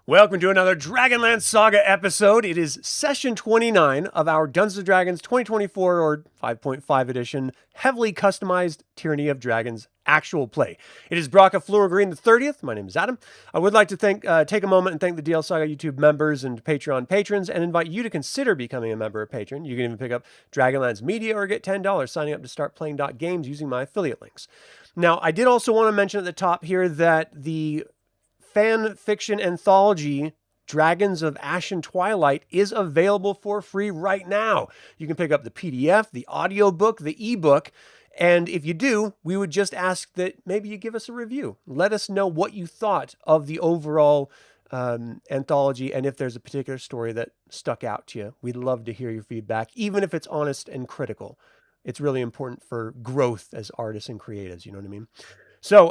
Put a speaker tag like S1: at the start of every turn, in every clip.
S1: Welcome to another DragonLance Saga episode. It is session 29 of our Dungeons & Dragons 2024 or 5.5 edition, heavily customized Tyranny of Dragons actual play. It is Braca Flora Green the 30th. My name is Adam. I would like to take a moment and thank the DL Saga YouTube members and Patreon patrons and invite you to consider becoming a member of Patreon. You can even pick up Dragonlance Media or get $10 signing up to start playing .games using my affiliate links. Now, I did also want to mention at the top here that the fan fiction anthology Dragons of Ash and Twilight is available for free right now. You can pick up the PDF, the audiobook, the ebook, and if you do, we would just ask that maybe you give us a review. Let us know what you thought of the overall anthology and if there's a particular story that stuck out to you. We'd love to hear your feedback, even if it's honest and critical. It's really important for growth as artists and creatives, you know what I mean? So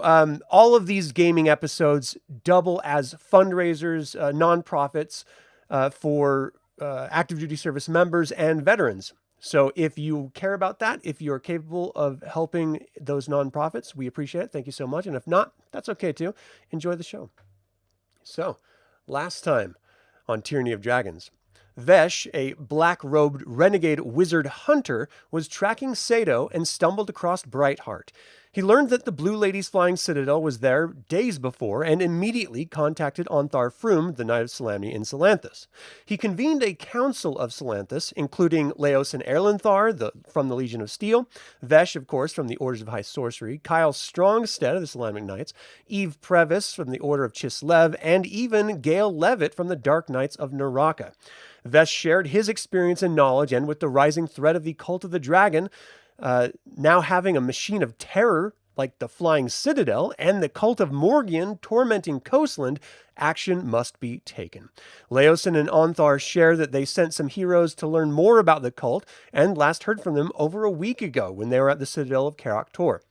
S1: all of these gaming episodes double as fundraisers, nonprofits for active duty service members and veterans. So if you care about that, if you're capable of helping those nonprofits, we appreciate it. Thank you so much. And if not, that's okay too. Enjoy the show. So last time on Tyranny of Dragons, Vesh, a black-robed renegade wizard hunter, was tracking Seto and stumbled across Brightheart. He learned that the Blue Lady's Flying Citadel was there days before and immediately contacted Ontharr Froom, the Knight of Solamnia in Salanthus. He convened a council of Salanthus, including Leos and Erlenthar from the Legion of Steel, Vesh, of course, from the Orders of High Sorcery, Kyle Strongstead of the Solamnic Knights, Eve Previs from the Order of Chislev, and even Gale Levitt from the Dark Knights of Naraka. Vesh shared his experience and knowledge, and with the rising threat of the Cult of the Dragon, now having a machine of terror like the Flying Citadel and the Cult of Morgion tormenting Coastland, action must be taken. Leosin and Ontharr share that they sent some heroes to learn more about the cult, and last heard from them over a week ago when they were at the Citadel of Karak Tor.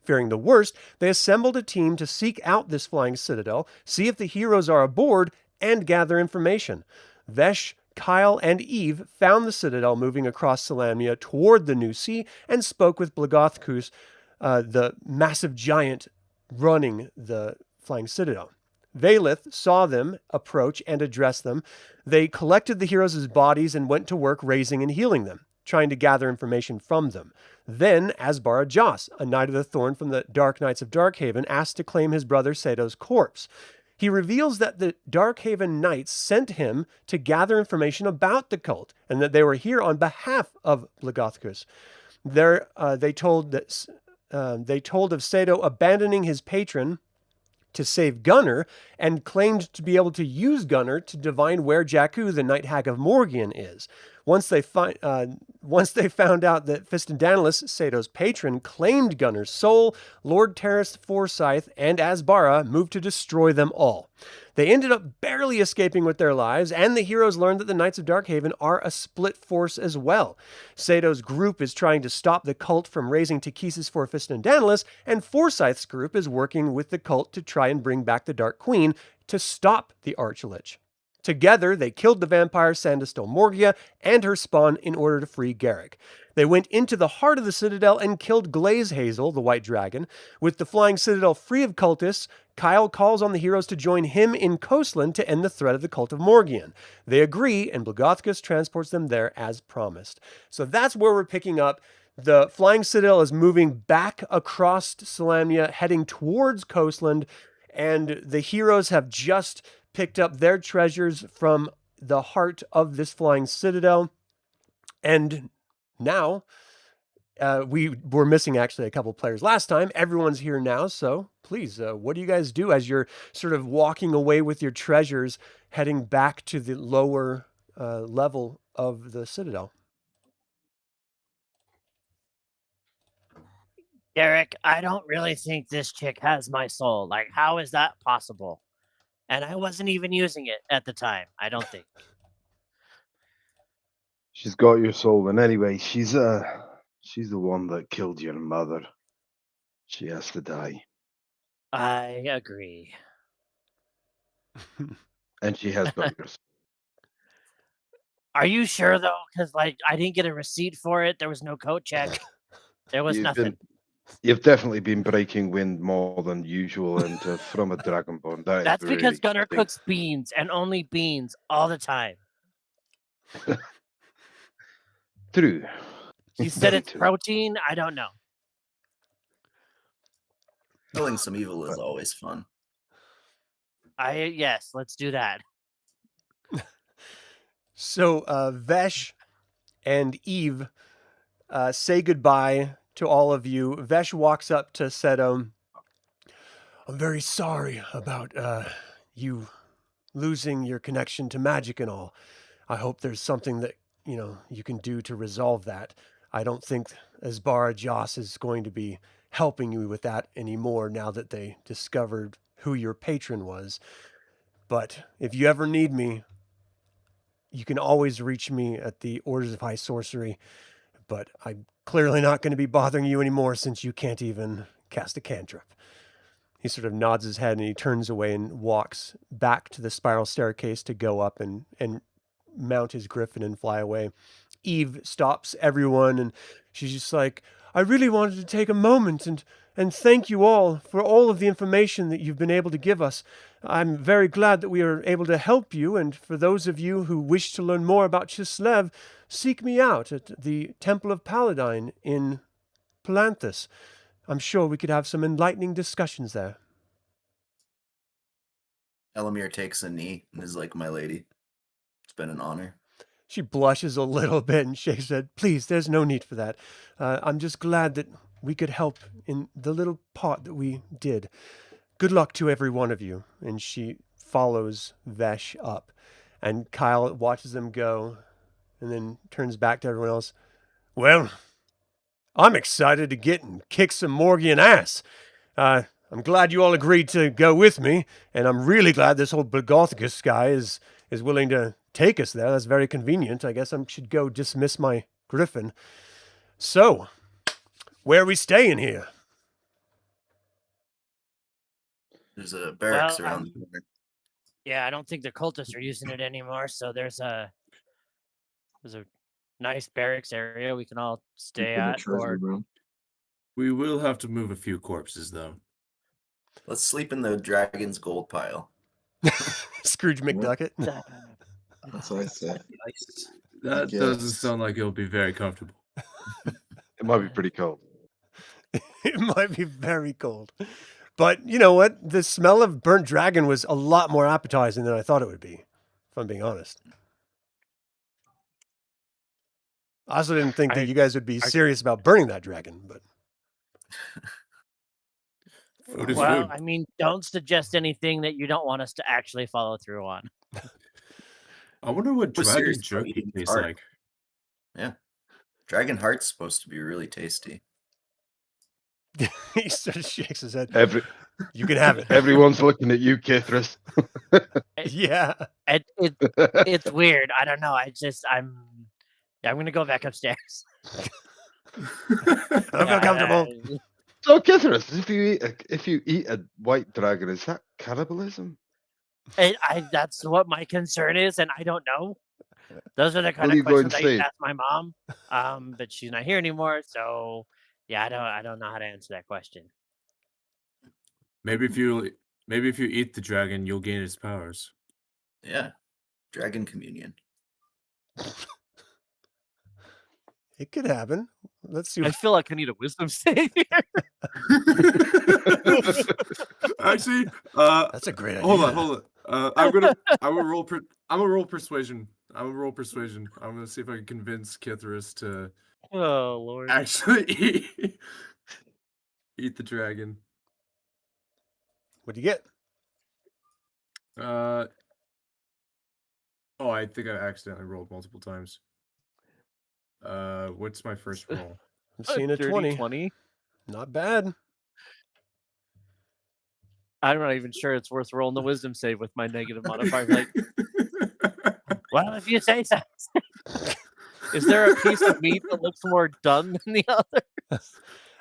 S1: Fearing the worst, they assembled a team to seek out this Flying Citadel, see if the heroes are aboard, and gather information. Vesh, Kyle, and Eve found the Citadel moving across Solamnia toward the New Sea and spoke with Blagothkus, the massive giant running the Flying Citadel. Valith saw them approach and address them. They collected the heroes' bodies and went to work raising and healing them, trying to gather information from them. Then Asbara Joss, a Knight of the Thorn from the Dark Knights of Darkhaven, asked to claim his brother Seto's corpse. He reveals that the Darkhaven Knights sent him to gather information about the cult, and that they were here on behalf of Blagothkus. They told of Seto abandoning his patron to save Gunnar, and claimed to be able to use Gunnar to divine where Jakku, the Night Hag of Morgion, is. Once they found out that Fistendanilus, Seto's patron, claimed Gunnar's soul, Lord Terras Forsyth and Asbara moved to destroy them all. They ended up barely escaping with their lives, and the heroes learned that the Knights of Darkhaven are a split force as well. Seto's group is trying to stop the cult from raising Takesis for Fistendanilus, and Forsyth's group is working with the cult to try and bring back the Dark Queen to stop the Archlich. Together, they killed the vampire Sandistel Morgia and her spawn in order to free Garrick. They went into the heart of the Citadel and killed Glaze Hazel, the White Dragon. With the Flying Citadel free of cultists, Kyle calls on the heroes to join him in Coastland to end the threat of the Cult of Morgion. They agree, and Blagothkus transports them there as promised. So that's where we're picking up. The Flying Citadel is moving back across Solamnia, heading towards Coastland, and the heroes have just picked up their treasures from the heart of this Flying Citadel. And now, we were missing actually a couple players last time. Everyone's here now, so please, what do you guys do as you're sort of walking away with your treasures, heading back to the lower level of the Citadel?
S2: Garrick, I don't really think this chick has my soul. Like, how is that possible? And I wasn't even using it at the time, I don't think.
S3: She's got your soul, and anyway, she's the one that killed your mother. She has to die.
S2: I agree.
S3: And she has got your soul.
S2: Are you sure, though? Because, like, I didn't get a receipt for it. There was no coat check. There was nothing.
S3: You've definitely been breaking wind more than usual from a dragonborn.
S2: That's because
S3: really
S2: Gunnar
S3: stinks.
S2: cooks beans and only beans all the time.
S3: True.
S2: He said
S3: Very
S2: it's
S3: true.
S2: protein. I don't know.
S4: Killing some evil is always fun.
S2: Yes, let's do that.
S1: So Vesh and Eve say goodbye to all of you. Vesh walks up to Seto. I'm very sorry about you losing your connection to magic and all. I hope there's something that, you can do to resolve that. I don't think Asbara Joss is going to be helping you with that anymore now that they discovered who your patron was. But if you ever need me, you can always reach me at the Orders of High Sorcery. But I'm clearly not going to be bothering you anymore since you can't even cast a cantrip. He sort of nods his head and he turns away and walks back to the spiral staircase to go up and mount his griffin and fly away. Eve stops everyone and she's just like, I really wanted to take a moment and thank you all for all of the information that you've been able to give us. I'm very glad that we are able to help you, and for those of you who wish to learn more about Chislev, seek me out at the Temple of Paladin in Palanthus. I'm sure we could have some enlightening discussions there.
S4: Elemier takes a knee and is like, my lady, it's been an honor.
S1: She blushes a little bit and shakes her head. Please, there's no need for that. I'm just glad that we could help in the little part that we did. Good luck to every one of you. And she follows Vesh up. And Kyle watches them go and then turns back to everyone else. Well, I'm excited to get and kick some Morgian ass. I'm glad you all agreed to go with me, and I'm really glad this whole Begorthicus guy is willing to take us there. That's very convenient. I guess I should go dismiss my griffin. So, where are we staying here?
S4: There's a barracks
S2: Well,
S4: around the corner.
S2: Yeah, I don't think the cultists are using it anymore, so there's a nice barracks area we can all stay
S5: In the
S2: at.
S5: treasure
S2: Or
S5: room.
S6: We will have to move a few corpses, though.
S4: Let's sleep in the dragon's gold pile.
S1: Scrooge McDucket.
S5: That's what I said.
S6: That
S5: Yes.
S6: doesn't sound like it'll be very comfortable.
S3: It might be pretty cold.
S1: It might be very cold. But you know what? The smell of burnt dragon was a lot more appetizing than I thought it would be, if I'm being honest. I also didn't think that you guys would be serious about burning that dragon, but
S6: Food is
S2: well,
S6: food.
S2: I mean, don't suggest anything that you don't want us to actually follow through on.
S6: I wonder what
S4: We're
S6: dragon
S4: serious about
S6: jerky
S4: eating
S6: tastes
S4: heart.
S6: like.
S4: Yeah. Dragon heart's supposed to be really tasty.
S1: he sort of shakes his head. You can have it.
S3: Everyone's looking at you, Kithris.
S1: Yeah.
S2: It's weird. I don't know. I'm gonna go back upstairs.
S1: I don't feel comfortable.
S3: So, Kithris, if you eat a white dragon, is that cannibalism?
S2: That's what my concern is, and I don't know. Those are the kind
S3: Will you
S2: of
S3: go
S2: questions I used
S3: insane?
S2: to ask my mom. But she's not here anymore, so yeah, I don't know how to answer that question.
S6: Maybe if you eat the dragon, you'll gain its powers.
S4: Yeah. Dragon communion.
S1: It could happen. Let's see.
S7: I feel like I need a wisdom save here.
S6: Actually,
S1: That's a great idea.
S6: hold on. I'm gonna roll persuasion. I'm gonna see if I can convince Kithris to
S7: Oh Lord.
S6: actually eat the dragon.
S1: What do you get?
S6: I think I accidentally rolled multiple times. What's my first roll?
S1: I'm seeing a 20.
S7: 20.
S1: Not bad.
S7: I'm not even sure it's worth rolling the wisdom save with my negative modifier. Like,
S2: Well, if you say so.
S7: is there a piece of meat that looks more done than the other?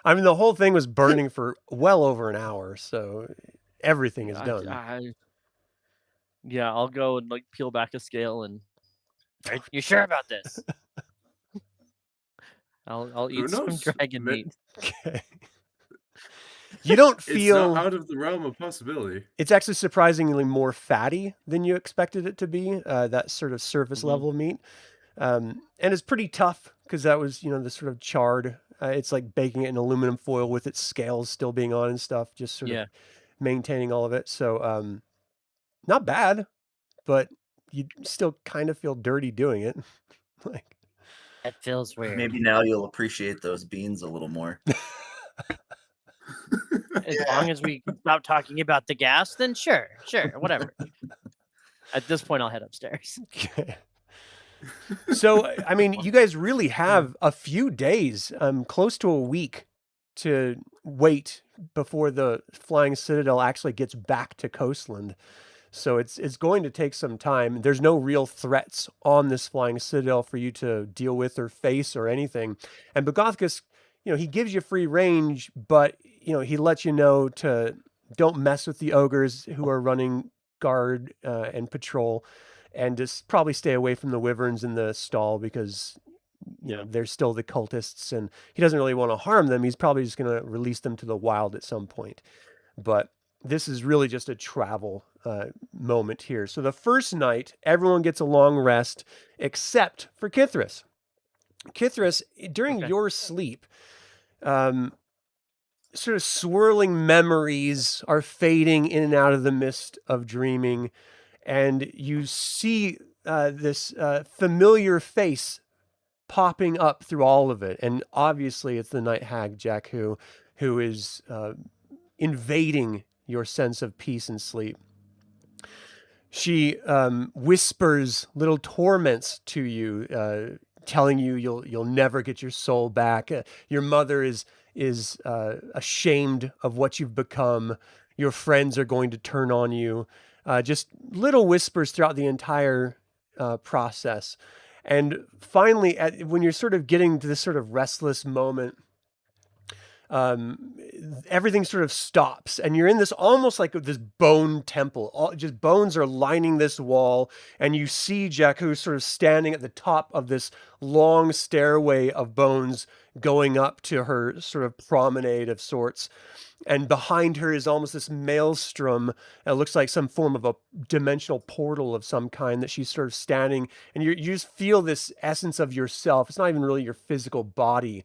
S1: I mean, the whole thing was burning for well over an hour, so everything is done.
S7: Yeah, I'll go and like peel back a scale and
S2: You sure about this?
S7: I'll
S6: Who
S7: eat some
S6: knows?
S7: dragon meat.
S1: Okay. You don't
S6: It's
S1: feel
S6: not out of the realm of possibility.
S1: it's actually surprisingly more fatty than you expected it to be. That sort of surface
S6: Mhm.
S1: level meat, and it's pretty tough because that was the sort of charred. It's like baking it in aluminum foil with its scales still being on and stuff, just sort
S7: Yeah.
S1: of maintaining all of it. So not bad, but you still kind of feel dirty doing it. Like,
S2: It feels weird.
S4: Maybe now you'll appreciate those beans a little more.
S2: As
S5: Yeah.
S2: long as we can stop talking about the gas, then sure, whatever.
S7: At this point, I'll head upstairs.
S1: okay. So, I mean, you guys really have a few days, close to a week, to wait before the Flying Citadel actually gets back to Coastland. So it's going to take some time. There's no real threats on this Flying Citadel for you to deal with or face or anything. And Bogothkus, he gives you free range, but he lets you know to don't mess with the ogres who are running guard and patrol, and just probably stay away from the wyverns in the stall because they're still the cultists, and he doesn't really want to harm them. He's probably just going to release them to the wild at some point. But this is really just a travel moment here. So the first night, everyone gets a long rest except for Kithris. Kithris, during
S2: Okay.
S1: your sleep, sort of swirling memories are fading in and out of the mist of dreaming, and you see this familiar face popping up through all of it. And obviously, it's the night hag Jakku, who is invading your sense of peace and sleep. She whispers little torments to you, telling you you'll never get your soul back. Your mother is ashamed of what you've become. Your friends are going to turn on you. Just little whispers throughout the entire process. And finally, when you're sort of getting to this sort of restless moment, everything sort of stops, and you're in this almost like this bone temple. Just bones are lining this wall, and you see Jakku sort of standing at the top of this long stairway of bones going up to her sort of promenade of sorts. And behind her is almost this maelstrom. It looks like some form of a dimensional portal of some kind that she's sort of standing. And you just feel this essence of yourself. It's not even really your physical body,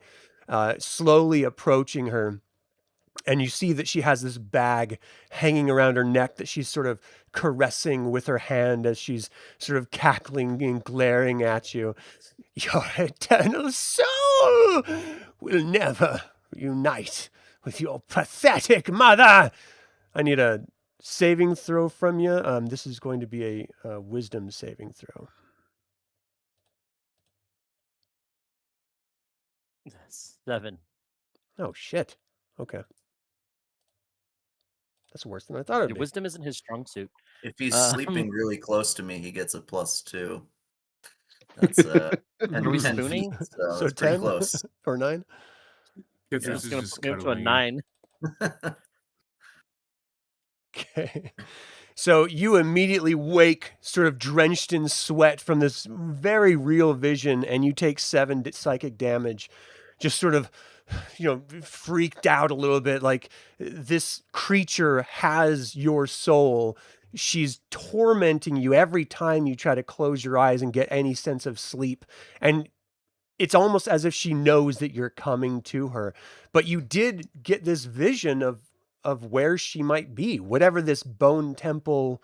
S1: slowly approaching her. And you see that she has this bag hanging around her neck that she's sort of caressing with her hand as she's sort of cackling and glaring at you. Your eternal soul will never unite with your pathetic mother. I need a saving throw from you. This is going to be a wisdom saving throw.
S7: 7.
S1: Oh, shit. Okay. That's worse than I thought it'd
S7: Your
S1: be.
S7: wisdom isn't his strong suit.
S4: If he's
S7: Um,
S4: sleeping really close to me, he gets a +2. That's
S7: Are we
S4: 10
S7: spooning?
S4: feet, so
S1: So
S4: it's pretty
S1: 10
S4: close.
S1: or 9?
S6: Kithris
S7: It's
S6: is
S7: gonna
S6: just
S7: put me up to a
S6: cuddling.
S7: 9.
S1: Okay. So you immediately wake, sort of drenched in sweat from this very real vision, and you take 7 psychic damage. Just sort of, freaked out a little bit. Like, this creature has your soul. She's tormenting you every time you try to close your eyes and get any sense of sleep. And it's almost as if she knows that you're coming to her. But you did get this vision of where she might be, whatever this bone temple,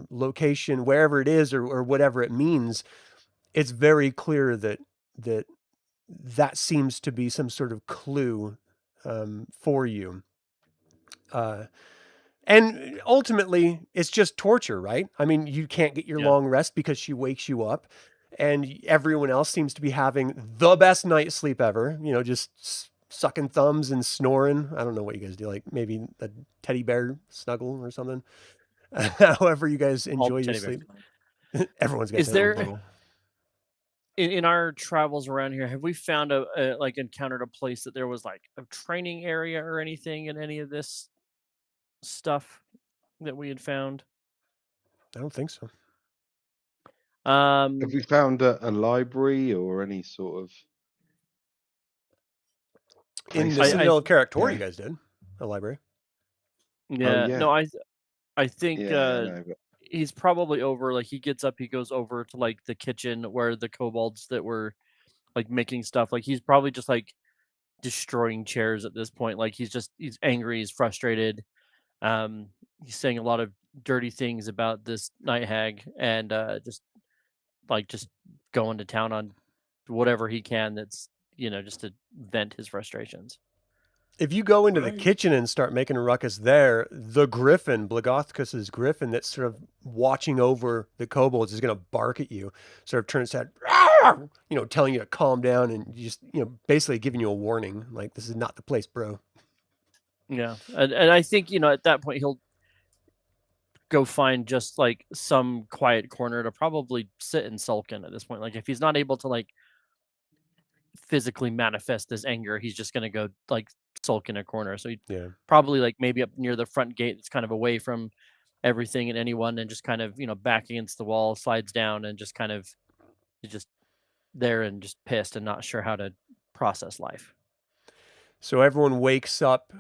S1: location, wherever it is, or whatever it means. It's very clear that seems to be some sort of clue for you. And ultimately, it's just torture, right? I mean, you can't get your
S7: Yeah.
S1: long rest because she wakes you up, and everyone else seems to be having the best night's sleep ever, just sucking thumbs and snoring. I don't know what you guys do, like maybe a teddy bear snuggle or something. However you guys enjoy your
S7: teddy bears.
S1: sleep. Everyone's got
S7: Is
S1: their own
S7: there-
S1: little.
S7: In our travels around here, have we found encountered a place that there was like a training area or anything in any of this stuff that we had found?
S1: I don't think so.
S3: Have we found a library or any sort of
S1: In the
S3: places.
S1: Citadel of Karaktor,
S3: yeah.
S1: you guys did a library.
S7: Yeah,
S3: yeah.
S7: no, I think
S3: Yeah, no, but
S7: he's probably over. Like he gets up, he goes over to like the kitchen where the kobolds that were like making stuff. Like he's probably just like destroying chairs at this point. Like he's angry, he's frustrated. He's saying a lot of dirty things about this night hag, and just going to town on whatever he can. That's just to vent his frustrations.
S1: If you go into the
S6: Right.
S1: kitchen and start making a ruckus there, the griffin, Blagothkus's griffin, that's sort of watching over the kobolds is going to bark at you, sort of turns head, telling you to calm down and just, basically giving you a warning. Like, this is not the place, bro.
S7: Yeah, and I think at that point he'll go find just like some quiet corner to probably sit and sulk in at this point. Like if he's not able to like physically manifest his anger, he's just gonna go like sulk in a corner. So he probably like maybe up near the front gate that's kind of away from everything and anyone, and just kind of back against the wall, slides down, and just kind of is just there and just pissed and not sure how to process life.
S1: So everyone wakes up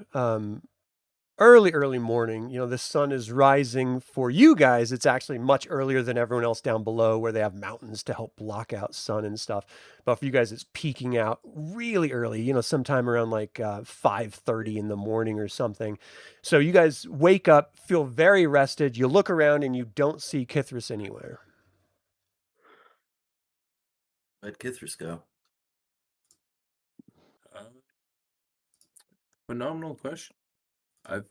S1: early morning. The sun is rising. For you guys, it's actually much earlier than everyone else down below where they have mountains to help block out sun and stuff. But for you guys, it's peaking out really early, sometime around like 5:30 in the morning or something. So you guys wake up, feel very rested. You look around and you don't see Kithris anywhere.
S4: Where'd Kithris go?
S6: Phenomenal question. I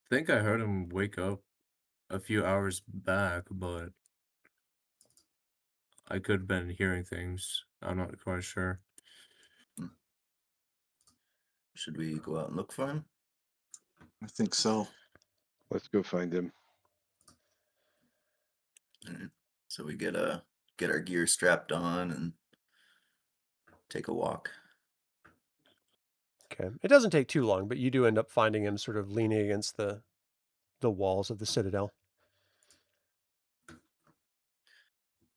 S6: think I heard him wake up a few hours back, but I could have been hearing things. I'm not quite sure.
S4: Should we go out and look for him?
S5: I think so.
S3: let's go find him.
S4: Alright. So we get our gear strapped on and take a walk.
S1: Okay. It doesn't take too long, but you do end up finding him sort of leaning against the walls of the Citadel.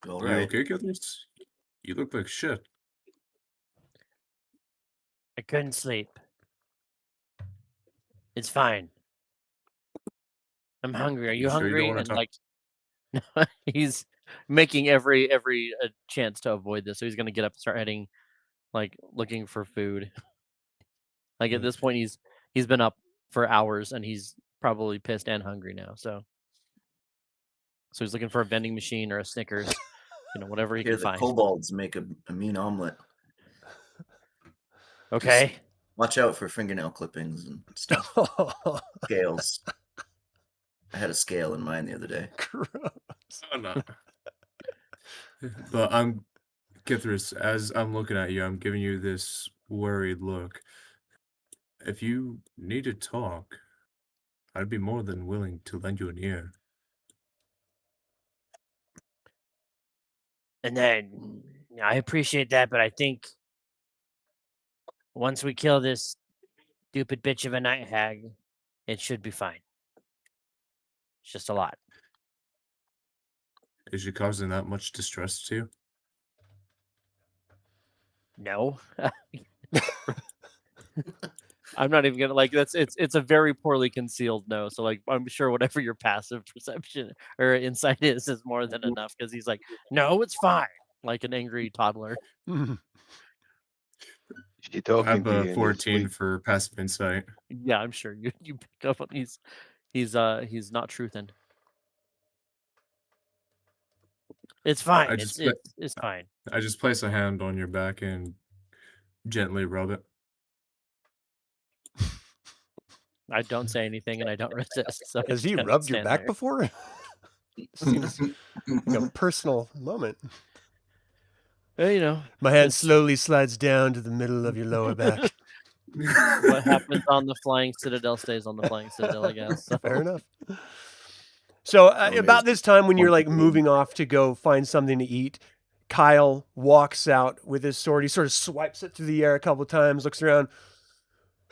S4: All
S6: Are you
S4: right.
S6: okay, Kithris? You look like shit.
S2: I couldn't sleep. It's fine. I'm hungry. Are you
S6: You sure you don't
S2: hungry?
S6: wanna
S2: And
S6: talk-
S2: like,
S7: He's making every chance to avoid this. So he's gonna get up and start heading, like looking for food. Like at this point, he's been up for hours and he's probably pissed and hungry now. So he's looking for a vending machine or a Snickers, whatever he
S4: Here,
S7: can
S4: the
S7: find.
S4: kobolds make a mean omelet.
S2: okay.
S4: Watch out for fingernail clippings and stuff. Scales. I had a scale in mine the other day.
S1: Gross.
S6: Oh, no. But I'm Kithris, as I'm looking at you, I'm giving you this worried look. If you need to talk, I'd be more than willing to lend you an ear.
S2: And then I appreciate that, but I think once we kill this stupid bitch of a night hag, it should be fine. It's just a lot.
S6: Is she causing that much distress to you?
S2: No.
S7: I'm not even gonna it's a very poorly concealed no. So like I'm sure whatever your passive perception or insight is more than enough because he's like, no, it's fine, like an angry toddler.
S3: Is she
S6: I
S3: talking
S6: have
S3: to you in
S6: a
S3: your
S6: 14
S3: sleep?
S6: for passive insight.
S7: Yeah, I'm sure you pick up on he's not truthing.
S2: It's fine.
S6: I
S2: It's
S6: just
S2: it's fine.
S6: I just place a hand on your back and gently rub it.
S7: I don't say anything and I don't resist. So I
S1: Has
S7: just
S1: he
S7: kinda
S1: rubbed your
S7: stand
S1: back
S7: there.
S1: before? Seems like a personal moment.
S7: Well,
S1: My hand
S7: It's-
S1: slowly slides down to the middle of your lower back.
S7: what happens on the Flying Citadel stays on the Flying Citadel, I guess. So.
S1: Fair enough. So
S4: Amazing.
S1: about this time when you're like
S4: Wonderful.
S1: moving off to go find something to eat, Kyle walks out with his sword. He sort of swipes it through the air a couple times, looks around.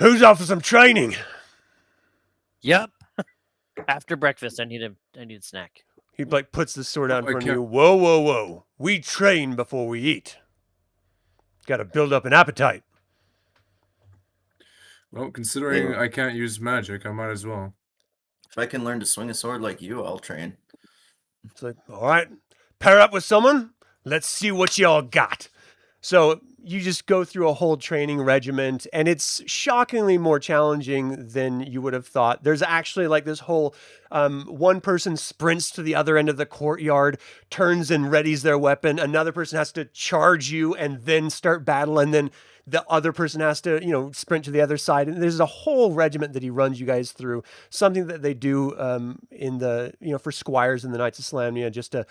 S1: Who's off for some training?
S2: Yep. After breakfast, I need a snack.
S1: He like puts the sword out in
S6: I
S1: front of
S6: can't-
S1: you. Whoa. We train before we eat. Got to build up an appetite.
S6: Well, considering
S4: Yeah.
S6: I can't use magic, I might as well.
S4: If I can learn to swing a sword like you, I'll train.
S1: It's like, all right, pair up with someone. Let's see what y'all got. So you just go through a whole training regiment, and it's shockingly more challenging than you would have thought. There's actually like this whole one person sprints to the other end of the courtyard, turns and readies their weapon. Another person has to charge you and then start battle, and then the other person has to, sprint to the other side. And there's a whole regiment that he runs you guys through. Something that they do in the, for squires in the Knights of Slamnia, just to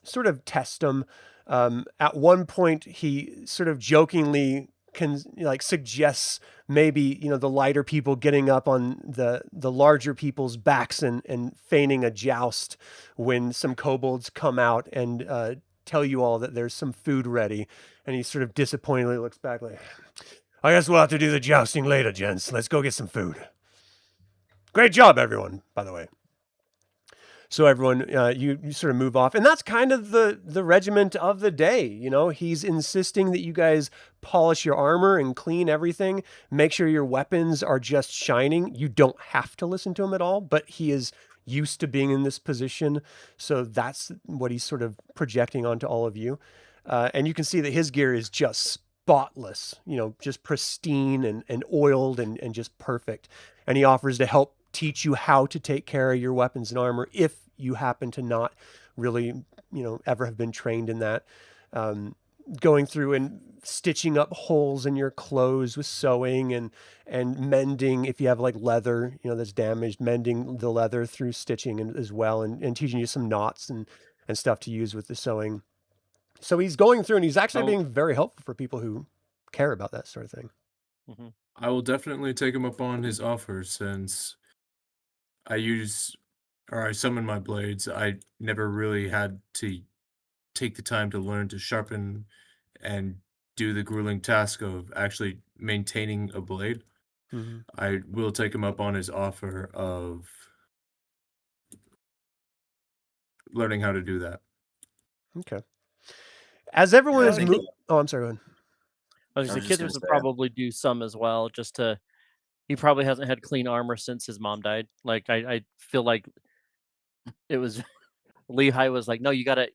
S1: sort of test them. At one point, he sort of jokingly suggests maybe the lighter people getting up on the larger people's backs and feigning a joust when some kobolds come out and tell you all that there's some food ready. And he sort of disappointingly looks back like, I guess we'll have to do the jousting later, gents. Let's go get some food. Great job, everyone, by the way. So everyone, you sort of move off. And that's kind of the regiment of the day. He's insisting that you guys polish your armor and clean everything. Make sure your weapons are just shining. You don't have to listen to him at all, but he is used to being in this position. So that's what he's sort of projecting onto all of you. And you can see that his gear is just spotless, just pristine and oiled and just perfect. And he offers to help teach you how to take care of your weapons and armor if you happen to not really, ever have been trained in that. Going through and stitching up holes in your clothes with sewing and mending if you have like leather, that's damaged, mending the leather through stitching as well, and teaching you some knots and stuff to use with the sewing. So he's going through and he's actually being very helpful for people who care about that sort of thing.
S7: Mm-hmm.
S6: I will definitely take him up on his offer since I summon my blades. I never really had to take the time to learn to sharpen and do the grueling task of actually maintaining a blade.
S1: Mm-hmm.
S6: I will take him up on his offer of learning how to do that.
S1: Okay. As everyone is
S4: moving...
S1: Oh, I'm sorry, go ahead.
S7: I was going to say, Kithers would probably do some as well, just to... He probably hasn't had clean armor since his mom died. Like, I feel like it was... Lehigh was like, no, you gotta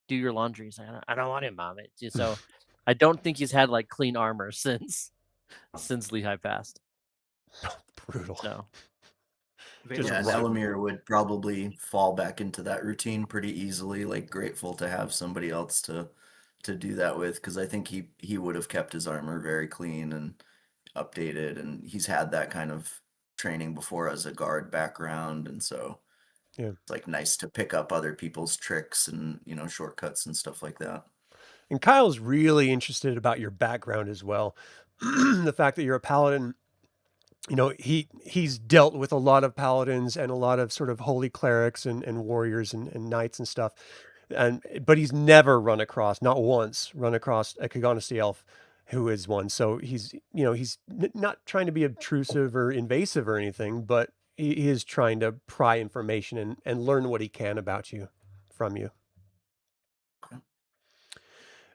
S7: do your laundry. He's like, I don't want it, Mom. So I don't think he's had like clean armor since Lehigh passed.
S1: Brutal.
S7: So...
S4: Yeah, and Elemier would probably fall back into that routine pretty easily, like grateful to have somebody else to do that with, because I think he would have kept his armor very clean and updated, and he's had that kind of training before as a guard background, and so it's like nice to pick up other people's tricks and shortcuts and stuff like that.
S1: And Kyle's really interested about your background as well. The fact that you're a paladin. He's dealt with a lot of paladins and a lot of sort of holy clerics and warriors and knights and stuff. But he's never not once run across a Kagonesti elf who is one. So he's not trying to be obtrusive or invasive or anything, but he is trying to pry information and learn what he can about you from you.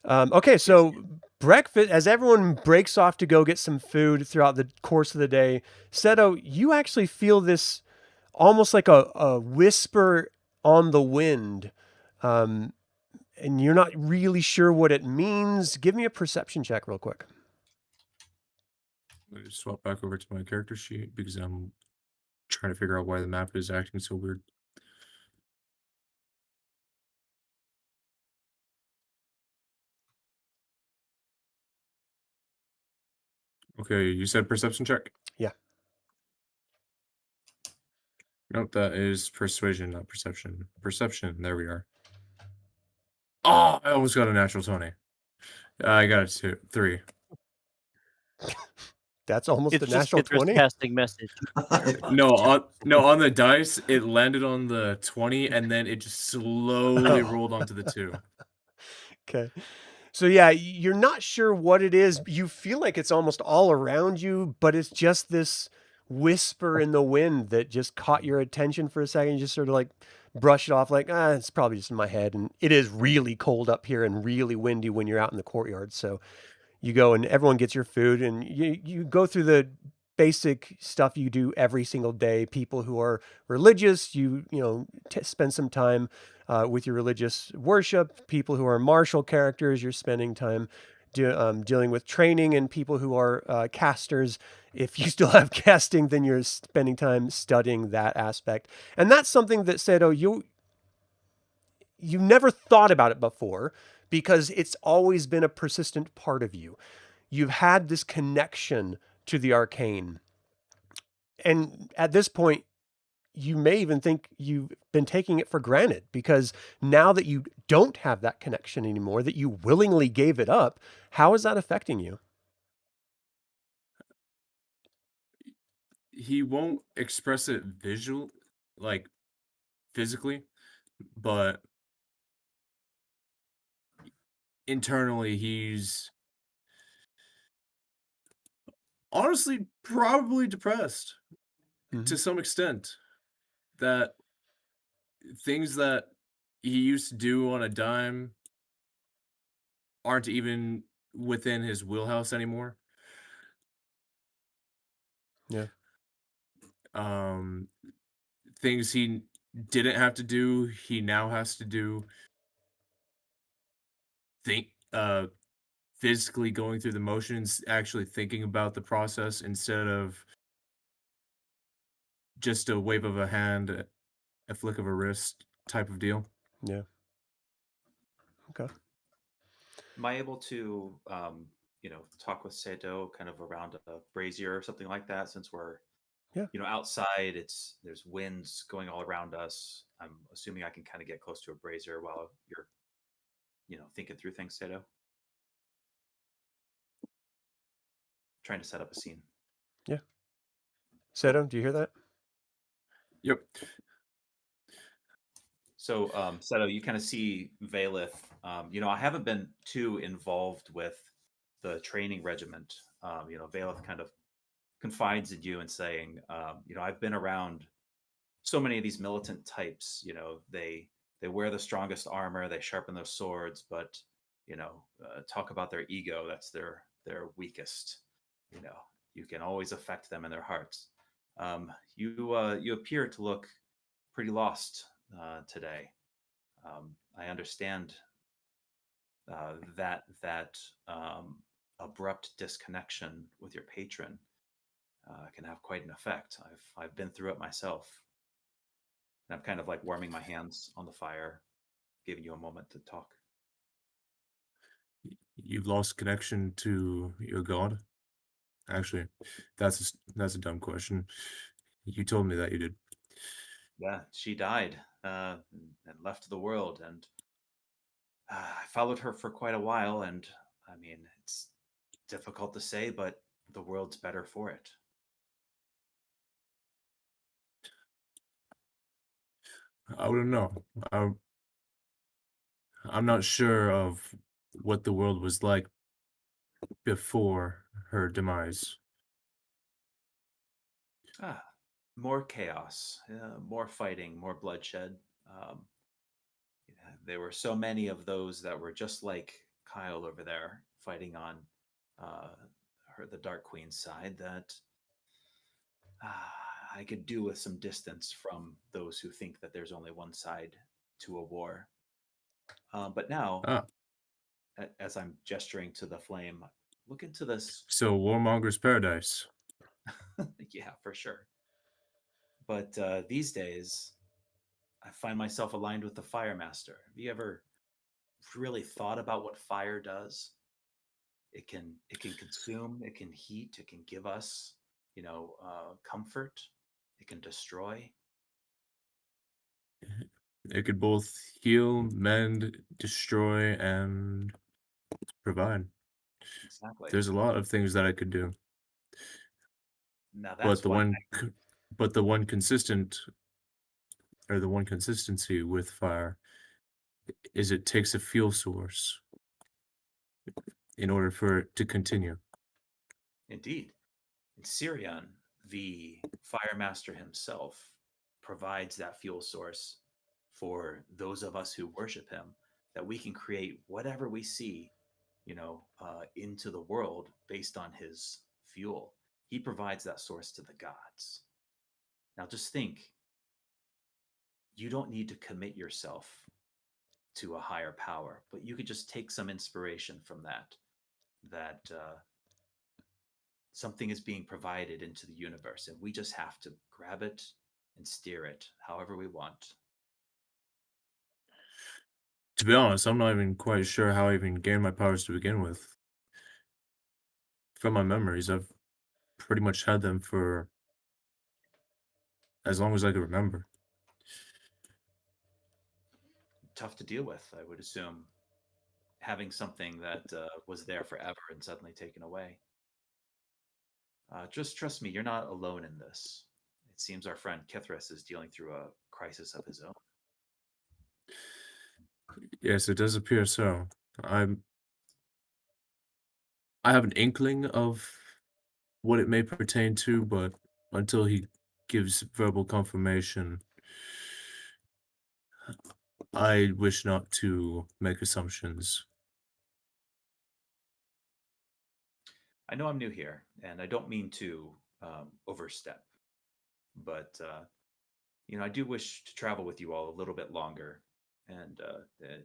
S1: Okay, so breakfast, as everyone breaks off to go get some food throughout the course of the day, Seto, you actually feel this almost like a whisper on the wind, and you're not really sure what it means. Give me a perception check real quick.
S6: Let me just swap back over to my character sheet because I'm trying to figure out why the map is acting so weird. Okay, you said perception check?
S1: Yeah.
S6: Nope, that is persuasion, not perception. Perception, there we are. Oh, I almost got a natural 20. I got a 3.
S1: That's almost
S7: it's
S1: a natural 20.
S7: Casting message.
S6: No, on the dice, it landed on the 20, and then it just slowly rolled onto the 2.
S1: Okay. So yeah, you're not sure what it is. You feel like it's almost all around you, but it's just this whisper in the wind that just caught your attention for a second. You just sort of like brush it off like, it's probably just in my head. And it is really cold up here and really windy when you're out in the courtyard. So you go and everyone gets your food and you go through the basic stuff you do every single day. People who are religious, you know, spend some time with your religious worship. People who are martial characters, you're spending time dealing with training, and people who are casters. If you still have casting, then you're spending time studying that aspect. And that's something that Seto, you never thought about it before because it's always been a persistent part of you. You've had this connection to the arcane. And at this point, you may even think you've been taking it for granted because now that you don't have that connection anymore, that you willingly gave it up, how is that affecting you?
S6: He won't express it like physically, but internally he's honestly probably depressed to some extent. That things that he used to do on a dime aren't even within his wheelhouse anymore.
S1: Yeah.
S6: Things he didn't have to do, he now has to do. Physically going through the motions, actually thinking about the process instead of just a wave of a hand, a flick of a wrist type of deal.
S1: Yeah. Okay.
S8: Am I able to, talk with Seto kind of around a brazier or something like that? Since we're, outside, there's winds going all around us. I'm assuming I can kind of get close to a brazier while you're, thinking through things, Seto. Trying to set up a scene.
S1: Yeah. Seto, do you hear that?
S6: Yep.
S8: So, Seto, you kind of see Valith. I haven't been too involved with the training regiment. Valith kind of confides in you and saying, I've been around so many of these militant types. They wear the strongest armor, they sharpen their swords, but talk about their ego. That's their weakest. You can always affect them in their hearts. You appear to look pretty lost today. I understand that abrupt disconnection with your patron can have quite an effect. I've been through it myself, and I'm kind of like warming my hands on the fire, giving you a moment to talk.
S6: You've lost connection to your god? Actually, that's a dumb question. You told me that you did.
S8: Yeah, she died and left the world, and I followed her for quite a while. And I mean, it's difficult to say, but the world's better for it.
S6: I wouldn't know. I'm not sure of what the world was like before her demise.
S8: More chaos, more fighting, more bloodshed. There were so many of those that were just like Kyle over there fighting on the Dark Queen's side that I could do with some distance from those who think that there's only one side to a war. But now, as I'm gesturing to the flame, look into this.
S6: So Warmonger's paradise.
S8: Yeah, for sure. But these days, I find myself aligned with the Fire Master. Have you ever really thought about what fire does? It can consume, it can heat, it can give us, comfort. It can destroy.
S6: It could both heal, mend, destroy, and provide.
S8: Exactly.
S6: There's a lot of things that I could do.
S8: Now that's
S6: but the one consistency with fire is it takes a fuel source in order for it to continue.
S8: Indeed. In Sirion, the Fire Master himself provides that fuel source for those of us who worship him, that we can create whatever we see, into the world based on his fuel. he provides that source to the gods. Now just think, you don't need to commit yourself to a higher power, but you could just take some inspiration from that something is being provided into the universe, and we just have to grab it and steer it however we want.
S6: To be honest, I'm not even quite sure how I even gained my powers to begin with. From my memories, I've pretty much had them for as long as I can remember.
S8: Tough to deal with, I would assume, having something that was there forever and suddenly taken away. Just trust me, you're not alone in this. It seems our friend Kithris is dealing through a crisis of his own.
S6: Yes, it does appear so. I have an inkling of what it may pertain to, but until he gives verbal confirmation, I wish not to make assumptions.
S8: I know I'm new here, and I don't mean to overstep, but I do wish to travel with you all a little bit longer and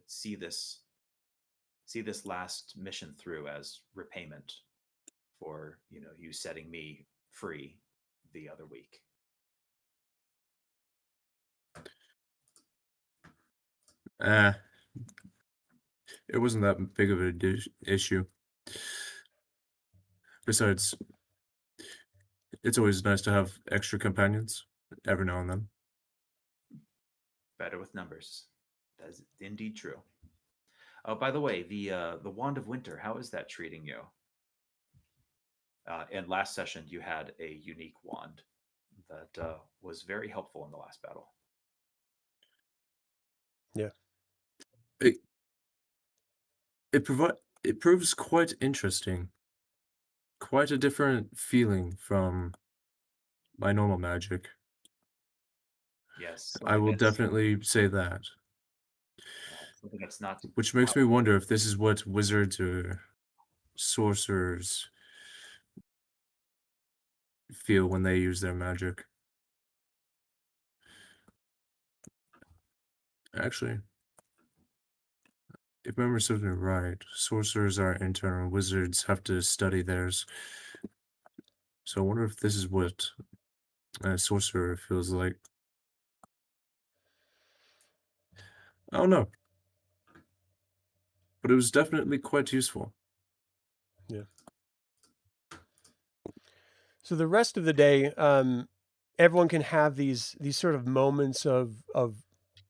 S8: see this last mission through as repayment for you setting me free the other week.
S6: It wasn't that big of an issue. Besides, it's always nice to have extra companions every now and then.
S8: Better with numbers. That's indeed true. Oh, by the way, the Wand of Winter, how is that treating you? In last session, you had a unique wand that was very helpful in the last battle.
S1: Yeah.
S6: It proves quite interesting. Quite a different feeling from my normal magic.
S8: Yes.
S6: I will definitely say that.
S8: Something that's not.
S6: Which makes me wonder if this is what wizards or sorcerers feel when they use their magic. Actually, if memory serves me right, sorcerers are internal, wizards have to study theirs. So I wonder if this is what a sorcerer feels like. I don't know. But it was definitely quite useful.
S1: Yeah. So the rest of the day, everyone can have these sort of moments of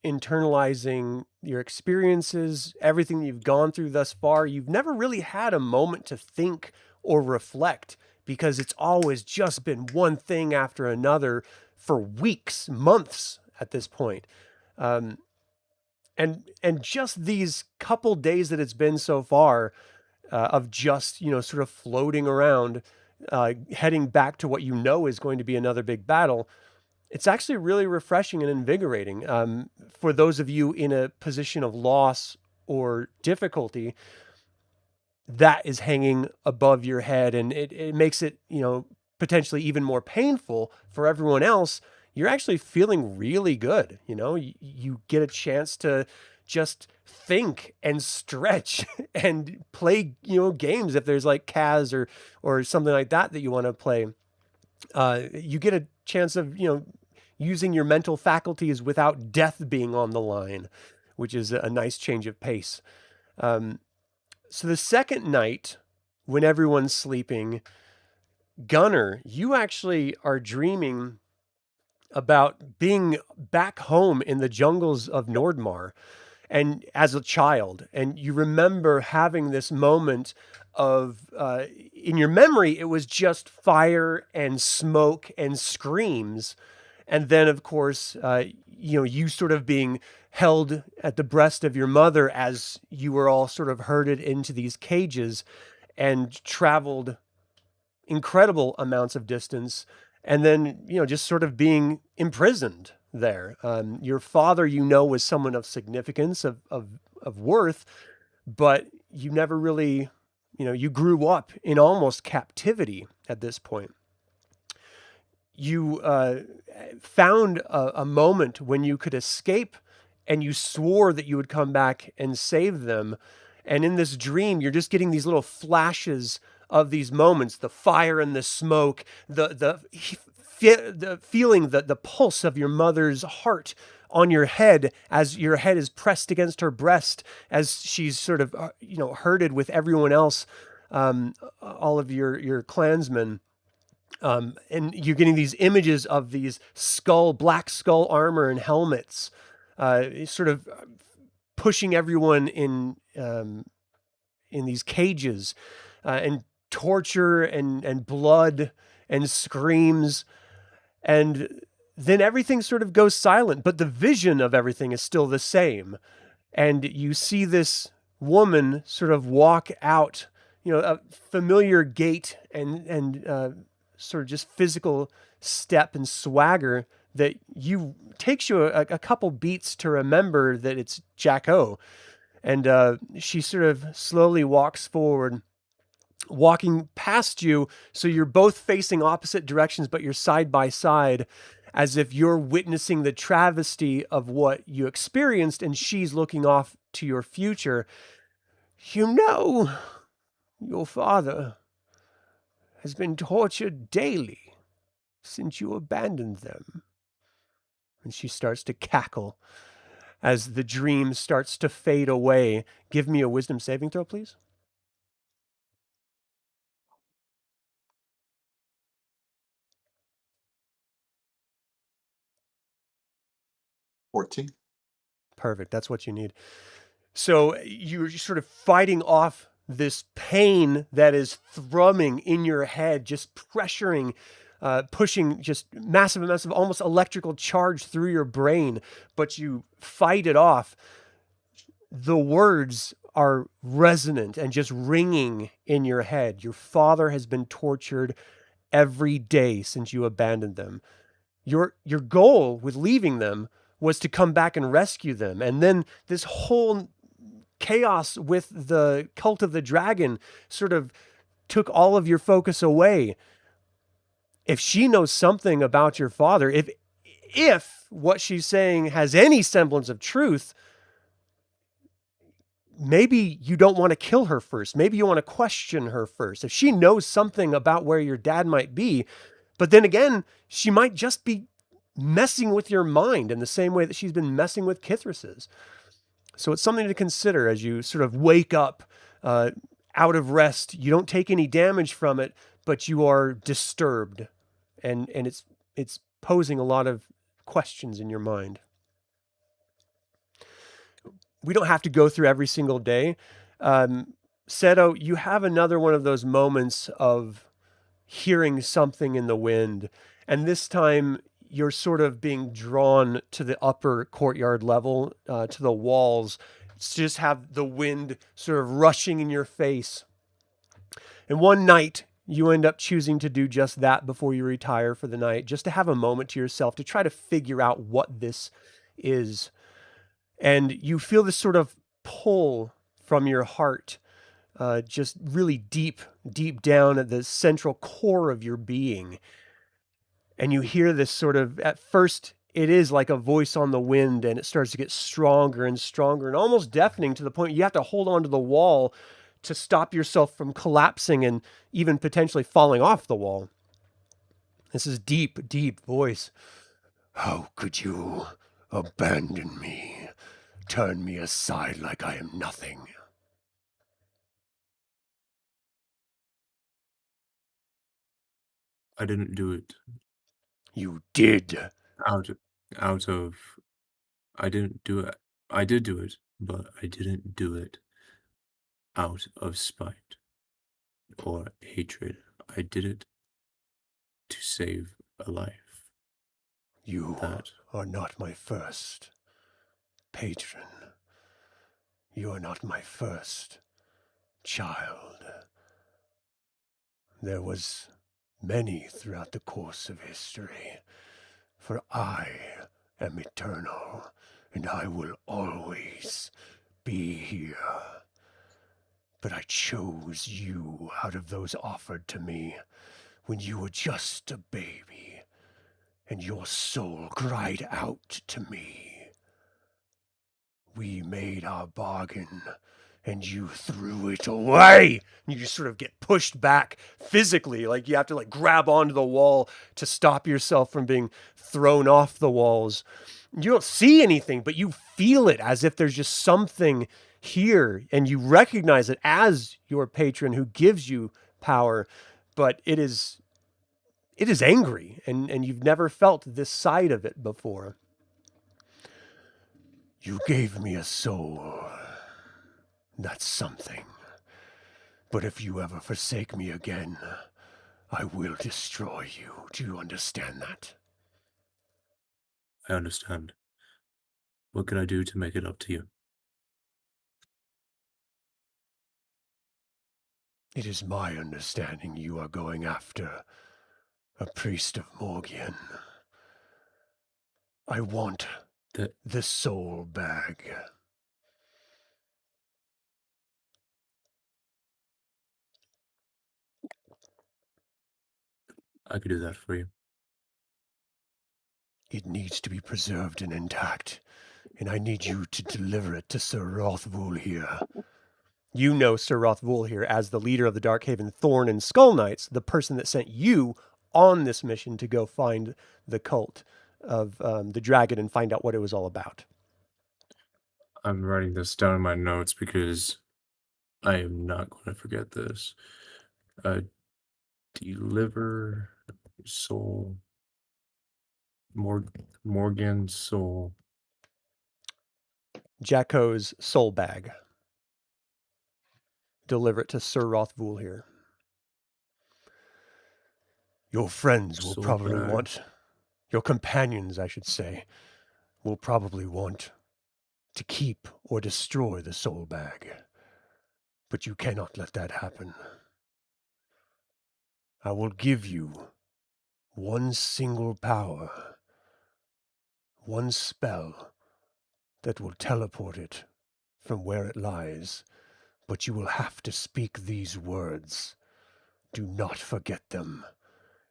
S1: internalizing your experiences, everything you've gone through thus far. You've never really had a moment to think or reflect because it's always just been one thing after another for weeks, months at this point. And just these couple days that it's been so far of just, sort of floating around, heading back to what is going to be another big battle, it's actually really refreshing and invigorating. For those of you in a position of loss or difficulty, that is hanging above your head, and it makes it, potentially even more painful for everyone else. You're actually feeling really good. You get a chance to just think and stretch and play, games. If there's like Kaz or something like that you want to play, you get a chance of, using your mental faculties without death being on the line, which is a nice change of pace. So the second night, when everyone's sleeping, Gunnar, you actually are dreaming about being back home in the jungles of Nordmaar and as a child. And you remember having this moment of, in your memory, it was just fire and smoke and screams. And then, of course, you sort of being held at the breast of your mother as you were all sort of herded into these cages and traveled incredible amounts of distance. And then, just sort of being imprisoned there. Your father, was someone of significance, of worth, but you never really, you grew up in almost captivity at this point. you found a moment when you could escape, and you swore that you would come back and save them. And in this dream, you're just getting these little flashes of these moments, the fire and the smoke, the feeling, the pulse of your mother's heart on your head as your head is pressed against her breast as she's sort of, herded with everyone else, all of your clansmen. And you're getting these images of these black skull armor and helmets, sort of pushing everyone in these cages, and torture and blood and screams. And then everything sort of goes silent, but the vision of everything is still the same. And you see this woman sort of walk out, a familiar gait and sort of just physical step and swagger that takes you a couple beats to remember that it's Jack-O. And she sort of slowly walks forward, walking past you. So you're both facing opposite directions, but you're side by side, as if you're witnessing the travesty of what you experienced, and she's looking off to your future. Your father has been tortured daily since you abandoned them. And she starts to cackle as the dream starts to fade away. Give me a wisdom saving throw, please.
S5: $14.
S1: Perfect. That's what you need. So you're just sort of fighting off this pain that is thrumming in your head, just pressuring, pushing just massive, almost electrical charge through your brain, but you fight it off. The words are resonant and just ringing in your head. Your father has been tortured every day since you abandoned them. Your goal with leaving them was to come back and rescue them. And then this whole chaos with the Cult of the Dragon sort of took all of your focus away. If she knows something about your father, if what she's saying has any semblance of truth, maybe you don't want to kill her first. Maybe you want to question her first. If she knows something about where your dad might be, but then again, she might just be messing with your mind in the same way that she's been messing with Kithris's. So it's something to consider as you sort of wake up out of rest. You don't take any damage from it, but you are disturbed, and it's posing a lot of questions in your mind. We don't have to go through every single day. Seto, you have another one of those moments of hearing something in the wind, and this time you're sort of being drawn to the upper courtyard level, to the walls, to just have the wind sort of rushing in your face. And one night, you end up choosing to do just that before you retire for the night, just to have a moment to yourself to try to figure out what this is. And you feel this sort of pull from your heart, just really deep down at the central core of your being. And you hear this sort of, at first, it is like a voice on the wind, and it starts to get stronger and stronger and almost deafening to the point you have to hold on to the wall to stop yourself from collapsing and even potentially falling off the wall. This is deep voice. How could you abandon me? Turn me aside like I am nothing.
S6: I didn't do it.
S1: You did.
S6: Out of I didn't do it. I did do it, but I didn't do it out of spite or hatred. I did it to save a life.
S1: You are not my first patron. You are not my first child. There was many throughout the course of history, for I am eternal, and I will always be here. But I chose you out of those offered to me when you were just a baby, and your soul cried out to me. We made our bargain, and you threw it away. And you just sort of get pushed back physically, like you have to like grab onto the wall to stop yourself from being thrown off the walls. You don't see anything, but you feel it as if there's just something here, and you recognize it as your patron who gives you power, but it is angry, and you've never felt this side of it before. You gave me a soul. That's something. But if you ever forsake me again, I will destroy you. Do you understand that?
S6: I understand. What can I do to make it up to you?
S1: It is my understanding you are going after a priest of Morgion. I want the soul bag.
S6: I could do that for you.
S1: It needs to be preserved and intact, and I need you to deliver it to Sir Rothwool here. You know Sir Rothwool here as the leader of the Darkhaven Thorn and Skull Knights, the person that sent you on this mission to go find the cult of the dragon and find out what it was all about.
S6: I'm writing this down in my notes because I am not going to forget this. Deliver soul. Morgan's soul.
S1: Jacko's soul bag. Deliver it to Sir Rothwool here. Your friends will
S6: Soul
S1: probably
S6: bag.
S1: want, your companions, I should say, will probably want to keep or destroy the soul bag. But you cannot let that happen. I will give you one single power, one spell that will teleport it from where it lies, but you will have to speak these words. Do not forget them.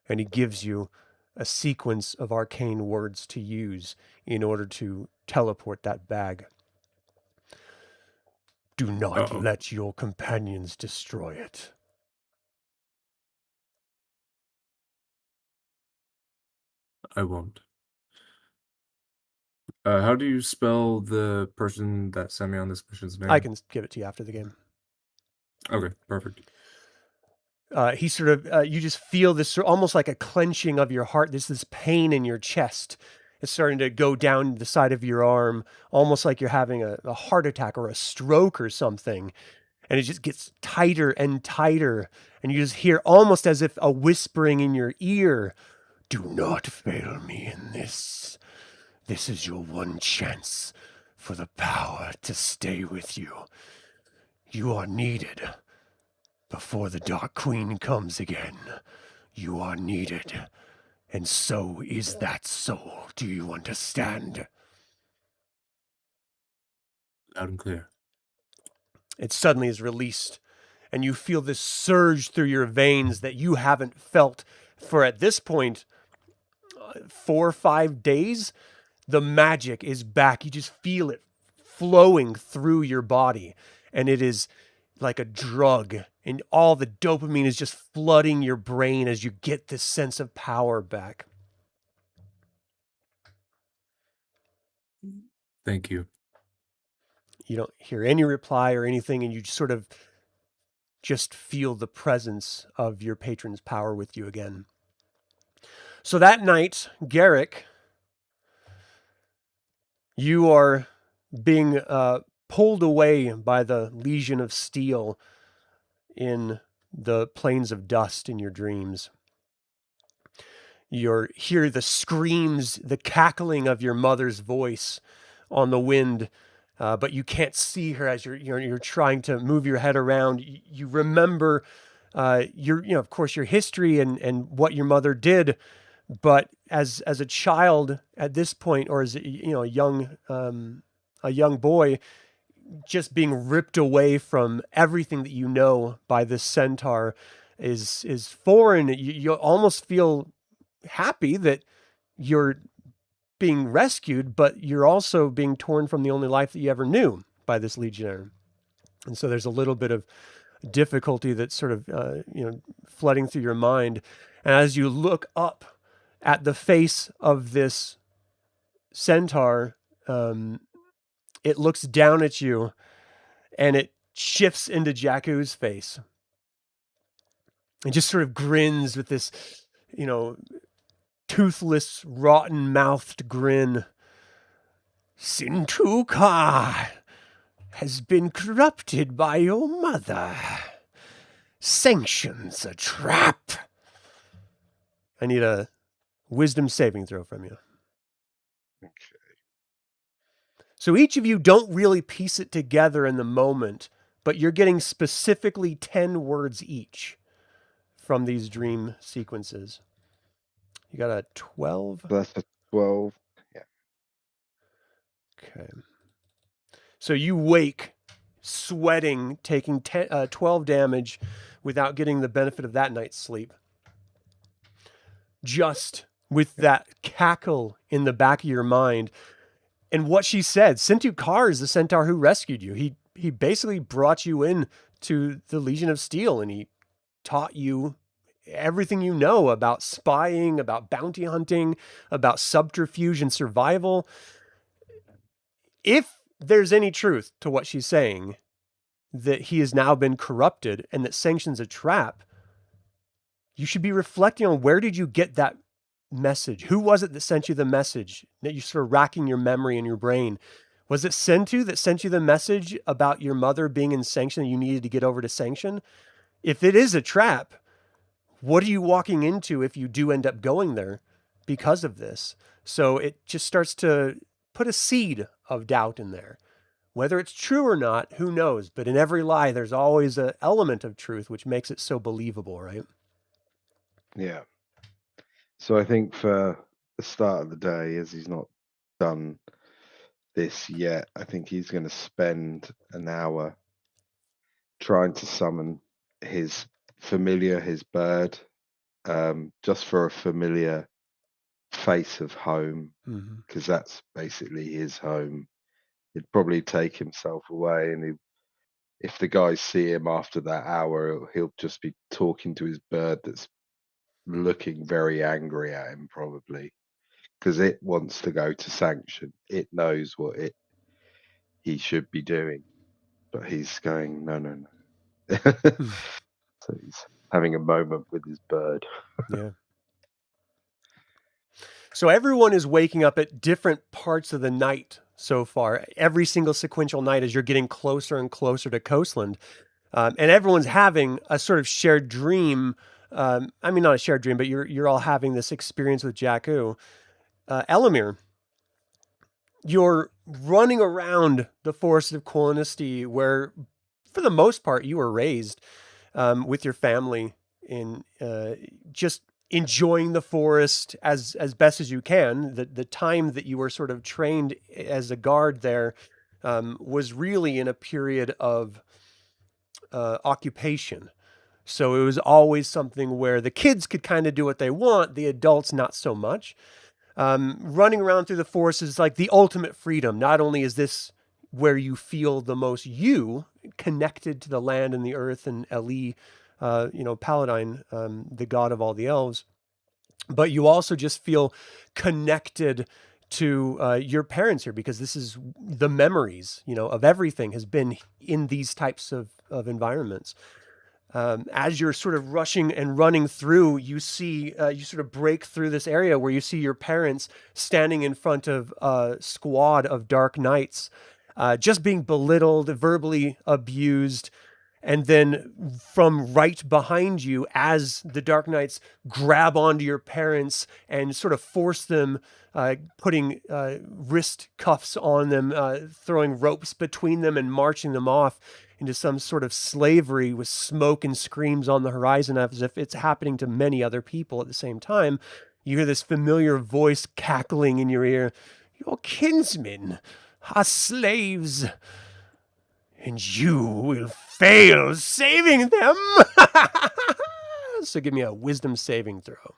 S1: And he gives you a sequence of arcane words to use in order to teleport that bag. Do not let your companions destroy it.
S6: I won't. How do you spell the person that sent me on this mission's name?
S1: I can give it to you after the game.
S6: Okay, perfect.
S1: He sort of, you just feel this almost like a clenching of your heart. There's this pain in your chest. It's starting to go down the side of your arm, almost like you're having a heart attack or a stroke or something. And it just gets tighter and tighter. And you just hear almost as if a whispering in your ear, do not fail me in this. This is your one chance for the power to stay with you. You are needed. Before the Dark Queen comes again, you are needed. And so is that soul. Do you understand?
S6: Loud and clear.
S1: It suddenly is released, and you feel this surge through your veins that you haven't felt for, at this point, 4 or 5 days. The magic is back. You just feel it flowing through your body, and it is like a drug, and all the dopamine is just flooding your brain as you get this sense of power back.
S6: Thank you.
S1: You don't hear any reply or anything, and you sort of just feel the presence of your patron's power with you again. So that night, Garrick, you are being pulled away by the Legion of Steel in the Plains of Dust in your dreams. You hear the screams, the cackling of your mother's voice on the wind, but you can't see her as you're trying to move your head around. You remember of course, your history and what your mother did, but as a child at this point, or as a young boy, just being ripped away from everything that you know by this centaur is foreign. You almost feel happy that you're being rescued, but you're also being torn from the only life that you ever knew by this legionnaire. And so there's a little bit of difficulty that's sort of, flooding through your mind. And as you look up at the face of this centaur, it looks down at you and it shifts into Jakku's face and just sort of grins with this, toothless, rotten-mouthed grin. Sintuka has been corrupted by your mother. Sanctions a trap. I need a wisdom saving throw from you.
S3: Okay.
S1: So each of you don't really piece it together in the moment, but you're getting specifically 10 words each from these dream sequences. You got a 12?
S3: That's a 12. Yeah.
S1: Okay. So you wake, sweating, taking 12 damage without getting the benefit of that night's sleep. Just with that cackle in the back of your mind. And what she said, Sintukar is the centaur who rescued you. He basically brought you in to the Legion of Steel, and he taught you everything you know about spying, about bounty hunting, about subterfuge and survival. If there's any truth to what she's saying, that he has now been corrupted and that sanction's a trap, you should be reflecting on, where did you get that message? Who was it that sent you the message? That you're sort of racking your memory in your brain. Was it Sentu that sent you the message about your mother being in Sanction and you needed to get over to Sanction? If it is a trap, what are you walking into if you do end up going there because of this? So it just starts to put a seed of doubt in there. Whether it's true or not, who knows? But in every lie, there's always an element of truth, which makes it so believable, right?
S3: Yeah. So I think for the start of the day, as he's not done this yet, I think he's going to spend an hour trying to summon his familiar, his bird, just for a familiar face of home, because that's basically his home. He'd probably take himself away, and if the guys see him after that hour, he'll just be talking to his bird that's looking very angry at him, probably, because it wants to go to Sanction. It knows what he should be doing, but he's going, no. So he's having a moment with his bird.
S1: Yeah. So everyone is waking up at different parts of the night so far. Every single sequential night as you're getting closer and closer to Coastland. And everyone's having a sort of shared dream. Not a shared dream, but you're all having this experience with Jakku. Elemier, you're running around the forest of Kagonesti, where, for the most part, you were raised with your family in just enjoying the forest as best as you can. The time that you were sort of trained as a guard there was really in a period of occupation. So it was always something where the kids could kind of do what they want, the adults not so much. Running around through the forest is like the ultimate freedom. Not only is this where you feel the most connected to the land and the earth and Eli, Paladin, the god of all the elves, but you also just feel connected to your parents here, because this is the memories, of everything has been in these types of environments. As you're sort of rushing and running through, you see, you sort of break through this area where you see your parents standing in front of a squad of dark knights, just being belittled, verbally abused. And then from right behind you, as the Dark Knights grab onto your parents and sort of force them, putting wrist cuffs on them, throwing ropes between them and marching them off into some sort of slavery with smoke and screams on the horizon, as if it's happening to many other people at the same time, you hear this familiar voice cackling in your ear. Your kinsmen are slaves, and you will fail saving them. So give me a wisdom saving throw.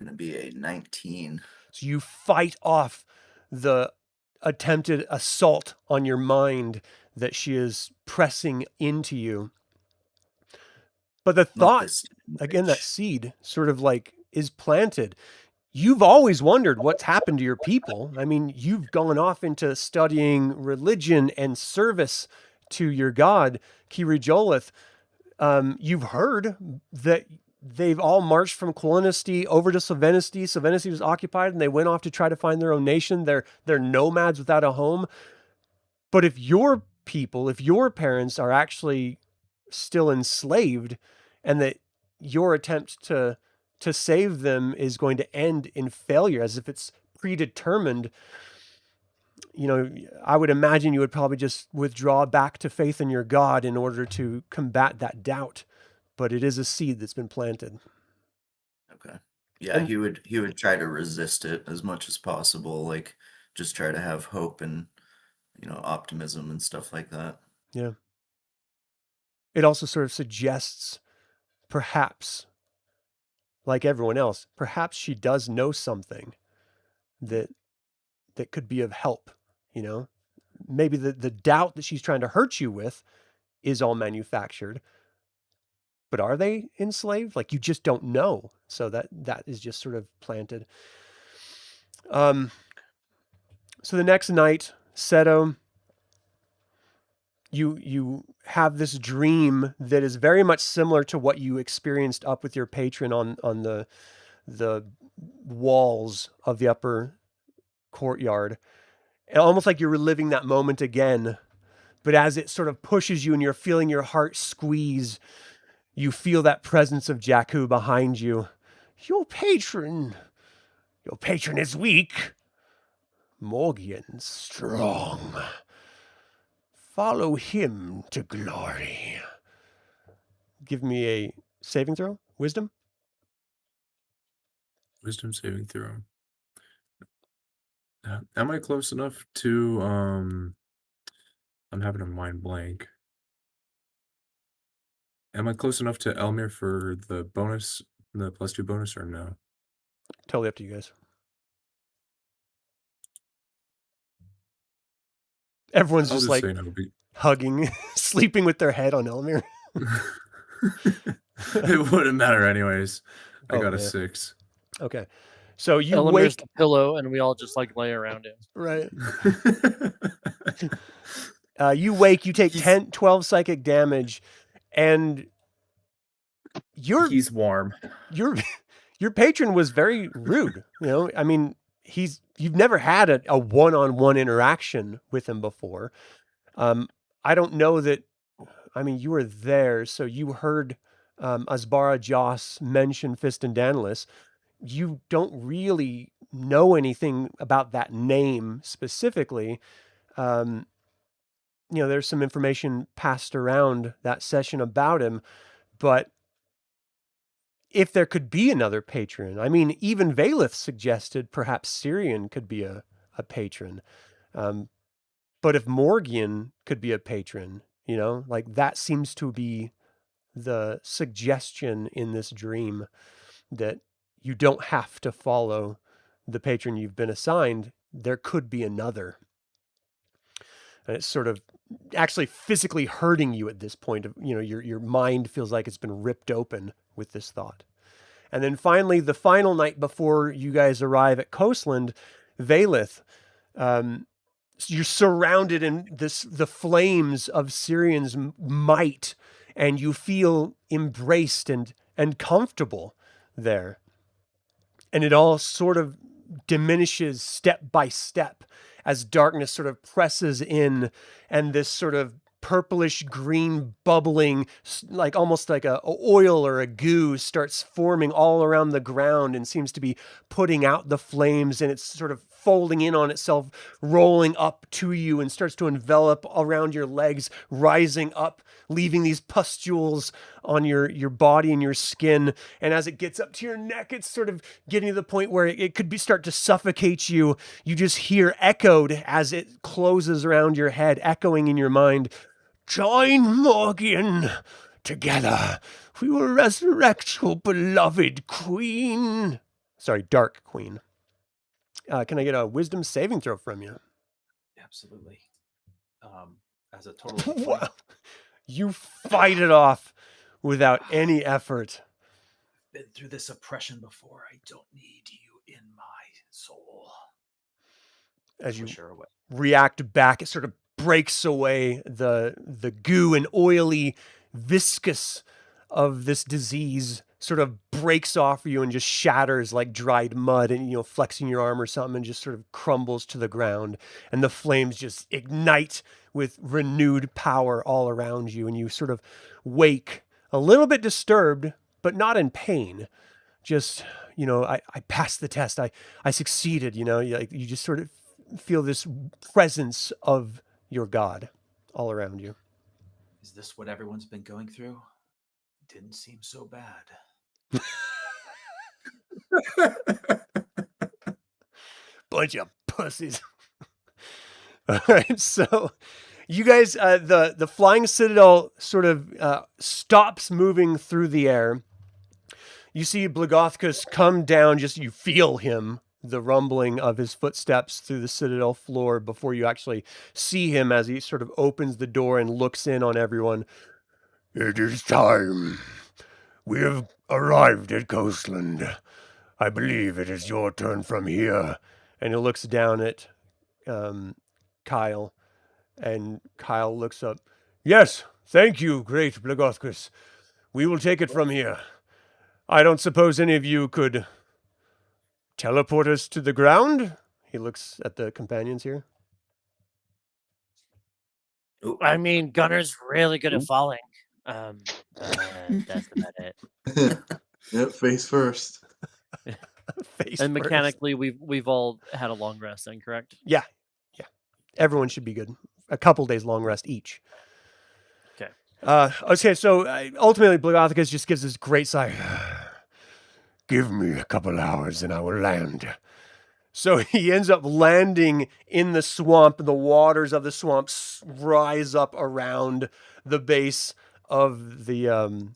S4: Gonna be a 19.
S1: So you fight off the attempted assault on your mind that she is pressing into you. But the
S4: Not
S1: thought,
S4: this
S1: again, that
S4: witch.
S1: seed sort of like is planted. You've always wondered what's happened to your people. I mean, you've gone off into studying religion and service to your god, Kiri-Jolith. You've heard that they've all marched from Kagonesti over to Silvanesti. Silvanesti was occupied and they went off to try to find their own nation. They're nomads without a home. But if your people, if your parents are actually still enslaved and that your attempt to save them is going to end in failure, as if it's predetermined, you know, I would imagine you would probably just withdraw back to faith in your God in order to combat that doubt. But it is a seed that's been planted.
S4: Okay. Yeah,
S1: And-
S4: he would try to resist it as much as possible, like just try to have hope and, you know, optimism and stuff like that.
S1: Yeah. It also sort of suggests, perhaps, like everyone else, perhaps she does know something that could be of help, you know? Maybe the doubt that she's trying to hurt you with is all manufactured. But are they enslaved? Like, you just don't know. So that is just sort of planted. So the next night, Seto, you have this dream that is very much similar to what you experienced up with your patron on the walls of the upper courtyard. And almost like you're reliving that moment again. But as it sort of pushes you and you're feeling your heart squeeze, you feel that presence of Jakku behind you. Your patron is weak. Morgion's strong. Follow him to glory. Give me a saving throw. Wisdom.
S6: Wisdom saving throw. Am I close enough to I'm having a mind blank. Am I close enough to Elemier for the bonus, the +2 bonus, or no?
S1: Totally up to you guys. Everyone's
S6: I'll
S1: just
S6: just
S1: like
S6: say no.
S1: hugging, sleeping with their head on Elemier.
S6: It wouldn't matter anyways. I
S1: Oh,
S6: got a
S1: yeah.
S6: 6.
S1: Okay. So you
S7: Elemir's
S1: wake,
S7: the pillow, and we all just like lay around him.
S1: right? You wake, you take 12 psychic damage, and
S6: He's warm.
S1: your patron was very rude. You know, I mean, you've never had a one-on-one interaction with him before. I don't know that. I mean, you were there, so you heard Asbara Joss mention Fist and Daedalus. You don't really know anything about that name specifically. You know, there's some information passed around that session about him, but if there could be another patron, I mean, even Valeth suggested perhaps Syrian could be a patron. But if Morgion could be a patron, you know, like that seems to be the suggestion in this dream, that you don't have to follow the patron you've been assigned. There could be another. And it's sort of actually physically hurting you at this point. You know, your mind feels like it's been ripped open with this thought. And then finally, the final night before you guys arrive at Coastland, Valeth, you're surrounded in the flames of Syrian's might, and you feel embraced and comfortable there. And it all sort of diminishes step by step as darkness sort of presses in, and this sort of purplish green bubbling, like almost like a oil or a goo, starts forming all around the ground and seems to be putting out the flames, and it's sort of folding in on itself, rolling up to you, and starts to envelop around your legs, rising up, leaving these pustules on your body and your skin. And as it gets up to your neck, it's sort of getting to the point where it could start to suffocate you. You just hear echoed as it closes around your head, echoing in your mind, "Join Morgion. Together we will resurrect your beloved queen." Dark Queen. Can I get a wisdom saving throw from you?
S8: Absolutely. As a total of 20.
S1: Wow. You fight it off without any effort.
S8: Been through this oppression before. I don't need you in my soul.
S1: As you
S8: Push her away.
S1: react back, it sort of breaks away the goo and oily viscous of this disease sort of breaks off you and just shatters like dried mud, and flexing your arm or something, and just sort of crumbles to the ground, and the flames just ignite with renewed power all around you, and you sort of wake a little bit disturbed but not in pain. Just I passed the test, I succeeded. You just sort of feel this presence of your god all around you.
S8: Is this what everyone's been going through? Didn't seem so bad.
S1: Bunch of pussies. All right, so you guys, the flying citadel sort of stops moving through the air. You see Blagothkus come down, you feel him, the rumbling of his footsteps through the citadel floor before you actually see him as he sort of opens the door and looks in on everyone. It is time. We have arrived at Coastland. I believe it is your turn from here. And he looks down at Kyle, and Kyle looks up. Yes, thank you, great Blagothkus. We will take it from here. I don't suppose any of you could teleport us to the ground? He looks at the companions here.
S2: I mean, Gunnar's really good at falling. That's about it.
S5: Yep, face first.
S1: Face
S7: And
S1: first.
S7: mechanically, we've all had a long rest, then, correct?
S1: Yeah. Everyone should be good. A couple days long rest each.
S7: Okay.
S1: Okay, so ultimately, Blagothkus just gives this great sigh. Give me a couple hours and I will land. So he ends up landing in the swamp. The waters of the swamp rise up around the base of the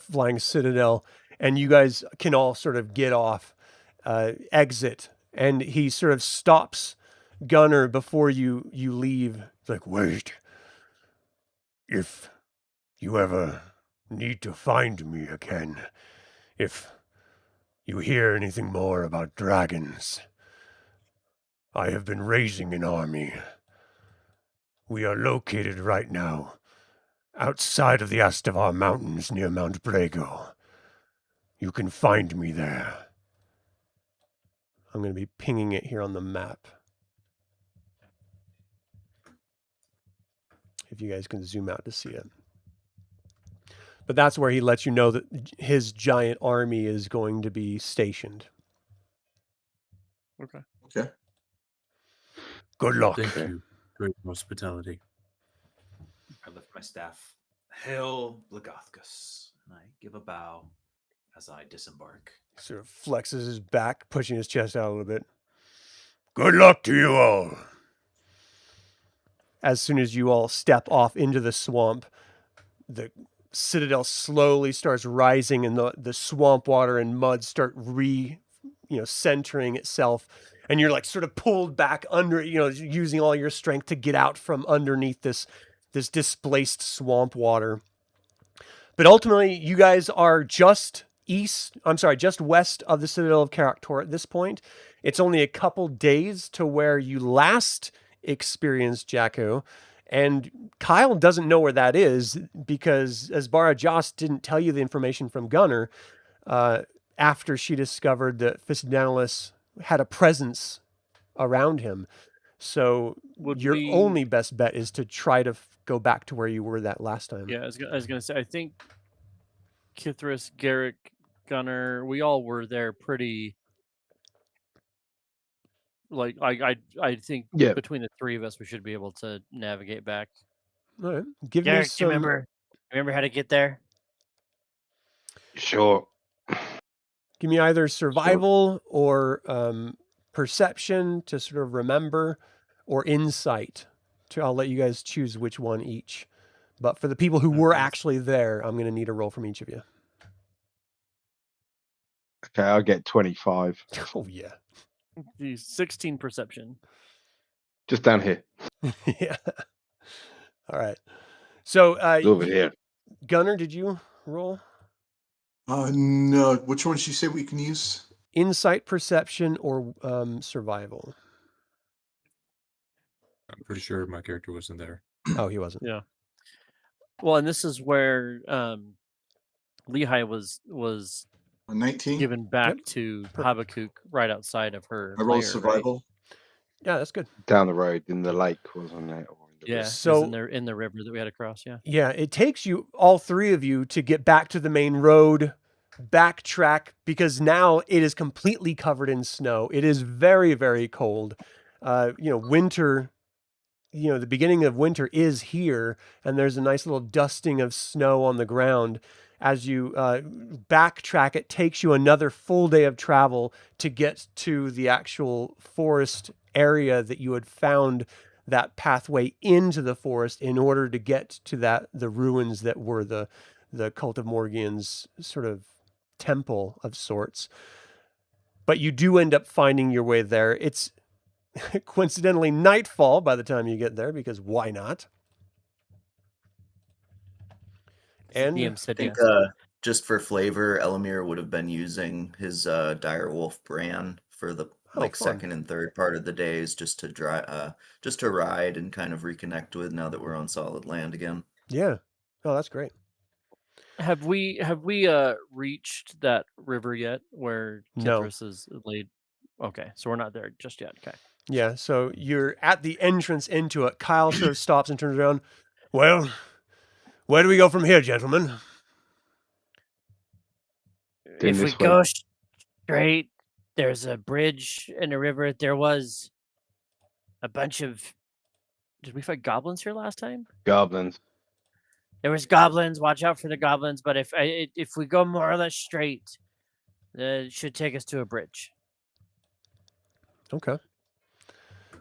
S1: flying citadel, and you guys can all sort of get off, exit, and he sort of stops Gunnar before you leave. It's like, wait. If you ever need to find me again, if you hear anything more about dragons, I have been raising an army. We are located right now outside of the Astavar Mountains near Mount Brago. You can find me there. I'm going to be pinging it here on the map. If you guys can zoom out to see it. But that's where he lets you know that his giant army is going to be stationed.
S7: Okay.
S5: Okay.
S1: Good luck.
S6: Thank you. Great hospitality.
S8: I lift my staff. Hail Blagothkus. And I give a bow as I disembark.
S1: Sort of flexes his back, pushing his chest out a little bit. Good luck to you all. As soon as you all step off into the swamp, the citadel slowly starts rising, and the swamp water and mud start centering itself, and you're like sort of pulled back under, using all your strength to get out from underneath this displaced swamp water. But ultimately, you guys are just west of the Citadel of Karak-Tor at this point. It's only a couple days to where you last experienced Jakku, and Kyle doesn't know where that is because Asbara Joss didn't tell you the information from Gunnar after she discovered that Fisdalis had a presence around him. So your only best bet is to try to go back to where you were that last time.
S7: Yeah, I was going to say, I think Kithris, Garrick, Gunnar, we all were there pretty... Like I think between the three of us, we should be able to navigate back.
S1: All right. Give
S2: Garrick,
S1: me some...
S2: do you remember how to get there?
S3: Sure.
S1: Give me either survival or perception to sort of remember, or insight. I'll let you guys choose which one each. But for the people who were actually there, I'm going to need a roll from each of you.
S3: Okay, I'll get 25.
S1: Oh yeah.
S7: Geez, 16 perception.
S3: Just down here.
S1: Yeah. All right. So,
S3: It's over here.
S1: Gunnar, did you roll?
S5: No. Which one did you say we can use?
S1: Insight, perception, or survival?
S6: I'm pretty sure my character wasn't there.
S1: Oh, he wasn't.
S7: Yeah. Well, and this is where Lehi was
S5: 19.
S7: given back
S1: Yep.
S7: to
S1: Perfect.
S7: Habakkuk right outside of her.
S5: I rolled
S7: lair,
S5: survival.
S1: Yeah, that's good.
S3: Down the road in the lake, wasn't it? Or in the
S7: Yeah.
S3: river?
S1: So-
S7: in the river that we had to cross. Yeah.
S1: Yeah, it takes you, all three of you, to get back to the main road, backtrack, because now it is completely covered in snow. It is very, very cold. Winter, the beginning of winter is here, and there's a nice little dusting of snow on the ground. As you backtrack, it takes you another full day of travel to get to the actual forest area that you had found that pathway into the forest in order to get to the ruins that were the Cult of Morgion's sort of temple of sorts. But you do end up finding your way there. It's coincidentally nightfall by the time you get there, because why not? And
S7: DM
S4: I
S7: said
S4: think
S7: yes.
S4: just for flavor, Elemier would have been using his direwolf Bran for the
S1: fun.
S4: second and third part of the days, just to ride and kind of reconnect with now that we're on solid land again.
S1: Yeah. Oh, that's great.
S7: Have we reached that river yet where
S1: No.
S7: Kithris is laid? Okay, so we're not there just yet. Okay.
S1: Yeah, so you're at the entrance into it. Kyle sort of stops and turns around. Well, where do we go from here, gentlemen?
S3: Doing
S2: If we
S3: this way.
S2: go straight, there's a bridge and a river. There was a bunch of.
S7: Did we fight goblins here last time?
S3: Goblins.
S2: There was goblins. Watch out for the goblins. But if we go more or less straight, it should take us to a bridge.
S1: Okay.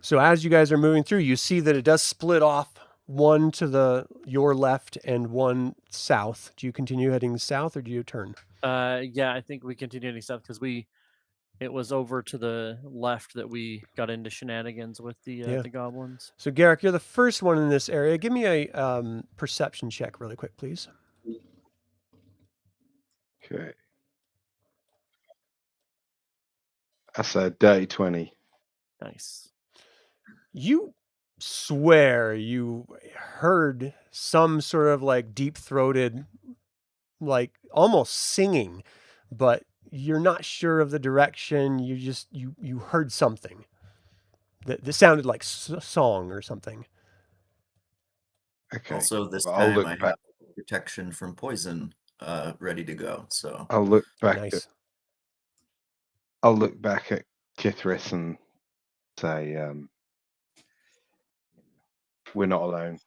S1: So as you guys are moving through, you see that it does split off, one to your left and one south. Do you continue heading south or do you turn?
S7: Yeah, I think we continue heading south because it was over to the left that we got into shenanigans with the goblins.
S1: So Garrick, you're the first one in this area. Give me a perception check really quick, please.
S3: Okay. That's a dirty 20.
S7: Nice.
S1: You swear you heard some sort of like deep-throated, like almost singing, but you're not sure of the direction. You just you heard something that sounded like song or something.
S3: Okay.
S4: Also, this
S3: Well, I'll
S4: time
S3: look
S4: I
S3: back.
S4: have protection from poison ready to go. So
S3: I'll look back
S1: Nice.
S3: at I'll look back at Kithris and say, we're not alone.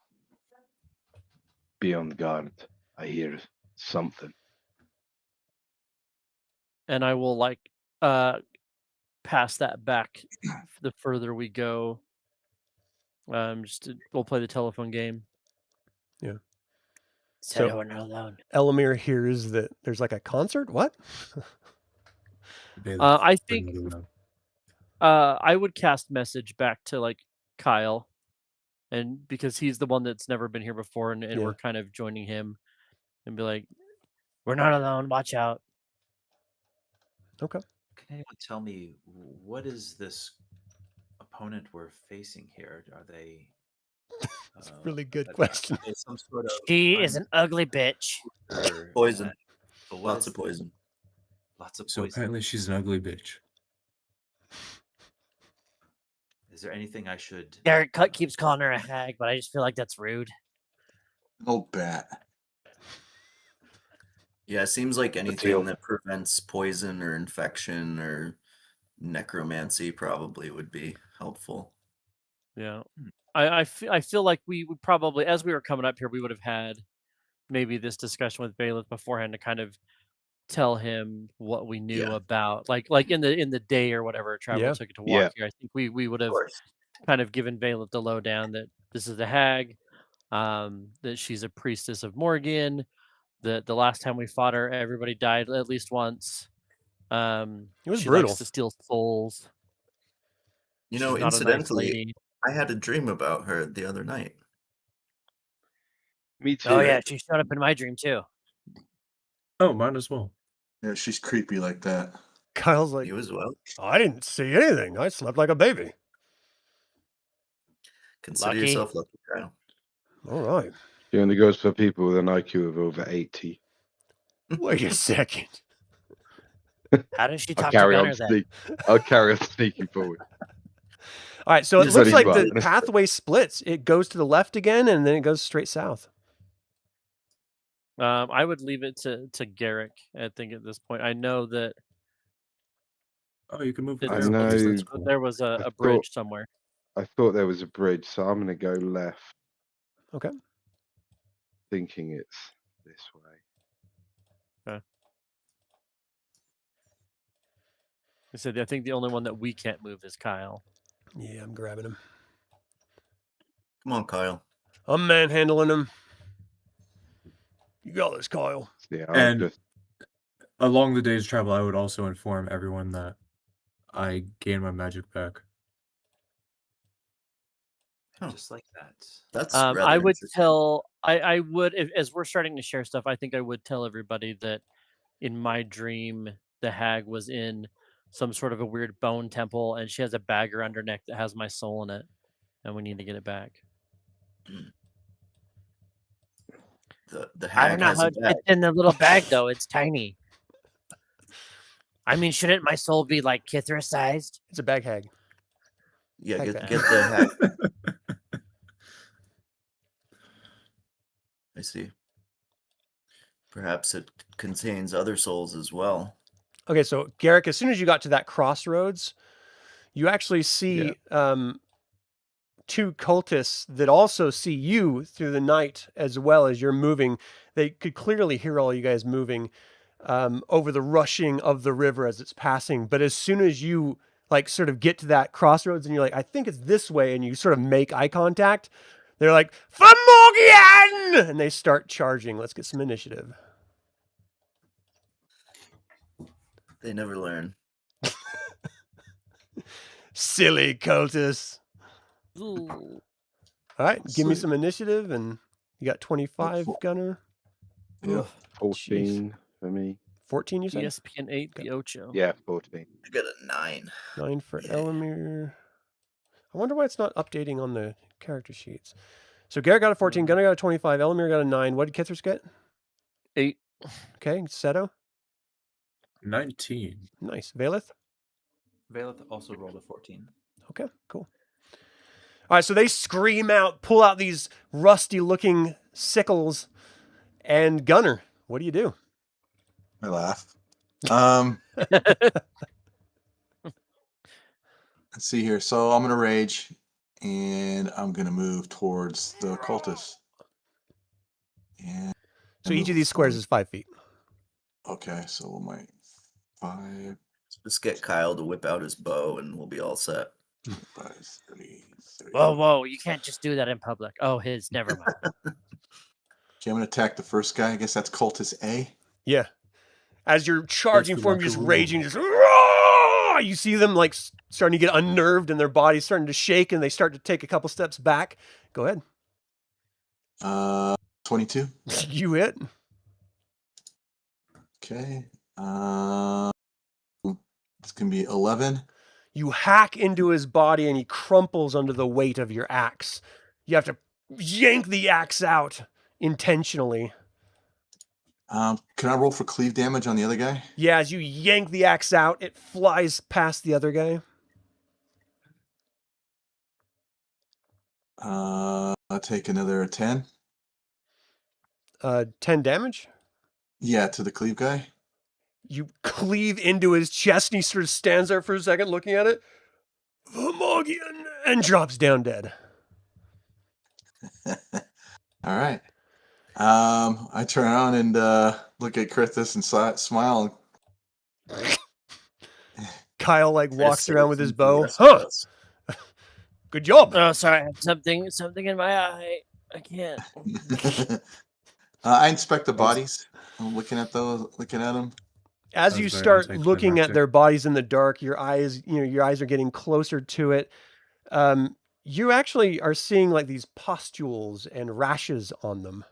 S3: Be on guard. I hear something.
S7: And I will pass that back the further we go. We'll play the telephone game.
S2: So
S1: So-
S2: we're not alone.
S1: Elemier hears that there's like a concert. What?
S7: I think I would cast message back to like Kyle, and because he's the one that's never been here before, and
S1: Yeah.
S7: we're kind of joining him, and be like,
S2: We're not alone. Watch out.
S1: Okay.
S8: Can anyone tell me what is this opponent we're facing here? Are they?
S1: That's a really good
S8: are
S1: question.
S8: they some sort of
S2: She is an ugly bitch.
S8: or,
S4: Poison.
S8: but what
S4: lots
S8: is
S4: of poison.
S8: Lots of
S6: So
S8: poison.
S6: apparently she's an ugly bitch.
S8: Is there anything I should?
S2: Garrick keeps calling her a hag, but I just feel like that's rude.
S5: Old bat.
S4: Yeah, it seems like
S3: deal.
S4: anything that prevents poison or infection or necromancy probably would be helpful.
S7: yeah. I feel like we would probably, as we were coming up here, we would have had maybe this discussion with Bailiff beforehand to kind of tell him what we knew
S4: Yeah.
S7: about, like in the day or whatever travel
S1: Yeah.
S7: took to walk
S3: Yeah.
S7: here. I think we would
S4: Of
S7: have
S4: course.
S7: kind of given Bailiff the lowdown that this is the hag, that she's a priestess of Morgan, that the last time we fought her, everybody died at least once,
S1: It was
S7: she
S1: brutal.
S7: likes to steal souls.
S4: You
S7: She's
S4: know,
S7: not a nice
S4: incidentally,
S7: lady.
S4: I had a dream about her the other night.
S3: Me too.
S2: Oh yeah, she showed up in my dream too.
S6: Oh, mine as well.
S5: Yeah, she's creepy like that.
S1: Kyle's like,
S4: You as well.
S1: I didn't see anything. I slept like a baby.
S4: Consider
S2: Lucky.
S4: yourself lucky, Kyle.
S1: All right.
S3: She only goes for people with an IQ of over 80.
S1: Wait a second.
S2: How does she
S3: I'll
S2: talk to
S3: carry
S2: Gunnar
S3: on
S2: then?
S3: sneak. I'll carry on sneaking forward.
S1: All right, so it
S3: He's
S1: looks
S3: only
S1: like the
S3: one.
S1: pathway splits. It goes to the left again, and then it goes straight south.
S7: I would leave it to Garrick. I think at this point, I know that
S6: Oh, you can move the
S3: I
S7: it's-
S6: arrow.
S3: know.
S7: it's- there was a
S3: thought-
S7: bridge somewhere.
S3: I thought there was a bridge, so I'm going to go left,
S1: Okay.
S3: thinking it's this way.
S7: I said I think the only one that we can't move is Kyle.
S1: Yeah, I'm grabbing him.
S4: Come on, Kyle.
S1: I'm manhandling him. You got this, Kyle.
S3: Yeah,
S6: And-
S3: just
S6: Along the day's travel, I would also inform everyone that I gain my magic back.
S4: Huh.
S8: Just like that.
S4: That's
S7: I
S4: rather
S7: would
S4: interesting.
S7: tell. I would as we're starting to share stuff. I think I would tell everybody that in my dream, the hag was in some sort of a weird bone temple, and she has a bag around her neck that has my soul in it, and we need to get it back.
S4: The
S2: I
S4: hag
S2: don't know
S4: has
S2: how
S4: a
S2: it
S4: bag.
S2: fits in the little bag though. It's tiny. I mean, shouldn't my soul be like Kithra sized?
S1: It's a bag hag.
S4: Yeah,
S1: Hag
S4: get
S1: bag.
S4: the hag. I see. Perhaps it contains other souls as well.
S1: Okay, so Garrick, as soon as you got to that crossroads, you actually see two cultists that also see you through the night as well as you're moving. They could clearly hear all you guys moving over the rushing of the river as it's passing. But as soon as you like sort of get to that crossroads and you're like, I think it's this way, and you sort of make eye contact, they're like, "For Morgion!" And they start charging. Let's get some initiative.
S4: They never learn.
S1: Silly cultists.
S7: Ooh.
S1: All right, give me
S5: Sweet.
S1: some initiative, and you got 25,
S5: Four.
S1: Gunnar.
S5: Yeah.
S3: 14 for me.
S1: 14, you said?
S7: ESPN 8, the Ocho.
S3: Yeah, 14.
S4: I got a 9.
S1: 9 for
S4: Yeah.
S1: Elemier. I wonder why it's not updating on the character sheets. So Garrett got a 14, Gunnar got a 25, Elemier got a 9. What did Kithers get?
S7: 8.
S1: Okay, Seto.
S6: 19.
S1: Nice. Valeth?
S8: Valeth also rolled a 14.
S1: Okay, cool. All right, so they scream out, pull out these rusty-looking sickles, and Gunnar, what do you do?
S5: I laugh. Let's see here. So I'm gonna rage, and I'm gonna move towards the cultists. And
S1: So each of these squares is 5 feet.
S5: okay. So my 5,
S4: Just get Kyle to whip out his bow and we'll be all set.
S5: 5, 30, 30.
S2: Whoa! You can't just do that in public. Oh, his. Never mind.
S5: Okay, I'm gonna attack the first guy. I guess that's cultist A.
S1: Yeah. As you're charging
S6: the
S1: for him, just
S6: Macaroon.
S1: raging, just "Roar!" You see them like starting to get unnerved and their body's starting to shake, and they start to take a couple steps back. Go ahead.
S5: 22.
S1: You hit.
S5: Okay. It's gonna be 11.
S1: You hack into his body and he crumples under the weight of your axe. You have to yank the axe out intentionally.
S5: Can I roll for cleave damage on the other guy?
S1: Yeah, as you yank the axe out, it flies past the other guy.
S5: I'll take another 10.
S1: 10 damage.
S5: Yeah, to the cleave guy.
S1: You cleave into his chest and he sort of stands there for a second looking at it. Morgion, and drops down dead.
S5: All right. I turn around and look at Krithis and smile.
S1: Kyle like walks
S4: Chris
S1: around with his
S4: says
S1: bow.
S4: yes,
S1: Huh.
S4: yes.
S1: Good job.
S2: Oh, sorry. I have something in my eye. I can't.
S5: I inspect the bodies. I'm looking at them.
S1: As
S6: That
S1: you
S6: was very
S1: start looking at
S6: anticlimactic.
S1: their bodies in the dark, your eyes are getting closer to it. You actually are seeing like these pustules and rashes on them.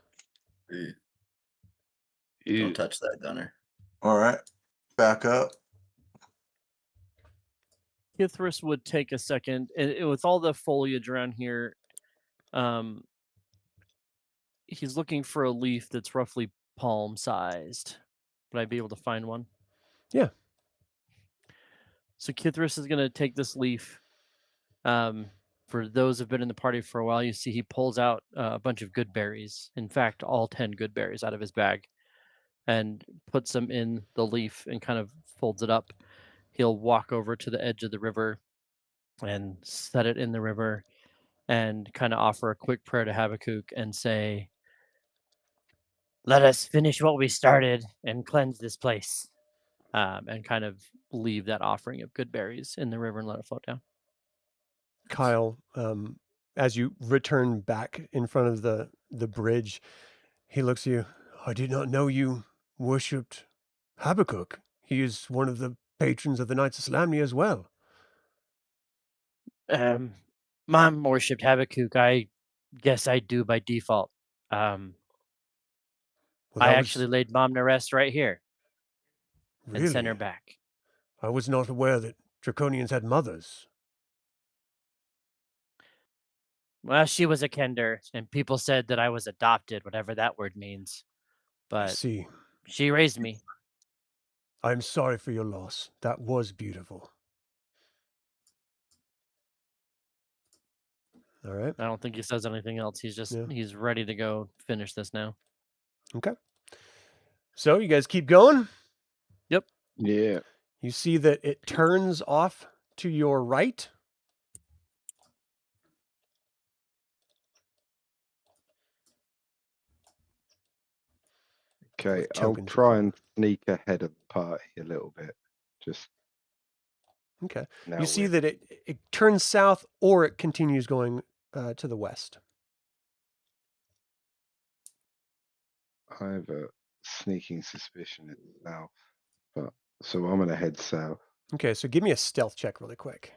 S4: Don't touch that, Gunnar.
S5: All right, back up.
S7: Kithris would take a second, and with all the foliage around here, he's looking for a leaf that's roughly palm-sized. Would I be able to find one?
S1: Yeah.
S7: So Kithris is going to take this leaf. For those who've been in the party for a while, you see he pulls out a bunch of good berries. In fact, all 10 good berries out of his bag, and puts them in the leaf and kind of folds it up. He'll walk over to the edge of the river and set it in the river and kind of offer a quick prayer to Habakkuk and say, "Let us finish what we started and cleanse this place," and kind of leave that offering of good berries in the river and let it float down.
S1: Kyle, as you return back in front of the bridge, he looks at you. I did not know you worshipped Habakkuk. He is one of the patrons of the Knights of Salamnia as well.
S2: Mom worshipped Habakkuk. I guess I do by default.
S1: Well,
S2: I
S1: that
S2: actually laid Mom to rest right here and sent her
S1: really.
S2: back.
S1: I was not aware that Draconians had mothers.
S2: Well, she was a Kender, and people said that I was adopted, whatever that word means.
S1: I
S2: But
S1: see.
S2: she raised me.
S1: I'm sorry for your loss. That was beautiful. All right.
S7: I don't think he says anything else. He's just
S1: Yeah.
S7: he's ready to go finish this now.
S1: Okay. So you guys keep going.
S7: Yep.
S3: Yeah.
S1: You see that it turns off to your right.
S3: Okay,
S1: With
S3: I'll
S1: tokens of
S3: try
S1: hope.
S3: and sneak ahead of the party a little bit. Just
S1: Okay.
S3: now.
S1: You see that it turns south or it continues going to the west.
S3: I have a sneaking suspicion it's south, but so I'm gonna head south.
S1: Okay, so give me a stealth check really quick.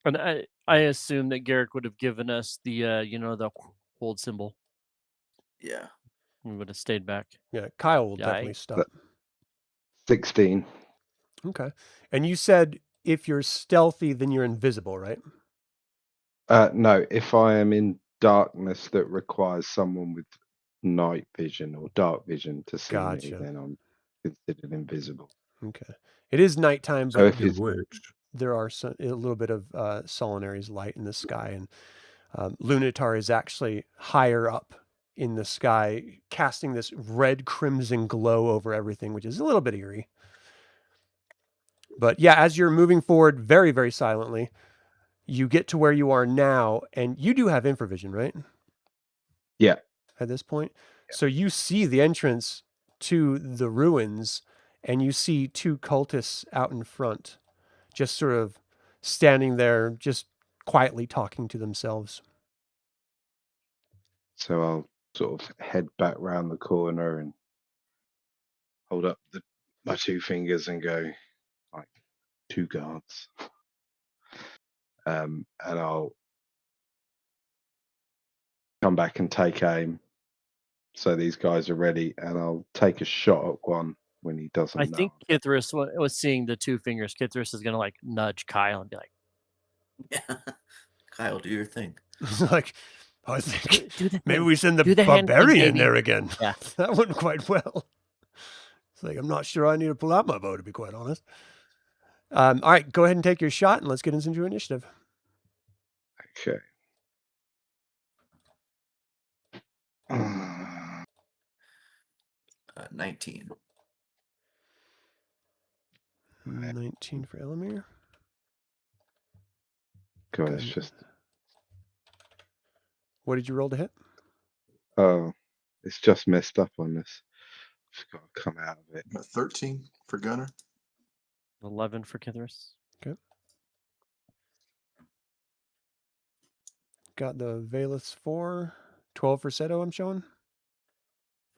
S7: And I assume that Garrick would have given us the the hold symbol.
S4: Yeah.
S7: We would have stayed back.
S1: Yeah, Kyle will
S7: Yeah,
S1: definitely stop.
S3: 16.
S1: Okay. And you said if you're stealthy, then you're invisible, right?
S3: No, if I am in darkness that requires someone with night vision or dark vision to see
S1: Gotcha.
S3: me, then I'm considered invisible.
S1: Okay. It is nighttime,
S3: So
S1: but
S3: if
S6: You
S3: it's
S6: wish.
S1: there are a little bit of Solinary's light in the sky, and Lunatar is actually higher up in the sky, casting this red crimson glow over everything, which is a little bit eerie. But yeah, as you're moving forward very, very silently, you get to where you are now, and you do have infravision, right?
S3: Yeah.
S1: At this point. So you see the entrance to the ruins, and you see two cultists out in front, just sort of standing there, just quietly talking to themselves.
S3: So I'll sort of head back round the corner and hold up my two fingers and go like 2 guards. And I'll come back and take aim. So these guys are ready, and I'll take a shot at one when he doesn't
S7: I
S3: know.
S7: think Kithris was seeing the 2 fingers. Kithris is gonna like nudge Kyle and be like,
S4: Yeah. Kyle, do your thing.
S1: Like, I think
S2: Do the
S1: maybe
S2: thing.
S1: we send the
S2: Do the hand thing,
S1: Barbarian in
S2: baby.
S1: there again.
S2: Yeah.
S1: That went quite well. It's like, I'm not sure I need to pull out my bow, to be quite honest. All right, go ahead and take your shot, and let's get into your initiative.
S3: Okay.
S4: 19.
S1: 19 for Elemier.
S3: God,
S1: Okay.
S3: it's just
S1: What did you roll to hit?
S3: it's just messed up on this. Just got to come out of it.
S5: 13 for Gunnar.
S7: 11 for Kithris.
S1: Got the Valus 4. 12 for Seto, I'm showing.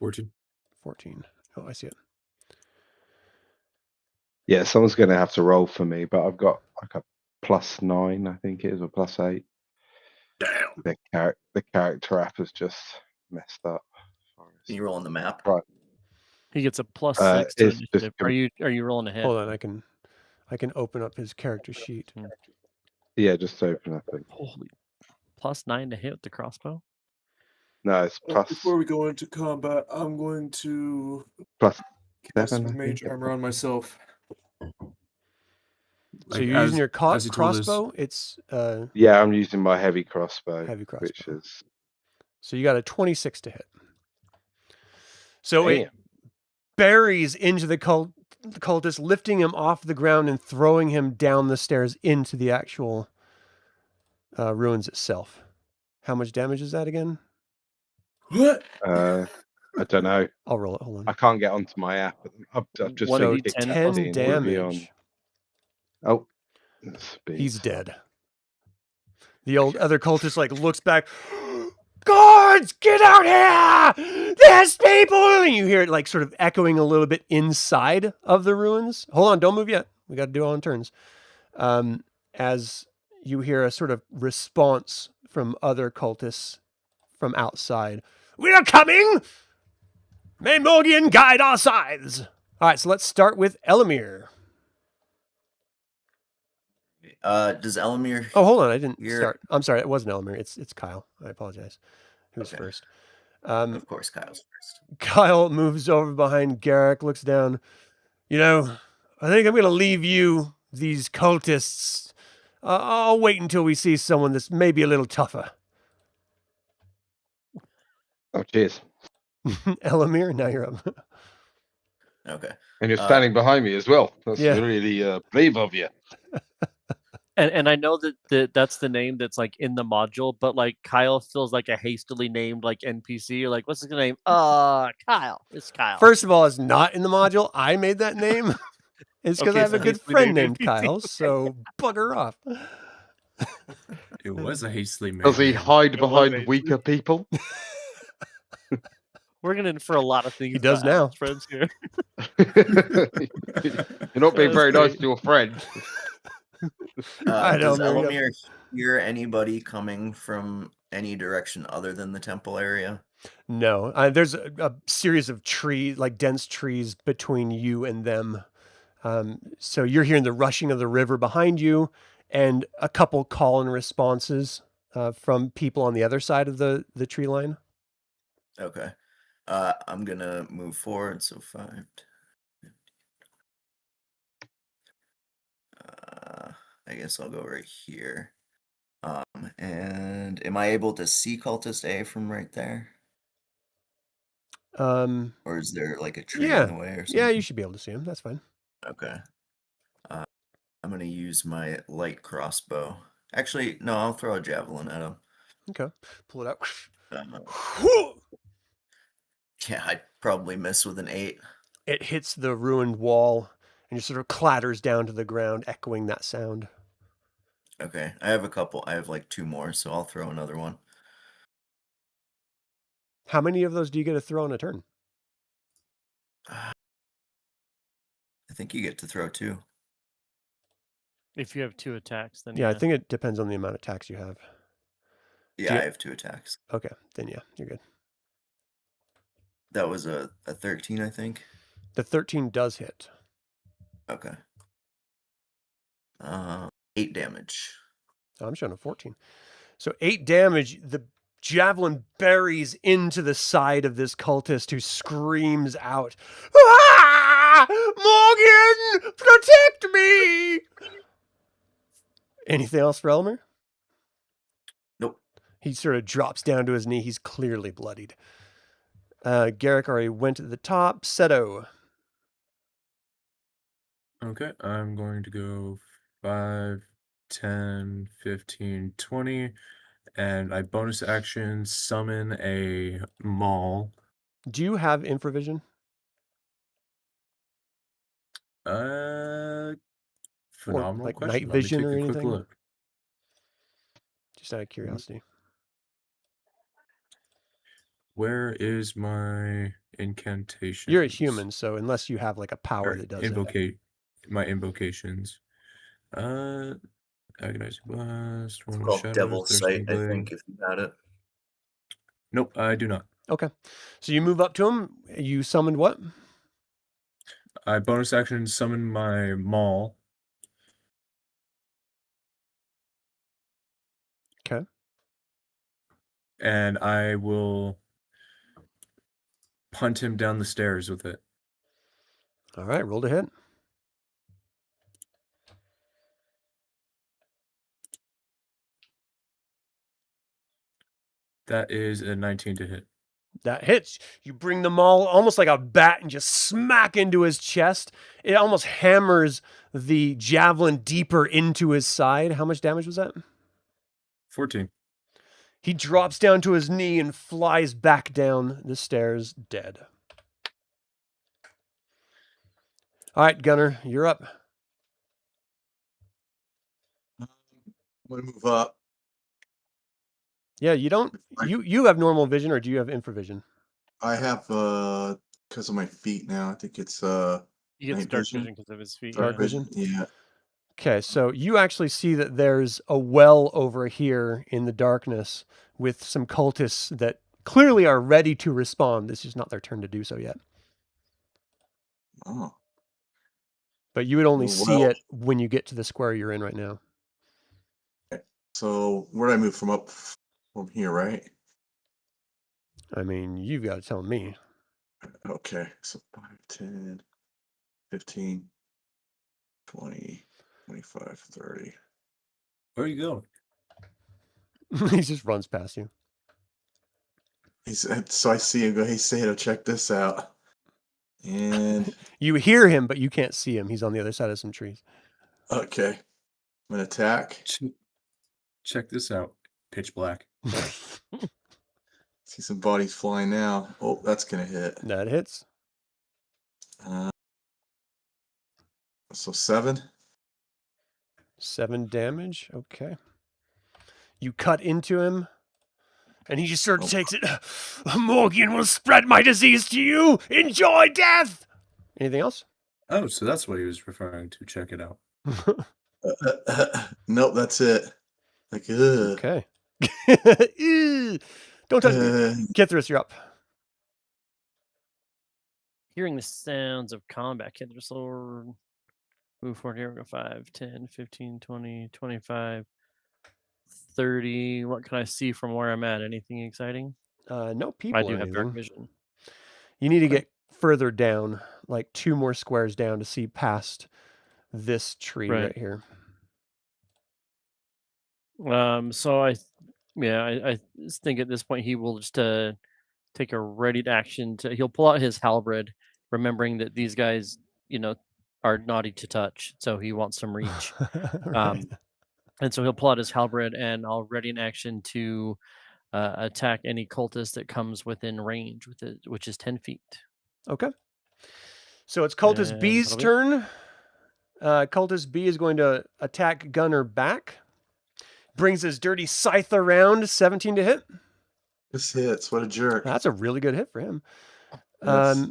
S6: 14.
S1: 14. Oh, I see it.
S3: Yeah, someone's going to have to roll for me, but I've got like a +9, I think it is, or +8.
S6: Damn.
S3: The character app has just messed up.
S4: Can you roll on the map?
S3: Right.
S7: He gets a +6 to
S3: It's just
S7: initiative. Are you rolling a hit?
S1: Hold on, I can open up his character sheet.
S3: Yeah, just open up it.
S7: Holy, +9 to hit with the crossbow.
S3: No, it's plus
S6: Before we go into combat, I'm going to
S3: plus
S6: cast
S3: 7. I
S6: mage
S3: think.
S6: armor on myself.
S1: So you're using your crossbow. It's
S3: Yeah, I'm using my heavy crossbow.
S1: Heavy crossbow.
S3: Which is
S1: so you got a 26 to hit. So
S3: damn.
S1: it buries into the cultist, lifting him off the ground and throwing him down the stairs into the actual ruins itself. How much damage is that again?
S6: What?
S3: I don't know.
S1: I'll roll it. Hold on.
S3: I can't get onto my app. I've just
S7: One
S3: been
S7: D10
S3: kicked
S7: plus
S1: 10
S3: in
S1: damage.
S3: Oh,
S1: He's dead. The old other cultist like looks back. Guards, get out here! There's people! And you hear it like sort of echoing a little bit inside of the ruins. Hold on, don't move yet. We got to do it on turns. As you hear a sort of response from other cultists from outside. We are coming! May Morgion guide our sides. All right, so let's start with Elemier.
S4: Does Elemier?
S1: Oh, hold on, I didn't
S4: You're-
S1: start. I'm sorry, it wasn't Elemier. It's Kyle. I apologize. Who's
S4: Okay.
S1: first?
S4: Of course, Kyle's first.
S1: Kyle moves over behind Garrick, looks down. You know, I think I'm going to leave you, these cultists. I'll wait until we see someone that's maybe a little tougher.
S3: Oh, cheers.
S1: Elemier, now you're up.
S4: Okay.
S3: And you're standing behind me as well. That's
S1: Yeah.
S3: really brave of you.
S7: And I know that's the name that's like in the module, but like Kyle feels like a hastily named like NPC. You're like, what's his name? Kyle. It's Kyle.
S1: First of all, it's not in the module. I made that name. It's because
S7: Okay,
S1: I have
S7: so
S1: a good
S7: hastily
S1: friend
S7: named
S1: named
S7: NPC.
S1: Kyle, so bugger off.
S6: It was a hastily made.
S3: Does he
S6: name.
S3: hide
S7: It was
S3: behind
S7: made.
S3: weaker people?
S7: We're gonna infer a lot of things.
S1: He does
S7: about
S1: now.
S7: Adam's friends here.
S3: You're not being
S7: That's
S3: very nice
S7: great.
S3: to your friend.
S1: I
S4: Does
S1: know, Mary,
S4: Elemier hear anybody coming from any direction other than the temple area?
S1: No, there's a series of trees, like dense trees between you and them. So you're hearing the rushing of the river behind you and a couple call and responses from people on the other side of the tree line.
S4: Okay. I'm gonna move forward. So 5. I guess I'll go right here. And am I able to see Cultist A from right there? Or is there like a tree
S1: Yeah.
S4: in the way or something?
S1: Yeah, you should be able to see him. That's fine.
S4: Okay. I'm gonna use my light crossbow. Actually, no, I'll throw a javelin at him.
S1: Okay. Pull it out.
S4: Yeah, I'd probably miss with an 8.
S1: It hits the ruined wall and just sort of clatters down to the ground, echoing that sound.
S4: Okay, I have a couple. I have like 2 more, so I'll throw another one.
S1: How many of those do you get to throw in a turn?
S4: I think you get to throw 2.
S7: If you have 2 attacks, then
S1: Yeah, I think it depends on the amount of attacks you have.
S4: Yeah,
S1: you-
S4: I have 2 attacks.
S1: Okay, then yeah, you're good.
S4: That was a 13, I think.
S1: The 13 does hit.
S4: Okay. 8 damage.
S1: Oh, I'm showing a 14. So 8 damage. The javelin buries into the side of this cultist who screams out, "Ah! Morgan, protect me!" Anything else for Elmer?
S4: Nope.
S1: He sort of drops down to his knee. He's clearly bloodied. Garrick already went to the top. Seto.
S6: Okay, I'm going to go 5, 10, 15, 20, and I bonus action summon a maul.
S1: Do you have infravision?
S6: Phenomenal
S1: like
S6: question.
S1: night
S6: Let me
S1: vision
S6: take
S1: or
S6: a quick
S1: anything?
S6: look.
S1: Just out of curiosity.
S6: Where is my incantation?
S1: You're a human, so unless you have like a power that does it.
S6: Invocate. my invocations. Agonizing Blast,
S4: It's
S6: Storm of
S4: called
S6: Shadows,
S4: Devil's
S6: Thirsting
S4: Sight, I
S6: Blade.
S4: think, if you had it.
S6: Nope, I do not.
S1: Okay. So you move up to him. You summoned what?
S6: I bonus action summon my Maul.
S1: Okay.
S6: And I will punt him down the stairs with it.
S1: All right. Roll to hit.
S6: That is a 19 to hit.
S1: That hits. You bring the maul almost like a bat and just smack into his chest. It almost hammers the javelin deeper into his side. How much damage was that?
S6: 14.
S1: He drops down to his knee and flies back down the stairs, dead. All right, Gunnar, you're up.
S5: I'm going to move up.
S1: Yeah, you don't. You have normal vision, or do you have infravision?
S5: I have because of my feet now. I think it's
S7: He gets
S5: night
S7: dark
S5: vision.
S7: vision because of his feet.
S1: Dark
S7: yeah.
S1: vision?
S5: Yeah.
S1: Okay, so you actually see that there's a well over here in the darkness with some cultists that clearly are ready to respond. This is not their turn to do so yet.
S5: Oh.
S1: But you would only
S5: Well-
S1: see it when you get to the square you're in right now.
S5: So where do I move from up from here, right?
S1: I mean, you've got to tell me.
S5: Okay. So 5, 10, 15, 20, 25, 30.
S6: Where are you going?
S1: He just runs past you.
S5: So I see him go, hey, Seto, check this out. And
S1: You hear him, but you can't see him. He's on the other side of some trees.
S5: okay. I'm gonna attack.
S6: Check this out. Pitch black.
S5: See some bodies flying now. Oh, that's gonna hit.
S1: That hits.
S5: So 7.
S1: 7 damage. Okay. You cut into him, and he just sort of takes it. Morgion will spread my disease to you. Enjoy death. Anything else?
S6: Oh, so that's what he was referring to. Check it out.
S5: Nope, that's it. Like, ugh.
S1: Okay. Ew. Don't touch me. Kithris, you're up.
S7: Hearing the sounds of combat, Kid, will move forward here. We go 5, 10, 15, 20, 25, 30. What can I see from where I'm at? Anything exciting?
S1: No people.
S7: I do
S1: or
S7: have dark
S1: anything.
S7: vision.
S1: You need to
S7: Okay.
S1: get further down, like 2 more squares down to see past this tree right here.
S7: So I think at this point he will just take a ready action he'll pull out his halberd, remembering that these guys, are naughty to touch, so he wants some reach.
S1: Right.
S7: And so he'll pull out his halberd, and I'll ready an action to attack any cultist that comes within range with it, which is 10 feet.
S1: Okay. So it's Cultist
S7: And
S1: B's
S7: that'll be-
S1: turn. Cultist B is going to attack Gunnar back. Brings his dirty scythe around. 17 to hit.
S5: This hits. What a jerk.
S1: That's a really good hit for him.
S5: Yes.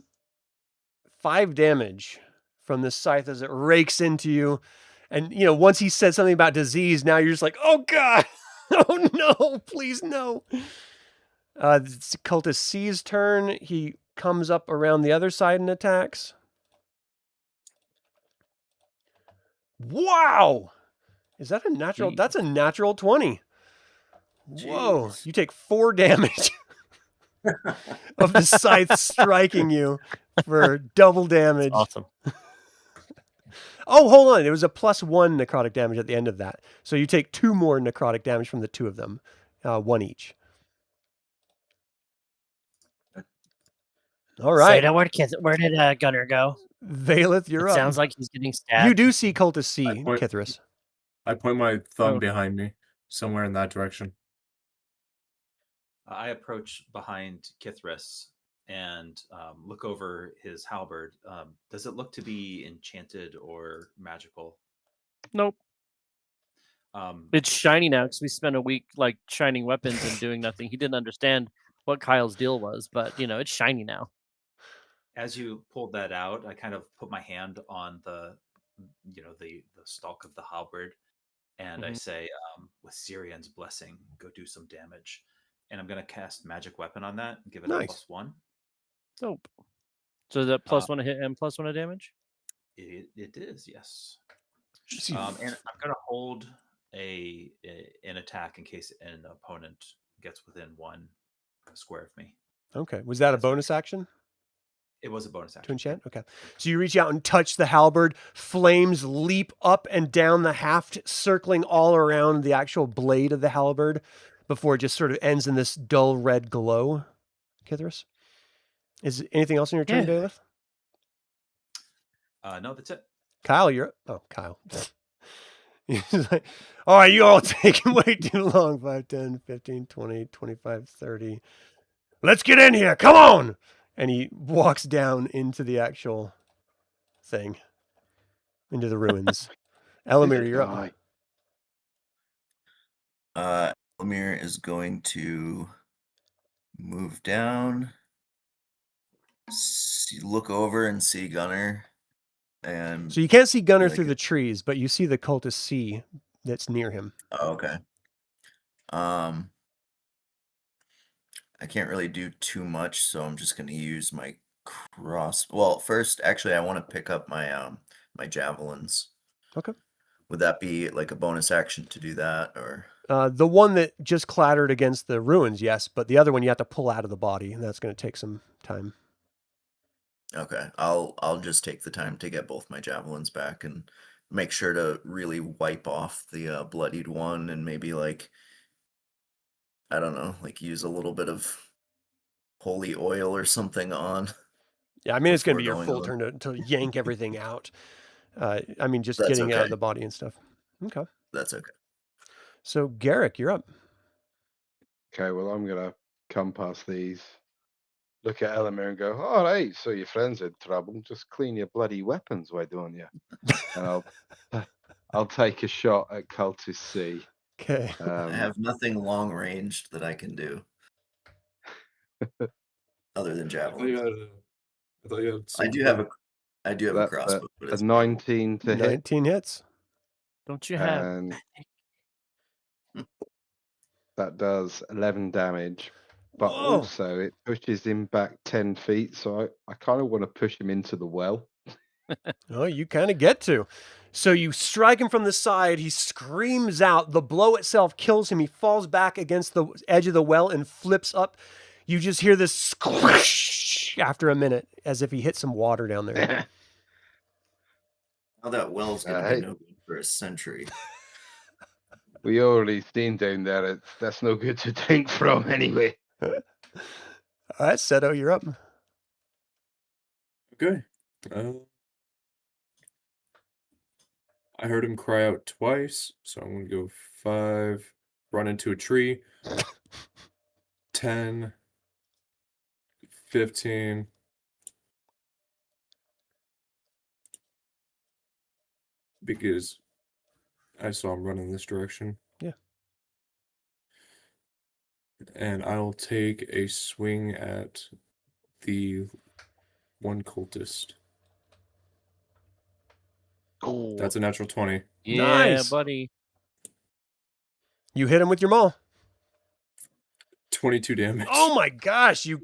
S1: 5 damage from this scythe as it rakes into you. And, once he said something about disease, now you're just like, oh, God. Oh, no. Please, no. It's Cultist C's turn. He comes up around the other side and attacks. Wow. Is that a natural?
S7: Jeez.
S1: That's a natural 20. Whoa.
S6: Jeez.
S1: You take 4 damage of the scythe striking you for double damage.
S7: Awesome.
S1: Oh, hold on. It was a +1 necrotic damage at the end of that. So you take 2 more necrotic damage from the 2 of them. 1 each. All right.
S2: Seto, where did Gunnar go?
S1: Valeth, you're
S2: It
S1: up.
S2: sounds like he's getting stabbed.
S1: You do see Cultist C,
S6: I point-
S1: Kithris.
S6: I point my thumb
S7: Oh.
S6: behind me, somewhere in that direction.
S8: I approach behind Kithris and look over his halberd. Does it look to be enchanted or magical?
S7: Nope. It's shiny now because we spent a week shining weapons and doing nothing. He didn't understand what Kyle's deal was, but it's shiny now.
S8: As you pulled that out, I kind of put my hand on the the stalk of the halberd, and I say, with Syrian's blessing, go do some damage. And I'm going to cast magic weapon on that and give it a
S1: Nice.
S8: +1.
S7: Dope. So is that +1 to hit and +1 to damage?
S8: It is, yes.
S1: See,
S8: And I'm going to hold an attack in case an opponent gets within 1 square of me.
S1: okay. Was that a bonus action?
S8: It was a bonus
S1: To
S8: action.
S1: enchant? Okay. So you reach out and touch the halberd. Flames leap up and down the haft, circling all around the actual blade of the halberd before it just sort of ends in this dull red glow. Kithris? Is anything else in your turn,
S7: Yeah.
S1: Bailiff?
S8: No, that's it.
S1: Kyle, you're... Oh, Kyle. He's like, all right, you all taking way too long. 5, 10, 15, 20, 25, 30. Let's get in here. Come on. And he walks down into the actual thing, into the ruins. Elemier, you're up.
S4: Elemier is going to move down, look over and see Gunnar. And
S1: So you can't see Gunnar
S4: like
S1: through the trees, but you see the cultist C that's near him.
S4: Oh, okay. I can't really do too much, so I'm just going to use my cross. Well, first, actually, I want to pick up my my javelins.
S1: Okay.
S4: Would that be like a bonus action to do that, or?
S1: The one that just clattered against the ruins, yes, but the other one you have to pull out of the body, and that's going to take some time.
S4: Okay, I'll just take the time to get both my javelins back and make sure to really wipe off the bloodied one, and maybe like, I don't know, like use a little bit of holy oil or something on.
S1: Yeah, I mean, it's going to be
S4: before
S1: your
S4: going
S1: full
S4: on.
S1: turn to yank everything out. I mean, just
S4: That's
S1: getting out of
S4: okay.
S1: the body and stuff. Okay.
S4: That's okay.
S1: So, Garrick, you're up.
S3: Okay, well, I'm going to come past these, look at Elemier and go, all right, so your friends in trouble. Just clean your bloody weapons, why don't you? And I'll take a shot at Cultist C.
S1: Okay.
S4: I have nothing long ranged that I can do. Other than javelins.
S6: I thought you had
S4: I do have a crossbow, but
S3: a
S4: it's
S3: 19 to hit.
S1: 19 hits.
S7: Don't you have?
S3: And that does 11 damage. But
S1: Whoa.
S3: also it pushes him back 10 feet. So I kind of want to push him into the well.
S1: Oh, you kind of get to. So you strike him from the side. He screams out. The blow itself kills him. He falls back against the edge of the well and flips up. You just hear this squish after a minute, as if he hit some water down there.
S4: How that well's gonna be no good for a century.
S3: We already seen down there. That's no good to drink from anyway.
S1: All right, Seto, you're up.
S6: Okay. I heard him cry out twice, so I'm going to go 5, run into a tree, 10, 15, because I saw him running this direction.
S1: Yeah.
S6: And I'll take a swing at the one cultist.
S7: Oh,
S6: That's a natural 20.
S7: yeah,
S1: Nice.
S7: buddy.
S1: You hit him with your maul.
S6: 22 damage.
S1: Oh my gosh, you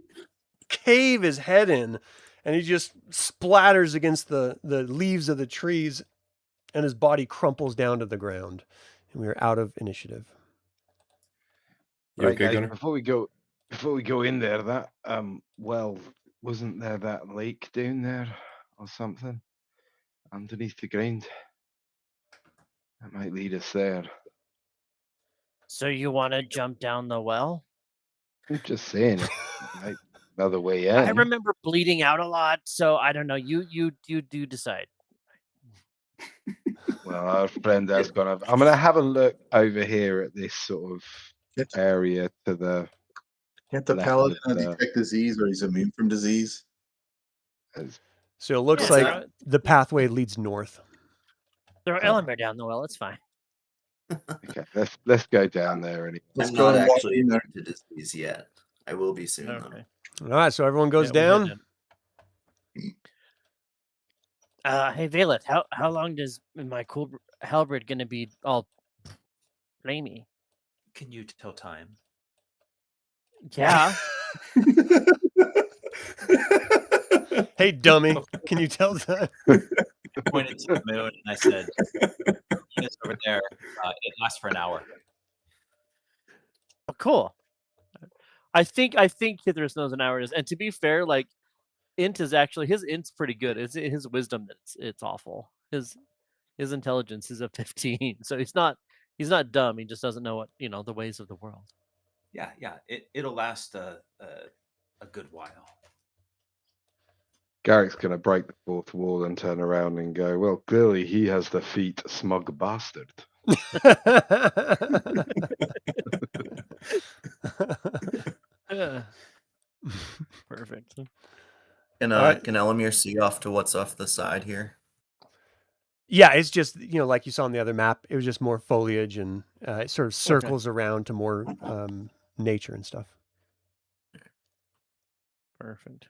S1: cave his head in, and he just splatters against the leaves of the trees, and his body crumples down to the ground. And we are out of initiative.
S6: You
S3: Right,
S6: okay,
S3: guys,
S6: Gunnar?
S3: before we go in there, that well, wasn't there that lake down there or something underneath the ground? That might lead us there.
S2: So you want to jump down the well?
S3: I'm just saying, right, another way in.
S2: I remember bleeding out a lot, so I don't know. You do decide.
S3: Well, our friend that's gonna. I'm gonna have a look over here at this sort of area to the.
S5: Can't the
S3: left
S5: paladin
S3: of the-
S5: detect disease, or he's immune from disease?
S1: So it looks
S2: Yeah,
S1: like
S2: throw-
S1: the pathway leads north.
S2: Throw Elemier down the well. It's fine.
S3: Okay, let's go down there anyway.
S5: Let's
S4: I'm
S5: go
S4: not
S5: and walk
S4: actually
S5: in there.
S4: immune to disease yet. I will be soon, though.
S2: Okay.
S1: All right, so everyone goes
S2: Yeah, we're
S1: down.
S2: heading Hey, Valeth, how long does my cool halberd gonna be all flamey?
S8: Can you tell time?
S2: Yeah.
S1: Hey, dummy, can you tell time?
S8: Pointed to the moon and I said, "It's over there. It lasts for an hour."
S2: Oh, cool.
S7: I think Kithris knows an hour is, and to be fair, like int is actually his int's pretty good. It's his wisdom it's awful. His intelligence is a 15, so he's not dumb. He just doesn't know what the ways of the world.
S8: Yeah. It'll last a good while.
S3: Garrick's going to break the fourth wall and turn around and go, well, clearly he has the feet, smug bastard.
S7: Perfect.
S4: Can
S1: right.
S4: can Elemier see off to what's off the side here?
S1: Yeah, it's just, like you saw on the other map, it was just more foliage and it sort of circles around to more nature and stuff.
S7: Perfect.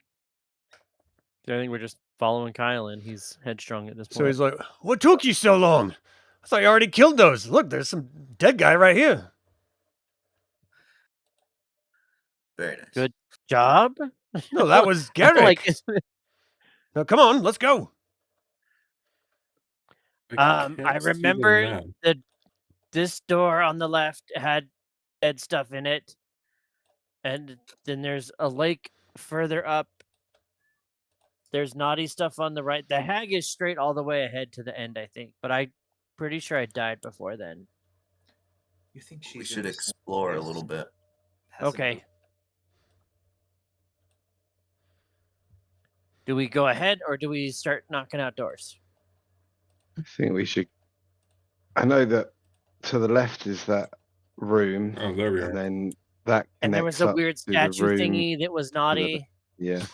S7: I think we're just following Kyle, and he's headstrong at this point.
S1: So he's like, what took you so long? I thought you already killed those. Look, there's some dead guy right here.
S4: Very nice.
S2: Good job.
S1: No, that was Garrick.
S2: Like,
S1: Now, come on, let's go.
S2: I
S6: can't see them
S2: remember
S6: now.
S2: this door on the left had dead stuff in it, and then there's a lake further up. There's naughty stuff on the right. The hag is straight all the way ahead to the end, I think, but I'm pretty sure I died before then.
S8: You think
S4: We
S8: she's
S4: should
S8: in the same
S4: explore a
S8: place?
S4: little bit.
S8: Hasn't
S2: Okay.
S8: moved.
S2: Do we go ahead or do we start knocking out doors?
S3: I think we should. I know that to the left is that room,
S6: Oh, there we
S3: and
S6: are.
S3: then that
S2: And there was a
S3: connects up
S2: weird
S3: to the
S2: statue
S3: room.
S2: thingy that was naughty.
S3: Yeah.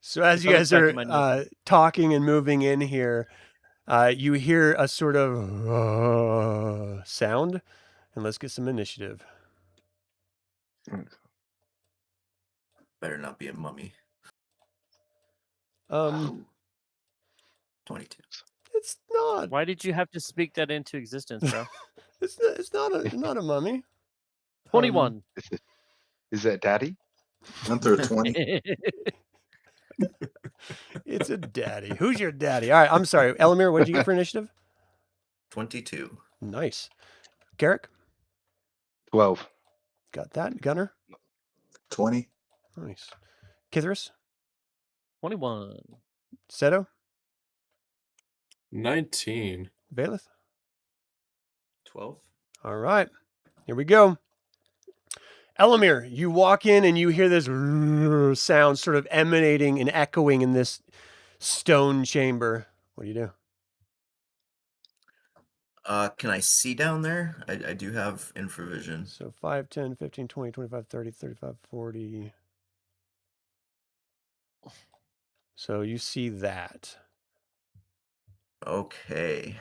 S1: So as you
S7: Coming
S1: guys
S7: back
S1: are
S7: in my notes.
S1: talking and moving in here, you hear a sort of sound, and let's get some initiative.
S4: Better not be a mummy.
S1: 22.
S4: 22.
S1: It's not.
S7: Why did you have to speak that into existence, bro?
S1: It's not a mummy.
S7: 21.
S3: Is that daddy?
S5: Enter 20.
S1: It's a daddy. Who's your daddy? All right, I'm sorry. Elemier, what did you get for initiative?
S4: 22.
S1: Nice. Garrick?
S3: 12.
S1: Got that. Gunnar?
S5: 20.
S1: Nice. Kithris?
S7: 21.
S1: Seto?
S6: 19.
S1: Valeth?
S8: 12.
S1: All right. Here we go. Elemier, you walk in and you hear this sound sort of emanating and echoing in this stone chamber. What do you do?
S4: Can I see down there? I do have infravision.
S1: So 5, 10, 15, 20, 25, 30, 35, 40. So you see that.
S4: Okay.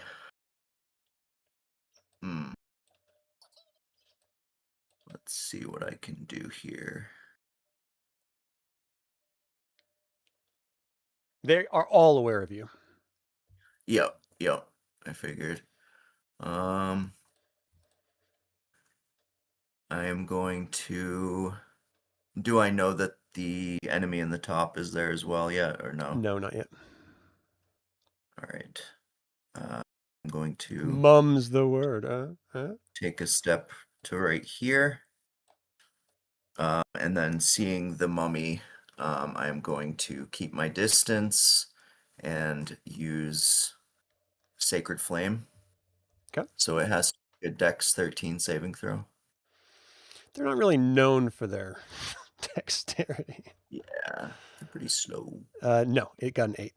S4: Let's see what I can do here.
S1: They are all aware of you.
S4: Yep. I figured. I am going to. Do I know that the enemy in the top is there as well yet, or no?
S1: No, not yet.
S4: All right. I'm going to
S1: Mum's the word.
S4: take a step to right here. And then seeing the mummy, I am going to keep my distance and use Sacred Flame.
S1: Okay.
S4: So it has to be a Dex 13 saving throw.
S1: They're not really known for their dexterity.
S4: Yeah, they're pretty slow.
S1: No, it got an 8.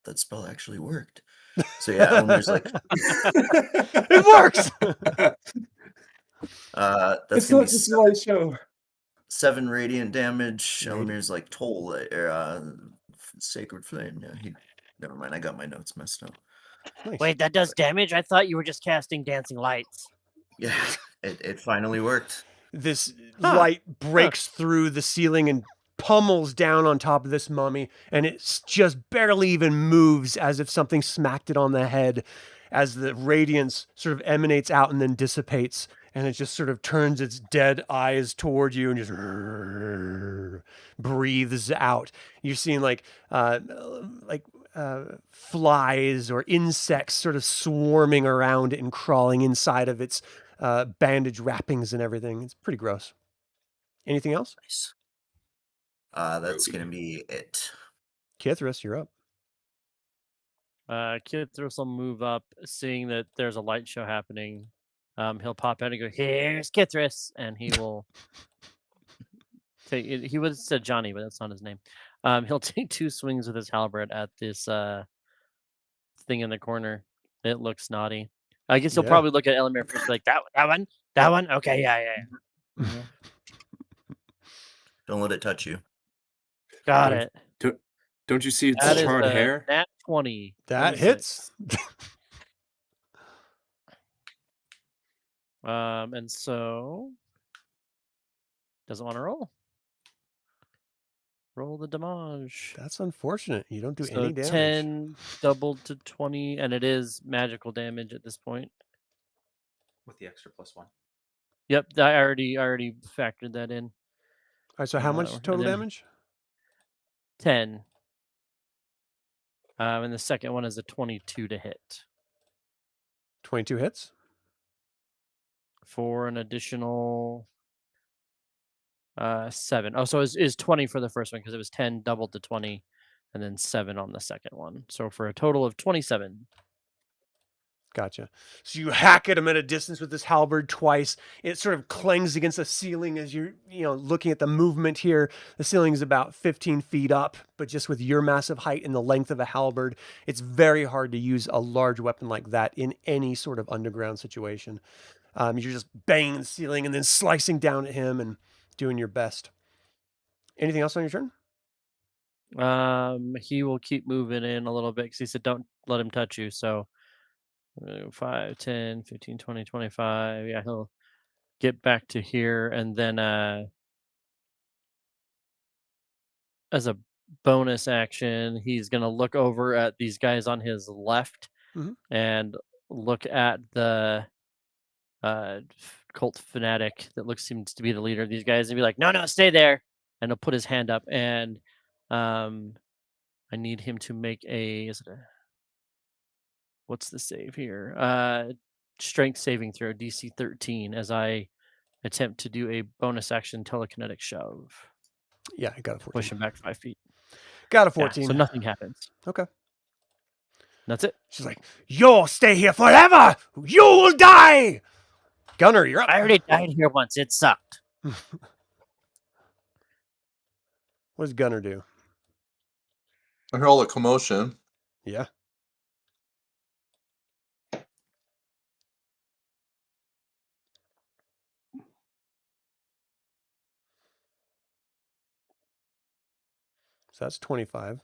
S4: That spell actually worked. So yeah, Elmer's like,
S1: It works.
S4: that's gonna be 7 radiant damage. Elmer's like toll Sacred Flame. Yeah, never mind. I got my notes messed up.
S1: Nice.
S2: Wait, that does damage? I thought you were just casting dancing lights.
S4: Yeah, it finally worked.
S1: This light breaks through the ceiling and pummels down on top of this mummy, and it just barely even moves, as if something smacked it on the head, as the radiance sort of emanates out and then dissipates, and it just sort of turns its dead eyes toward you and just breathes out. You're seeing flies or insects sort of swarming around it and crawling inside of its bandage wrappings and everything. It's pretty gross. Anything else?
S4: Nice. That's going to be it.
S1: Kithris, you're up.
S2: Kithris will move up, seeing that there's a light show happening. He'll pop out and go, "Here's Kithris," and he will take it. He would have said Johnny, but that's not his name. He'll take 2 swings with his halberd at this thing in the corner. It looks naughty. I guess he'll probably look at Elemier first, like that one. Okay, yeah.
S4: Don't let it touch you.
S2: Got it.
S6: Don't you see its
S2: That is
S6: charred
S2: a
S6: hair?
S2: nat 20.
S1: That hits.
S2: And so doesn't want to roll. Roll the damage.
S1: That's unfortunate. You don't do
S2: So
S1: any damage.
S2: 10 doubled to 20, and it is magical damage at this point.
S8: With the extra +1.
S2: Yep, I already factored that in.
S1: All right, so how much
S2: and
S1: total
S2: then-
S1: damage?
S2: 10. And the second one is a 22 to hit
S1: 22 hits.
S2: for an additional 7. Oh, so is 20 for the first one because it was 10 doubled to 20, and then 7 on the second one. So for a total of 27.
S1: Gotcha. So you hack at him at a distance with this halberd twice. It sort of clangs against the ceiling as you're, looking at the movement here. The ceiling is about 15 feet up, but just with your massive height and the length of a halberd, it's very hard to use a large weapon like that in any sort of underground situation. You're just banging the ceiling and then slicing down at him and doing your best. Anything else on your turn?
S2: He will keep moving in a little bit because he said don't let him touch you. So 5, 10, 15, 20, 25. Yeah, he'll get back to here, and then as a bonus action, he's gonna look over at these guys on his left and look at the cult fanatic that seems to be the leader of these guys and be like, no, stay there. And he'll put his hand up, and I need him to make what's the save here? Strength saving throw, DC 13, as I attempt to do a bonus action telekinetic shove.
S1: Yeah, I got a 14.
S2: Push him back 5 feet.
S1: Got a
S2: Yeah,
S1: 14.
S2: so nothing happens.
S1: Okay.
S2: That's it.
S1: She's like, you'll stay here forever. You will die. Gunnar, you're up.
S2: I already died here once. It sucked.
S1: What does Gunnar do?
S5: I hear all the commotion.
S1: Yeah. So that's 25.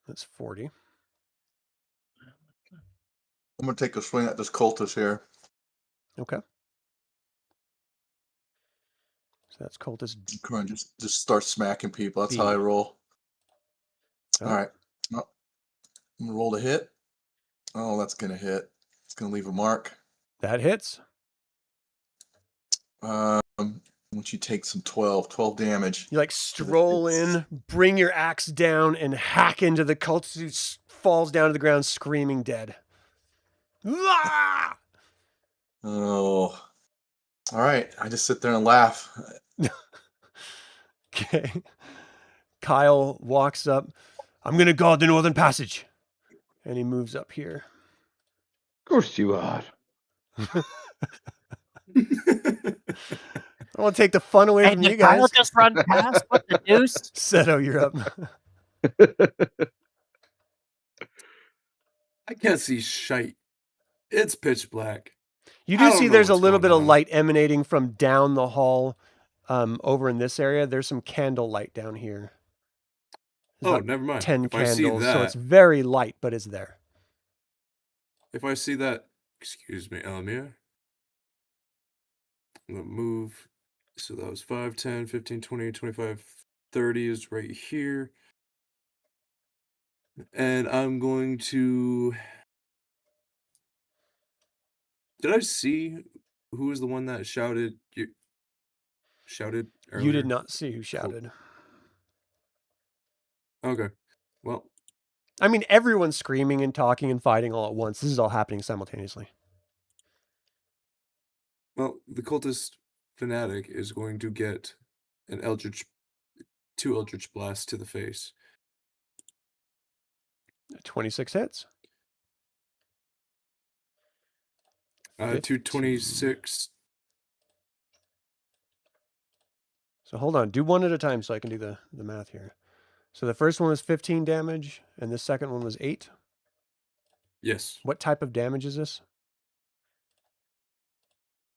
S1: That's 40.
S5: I'm gonna take a swing at this cultist here.
S1: Okay. So that's cultist.
S5: Come on, just start smacking people. That's how I roll.
S1: Oh.
S5: All right. Oh, I'm gonna roll to hit. Oh, that's gonna hit. It's gonna leave a mark.
S1: That hits.
S5: Once you take some 12 damage.
S1: You stroll in, bring your axe down, and hack into the cultist who falls down to the ground screaming dead. Ah!
S5: Oh. All right. I just sit there and laugh.
S1: Okay. Kyle walks up. I'm going to guard the northern passage. And he moves up here.
S3: Of course you are.
S1: I want to take the fun away from you guys.
S2: Kyle just run past. What the deuce?
S1: Seto, you're up.
S6: I can't see shite. It's pitch black.
S1: You
S6: I
S1: do
S6: don't
S1: see
S6: know
S1: there's a
S6: what's
S1: little bit
S6: going
S1: of
S6: on.
S1: light emanating from down the hall over in this area. There's some candle light down here. There's
S6: Oh,
S1: about
S6: never mind.
S1: 10
S6: If I see
S1: candles, so
S6: that,
S1: it's very light, but it's there.
S6: if I see that, excuse me, Elemier. I'm gonna move So that was 5, 10, 15, 20, 25, 30 is right here. And I'm going to... Did I see who was the one that shouted earlier?
S1: You did not see who shouted.
S6: Okay. Well,
S1: I mean, everyone's screaming and talking and fighting all at once. This is all happening simultaneously.
S6: the cultist fanatic is going to get two Eldritch blasts to the face.
S1: 26 hits.
S6: 226.
S1: So hold on. Do one at a time so I can do the math here. So the first one was 15 damage, and the second one was 8.
S6: Yes.
S1: What type of damage is this?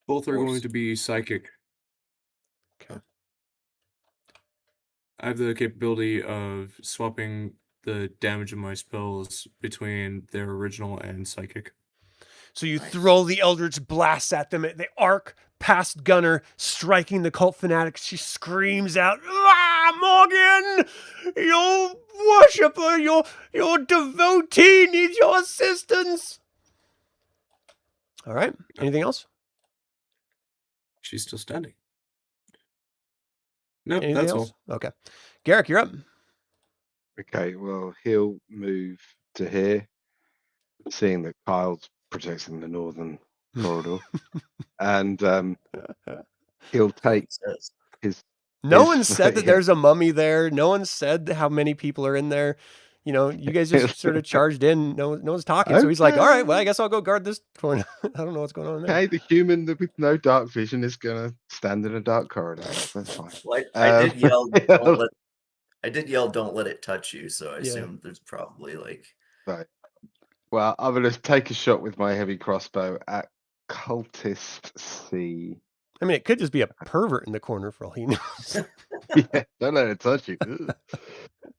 S6: Both are going to be psychic.
S1: Okay.
S6: I have the capability of swapping the damage of my spells between their original and psychic.
S1: So you throw the Eldritch blasts at them. They arc past Gunnar, striking the cult fanatic. She screams out, "Ah, Morgan! Your worshipper, your devotee needs your assistance!" All right. Anything else?
S6: She's still standing. No,
S1: Anything
S6: that's
S1: else?
S6: all.
S1: Okay. Garrick, you're up.
S3: Okay, well, he'll move to here, seeing that Kyle's protecting the northern corridor. And he'll take his...
S1: No one said that there's a mummy there. No one said how many people are in there. You know, you guys just sort of charged in. No one's talking. So he's like, all right, well, I guess I'll go guard this corner. I don't know what's going on there.
S3: Okay, the human with no dark vision is going to stand in a dark corridor. That's fine.
S4: Well, I did yell, don't let it touch you. So I assume there's probably like...
S3: Right. Well, I'm going to take a shot with my heavy crossbow at Cultist C.
S1: I mean, it could just be a pervert in the corner for all he knows.
S3: Yeah, don't let it touch you.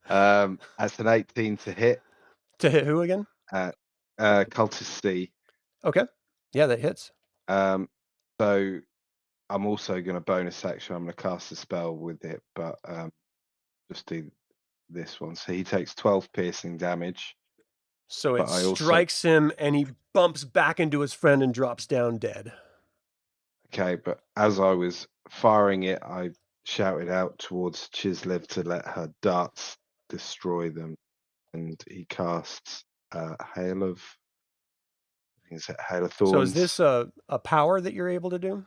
S3: That's an 18 to hit.
S1: To hit who again?
S3: Cultist C.
S1: Okay. Yeah, that hits.
S3: So I'm also going to bonus action. I'm going to cast a spell with it, but just do this one. So he takes 12 piercing damage.
S1: So it strikes him and he bumps back into his friend and drops down dead.
S3: Okay, but as I was firing it, I shouted out towards Chislev to let her darts destroy them, and he casts Hail of Thorns.
S1: So is this a power that you're able to do?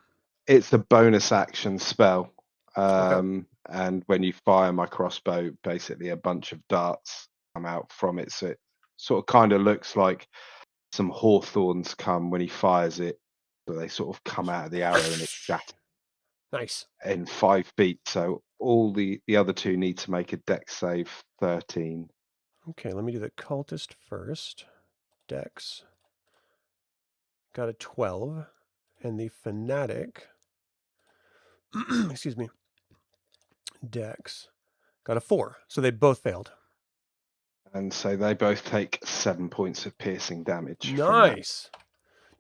S3: It's a bonus action spell,
S1: Okay.
S3: and when you fire my crossbow, basically a bunch of darts come out from it. So it sort of kind of looks like some hawthorns come when he fires it. So they sort of come out of the arrow and it's shatters.
S1: Nice.
S3: In 5 feet. So all the other two need to make a dex save 13.
S1: Okay, let me do the cultist first. Dex. Got a 12. And the fanatic. Excuse me. Dex. Got a 4. So they both failed.
S3: And so they both take 7 points of piercing damage.
S1: Nice.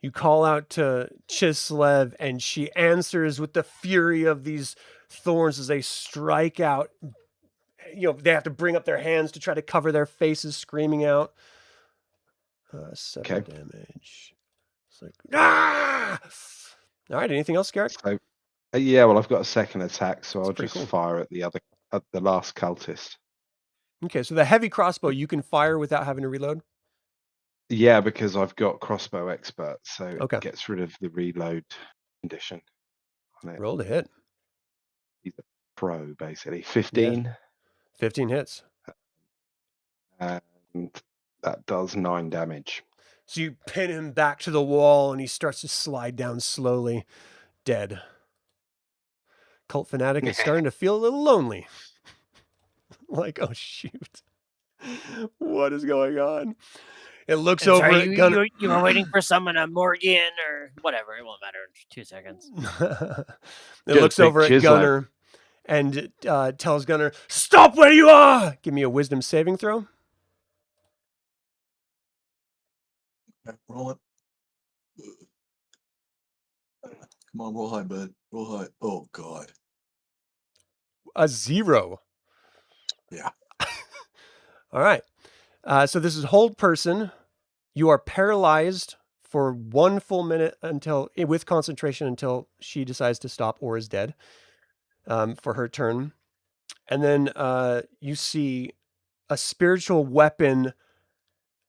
S1: You call out to Chislev, and she answers with the fury of these thorns as they strike out. You know, they have to bring up their hands to try to cover their faces, screaming out. 7 damage. It's like, ah! All right, anything else, Garrick?
S3: So, yeah, well, I've got a second attack, so I'll just
S1: cool.
S3: fire at the last cultist.
S1: Okay, so the heavy crossbow you can fire without having to reload?
S3: Yeah, because I've got crossbow expert, so
S1: Okay.
S3: it gets rid of the reload condition on it.
S1: Roll to hit.
S3: He's a pro, basically. 15.
S1: Yeah. 15 hits.
S3: And that does 9 damage.
S1: So you pin him back to the wall, and he starts to slide down slowly, dead. Cult fanatic is starting to feel a little lonely. Like, oh, shoot. What is going on? It looks over at Gunnar.
S2: You were waiting for someone on Morgan or whatever. It won't matter in 2 seconds.
S1: It looks over at Gunnar and tells Gunnar, "Stop where you are!" Give me a wisdom saving throw.
S5: Roll it. Come on, roll high, bud. Roll high. Oh, God.
S1: a 0.
S5: Yeah.
S1: All right. So this is hold person. You are paralyzed for 1 full minute with concentration until she decides to stop or is dead for her turn. And then you see a spiritual weapon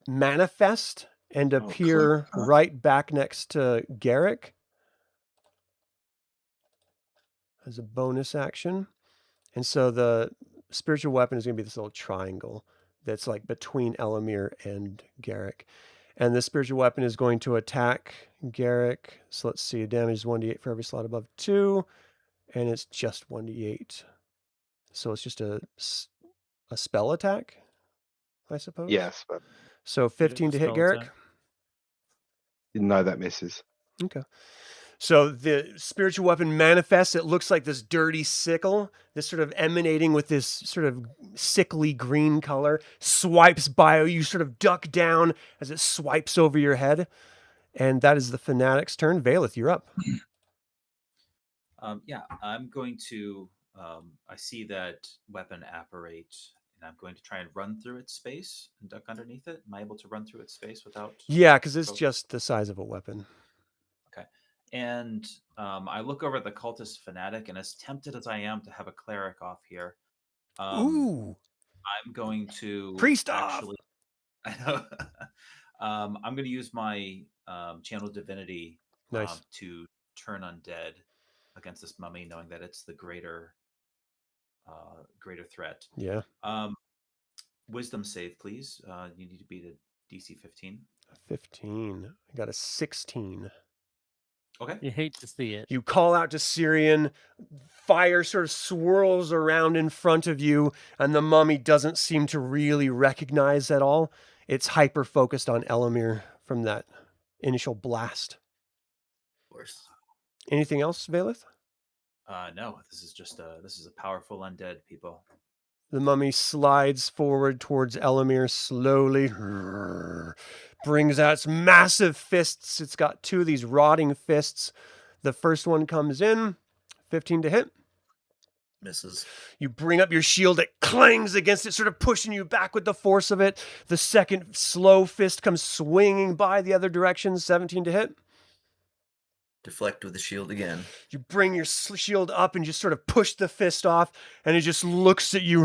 S1: manifest and appear right back next to Garrick as a bonus action. And so the spiritual weapon is going to be this little triangle that's like between Elemier and Garrick. And the spiritual weapon is going to attack Garrick. So let's see, damage is 1d8 for every slot above 2. And it's just 1d8. So it's just a spell attack, I suppose?
S3: Yes, but
S1: So 15 to hit
S2: spell
S1: Garrick?
S2: attack.
S3: no, that misses.
S1: Okay. So the spiritual weapon manifests. It looks like this dirty sickle, this sort of emanating with this sort of sickly green color, swipes by. You sort of duck down as it swipes over your head. And that is the Fanatic's turn. Valeth, you're up.
S8: Yeah, I'm going to. I see that weapon apparate, and I'm going to try and run through its space and duck underneath it. Am I able to run through its space without?
S1: Yeah, because it's just the size of a weapon.
S8: Okay. And I look over at the cultist fanatic, and as tempted as I am to have a cleric off here,
S1: Ooh.
S8: I'm going to
S1: Priest
S8: actually. I know. I'm going to use my channel divinity
S1: Nice.
S8: to turn undead against this mummy, knowing that it's the greater threat.
S1: Yeah.
S8: Wisdom save, please. You need to beat a DC 15.
S1: 15. I got a 16.
S8: Okay.
S2: You hate to see it.
S1: You call out to Syrian. Fire sort of swirls around in front of you, and the mummy doesn't seem to really recognize at all. It's hyper-focused on Elemier from that initial blast.
S4: Of course.
S1: Anything else, Valeth?
S8: No, this is a powerful undead, people.
S1: The mummy slides forward towards Elemier slowly, brings out its massive fists. It's got 2 of these rotting fists. The first one comes in, 15 to hit.
S4: Misses.
S1: You bring up your shield, it clangs against it, sort of pushing you back with the force of it. The second slow fist comes swinging by the other direction, 17 to hit.
S4: Deflect with the shield again.
S1: You bring your shield up and just sort of push the fist off, and it just looks at you.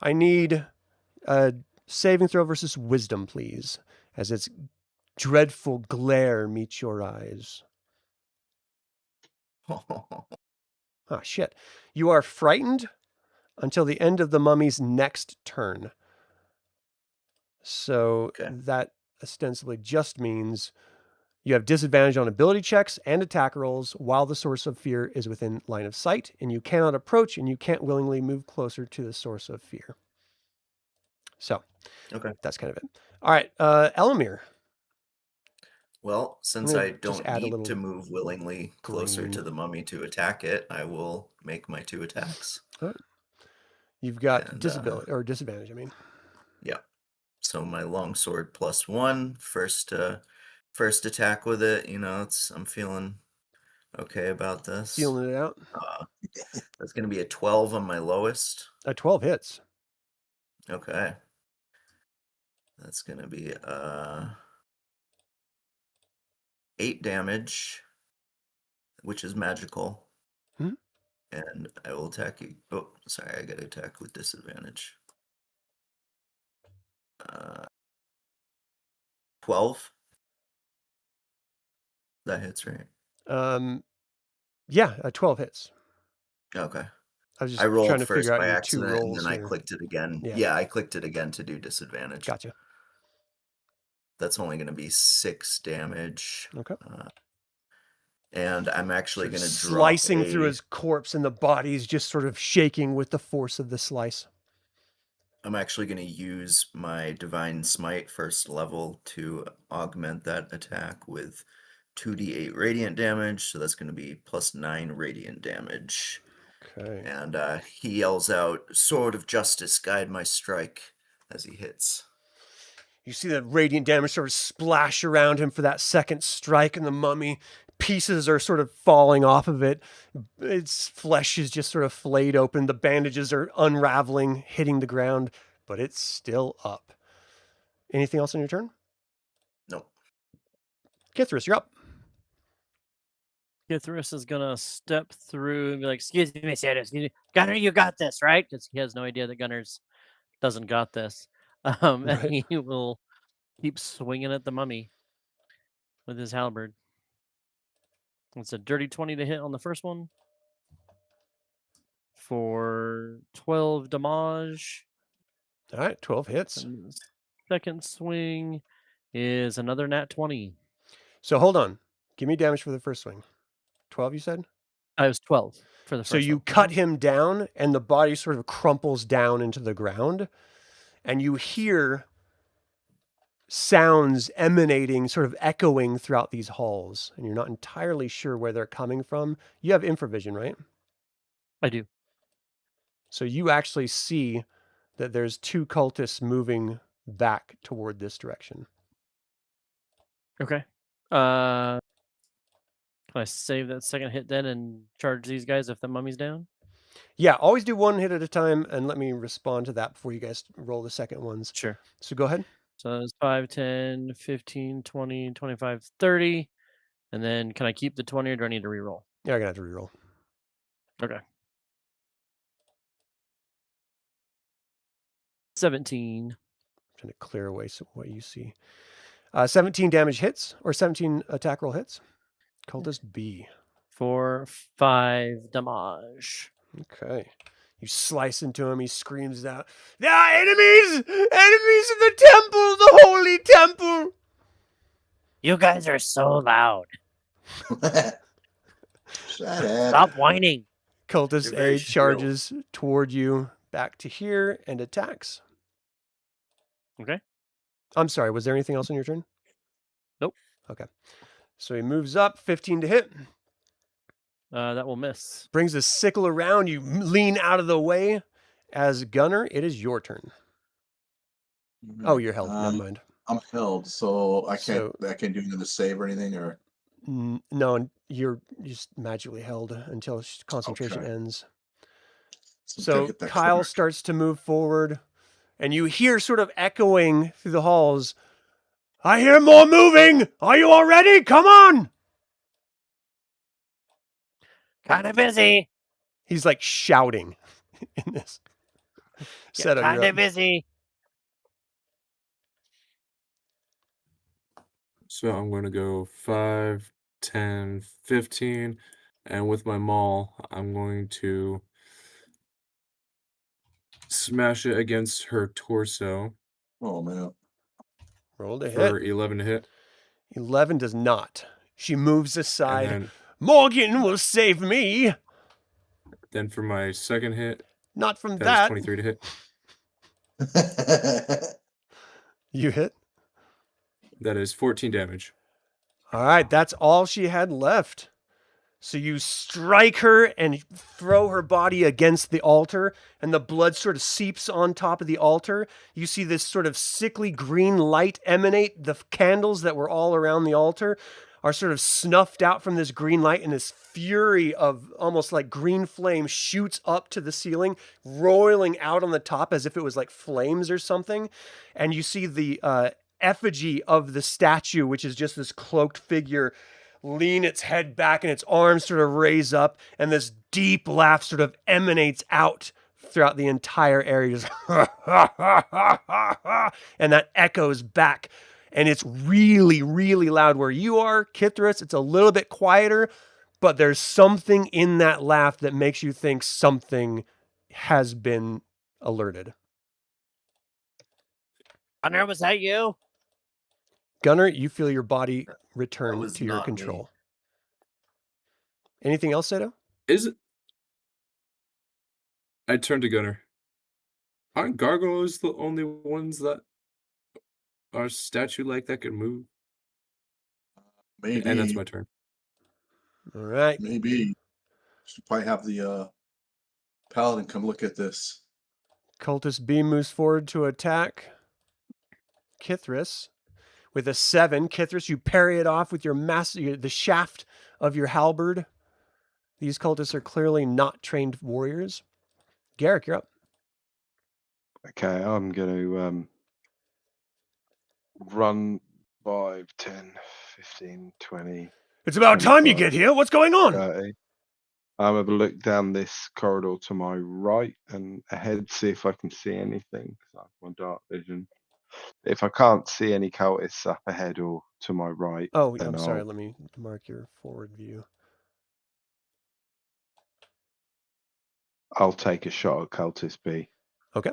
S1: I need a saving throw versus wisdom, please, as its dreadful glare meets your eyes. Ah, shit. You are frightened until the end of the mummy's next turn. So that ostensibly just means you have disadvantage on ability checks and attack rolls while the source of fear is within line of sight, and you cannot approach and you can't willingly move closer to the source of fear. So that's kind of it. All right, Elemier.
S4: Well, since
S1: I'm
S4: I
S1: gonna just
S4: don't
S1: add a
S4: need
S1: little
S4: to move willingly closer to
S1: green.
S4: the mummy to attack it, I will make my 2 attacks.
S1: All right. You've got
S4: And,
S1: disadvantage, I mean.
S4: Yeah. So my longsword +1, first attack with it, I'm feeling okay about this.
S1: Feeling it out.
S4: That's going to be a 12 on my lowest.
S1: A 12 hits.
S4: Okay. That's going to be 8 damage, which is magical.
S1: Hmm?
S4: And I will attack you. Oh, sorry, I got to attack with disadvantage. 12. That hits, right?
S1: Yeah, 12 hits.
S4: Okay.
S1: I was just
S4: I rolled
S1: trying to
S4: first
S1: figure out
S4: by
S1: your 2
S4: accident,
S1: rolls.
S4: and then I
S1: here.
S4: clicked it again.
S1: Yeah.
S4: Yeah, I clicked it again to do disadvantage.
S1: Gotcha.
S4: That's only going to be 6 damage.
S1: Okay.
S4: And I'm actually going to drop
S1: slicing through his corpse, and the body's just sort of shaking with the force of the slice.
S4: I'm actually going to use my Divine Smite first level to augment that attack with 2d8 radiant damage. So that's going to be +9 radiant damage.
S1: Okay.
S4: And he yells out, "Sword of Justice, guide my strike," as he hits.
S1: You see the radiant damage sort of splash around him for that second strike, and the mummy pieces are sort of falling off of it. Its flesh is just sort of flayed open. The bandages are unraveling, hitting the ground, but it's still up. Anything else on your turn?
S4: Nope.
S1: Kithris, you're up.
S2: Kithris is gonna step through and be like, "Excuse me, Seto, excuse me, Gunnar, you got this, right?" Because he has no idea that Gunnar doesn't got this. And
S1: Right.
S2: he will keep swinging at the mummy with his halberd. It's a dirty 20 to hit on the first one for 12 damage.
S1: All right, 12 hits.
S2: And the second swing is another nat 20.
S1: So hold on. Give me damage for the first swing. 12, you said?
S2: I was 12 for the first
S1: So you
S2: one.
S1: cut him down, and the body sort of crumples down into the ground, and you hear sounds emanating, sort of echoing throughout these halls, and you're not entirely sure where they're coming from. You have infravision, right?
S2: I do.
S1: So you actually see that there's 2 cultists moving back toward this direction.
S2: Okay. Can I save that second hit then and charge these guys if the mummy's down?
S1: Yeah, always do 1 hit at a time, and let me respond to that before you guys roll the second ones.
S2: Sure.
S1: So go ahead.
S2: So that's 5, 10, 15, 20, 25, 30. And then can I keep the 20 or do I need to reroll?
S1: Yeah, I'm going to have to reroll.
S2: Okay. 17.
S1: I'm trying to clear away what you see. 17 damage hits, or 17 attack roll hits. Cultist B.
S2: For 5 damage.
S1: Okay. You slice into him. He screams out, "There are enemies! Enemies in the temple! The holy temple!"
S2: You guys are so loud.
S5: Shut up.
S2: Stop whining.
S1: Cultist
S4: You're very
S1: A charges toward you back to here and attacks.
S2: Okay.
S1: I'm sorry, was there anything else on your turn?
S2: Nope.
S1: Okay. So he moves up, 15 to hit.
S2: That will miss.
S1: Brings his sickle around. You lean out of the way. As Gunnar, it is your turn. Oh, you're held. Never mind.
S5: I'm held, so I
S1: So-
S5: can't do another save or anything, or
S1: No, you're just magically held until concentration
S5: Okay.
S1: ends.
S5: so
S1: So
S5: take it that
S1: Kyle
S5: quick.
S1: starts to move forward, and you hear sort of echoing through the halls, "I hear more moving! Are you all ready? Come on!"
S2: Kind of busy.
S1: He's like shouting in this. Seto,
S2: Kind
S1: you're
S2: of
S1: up.
S2: busy.
S6: So I'm going to go 5, 10, 15. And with my maul, I'm going to smash it against her torso
S5: Oh man.
S1: Roll to
S6: for
S1: hit.
S6: 11 to hit.
S1: 11 does not. She moves aside.
S6: And
S1: Morgan will save me.
S6: then for my second hit,
S1: Not from
S6: that is
S1: that.
S6: 23 to hit.
S1: You hit.
S6: That is 14 damage.
S1: All right, that's all she had left. So you strike her and throw her body against the altar, and the blood sort of seeps on top of the altar. You see this sort of sickly green light emanate. The candles that were all around the altar are sort of snuffed out from this green light, and this fury of almost like green flame shoots up to the ceiling, roiling out on the top as if it was like flames or something. And you see the effigy of the statue, which is just this cloaked figure, lean its head back and its arms sort of raise up, and this deep laugh sort of emanates out throughout the entire area. Just and that echoes back, and it's really, really loud where you are, Kithris. It's a little bit quieter, but there's something in that laugh that makes you think something has been alerted.
S2: Gunnar, was that you?
S1: Gunnar, you feel your body return
S4: was
S1: to your
S4: not me.
S1: control. Anything else, Seto?
S6: Is it? I turn to Gunnar. Aren't gargoyles the only ones that are statue-like that can move?
S5: Maybe.
S6: And that's my turn.
S1: All right.
S5: Maybe. Should probably have the Paladin come look at this.
S1: Cultist B moves forward to attack Kithris with a 7. Kithris, you parry it off with your the shaft of your halberd. These cultists are clearly not trained warriors. Garrick, you're up.
S3: Okay, I'm going to run 5, 10, 15, 20,
S1: It's about time you
S3: 25,
S1: get here. What's going on?
S3: 30. I'm going to look down this corridor to my right and ahead, see if I can see anything. 'Cause I have my dark vision. If I can't see any cultists up ahead or to my right,
S1: Oh,
S3: then
S1: I'm sorry. Let me mark your forward view.
S3: I'll take a shot at cultist B.
S1: Okay.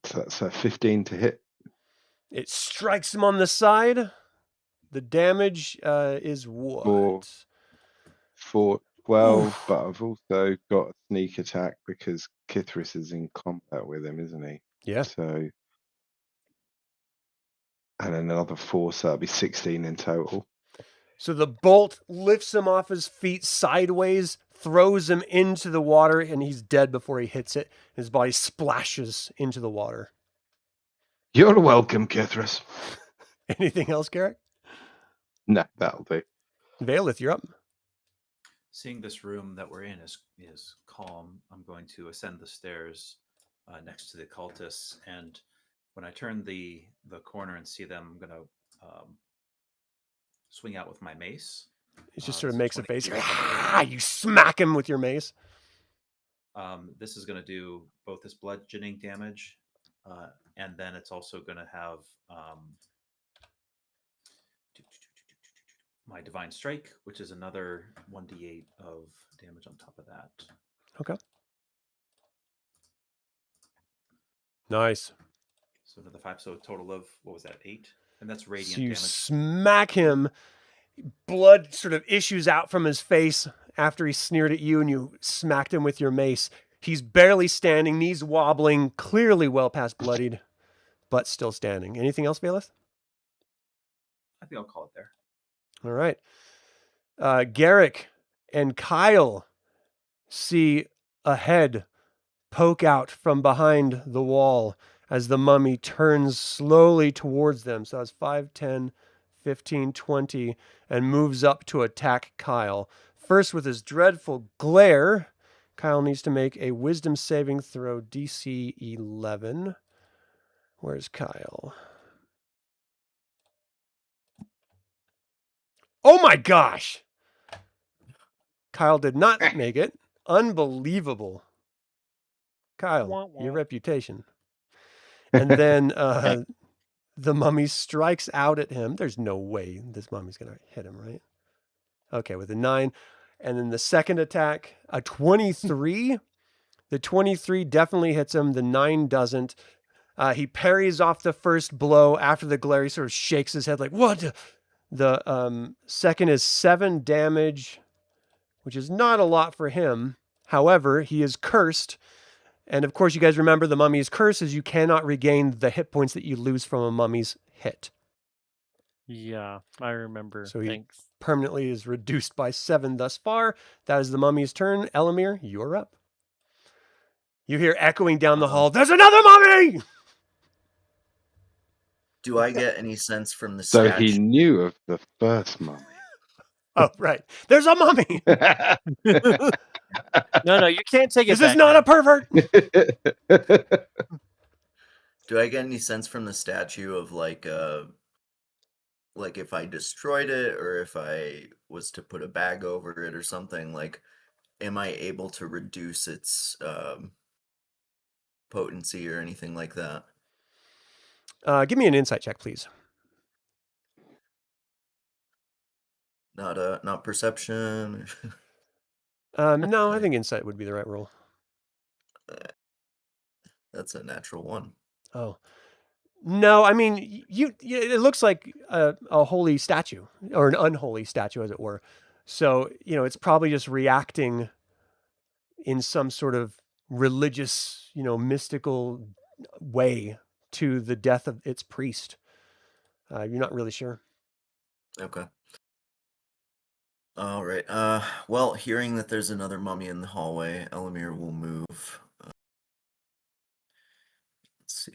S3: So that's a 15 to hit.
S1: It strikes him on the side. The damage is what?
S3: 12,
S1: Oof.
S3: but I've also got a sneak attack because Kithris is in combat with him, isn't he?
S1: Yeah.
S3: So, and another 4, so that'll be 16 in total.
S1: So the bolt lifts him off his feet sideways, throws him into the water, and he's dead before he hits it. His body splashes into the water.
S3: You're welcome, Kithris.
S1: Anything else, Garrick?
S3: No, that'll do.
S1: Vaelith, you're up.
S8: Seeing this room that we're in is calm, I'm going to ascend the stairs next to the cultists, and when I turn the corner and see them, I'm going to swing out with my mace.
S1: He just sort of makes a face. You smack him with your mace.
S8: This is going to do both this bludgeoning damage, and then it's also going to have my Divine Strike, which is another 1d8 of damage on top of that.
S1: Okay. Nice.
S8: So another 5, so a total of, what was that, 8? And that's radiant
S1: So you
S8: damage.
S1: smack him. Blood sort of issues out from his face after he sneered at you and you smacked him with your mace. He's barely standing, knees wobbling, clearly well past bloodied, but still standing. Anything else, Vaelith?
S8: I think I'll call it there.
S1: All right. Garrick and Kyle see a head poke out from behind the wall as the mummy turns slowly towards them. So that's 5, 10, 15, 20, and moves up to attack Kyle. First with his dreadful glare, Kyle needs to make a wisdom saving throw, DC 11. Where's Kyle? Oh my gosh! Kyle did not make it. Unbelievable. Kyle, your reputation. And then the mummy strikes out at him. There's no way this mummy's going to hit him, right? Okay, with a 9. And then the second attack, a 23. The 23 definitely hits him. The 9 doesn't. He parries off the first blow. After the glare, he sort of shakes his head like, what? The second is 7 damage, which is not a lot for him. However, he is cursed. And of course, you guys remember the mummy's curse is you cannot regain the hit points that you lose from a mummy's hit.
S2: Yeah, I remember.
S1: So he
S2: Thanks.
S1: permanently is reduced by 7 thus far. That is the mummy's turn. Elemier, you're up. You hear echoing down the hall, there's another mummy!
S4: Do I get any sense from the
S3: So
S4: statue?
S3: he knew of the first mummy.
S1: Oh, right. There's a mummy.
S2: No, you can't take it
S1: This
S2: back
S1: is not
S2: now.
S1: a pervert.
S4: Do I get any sense from the statue of like if I destroyed it or if I was to put a bag over it or something, like am I able to reduce its potency or anything like that?
S1: Give me an insight check, please.
S4: Not perception.
S1: No, I think insight would be the right roll.
S4: That's a natural 1.
S1: Oh. No, I mean, it looks like a holy statue, or an unholy statue, as it were. So, it's probably just reacting in some sort of religious, mystical way to the death of its priest. You're not really sure.
S4: Okay. All right. Well, hearing that there's another mummy in the hallway, Elemier will move. Let's see.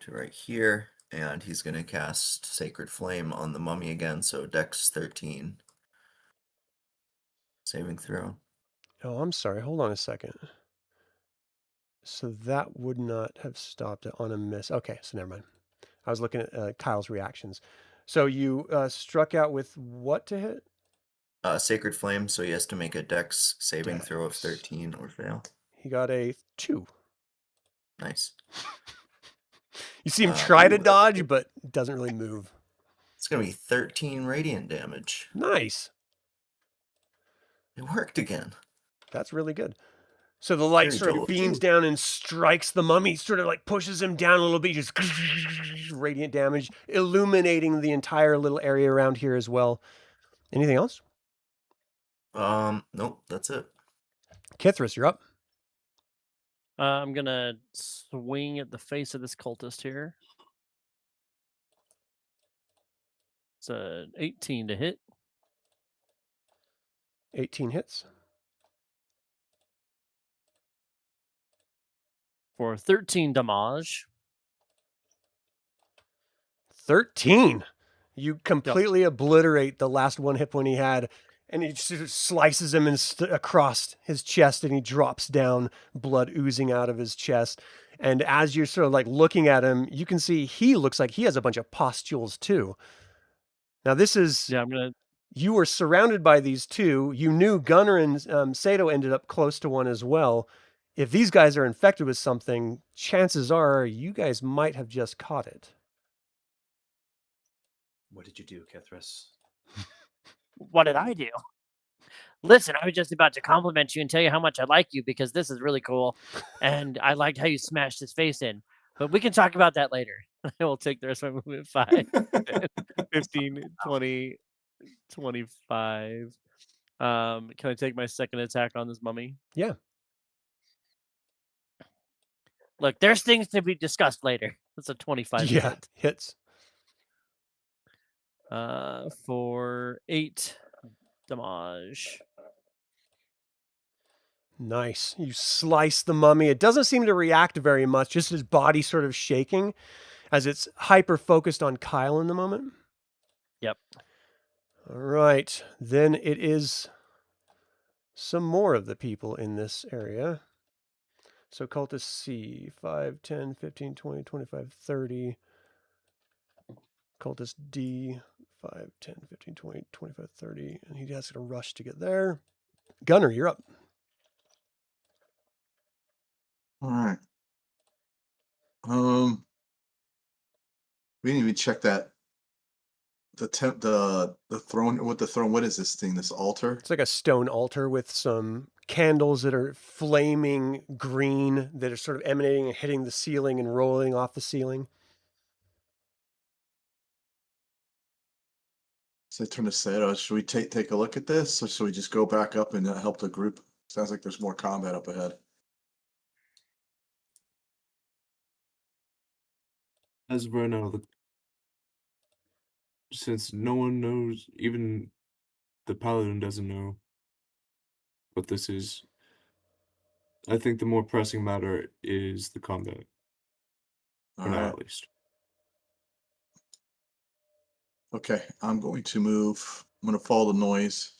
S4: to right here, and he's going to cast Sacred Flame on the mummy again, so Dex 13. Saving throw.
S1: Oh, I'm sorry. Hold on a second. So that would not have stopped it on a miss. Okay, so never mind. I was looking at Kyle's reactions. So you struck out with what to hit?
S4: Sacred Flame, so he has to make a Dex saving throw of
S1: Dex.
S4: 13 or fail.
S1: He got a 2.
S4: Nice.
S1: You see him try to
S4: ooh,
S1: dodge, but doesn't really move.
S4: It's going to be 13 radiant damage.
S1: Nice.
S4: It worked again.
S1: That's really good. So the light sort of
S4: Kiri-Jolith,
S1: beams
S4: too.
S1: down and strikes the mummy, sort of like pushes him down a little bit, just radiant damage, illuminating the entire little area around here as well. Anything else?
S4: Nope, that's it.
S1: Kithris, you're up.
S2: I'm gonna swing at the face of this cultist here. It's a 18 to hit
S1: 18 hits.
S2: for 13 damage.
S1: 13. You completely obliterate the last one hit point he had, and he sort of slices him across his chest, and he drops down, blood oozing out of his chest. And as you're sort of like looking at him, you can see he looks like he has a bunch of pustules too. Now this is,
S2: Yeah, I'm gonna.
S1: you were surrounded by these two. You knew Gunnar and Seto ended up close to one as well. If these guys are infected with something, chances are you guys might have just caught it.
S8: What did you do, Kithris?
S2: What did I do? Listen, I was just about to compliment you and tell you how much I like you because this is really cool, and I liked how you smashed his face in. But we can talk about that later. I will take the rest of my movement 5, 10, 15, 20, 25. Can I take my second attack on this mummy?
S1: Yeah.
S2: Look, there's things to be discussed later. That's a 25 to
S1: Yeah,
S2: hit.
S1: hits.
S2: For 8 damage.
S1: Nice. You slice the mummy. It doesn't seem to react very much, just his body sort of shaking as it's hyper-focused on Kyle in the moment.
S2: Yep.
S1: All right. Then it is some more of the people in this area. So cultist C, 5, 10, 15, 20, 25, 30. Cultist D, 5, 10, 15, 20, 25, 30. And he has to rush to get there. Gunnar, you're up.
S5: All right. We didn't even check that. The throne. What the throne? What is this thing? This altar?
S1: It's like a stone altar with some candles that are flaming green that are sort of emanating and hitting the ceiling and rolling off the ceiling.
S5: So I turn to Seto. Should we take a look at this, or should we just go back up and help the group? Sounds like there's more combat up ahead.
S6: As of right now, since no one knows, even the Paladin doesn't know what this is, I think the more pressing matter is the combat. For now, at least.
S5: Okay, I'm going to move. I'm going to follow the noise.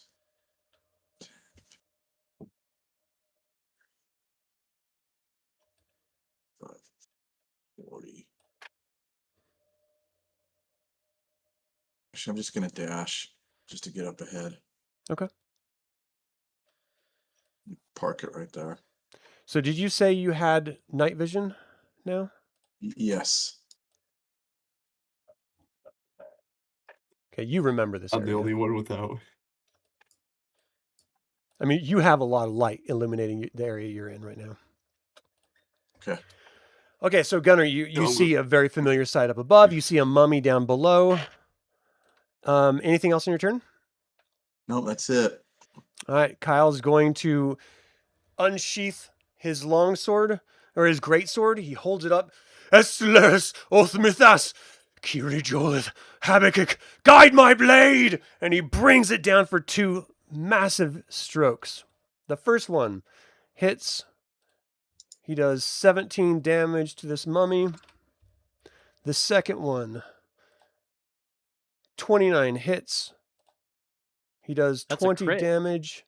S5: Five, 40. Actually, I'm just going to dash just to get up ahead.
S1: Okay.
S5: Park it right there.
S1: So did you say you had night vision now?
S5: Yes.
S1: Okay, you remember this
S6: I'm
S1: area.
S6: the only one without.
S1: I mean, you have a lot of light illuminating the area you're in right now.
S5: Okay.
S1: Okay, so Gunnar, you see a very familiar sight up above. You see a mummy down below. Anything else in your turn?
S5: No, that's it.
S1: All right, Kyle's going to unsheath his longsword, or his greatsword. He holds it up. Esles, Othmithas, Kiri-Jolith, Habakkuk, guide my blade! And he brings it down for 2 massive strokes. The first one hits. He does 17 damage to this mummy. The second one, 29 hits. He does
S7: That's a
S1: 20
S7: crit.
S1: damage,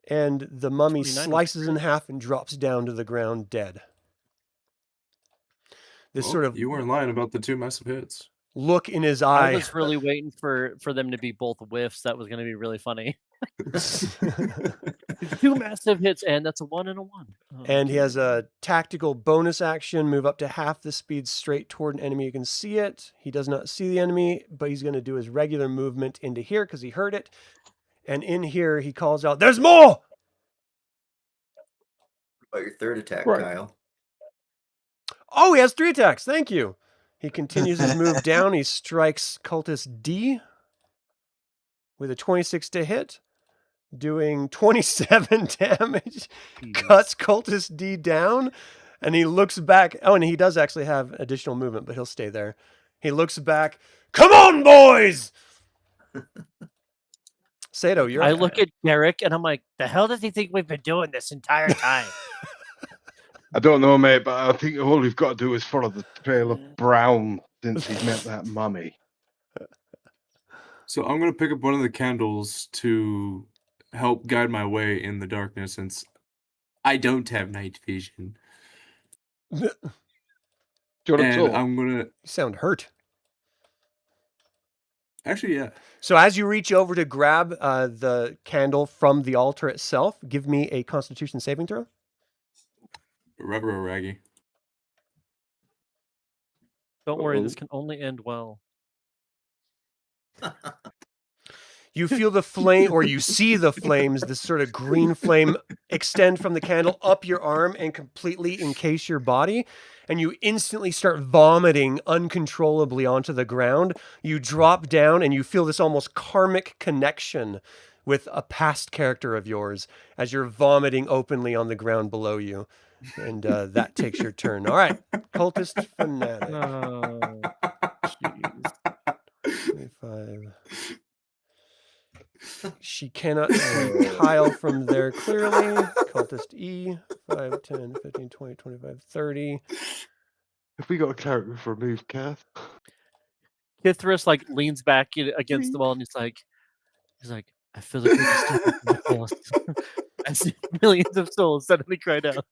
S1: and the mummy
S7: 29 was a
S1: slices in
S7: crit.
S1: half and drops down to the ground dead. This
S6: Well,
S1: sort of
S6: you weren't lying about the 2 massive hits.
S1: look in his
S7: I
S1: eye.
S7: was really waiting for them to be both whiffs. That was going to be really funny. 2 massive hits, and that's a 1 and a 1. Oh,
S1: And he
S7: okay.
S1: has a tactical bonus action, move up to half the speed straight toward an enemy. You can see it. He does not see the enemy, but he's going to do his regular movement into here because he heard it. And in here, he calls out, "There's more!"
S4: What about your third attack,
S3: Right.
S4: Kyle?
S1: Oh, he has 3 attacks. Thank you. He continues his move down. He strikes Cultist D with a 26 to hit, doing 27 damage. Cuts Cultist D down, and he looks back. Oh, and he does actually have additional movement, but he'll stay there. He looks back. "Come on, boys!" Seto, you're
S2: I
S1: up.
S2: look at Garrick and I'm like, the hell does he think we've been doing this entire time?
S3: I don't know, mate, but I think all we've got to do is follow the trail of Brown since he's met that mummy.
S6: So I'm going to pick up one of the candles to help guide my way in the darkness since I don't have night vision.
S3: Do you want to
S6: And
S3: talk?
S6: I'm going to...
S1: You sound hurt.
S6: Actually, yeah.
S1: So as you reach over to grab the candle from the altar itself, give me a Constitution saving throw.
S6: Rubber raggy.
S7: Don't worry, this can only end well.
S1: You feel the flame, or you see the flames, this sort of green flame extend from the candle up your arm and completely encase your body. And you instantly start vomiting uncontrollably onto the ground. You drop down and you feel this almost karmic connection with a past character of yours as you're vomiting openly on the ground below you. And that takes your turn. All right, Cultist Fanatic.
S7: Oh, jeez.
S1: 25. She cannot see Kyle from there clearly. Cultist E, 5, 10, 15, 20, 25, 30.
S3: Have we got a character for a move, Kath?
S7: Kithris like leans back against the wall and he's like, I feel like we can step into the force. As millions of souls suddenly cried out.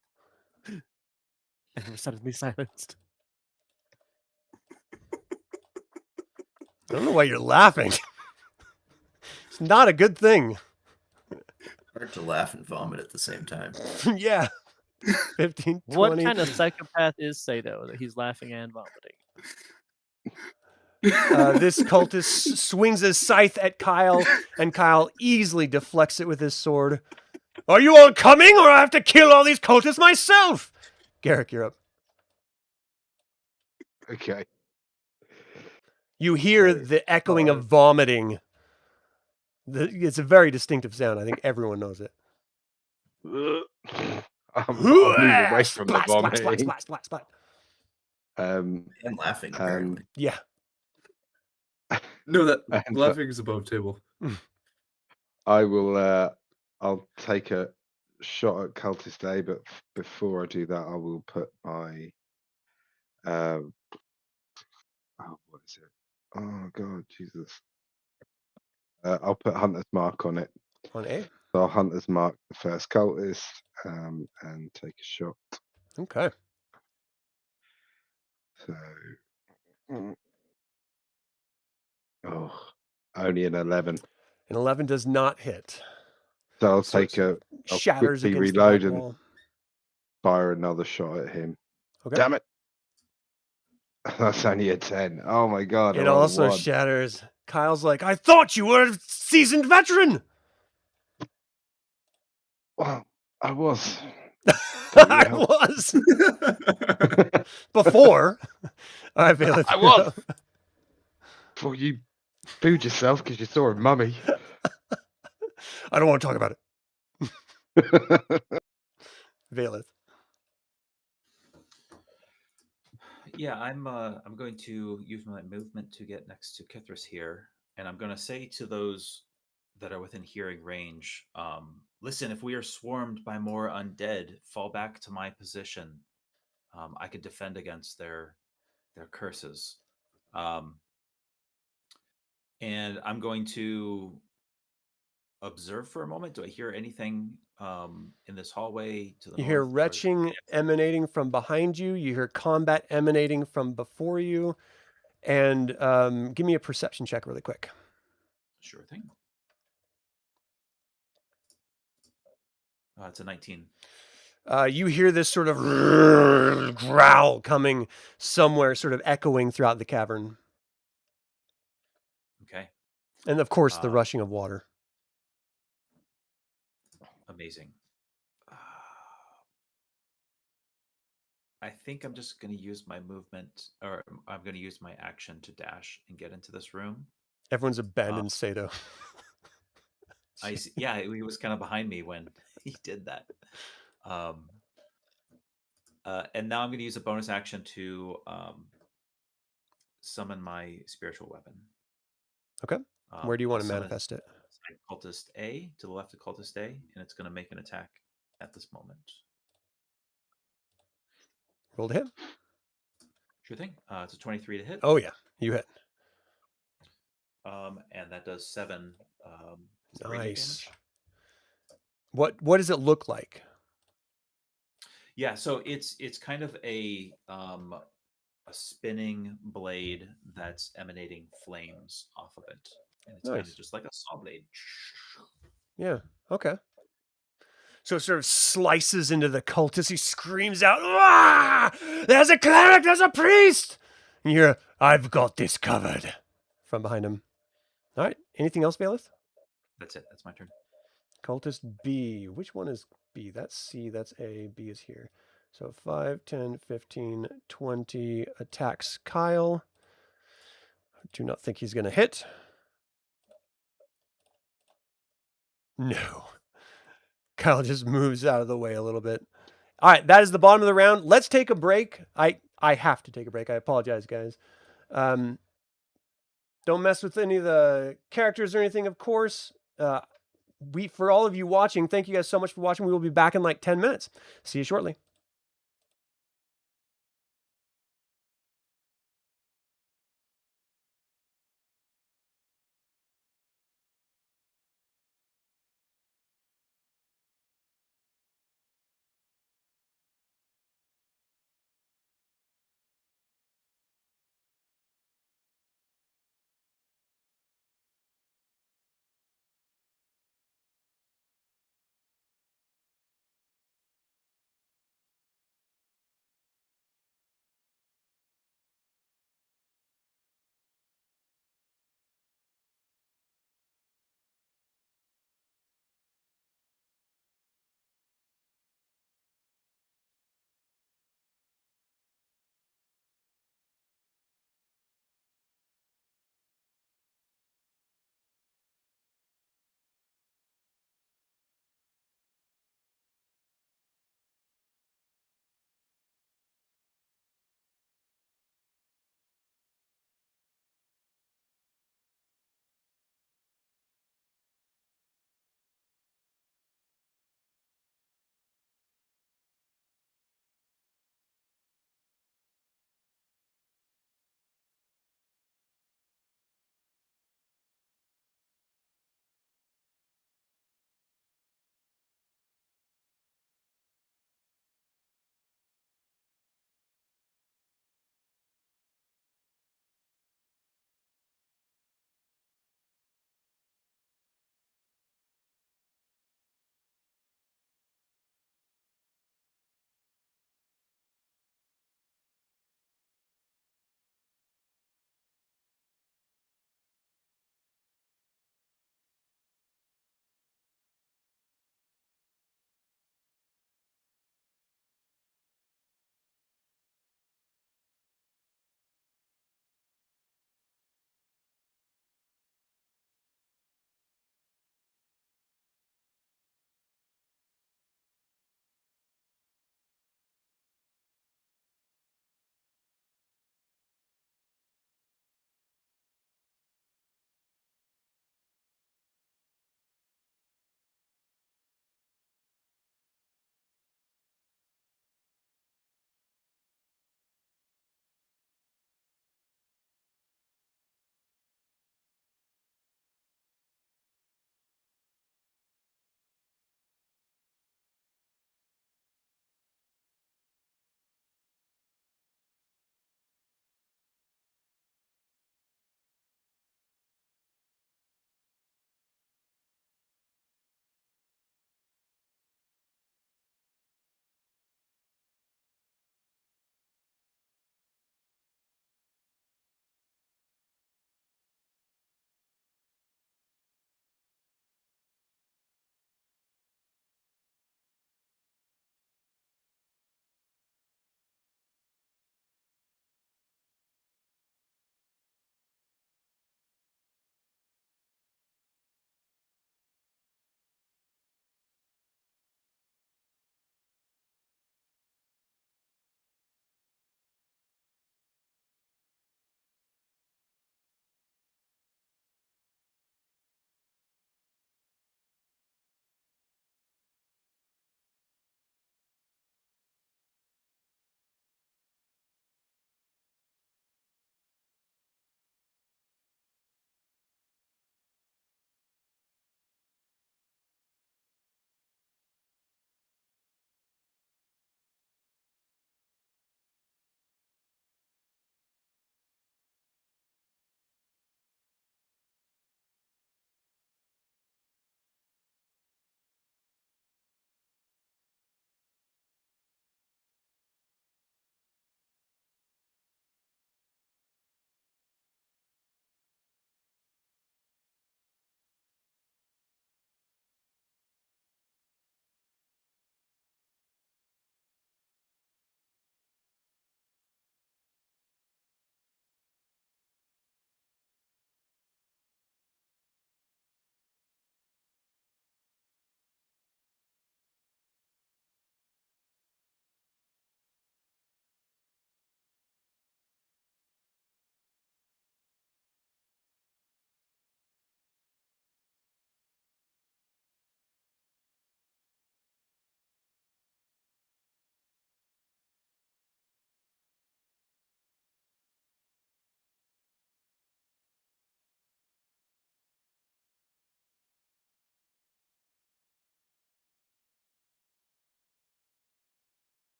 S7: And were suddenly silenced.
S1: I don't know why you're laughing. It's not a good thing.
S4: Hard to laugh and vomit at the same time.
S1: Yeah. 15, 20.
S7: What kind of psychopath is Seto that he's laughing and vomiting?
S1: This cultist swings his scythe at Kyle, and Kyle easily deflects it with his sword. "Are you all coming, or I have to kill all these cultists myself?" Garrick, you're up.
S3: Okay.
S1: You hear the echoing of vomiting. It's a very distinctive sound. I think everyone knows it.
S3: I'll move away from the
S1: Splat, splat,
S3: vomiting.
S1: splat, splat, splat, splat.
S4: And laughing, apparently.
S1: Yeah.
S6: No, that
S3: And,
S6: laughing is above table.
S3: I will. I'll take a shot at Cultist A, but before I do that, I will put my. Oh, what is it? Oh God, Jesus! I'll put Hunter's Mark on it.
S1: On A?
S3: So I'll Hunter's Mark the first cultist and take a shot.
S1: Okay.
S3: So. Oh, only an 11.
S1: An 11 does not hit.
S3: So I'll
S1: So
S3: take a. I'll
S1: Shatters
S3: quickly
S1: against
S3: reload
S1: the
S3: and
S1: wall.
S3: fire another shot at him.
S1: Okay.
S3: Damn it! That's only a 10. Oh my God! I
S1: It
S3: rolled a
S1: also
S3: 1.
S1: shatters. Kyle's like, "I thought you were a seasoned veteran."
S3: Well, I was.
S1: I was. Before. All right, Bailiff.
S3: I was. Before you booed yourself because you saw a mummy.
S1: I don't want to talk about it. Bailiff.
S8: Yeah, I'm going to use my movement to get next to Kithris here, and I'm going to say to those that are within hearing range, listen, if we are swarmed by more undead, fall back to my position. I could defend against their their curses. And I'm going to observe for a moment. Do I hear anything in this hallway to the
S1: You
S8: north?
S1: hear
S8: or is-
S1: retching emanating from behind you. You hear combat emanating from before you. And give me a perception check really quick.
S8: Sure thing. It's a 19.
S1: You hear this sort of growl coming somewhere, sort of echoing throughout the cavern.
S8: Okay.
S1: And of course, the rushing of water.
S8: Amazing. I think I'm just going to use my movement, or I'm going to use my action to dash and get into this room.
S1: Everyone's abandoned Seto.
S8: Yeah, he was kind of behind me when he did that. And now I'm going to use a bonus action to summon my spiritual weapon.
S1: Okay. Where do you want
S8: I'll
S1: to
S8: summon
S1: manifest it?
S8: Cultist A, to the left of Cultist A, and it's going to make an attack at this moment.
S1: Roll to hit.
S8: Sure thing. It's a 23 to hit.
S1: Oh, yeah. You hit.
S8: And that does 7 radiant
S1: Nice.
S8: damage.
S1: What does it look like?
S8: Yeah, so it's kind of a spinning blade that's emanating flames off of it. And it's kind
S1: Nice.
S8: of just like a saw blade.
S1: Yeah. Okay. So it sort of slices into the cultist. He screams out, "Ah! There's a cleric! There's a priest!" And you hear, "I've got this covered," from behind him. All right. Anything else, Bailiff?
S8: That's it. That's my turn.
S1: Cultist B. Which one is B? That's C. That's A. B is here. So 5, 10, 15, 20 attacks Kyle. I do not think he's going to hit. No. Kyle just moves out of the way a little bit. All right, that is the bottom of the round. Let's take a break. I have to take a break. I apologize, guys. Don't mess with any of the characters or anything, of course. For all of you watching, thank you guys so much for watching. We will be back in like 10 minutes. See you shortly.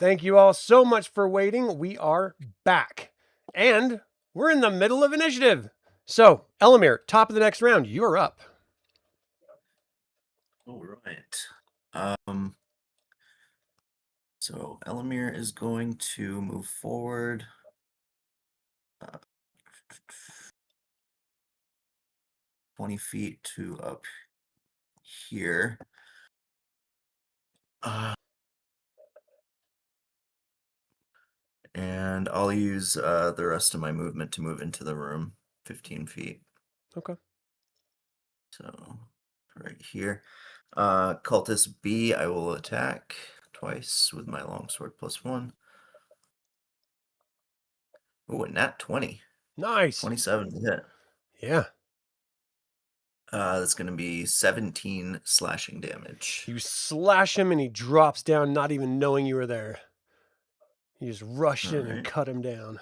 S1: Thank you all so much for waiting. We are back. And we're in the middle of initiative. So, Elemier, top of the next round, you're up.
S4: All right. So Elemier is going to move forward. 20 feet to up here. And I'll use the rest of my movement to move into the room, 15 feet.
S1: Okay.
S4: So right here. Cultist B, I will attack twice with my longsword +1. Oh, a nat 20.
S1: Nice.
S4: 27 to hit.
S1: Yeah.
S4: That's going to be 17 slashing damage.
S1: You slash him and he drops down, not even knowing you were there. You just rush in and cut him down.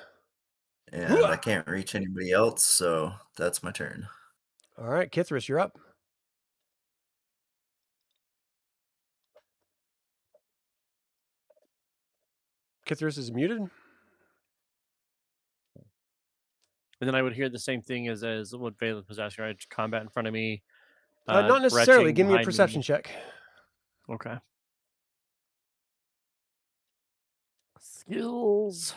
S4: And I can't reach anybody else, so that's my turn.
S1: All right, Kithris, you're up. Kithris is muted.
S7: And then I would hear the same thing as what Valeth was asking, right? Combat in front of me.
S1: Not necessarily.
S7: retching
S1: Give me a
S7: behind
S1: perception check.
S7: Okay. Skills.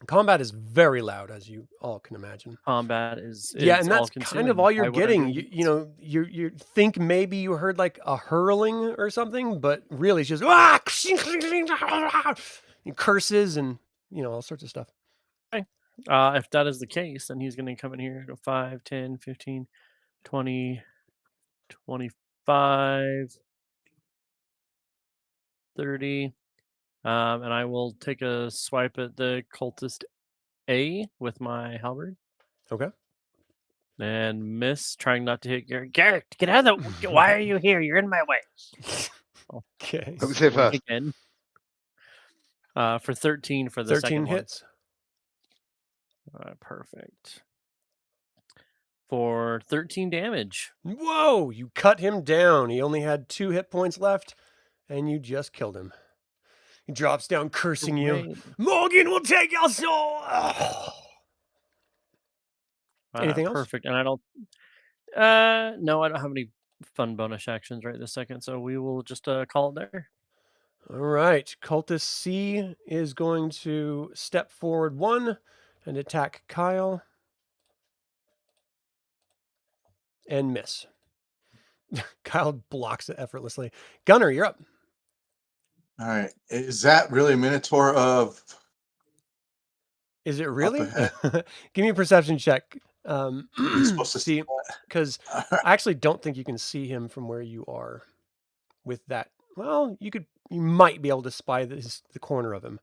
S1: Combat is very loud, as you all can imagine.
S7: Combat is
S1: Yeah, and that's
S7: all-consuming.
S1: kind of all you're
S7: Why would I
S1: getting.
S7: do
S1: You know, you think maybe you heard like a hurling or something, but really it's just ah! curses and all sorts of stuff.
S7: If that is the case, then he's going to come in here, go 5, 10, 15, 20, 25, 30. And I will take a swipe at the cultist A with my halberd.
S1: Okay.
S7: And miss, trying not to hit Garrick. Garrick, get out of the... Why are you here? You're in my way.
S1: Okay.
S3: Who's here first?
S7: Again. For 13 for the
S1: 13
S7: second
S1: hits.
S7: Perfect. For 13 damage.
S1: Whoa! You cut him down. He only had 2 hit points left, and you just killed him. He drops down, cursing you. Morgan will take your soul. Anything else?
S7: Perfect. And I don't. No, I don't have any fun bonus actions right this second, so we will just call it there.
S1: All right. Cultist C is going to step forward 1 and attack Kyle. And miss. Kyle blocks it effortlessly. Gunnar, you're up.
S5: All right. Is that really a Minotaur of...
S1: Is it really?
S5: ahead?
S1: Give me a perception check.
S5: You're supposed to
S1: See, because I actually don't think you can see him from where you are with that. Well, you might be able to spy the corner of him.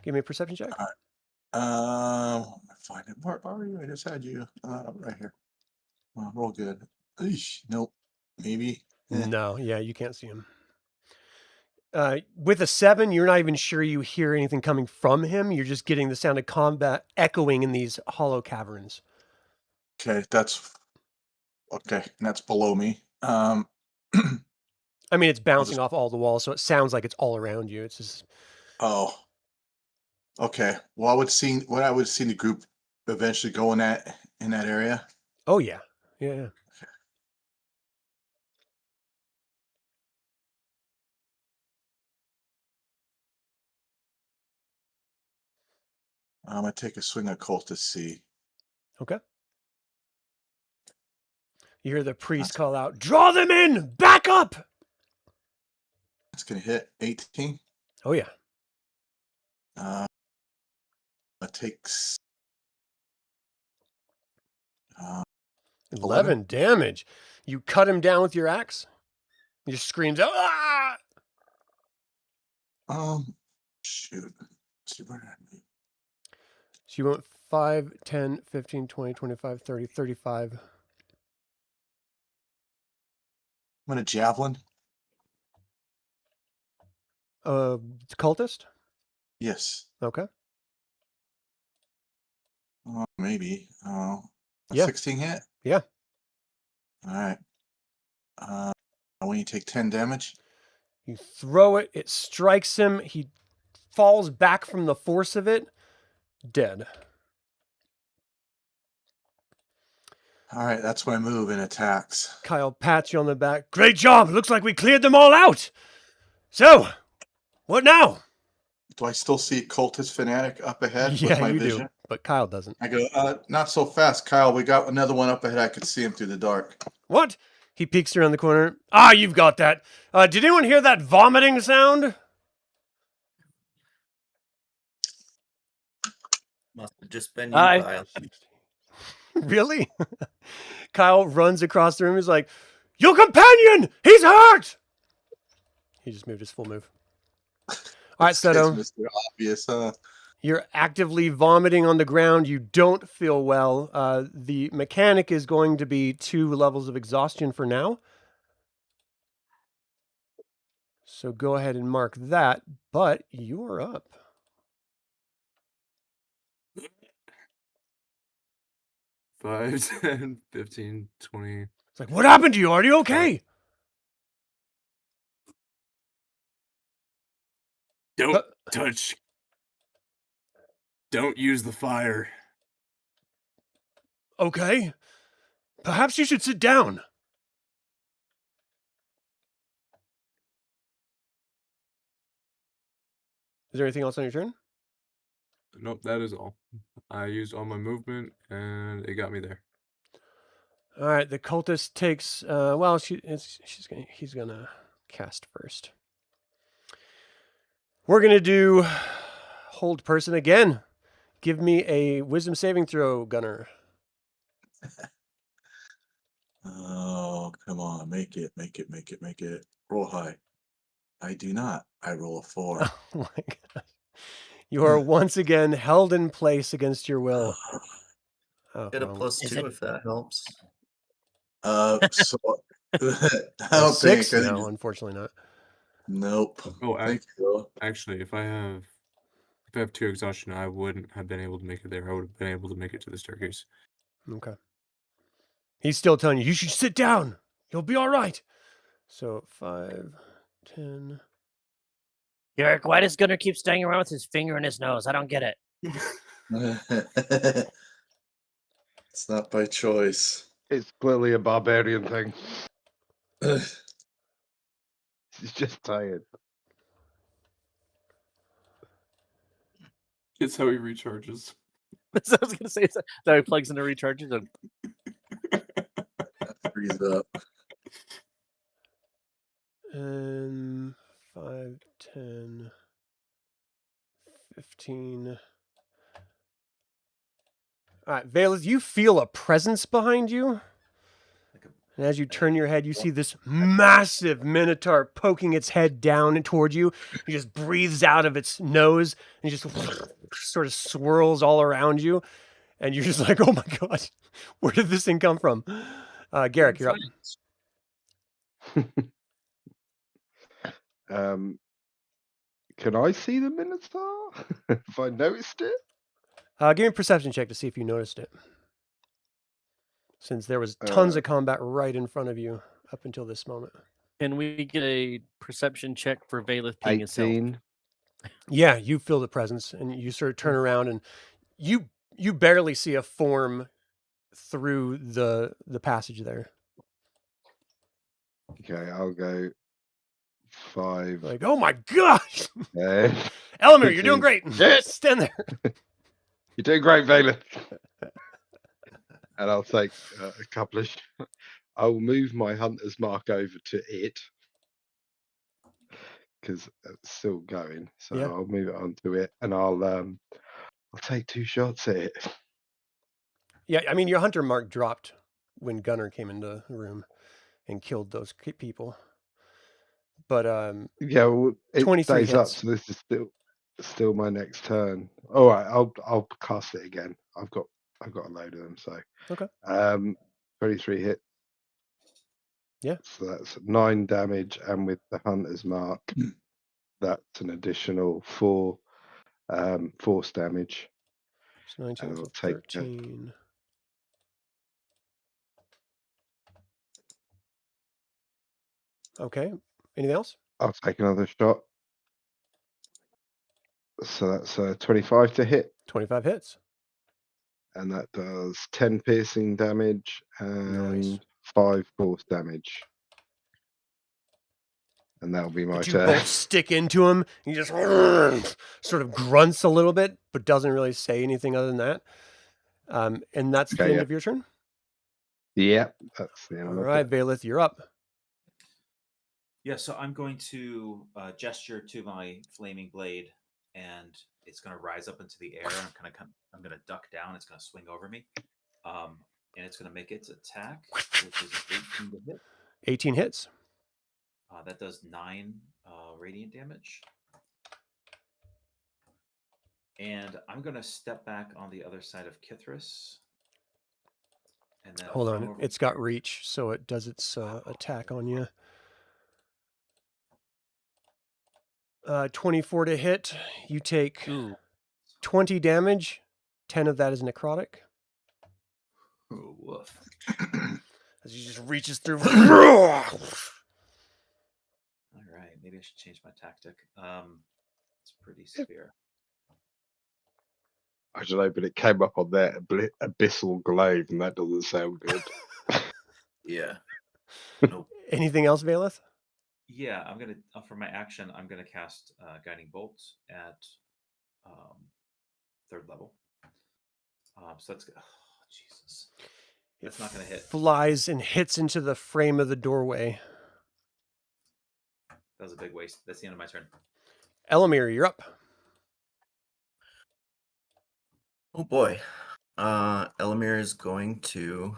S1: Give me a perception check.
S5: Find it. Where are you? I just had you right here. Well, roll good. Eesh, nope. Maybe.
S1: No, yeah, you can't see him. With a 7, you're not even sure you hear anything coming from him. You're just getting the sound of combat echoing in these hollow caverns.
S5: Okay, that's okay. And that's below me.
S1: I mean, it's bouncing off all the walls, so it sounds like it's all around you. It's just...
S5: Oh. Okay. Well, I would see the group eventually go in that area.
S1: Oh yeah. Yeah.
S5: Okay. I'm gonna take a swing at Cultist C.
S1: Okay. You hear the priest call out, "Draw them in! Back up!"
S5: It's gonna hit 18.
S1: Oh yeah.
S5: It takes
S1: 11 damage. You cut him down with your axe. He just screams out, "Ah!"
S5: Shoot. Let's see where did I move?
S1: So you went 5, 10, 15, 20, 25, 30, 35.
S5: I'm gonna javelin.
S1: Cultist?
S5: Yes.
S1: Okay.
S5: Maybe.
S1: Yeah.
S5: 16 hit?
S1: Yeah.
S5: All right. When you take 10 damage?
S1: You throw it, it strikes him. He falls back from the force of it, dead.
S5: All right, that's my move in attacks.
S1: Kyle pats you on the back. Great job. Looks like we cleared them all out. So, what now?
S5: Do I still see Cultist Fanatic up ahead
S1: Yeah,
S5: with my
S1: you
S5: vision?
S1: do, but Kyle doesn't.
S5: I go, not so fast, Kyle. We got another one up ahead. I could see him through the dark.
S1: What? He peeks around the corner. Ah, you've got that. Did anyone hear that vomiting sound?
S4: Must have just been you,
S2: I-
S4: Kyle.
S1: Really? Kyle runs across the room. He's like, your companion! He's hurt! He just moved his full move. All right,
S5: This guy's
S1: Seto.
S5: Mr. Obvious, huh?
S1: You're actively vomiting on the ground. You don't feel well. The mechanic is going to be 2 levels of exhaustion for now. So go ahead and mark that, but you're up.
S6: 5, 10, 15, 20.
S1: It's like, what happened to you? Are you okay?
S6: Don't touch. Don't use the fire.
S1: Okay. Perhaps you should sit down. Is there anything else on your turn?
S6: Nope, that is all. I used all my movement, and it got me there.
S1: All right, the cultist takes. He's gonna cast first. We're gonna do hold person again. Give me a wisdom saving throw, Gunnar.
S5: Oh, come on. Make it. Roll high. I do not. I roll a 4.
S1: Oh my god! You are once again held in place against your will. Oh,
S4: Get a
S1: well.
S4: +2 if that helps.
S5: So I
S1: A
S5: don't
S1: 6?
S5: think.
S1: No, unfortunately not.
S5: Nope.
S6: Oh,
S5: Thank you.
S6: Actually, if I have 2 exhaustion, I wouldn't have been able to make it there. I would have been able to make it to the staircase.
S1: Okay. He's still telling you should sit down. You'll be all right. So 5, 10.
S2: Garrick, why does Gunnar keep staying around with his finger in his nose? I don't get it.
S5: It's not by choice.
S3: It's clearly a barbarian thing. He's just tired.
S6: It's how he recharges.
S2: That's what I was gonna say. Is that he plugs into recharges? And
S5: Freeze up.
S1: And 5, 10, 15. All right, Valeth, you feel a presence behind you. And as you turn your head, you see this massive minotaur poking its head down toward you. It just breathes out of its nose and just sort of swirls all around you. And you're just like, oh my god, where did this thing come from? Garrick, you're up.
S3: Can I see the Minotaur? Have I noticed it?
S1: Give me a perception check to see if you noticed it. Since there was tons of combat right in front of you up until this moment.
S2: can we get a perception check for Valeth being himself?
S3: 18.
S1: Yeah, you feel the presence, and you sort of turn around, and you barely see a form through the passage there.
S3: Okay, I'll go 5.
S1: Like, oh my gosh,
S3: 10.
S1: Elemier, you're doing
S3: 15.
S1: great.
S3: Yes.
S1: Stand there.
S3: You're doing great, Valen. And I'll take a couple of. I'll move my hunter's mark over to it because it's still going. So
S1: Yeah.
S3: I'll move it onto it, and I'll take 2 shots at it.
S1: Yeah, I mean, your hunter mark dropped when Gunnar came into the room and killed those people. But
S3: Yeah, well, it
S1: 23
S3: stays up,
S1: hits.
S3: so this is still my next turn. All right, I'll cast it again. I've got a load of them, so
S1: Okay.
S3: 23 hit.
S1: Yeah.
S3: So that's 9 damage, and with the hunter's mark, that's an additional 4 force damage.
S1: So 19
S3: And
S1: to
S3: I'll take
S1: 13. Okay. Anything else?
S3: I'll take another shot. So that's 25 to hit,
S1: 25 hits.
S3: and that does 10 piercing damage and 5 force damage. And that'll be my
S1: But you
S3: turn.
S1: both stick into him. He just sort of grunts a little bit, but doesn't really say anything other than that. And that's the
S3: Okay,
S1: end
S3: yeah.
S1: of your turn.
S3: Yep, that's the end
S1: All
S3: of
S1: right,
S3: it.
S1: Valeth, you're up.
S8: Yeah, so I'm going to gesture to my flaming blade, and it's going to rise up into the air. I'm going to duck down. It's going to swing over me, and it's going to make its attack, which is 18 to hit.
S1: 18 hits.
S8: That does 9 radiant damage. And I'm going to step back on the other side of Kithris. And then
S1: Hold
S8: from
S1: on.
S8: over
S1: It's got
S8: here-
S1: reach, so it does its attack on you. 24 to hit. You take
S2: Ooh.
S1: 20 damage. 10 of that is necrotic.
S8: Oh, woof.
S1: As he just reaches through.
S8: All right, maybe I should change my tactic. It's pretty severe.
S3: I don't know, but it came up on that abyssal glaive, and that doesn't sound good.
S4: Yeah. Nope.
S1: Anything else, Valeth?
S8: Yeah, I'm gonna for my action. I'm gonna cast Guiding Bolt at 3rd level. So that's good. Oh, Jesus, that's not gonna hit.
S1: Flies and hits into the frame of the doorway.
S8: That was a big waste. That's the end of my turn.
S1: Elemier, you're up.
S4: Oh boy. Elemier is going to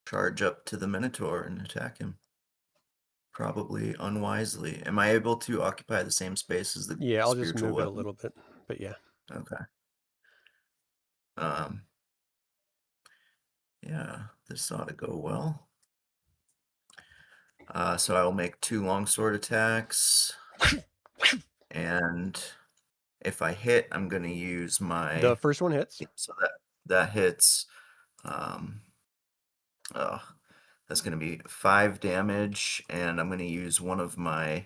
S4: charge up to the Minotaur and attack him. Probably unwisely. Am I able to occupy the same space as the
S1: Yeah, I'll just
S4: spiritual
S1: move it a
S4: weapon?
S1: little bit, but yeah.
S4: Okay. Yeah, this ought to go well. So I will make 2 longsword attacks, and if I hit, I'm going to use my.
S1: The first one hits.
S4: So that hits. That's going to be 5 damage, and I'm going to use one of my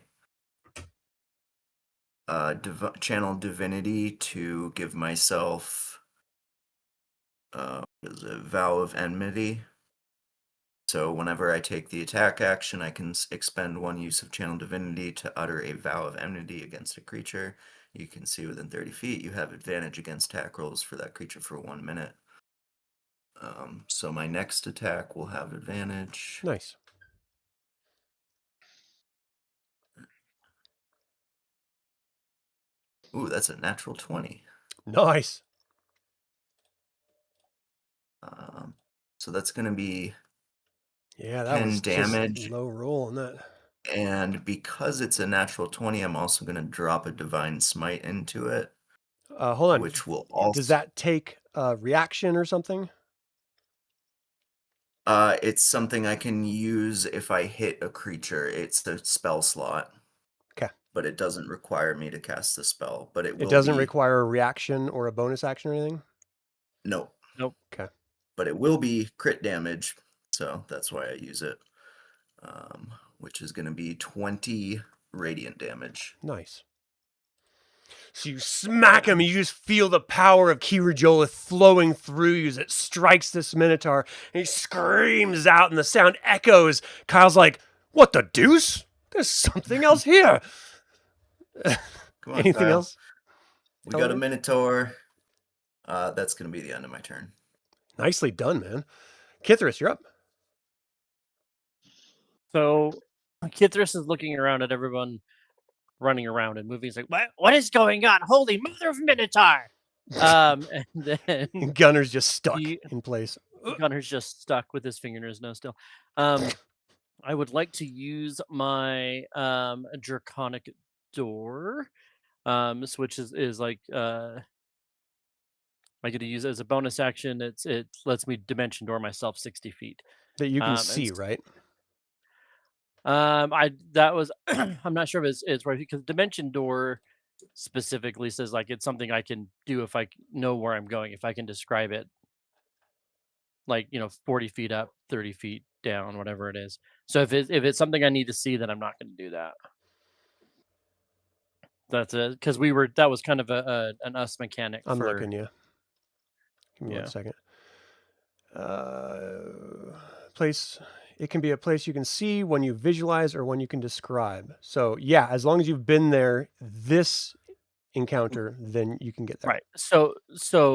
S4: channel divinity to give myself a vow of enmity. So whenever I take the attack action, I can expend 1 use of channel divinity to utter a vow of enmity against a creature. You can see within 30 feet. You have advantage against attack rolls for that creature for 1 minute. So my next attack will have advantage.
S1: Nice.
S4: Ooh, that's a natural 20.
S1: Nice.
S4: So that's going to be
S1: Yeah, that
S4: 10
S1: was
S4: damage.
S1: just low roll on that.
S4: And because it's a natural 20, I'm also going to drop a divine smite into it.
S1: Hold on.
S4: Which will also.
S1: Does that take a reaction or something?
S4: It's something I can use if I hit a creature. It's a spell slot.
S1: Okay.
S4: But it doesn't require me to cast the spell. But it
S1: doesn't require a reaction or a bonus action or anything?
S4: Nope.
S1: Okay.
S4: But it will be crit damage. So that's why I use it. Which is going to be 20 radiant damage.
S1: Nice. So you smack him, and you just feel the power of Kiri-Jolith flowing through you as it strikes this Minotaur, and he screams out, and the sound echoes. Kyle's like, "What the deuce? There's something else here."
S4: Come on,
S1: Anything
S4: Kyle.
S1: else?
S4: We got a Minotaur. That's going to be the end of my turn.
S1: Nicely done, man. Kithris, you're up.
S2: So Kithris is looking around at everyone running around and moving. He's like, what is going on? Holy mother of Minotaur! And then
S1: Gunnar's just stuck in place.
S2: Gunnar's just stuck with his finger in his nose still. I would like to use my Draconic Door, which is like I get to use it as a bonus action. It lets me dimension door myself 60 feet.
S1: That you can see, right?
S2: I'm not sure if it's right, because dimension door specifically says like it's something I can do if I know where I'm going, if I can describe it, like 40 feet up, 30 feet
S7: down, whatever it is. So if it's something I need to see, then I'm not going to do that. That's it, because that was kind of an us mechanic.
S1: I'm looking, yeah. Give me
S7: Yeah.
S1: 1 second. Place. It can be a place you can see, one you visualize, or one you can describe. So yeah, as long as you've been there, this encounter, then you can get there.
S7: Right. So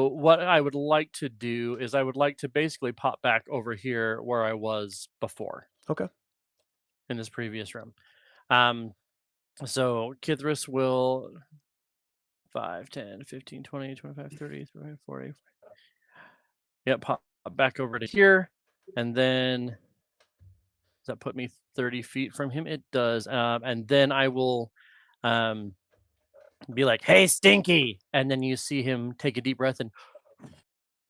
S7: what I would like to do is I would like to basically pop back over here where I was before.
S1: Okay.
S7: In this previous room. So Kithris will 5, 10, 15, 20, 25, 30, 35, 40. Yep, pop back over to here. And then does that put me 30 feet from him? It does. And then I will be like, hey, Stinky. And then you see him take a deep breath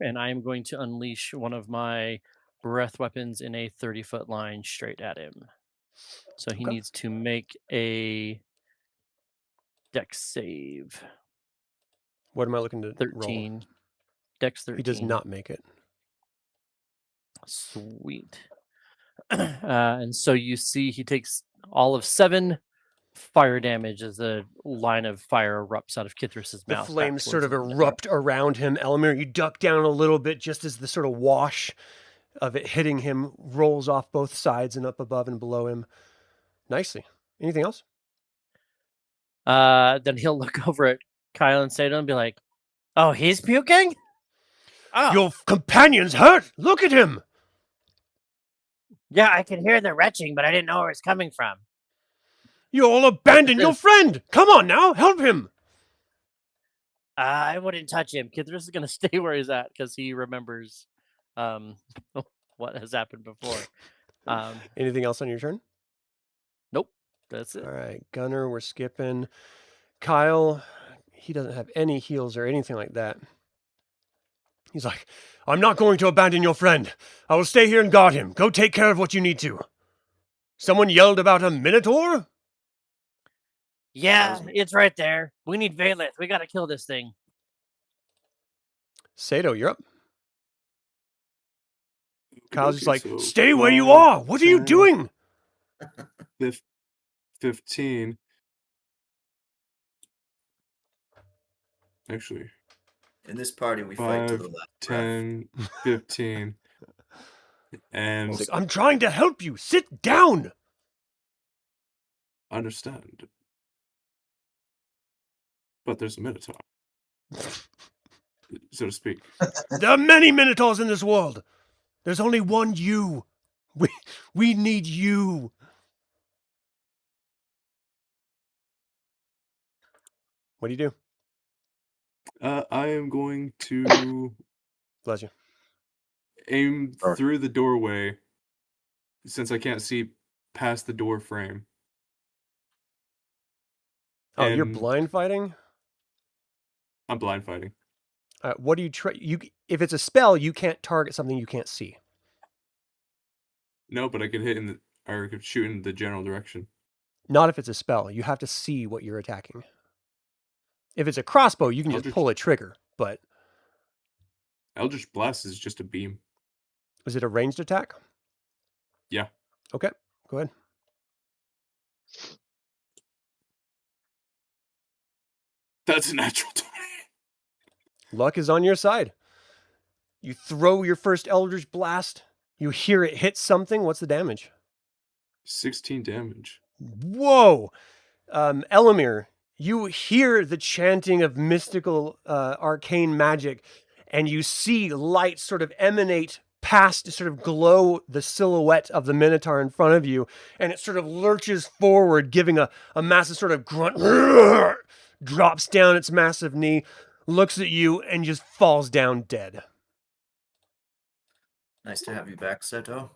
S7: and I am going to unleash one of my breath weapons in a 30-foot line straight at him. So he needs to make a dex save.
S1: What am I looking to
S7: 13.
S1: roll?
S7: Dex 13.
S1: He does not make it.
S7: Sweet. And so you see he takes all of 7 fire damage as a line of fire erupts out of Kithris's
S1: The
S7: mouth.
S1: flames sort of erupt around him. Elemier, you duck down a little bit just as the sort of wash of it hitting him rolls off both sides and up above and below him. Nicely. Anything else?
S7: Then he'll look over at Kyle and Seto and be like, oh, he's puking? Oh.
S1: Your companion's hurt! Look at him!
S2: Yeah, I can hear the retching, but I didn't know where it's coming from.
S1: You all abandoned your friend! Come on now, help him!
S2: I wouldn't touch him.
S7: Kithris is going to stay where he's at because he remembers what has happened before.
S1: Anything else on your turn?
S7: Nope. That's it.
S1: All right, Gunnar, we're skipping. Kyle, he doesn't have any heals or anything like that. He's like, I'm not going to abandon your friend. I will stay here and guard him. Go take care of what you need to. Someone yelled about a Minotaur?
S2: Yeah, it's right there. We need Valeth. We got to kill this thing.
S1: Seto, you're up. Kyle's just
S6: Okay,
S1: like,
S6: so
S1: stay where you
S6: 5,
S1: are. What are you
S6: 10,
S1: doing?
S6: 15. Actually,
S4: In this party, we fight to the
S6: 5,
S4: last
S6: 10, 15. And
S1: He's like, I'm trying to help you. Sit down.
S6: understand. But there's a Minotaur, so to speak.
S1: There are many Minotaurs in this world. There's only one you. We need you. What do you do?
S6: I am going to
S1: Bless you.
S6: aim
S3: Alright.
S6: through the doorway, since I can't see past the door frame.
S1: Oh, you're
S6: And
S1: blind fighting?
S6: I'm blind fighting.
S1: What do you try? If it's a spell, you can't target something you can't see.
S6: No, but I could hit or I could shoot in the general direction.
S1: Not if it's a spell. You have to see what you're attacking. If it's a crossbow, you can
S6: I'll
S1: just
S6: just-
S1: pull a trigger. But
S6: Eldritch Blast is just a beam.
S1: is it a ranged attack?
S6: Yeah.
S1: Okay, go ahead.
S6: That's a natural 20.
S1: Luck is on your side. You throw your first Eldritch Blast. You hear it hit something. What's the damage?
S6: 16 damage.
S1: Whoa! Elemier, you hear the chanting of mystical arcane magic, and you see light sort of emanate past, sort of glow the silhouette of the Minotaur in front of you, and it sort of lurches forward, giving a massive sort of grunt, drops down its massive knee, looks at you, and just falls down dead.
S4: Nice to have you back, Seto.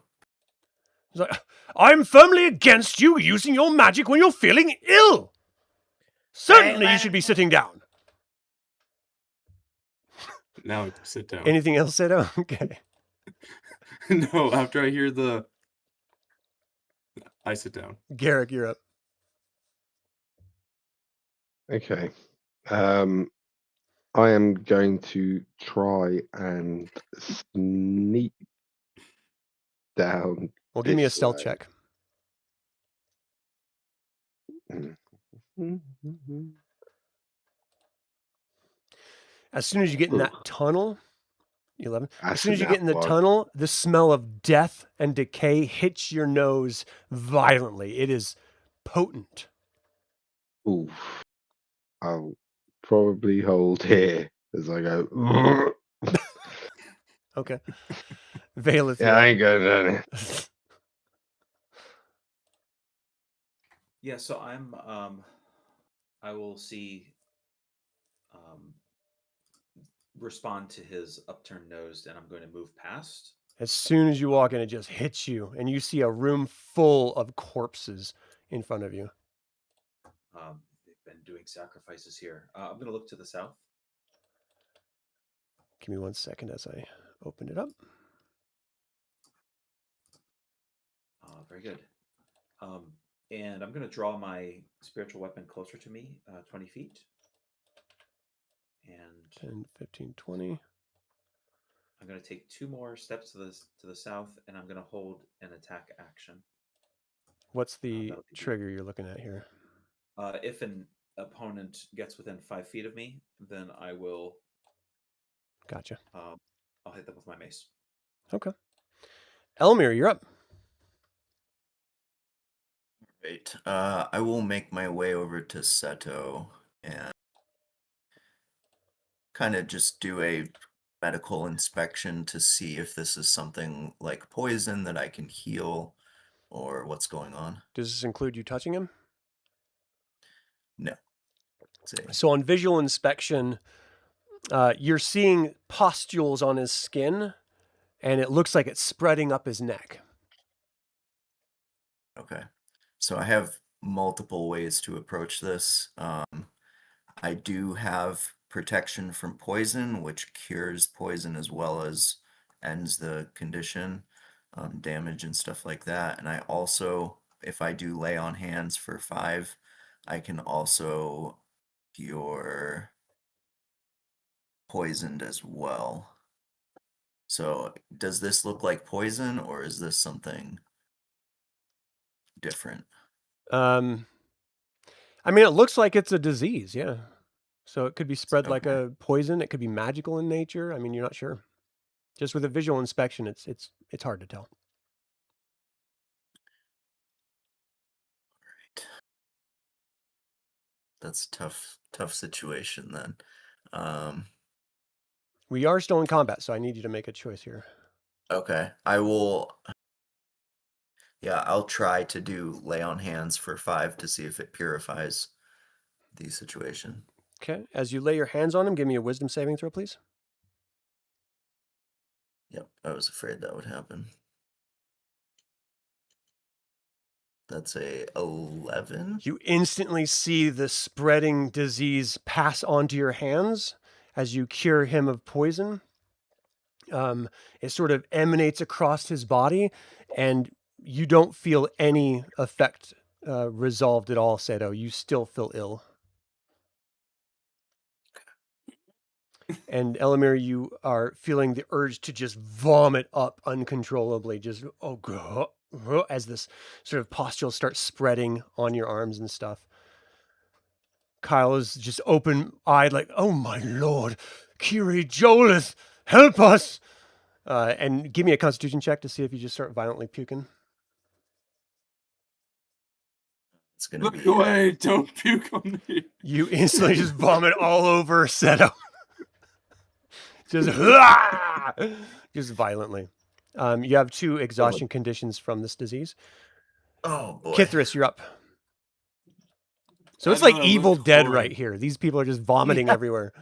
S1: He's like, I'm firmly against you using your magic when you're feeling ill. Certainly you should be sitting down.
S6: Now I can sit down.
S1: Anything else, Seto? Okay.
S6: No, after I hear I sit down.
S1: Garrick, you're up.
S3: Okay. I am going to try and sneak down
S1: Well, give me a
S3: This
S1: stealth
S3: way.
S1: check. As soon as you get in that tunnel, 11. As soon as you get in the tunnel, the smell of death and decay hits your nose violently. It is potent.
S3: Oof. I'll probably hold here as I go.
S1: Okay. Valeth,
S3: Yeah, I ain't going down it.
S8: Yeah, so I will see respond to his upturned nose, and I'm going to move past.
S1: As soon as you walk in, it just hits you, and you see a room full of corpses in front of you.
S8: They've been doing sacrifices here. I'm going to look to the south.
S1: Give me 1 second as I open it up.
S8: Very good. And I'm going to draw my spiritual weapon closer to me, 20 feet. And
S1: 10, 15, 20.
S8: I'm going to take 2 more steps to the south, and I'm going to hold an attack action.
S1: What's the trigger you're looking at here?
S8: If an opponent gets within 5 feet of me, then I will.
S1: Gotcha.
S8: I'll hit them with my mace.
S1: Okay. Elemier, you're up.
S4: Right. I will make my way over to Seto and kind of just do a medical inspection to see if this is something like poison that I can heal or what's going on.
S1: Does this include you touching him?
S4: No.
S1: So on visual inspection, you're seeing pustules on his skin, and it looks like it's spreading up his neck.
S4: Okay. So I have multiple ways to approach this. I do have protection from poison, which cures poison as well as ends the condition, damage and stuff like that. And I also, if I do lay on hands for 5, I can also cure poisoned as well. So does this look like poison, or is this something different?
S1: I mean, it looks like it's a disease, yeah. So it could be spread like a poison. It could be magical in nature. I mean, you're not sure. Just with a visual inspection, it's hard to tell.
S4: Right. That's tough situation then.
S1: We are still in combat, so I need you to make a choice here.
S4: Okay, I will. Yeah, I'll try to do lay on hands for 5 to see if it purifies the situation.
S1: Okay, as you lay your hands on him, give me a wisdom saving throw, please.
S4: Yep, I was afraid that would happen. That's a 11.
S1: You instantly see the spreading disease pass onto your hands as you cure him of poison. It sort of emanates across his body, and you don't feel any effect resolved at all, Seto. You still feel ill. And Elemier, you are feeling the urge to just vomit up uncontrollably, just as this sort of pustule starts spreading on your arms and stuff. Kyle is just open-eyed, like, "Oh my lord, Kiri-Jolith, help us!" And give me a Constitution check to see if you just start violently puking.
S4: It's gonna
S6: Look
S4: be
S6: away! Don't puke on me.
S1: You instantly just vomit all over Seto. just violently. You have 2 exhaustion conditions from this disease.
S4: Oh boy.
S1: Kithris, you're up. So it's like Evil Dead right here. These people are just vomiting everywhere.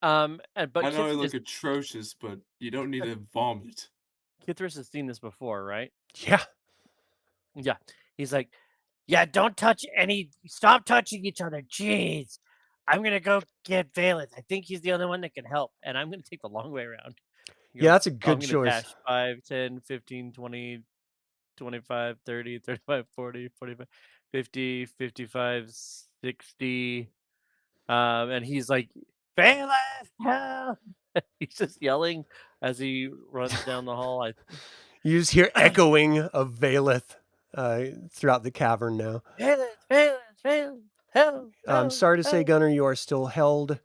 S2: But
S6: I know I
S2: Kithris,
S6: look atrocious, but you don't need to vomit.
S2: Kithris has seen this before, right?
S1: Yeah.
S2: Yeah. He's like, yeah, stop touching each other. Jeez. I'm going to go get Valeth. I think he's the only one that can help. And I'm going to take the long way around.
S1: Yeah, that's a good
S2: I'm gonna
S1: choice.
S2: Dash 5, 10, 15, 20, 25, 30, 35, 40, 45, 50, 55, 60. And he's like, Valeth, help! He's just yelling as he runs down the hall.
S1: You just hear echoing of Valeth throughout the cavern now. I'm sorry to say, Gunnar, you are still held.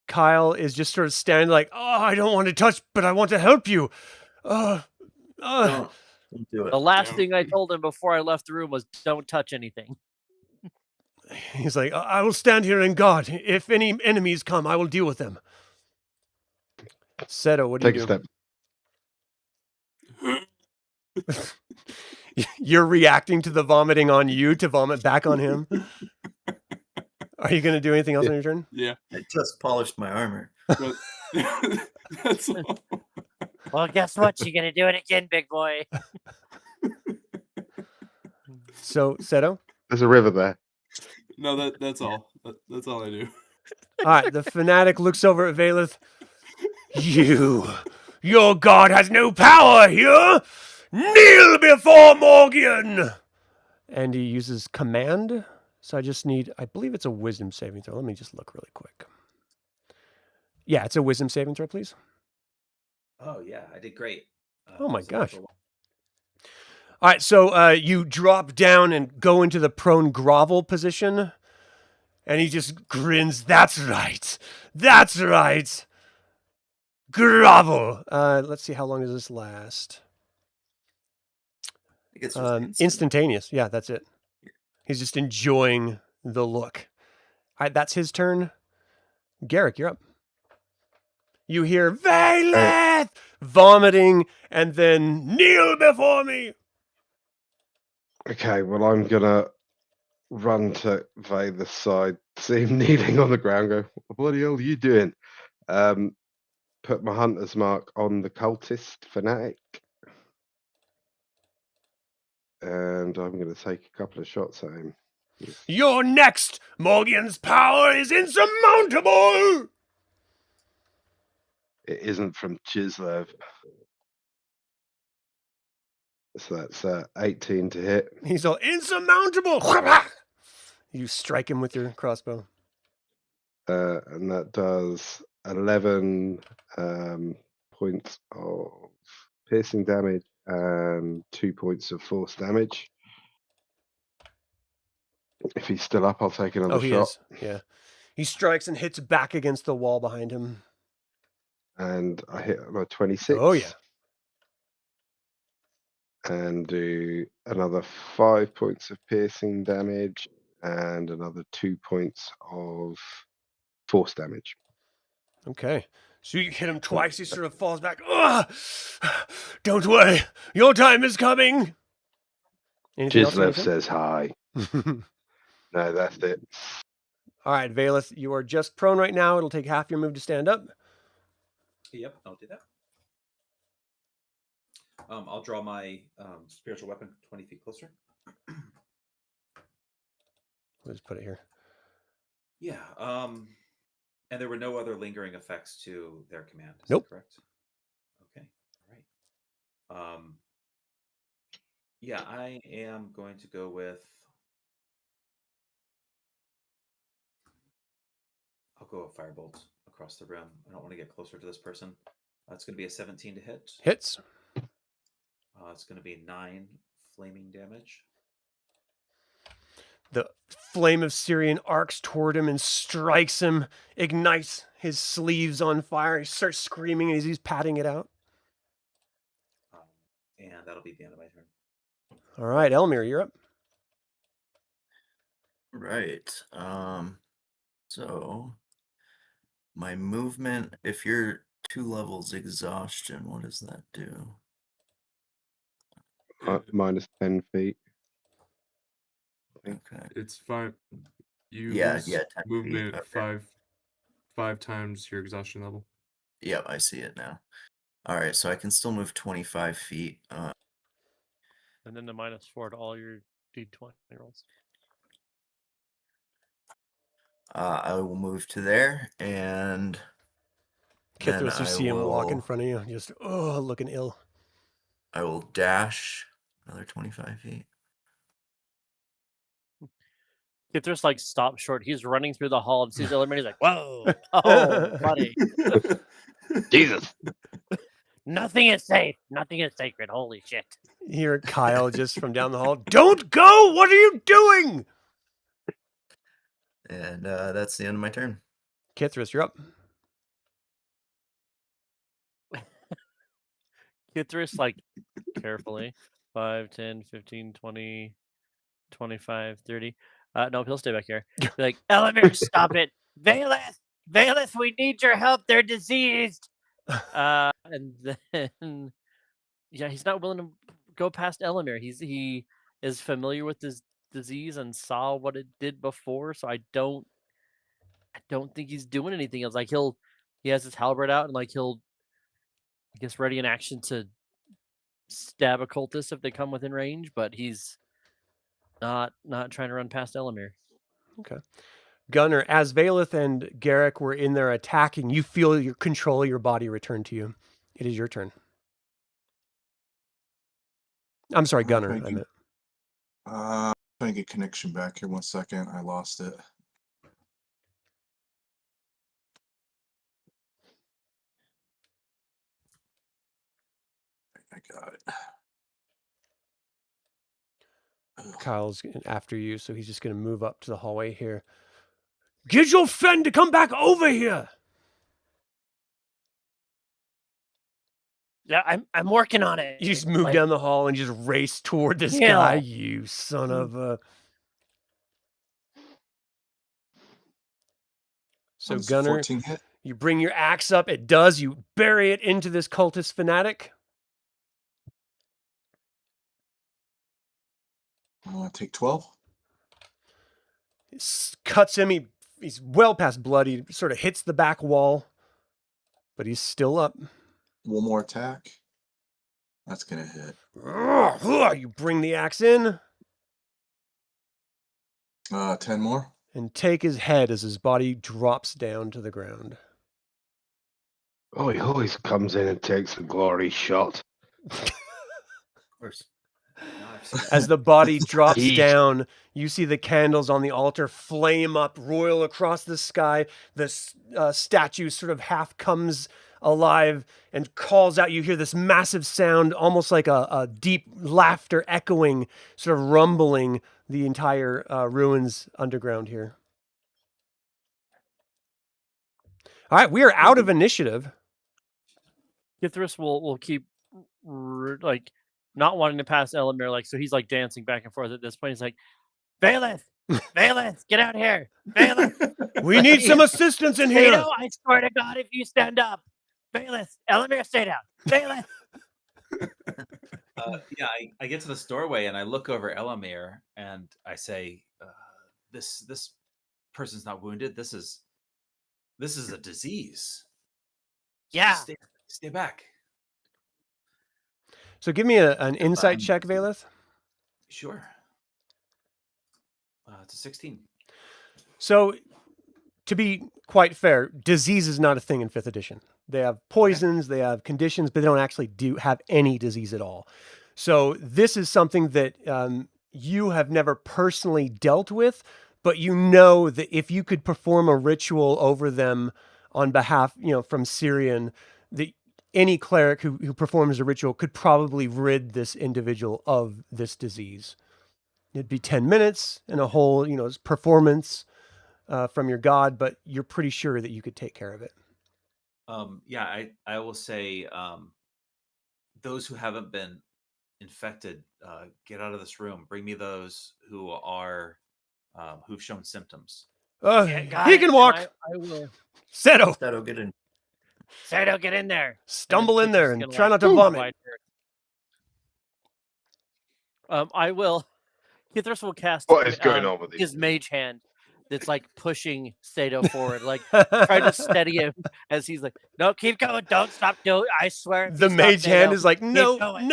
S1: Kyle is just sort of standing like, oh, I don't want to touch, but I want to help you.
S4: Don't do it.
S2: The last thing I told him before I left the room was, "Don't touch anything."
S1: He's like, I will stand here and guard. If any enemies come, I will deal with them. Seto, what do
S3: Take
S1: you
S3: a
S1: do?
S3: step.
S1: You're reacting to the vomiting on you to vomit back on him? Are you going to do anything else on your turn?
S6: Yeah.
S4: I just polished my armor.
S6: But that's all.
S2: Well, guess what? You're gonna do it again, big boy.
S1: So, Seto?
S3: There's a river there.
S6: No, that's all. That's all I do.
S1: All right, the fanatic looks over at Valeth. Your god has no power here. Kneel before Morgion. And he uses command. So I just need, I believe it's a wisdom saving throw. Let me just look really quick. Yeah, it's a wisdom saving throw, please.
S8: Oh yeah, I did great.
S1: Oh my
S8: so
S1: gosh.
S8: for one-
S1: All right, so you drop down and go into the prone grovel position. And he just grins. That's right. That's right. Grovel. Let's see, how long does this last?
S4: I think it's just
S1: Instantaneous. Yeah, that's it. He's just enjoying the look. All right, that's his turn. Garrick, you're up. You hear Valeth vomiting and then kneel before me.
S3: Okay, well, I'm gonna run to Vader's side, see him kneeling on the ground, go, what the hell are you doing? Put my hunter's mark on the cultist fanatic. And I'm going to take a couple of shots at him.
S1: You're next. Morgion's power is insurmountable.
S3: It isn't from Chislev. So that's 18 to hit.
S1: He's all insurmountable. You strike him with your crossbow.
S3: And that does 11 points of piercing damage and 2 points of force damage. If he's still up, I'll take another
S1: he
S3: shot.
S1: is. Yeah. He strikes and hits back against the wall behind him.
S3: And I hit on a 26.
S1: Oh, yeah.
S3: And do another 5 points of piercing damage and another 2 points of force damage.
S1: Okay. So you hit him twice. He sort of falls back. Ugh! Don't worry. Your time is coming. Anything else on your
S3: Chislev
S1: turn?
S3: says hi. No, that's it.
S1: All right, Valeth, you are just prone right now. It'll take half your move to stand up.
S8: Yep, I'll do that. I'll draw my spiritual weapon 20 feet closer.
S1: Let's put it here.
S8: Yeah. And there were no other lingering effects to their command. Is
S1: Nope.
S8: that correct? Okay. All right. Yeah, I am going to go with. I'll go with firebolt across the room. I don't want to get closer to this person. It's going to be a 17 to hit.
S1: Hits.
S8: It's going to be 9 flaming damage.
S1: The flame of Syrian arcs toward him and strikes him, ignites his sleeves on fire. He starts screaming as he's patting it out.
S8: And that'll be the end of my turn.
S1: All right, Elemier, you're up.
S4: Right. So my movement, if you're 2 levels exhaustion, what does that do?
S3: Minus 10 feet.
S4: Okay.
S6: It's 5. You
S4: Yeah,
S6: lose
S4: 10
S6: movement
S4: feet. Okay.
S6: five times your exhaustion level.
S4: Yep, I see it now. All right, so I can still move 25 feet.
S7: And then the -4 to all your D20 rolls.
S4: I will move to there, and then
S1: Kithras, you
S4: I
S1: see him walk in
S4: will-
S1: front of you, just, looking ill.
S4: I will dash another 25 feet.
S2: Kithras like stops short. He's running through the hall and sees Elemier. He's like, "Whoa, oh, buddy!"
S3: Jesus.
S2: Nothing is safe. Nothing is sacred. Holy shit.
S1: You hear Kyle just from down the hall. Don't go! What are you doing?
S4: And that's the end of my turn.
S1: Kithris, you're up.
S7: Kithris, like, carefully. 5, 10, 15, 20, 25, 30. No, he'll stay back here. Be like,
S2: Elemier, stop it. Valeth, we need your help. They're diseased.
S7: and then, yeah, he's not willing to go past Elemier. He is familiar with this disease and saw what it did before, so I don't think he's doing anything else. Like, he has his halberd out, and like he'll, I guess, ready in action to stab a cultist if they come within range, but he's not trying to run past Elemier.
S1: Okay. Gunnar, as Valeth and Garrick were in there attacking, you feel your control of your body return to you. It is your turn. I'm sorry, Gunnar. I meant.
S5: Trying to get connection back here. 1 second. I lost it. I got it.
S1: Kyle's after you, so he's just going to move up to the hallway here. Get your friend to come back over here.
S2: Yeah, I'm working on it.
S1: You just move
S2: Like,
S1: down the hall and just race toward this
S2: Yeah.
S1: guy, you son of a... So
S5: Does
S1: Gunnar,
S5: 14 hit?
S1: you bring your axe up. It does. You bury it into this cultist fanatic.
S5: Take 12.
S1: Cuts him. He's well past blood. He sort of hits the back wall, but he's still up.
S5: One more attack. That's going to hit.
S1: You bring the axe in
S5: 10 more.
S1: and take his head as his body drops down to the ground.
S3: Oh, he always comes in and takes a glory shot.
S4: Of course.
S1: As the body drops
S3: Eat.
S1: down, you see the candles on the altar flame up, roil across the sky. The statue sort of half comes alive and calls out. You hear this massive sound, almost like a deep laughter echoing, sort of rumbling the entire ruins underground here. All right, we are out of initiative.
S7: Kithris will keep like not wanting to pass Elemier, like, so he's like dancing back and forth at this point. He's like,
S2: Valeth, get out here. Valeth.
S1: We need some assistance in here.
S2: Seto, I swear to God, if you stand up. Valeth, Elemier, stay down. Valeth.
S8: Yeah, I get to this doorway and I look over Elemier and I say, "This person's not wounded. This is a disease.
S2: Yeah.
S8: Stay back."
S1: So give me an insight check, Valeth.
S8: Sure. It's a 16.
S1: So, to be quite fair, disease is not a thing in 5th edition. They have poisons, they have conditions, but they don't actually have any disease at all. So this is something that you have never personally dealt with, but you know that if you could perform a ritual over them on behalf, from Syrian, that any cleric who performs a ritual could probably rid this individual of this disease. It'd be 10 minutes and a whole, performance from your god, but you're pretty sure that you could take care of it.
S8: Yeah, I will say, those who haven't been infected, get out of this room. Bring me those who are, who've shown symptoms.
S1: He can walk.
S7: I will.
S1: Seto,
S4: Seto, get in.
S2: Seto, get in there.
S1: stumble in there and
S7: Kithris
S1: try
S7: gonna,
S1: not to vomit.
S7: I will. Kithris will cast
S3: What is going on with
S7: his
S3: these?
S7: mage hand that's like pushing Seto forward, like trying to steady him as he's like,
S2: No, keep going. Don't stop. I swear. if
S1: The
S2: you stop,
S1: mage hand
S2: Seto,
S1: is like, no.
S2: going.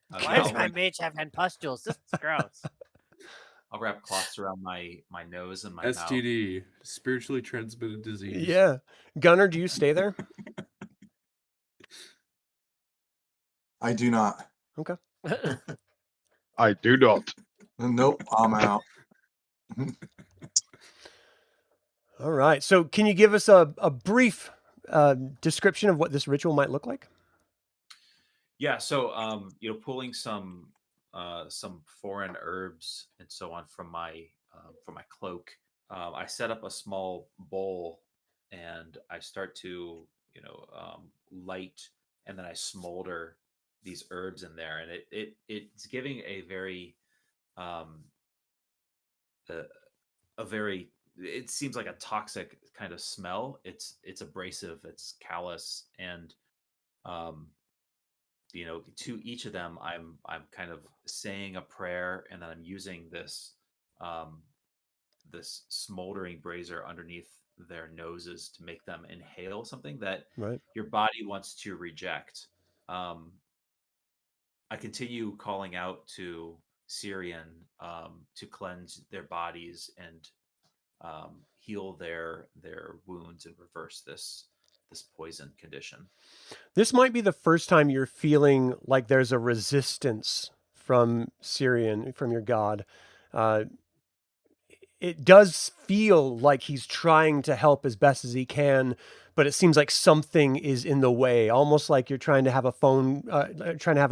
S2: Why does my mage have hand pustules? This is gross.
S8: I'll wrap cloths around my nose and my mouth.
S6: STD, spiritually transmitted disease.
S1: Yeah. Gunnar, do you stay there?
S5: I do not.
S1: Okay.
S3: I do not.
S5: Nope, I'm out.
S1: All right. So can you give us a brief description of what this ritual might look like?
S8: Yeah, so pulling some foreign herbs and so on from my cloak, I set up a small bowl and I start to light, and then I smolder these herbs in there, and it's giving a very a very, it seems like a toxic kind of smell. It's abrasive, it's callous, and to each of them, I'm kind of saying a prayer, and then I'm using this this smoldering brazier underneath their noses to make them inhale something that
S1: Right.
S8: your body wants to reject. I continue calling out to Syrian to cleanse their bodies and heal their wounds and reverse this poison condition.
S1: This might be the first time you're feeling like there's a resistance from Syrian, from your god. It does feel like he's trying to help as best as he can, but it seems like something is in the way, almost like you're trying to have a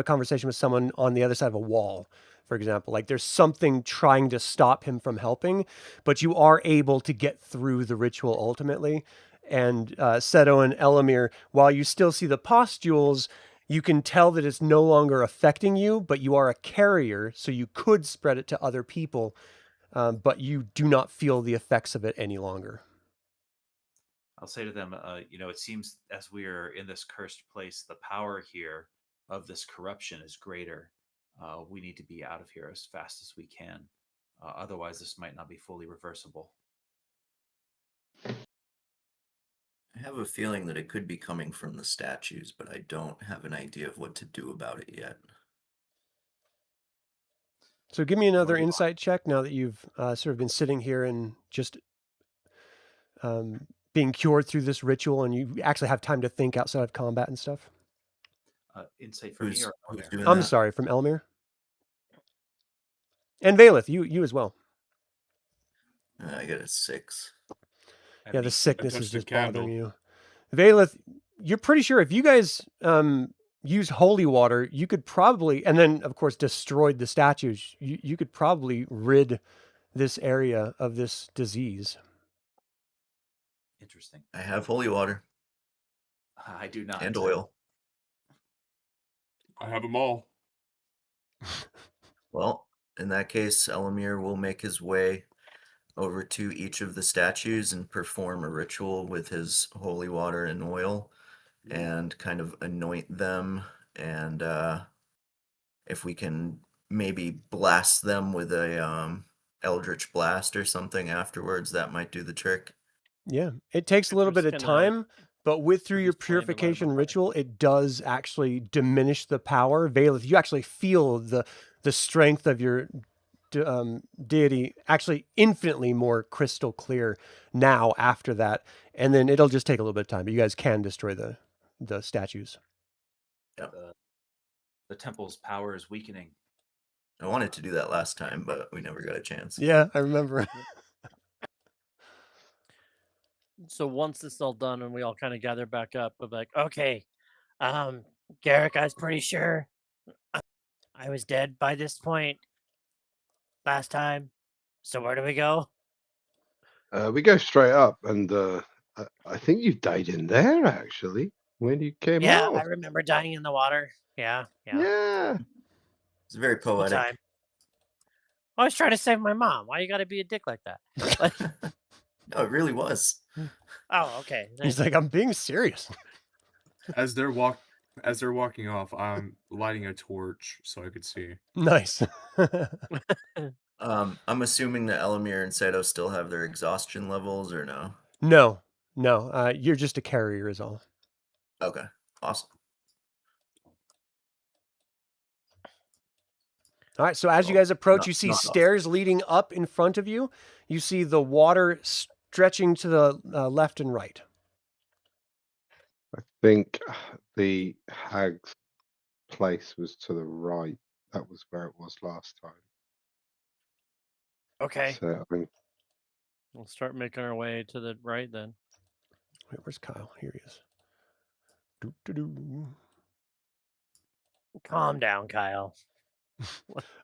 S1: conversation with someone on the other side of a wall, for example. Like there's something trying to stop him from helping, but you are able to get through the ritual ultimately. And Seto and Elemier, while you still see the pustules, you can tell that it's no longer affecting you, but you are a carrier, so you could spread it to other people. But you do not feel the effects of it any longer.
S8: I'll say to them, it seems as we are in this cursed place, the power here of this corruption is greater. We need to be out of here as fast as we can. Otherwise, this might not be fully reversible.
S4: I have a feeling that it could be coming from the statues, but I don't have an idea of what to do about it yet.
S1: So give me another insight check now that you've sort of been sitting here and just being cured through this ritual, and you actually have time to think outside of combat and stuff.
S8: Insight from me or
S4: who's doing
S1: I'm
S4: that?
S1: sorry, from Elemier. And Valeth, you as well.
S4: I got a 6.
S1: Yeah, the sickness
S6: touched
S1: is
S6: the
S1: just
S6: candle.
S1: bothering you. Valeth, you're pretty sure if you guys use holy water, you could probably, and then of course destroyed the statues, you could probably rid this area of this disease.
S8: Interesting.
S4: I have holy water
S8: I do not.
S4: and oil.
S6: I have them all.
S4: Well, in that case, Elemier will make his way over to each of the statues and perform a ritual with his holy water and oil and kind of anoint them. And if we can maybe blast them with a eldritch blast or something afterwards, that might do the trick.
S1: Yeah, it takes a little bit of
S2: Just gonna
S1: time, but through your
S2: produce flame and light 'em on
S1: purification
S2: fire.
S1: ritual, it does actually diminish the power. Valeth, you actually feel the strength of your deity actually infinitely more crystal clear now after that. And then it'll just take a little bit of time, but you guys can destroy the statues.
S8: The temple's power is weakening.
S4: I wanted to do that last time, but we never got a chance.
S1: Yeah, I remember.
S2: So once this is all done and we all kind of gather back up, I'm like, okay, Garrick, I was pretty sure I was dead by this point last time. So where do we go?
S3: We go straight up, and I think you died in there actually when you came
S2: Yeah,
S3: out.
S2: I remember dying in the water. Yeah.
S3: Yeah.
S4: It's very
S2: Good
S4: poetic.
S2: time. I was trying to save my mom. Why you got to be a dick like that? Like,
S4: No, it really was.
S2: oh, okay.
S1: He's like, I'm being serious.
S6: As they're walking off, I'm lighting a torch so I could see.
S1: Nice.
S4: I'm assuming that Elemier and Seto still have their exhaustion levels, or no?
S1: No. You're just a carrier is all.
S4: Okay, awesome.
S1: All right, so as you guys approach, you see stairs leading up in front of you. You see the water stretching to the left and right.
S3: I think the hag's place was to the right. That was where it was last time.
S2: Okay.
S3: So I mean,
S7: We'll start making our way to the right then.
S1: Wait, where's Kyle? Here he is. Doo-doo-doo.
S2: Calm down, Kyle.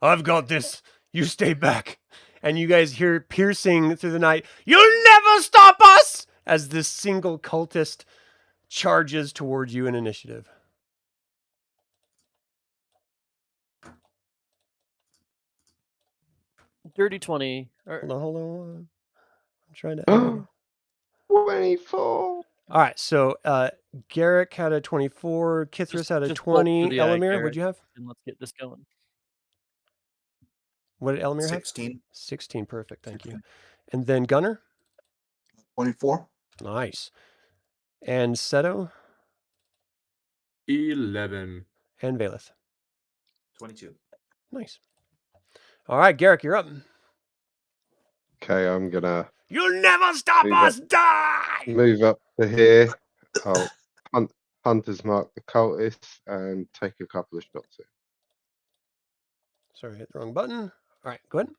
S1: I've got this. You stay back. And you guys hear piercing through the night, "You'll never stop us!" as this single cultist charges towards you in initiative.
S7: Dirty 20.
S1: Hold on. I'm trying to...
S3: 24.
S1: All right, so Garrick had a 24, Kithris had a
S7: just bolt
S1: 20.
S7: through the eye,
S1: Elemier,
S7: Garrick.
S1: what'd you have?
S7: And let's get this going.
S1: What did Elemier have?
S4: 16.
S1: 16, perfect, thank you. And then Gunnar?
S5: 24.
S1: Nice. And Seto?
S6: 11.
S1: And Valeth?
S8: 22.
S1: Nice. All right, Garrick, you're up.
S3: Okay, I'm gonna
S1: You'll never stop
S3: Move
S1: us,
S3: up.
S1: die!
S3: move up to here. I'll Hunter's mark the cultists and take a couple of shots in.
S1: Sorry, I hit the wrong button. All right, go ahead.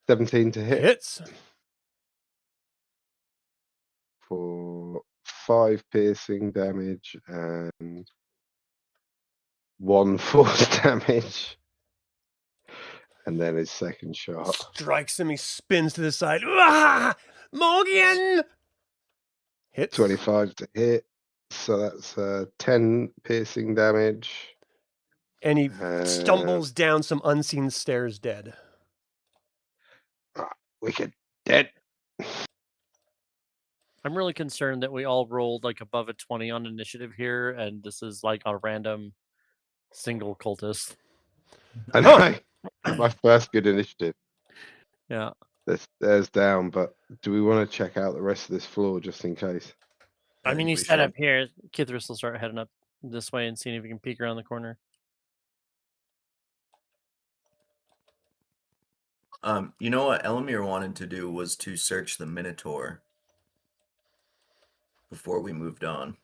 S3: 17 to hit
S1: Hits.
S3: for 5 piercing damage and 1 force damage. And then his second shot.
S1: Strikes him, he spins to the side. Ah! Morgion! Hits.
S3: 25 to hit. So that's 10 piercing damage.
S1: And he stumbles down some unseen stairs dead.
S3: Wicked. Dead.
S7: I'm really concerned that we all rolled like above a 20 on initiative here, and this is like a random single cultist.
S3: I know. My first good initiative.
S7: Yeah.
S3: There's down, but do we want to check out the rest of this floor just in case?
S7: I mean, you
S4: think we
S7: set up
S4: should.
S7: here. Kithris will start heading up this way and seeing if we can peek around the corner.
S4: You know what Elemier wanted to do was to search the Minotaur before we moved on.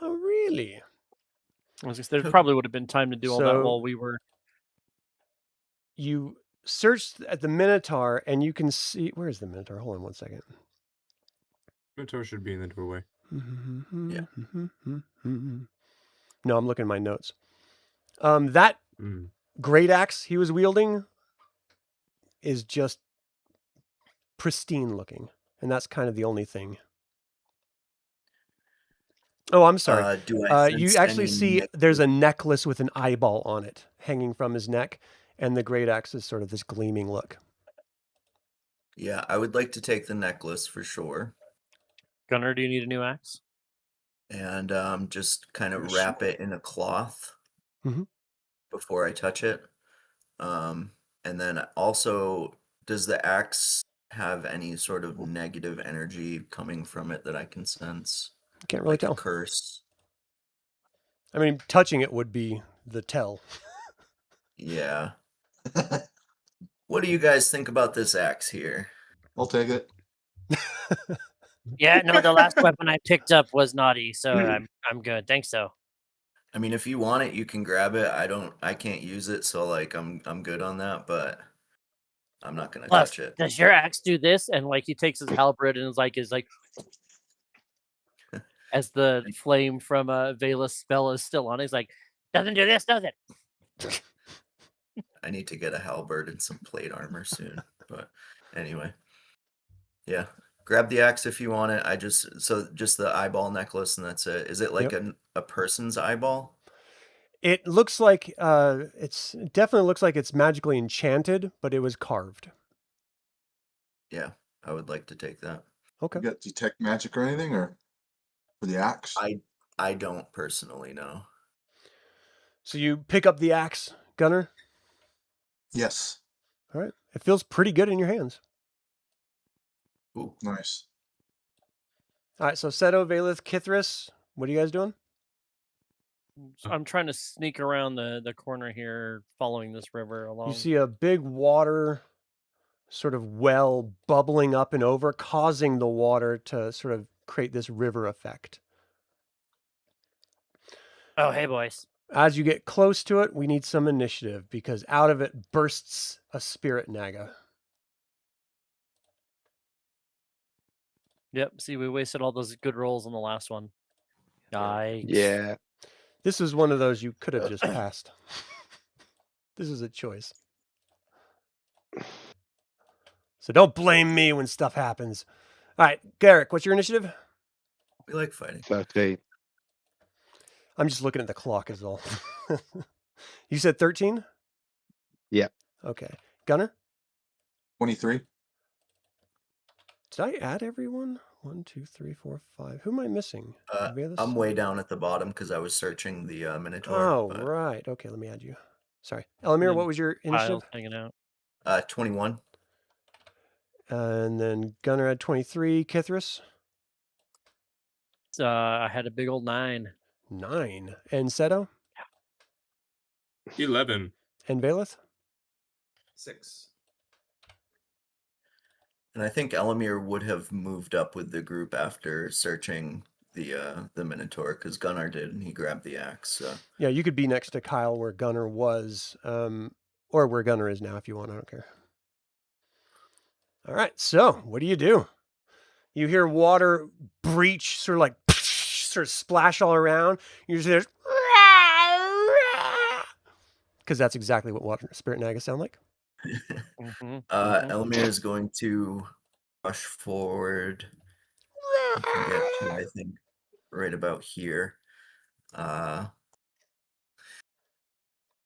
S1: Oh, really?
S7: There probably would have been time to do all that
S1: So-
S7: while we were.
S1: You search at the Minotaur, and you can see... Where's the Minotaur? Hold on one second.
S6: Mentor should be in the doorway.
S4: Yeah.
S1: No, I'm looking at my notes. That great axe he was wielding is just pristine looking, and that's kind of the only thing. Oh, I'm sorry.
S4: Do I
S1: You
S4: sense
S1: actually
S4: any
S1: see there's a necklace with an eyeball on it hanging from his neck, and the great axe is sort of this gleaming look.
S4: Yeah, I would like to take the necklace for sure,
S7: Gunnar, do you need a new axe?
S4: and just kind of
S5: Sure.
S4: wrap it in a cloth
S1: Mhm.
S4: before I touch it. And then also, does the axe have any sort of negative energy coming from it that I can sense?
S1: Can't really
S4: Like a
S1: tell.
S4: curse?
S1: I mean, touching it would be the tell.
S4: Yeah. What do you guys think about this axe here?
S5: I'll take it.
S2: Yeah, no, the last weapon I picked up was naughty, so I'm good. Thanks, though.
S4: I mean, if you want it, you can grab it. I can't use it, so like I'm good on that, but I'm not gonna
S2: Plus,
S4: touch it.
S2: does your axe do this? And like he takes his halberd and is like
S7: As the flame from Vela's spell is still on, he's like,
S2: doesn't do this, does it?
S4: I need to get a halberd and some plate armor soon. But anyway. Yeah. Grab the axe if you want it. Just the eyeball necklace and that's it. Is it like a person's eyeball?
S1: It looks like it definitely looks like it's magically enchanted, but it was carved.
S4: Yeah, I would like to take that.
S1: Okay.
S5: You got detect magic or anything, or for the axe?
S4: I don't personally know.
S1: So you pick up the axe, Gunnar.
S5: Yes.
S1: All right. It feels pretty good in your hands.
S4: Ooh.
S5: Nice.
S1: All right. So Seto, Valeth, Kithris, what are you guys doing?
S7: I'm trying to sneak around the corner here, following this river along.
S1: You see a big water sort of well bubbling up and over, causing the water to sort of create this river effect.
S2: Oh, hey, boys.
S1: As you get close to it, we need some initiative because out of it bursts a spirit naga.
S2: Yep. See, we wasted all those good rolls on the last one. Yikes.
S3: Yeah.
S1: This is one of those you could have just passed. This is a choice. So don't blame me when stuff happens. All right, Garrick, what's your initiative?
S4: We like fighting.
S3: 13.
S1: I'm just looking at the clock is all. You said 13?
S3: Yeah.
S1: Okay. Gunnar?
S5: 23.
S1: Did I add everyone? 1, 2, 3, 4, 5. Who am I missing?
S4: I'm way down at the bottom because I was searching the Minotaur.
S1: Oh,
S4: but,
S1: right. Okay, let me add you. Sorry. Elemier, what was your initiative?
S2: Kyle's hanging out.
S4: 21.
S1: And then Gunnar had 23. Kithris?
S2: I had a big old 9.
S1: 9. And Seto?
S6: 11.
S1: And Valeth?
S8: 6.
S4: And I think Elemier would have moved up with the group after searching the Minotaur because Gunnar did, and he grabbed the axe. So.
S1: Yeah, you could be next to Kyle where Gunnar was, or where Gunnar is now if you want. I don't care. All right, so what do? You hear water breach, sort of like sort of splash all around. You just hear because that's exactly what water spirit nagas sound like.
S4: Elemier is going to rush forward. You can get to, I think, right about here.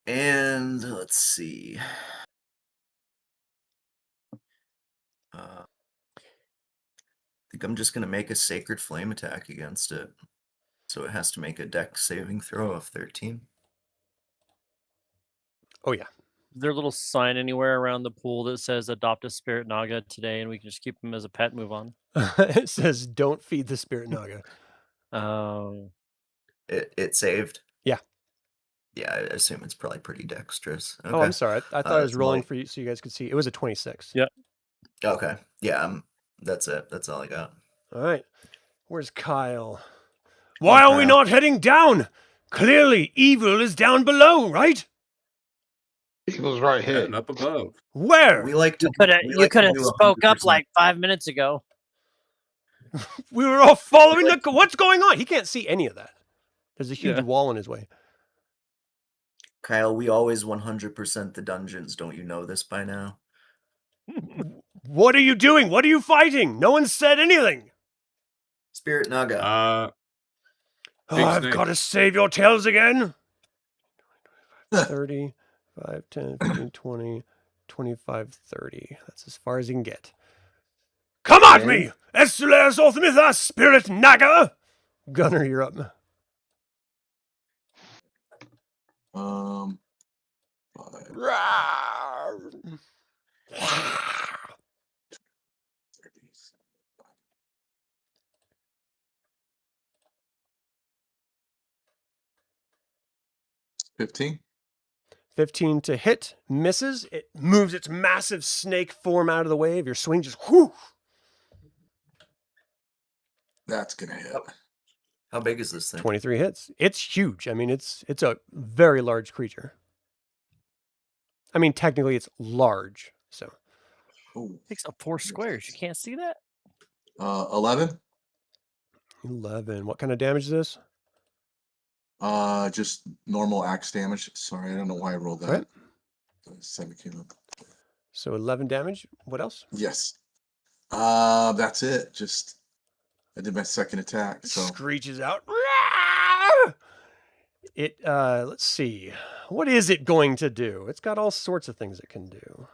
S4: And let's see. I think I'm just going to make a Sacred Flame attack against it. So it has to make a Dex saving throw of 13.
S1: Oh, yeah.
S2: Is there a little sign anywhere around the pool that says adopt a spirit naga today and we can just keep him as a pet, move on?
S1: It says don't feed the spirit naga.
S4: It saved?
S1: Yeah.
S4: Yeah, I assume it's probably pretty dexterous. Okay.
S1: Oh, I'm sorry. I thought I was
S4: it's
S1: rolling
S4: like-
S1: for you so you guys could see. It was a 26.
S2: Yeah.
S4: Okay. Yeah, that's it. That's all I got.
S1: All right. Where's Kyle? Why are we not heading down? Clearly, evil is down below, right?
S3: Evil's right
S6: Yeah,
S3: here.
S6: and up above.
S1: Where?
S4: We like to.
S2: You could have spoke up like 5 minutes ago.
S1: We were all following the... What's going on? He can't see any of that. There's a huge wall in his way.
S4: Kyle, we always 100% the dungeons. Don't you know this by now?
S1: What are you doing? What are you fighting? No one said anything.
S4: Spirit Naga.
S1: I've
S6: snake.
S1: got to save your tails again. 30, 5, 10, 15, 20, 25, 30. That's as far as you can get. Come at me! Estules Orthmitha, Spirit Naga! Gunnar, you're up.
S5: 5.
S1: Rawr.
S5: 15.
S1: 15 to hit, misses. It moves its massive snake form out of the way of your swing. Just whoo!
S5: That's gonna hit.
S4: How big is this thing?
S1: 23 hits. It's huge. I mean, it's a very large creature. I mean, technically, it's large. So
S5: Ooh.
S2: Takes up 4 squares. You can't see that?
S5: 11.
S1: 11. What kind of damage is this?
S5: Just normal axe damage. Sorry, I don't know why I rolled that.
S1: Right.
S5: 17.
S1: So 11 damage. What else?
S5: Yes. That's it. Just I did my second attack. So
S1: Screeches out. It let's see. What is it going to do? It's got all sorts of things it can do.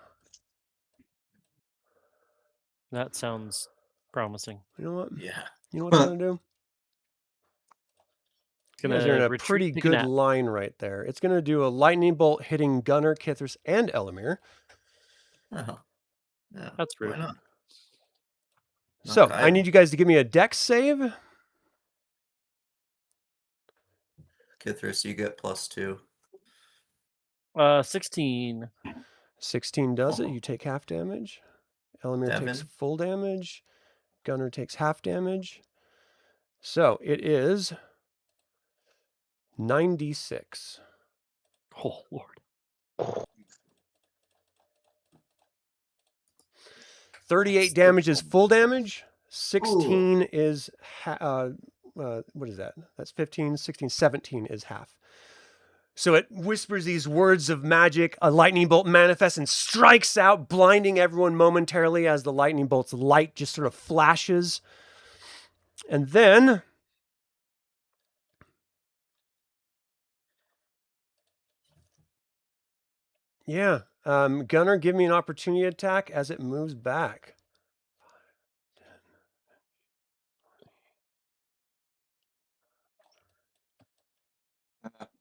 S2: That sounds promising.
S1: You know what?
S4: Yeah.
S1: You know what it's going to do?
S2: It's
S1: You
S2: gonna
S1: guys are in a
S2: retreat,
S1: pretty
S2: take a
S1: good
S2: nap.
S1: line right there. It's going to do a lightning bolt hitting Gunnar, Kithris, and Elemier.
S4: Oh. Yeah.
S2: That's rude.
S4: Why not?
S1: So
S4: Okay.
S1: I need you guys to give me a dex save.
S4: Kithris, you get +2.
S2: 16.
S1: 16 does it. You take half damage. Elemier takes
S4: Seven.
S1: full damage. Gunnar takes half damage. So it is 96.
S2: Oh, Lord.
S1: 38 damage is full damage. 16 is what is that? That's 15, 16, 17 is half. So it whispers these words of magic. A lightning bolt manifests and strikes out, blinding everyone momentarily as the lightning bolt's light just sort of flashes. And then Gunnar, give me an opportunity attack as it moves back.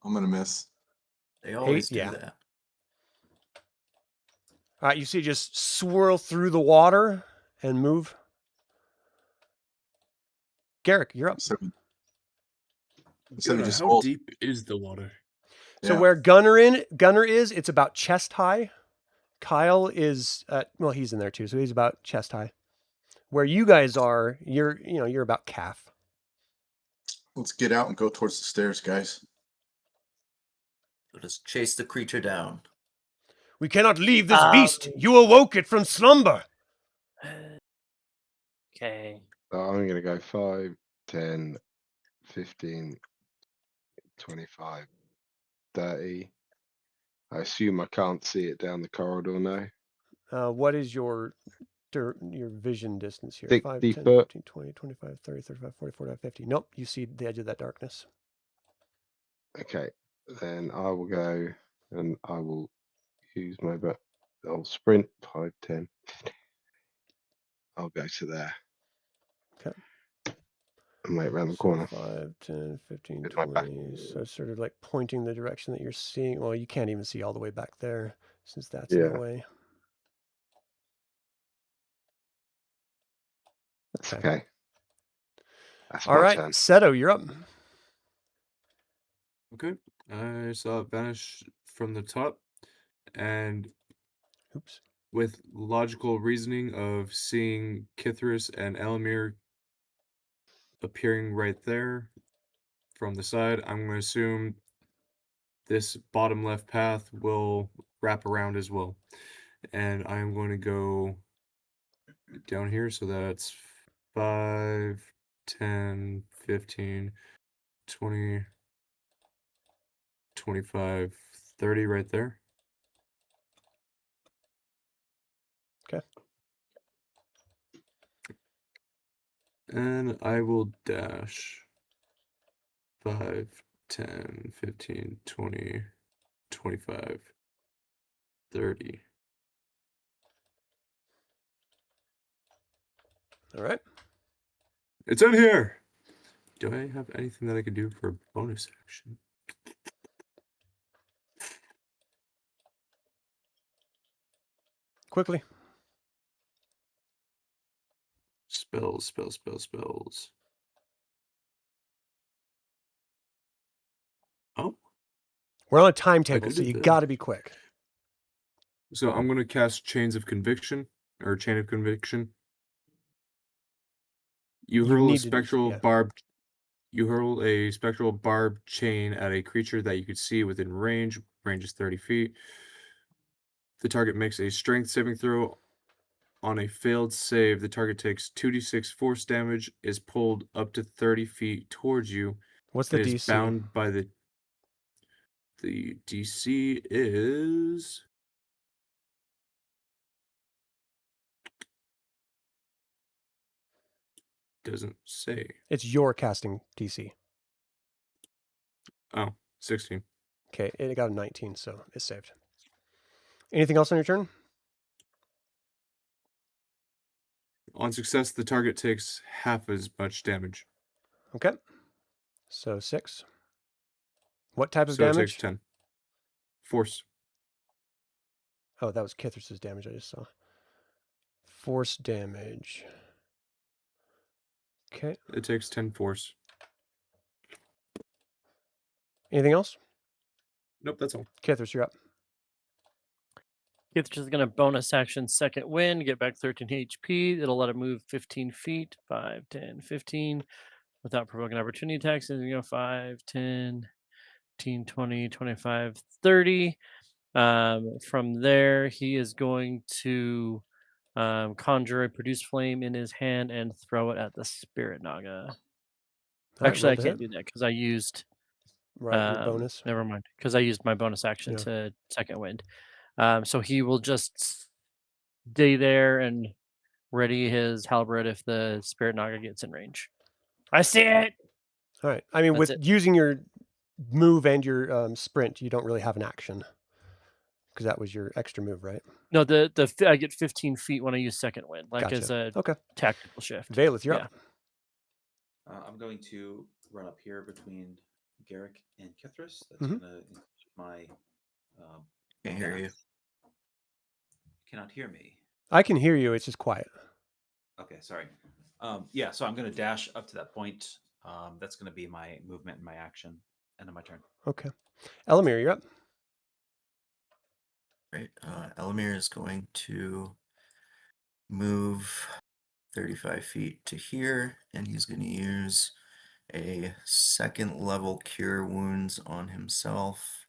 S5: I'm gonna miss.
S4: They always
S1: 8,
S4: do
S1: yeah.
S4: that.
S1: All right, you see it just swirl through the water and move. Garrick, you're up.
S5: So he
S6: Gunnar,
S5: just
S6: how
S5: hold.
S6: deep is the water?
S1: So
S5: Yeah.
S1: where Gunnar is, it's about chest high. Kyle is he's in there too, so he's about chest high. Where you guys are, you're about calf.
S5: Let's get out and go towards the stairs, guys.
S4: So just chase the creature down.
S1: We cannot leave this beast. You awoke it from slumber.
S2: Okay.
S3: So I'm going to go 5, 10, 15, 25, 30. I assume I can't see it down the corridor now.
S1: What is your vision distance here?
S3: 60
S1: 5, 10,
S3: foot.
S1: 15, 20, 25, 30, 35, 40, 45, 50. Nope, you see the edge of that darkness.
S3: Okay, then I will go and I will use my I'll sprint 5, 10. I'll go to there.
S1: Okay.
S3: And wait around the
S1: So
S3: corner.
S1: 5, 10, 15,
S3: With my back.
S1: 20. So sort of like pointing the direction that you're seeing. Well, you can't even see all the way back there since that's in
S3: Yeah.
S1: the way.
S3: That's okay. That's
S1: All
S3: my
S1: right,
S3: turn.
S1: Seto, you're up.
S6: Okay. I saw it vanish from the top, and
S1: Oops.
S6: with logical reasoning of seeing Kithris and Elemier appearing right there from the side, I'm going to assume this bottom left path will wrap around as well. And I'm going to go down here, so that's 5, 10, 15, 20, 25, 30 right there.
S1: Okay.
S6: And I will dash 5, 10, 15, 20, 25, 30.
S1: All right.
S6: It's in here! Do I have anything that I could do for a bonus action?
S1: Quickly.
S6: Spells. Oh,
S1: We're on a timetable,
S6: could
S1: so
S6: do
S1: you
S6: that.
S1: got to be quick.
S6: so I'm going to cast Chains of Conviction, or Chain of Conviction. You hurl a
S1: need to do-
S6: spectral
S1: yeah.
S6: barbed. You hurl a spectral barbed chain at a creature that you could see within range. Range is 30 feet. The target makes a strength saving throw. On a failed save, the target takes 2d6 force damage, is pulled up to 30 feet towards you,
S1: What's the
S6: and is
S1: DC?
S6: bound by the DC is... Doesn't say.
S1: It's your casting DC.
S6: Oh, 16.
S1: Okay, it got a 19, so it's saved. Anything else on your turn?
S6: On success, the target takes half as much damage.
S1: Okay. So 6. What type of
S6: So it
S1: damage?
S6: takes 10. Force.
S1: Oh, that was Kithris's damage I just saw. Force damage. Okay.
S6: It takes 10 force.
S1: Anything else?
S6: Nope, that's all.
S1: Kithris, you're up.
S2: Kithris is going to bonus action second wind, get back 13 HP. It'll let it move 15 feet, 5, 10, 15, without provoking opportunity attacks. And you go 5, 10, 15, 20, 25, 30. From there, he is going to
S7: conjure a produce flame in his hand and throw it at the spirit naga.
S1: All right,
S7: Actually, I
S1: roll to
S7: can't
S1: hit.
S7: do that because I used
S1: Right, your bonus.
S7: Never mind, because I used my bonus action
S1: Yeah.
S7: to second wind. So he will just stay there and ready his halberd if the spirit naga gets in range. I see it.
S1: All right. I mean,
S7: That's
S1: with
S7: it.
S1: using your move and your sprint, you don't really have an action because that was your extra move, right?
S7: No, I get 15 feet when I use second wind, like as
S1: Gotcha.
S7: a
S1: Okay.
S7: tactical shift.
S1: Valeth, you're
S7: Yeah.
S1: up.
S8: I'm going to run up here between Garrick and Kithris. That's
S1: Mhm.
S8: going to include my.
S4: Can't hear you.
S8: Cannot hear me.
S1: I can hear you. It's just quiet.
S8: Okay, sorry. Yeah, so I'm going to dash up to that point. That's going to be my movement and my action. End of my turn.
S1: Okay. Elemier, you're up.
S4: Right. Elemier is going to move 35 feet to here, and he's going to use a second level cure wounds on himself.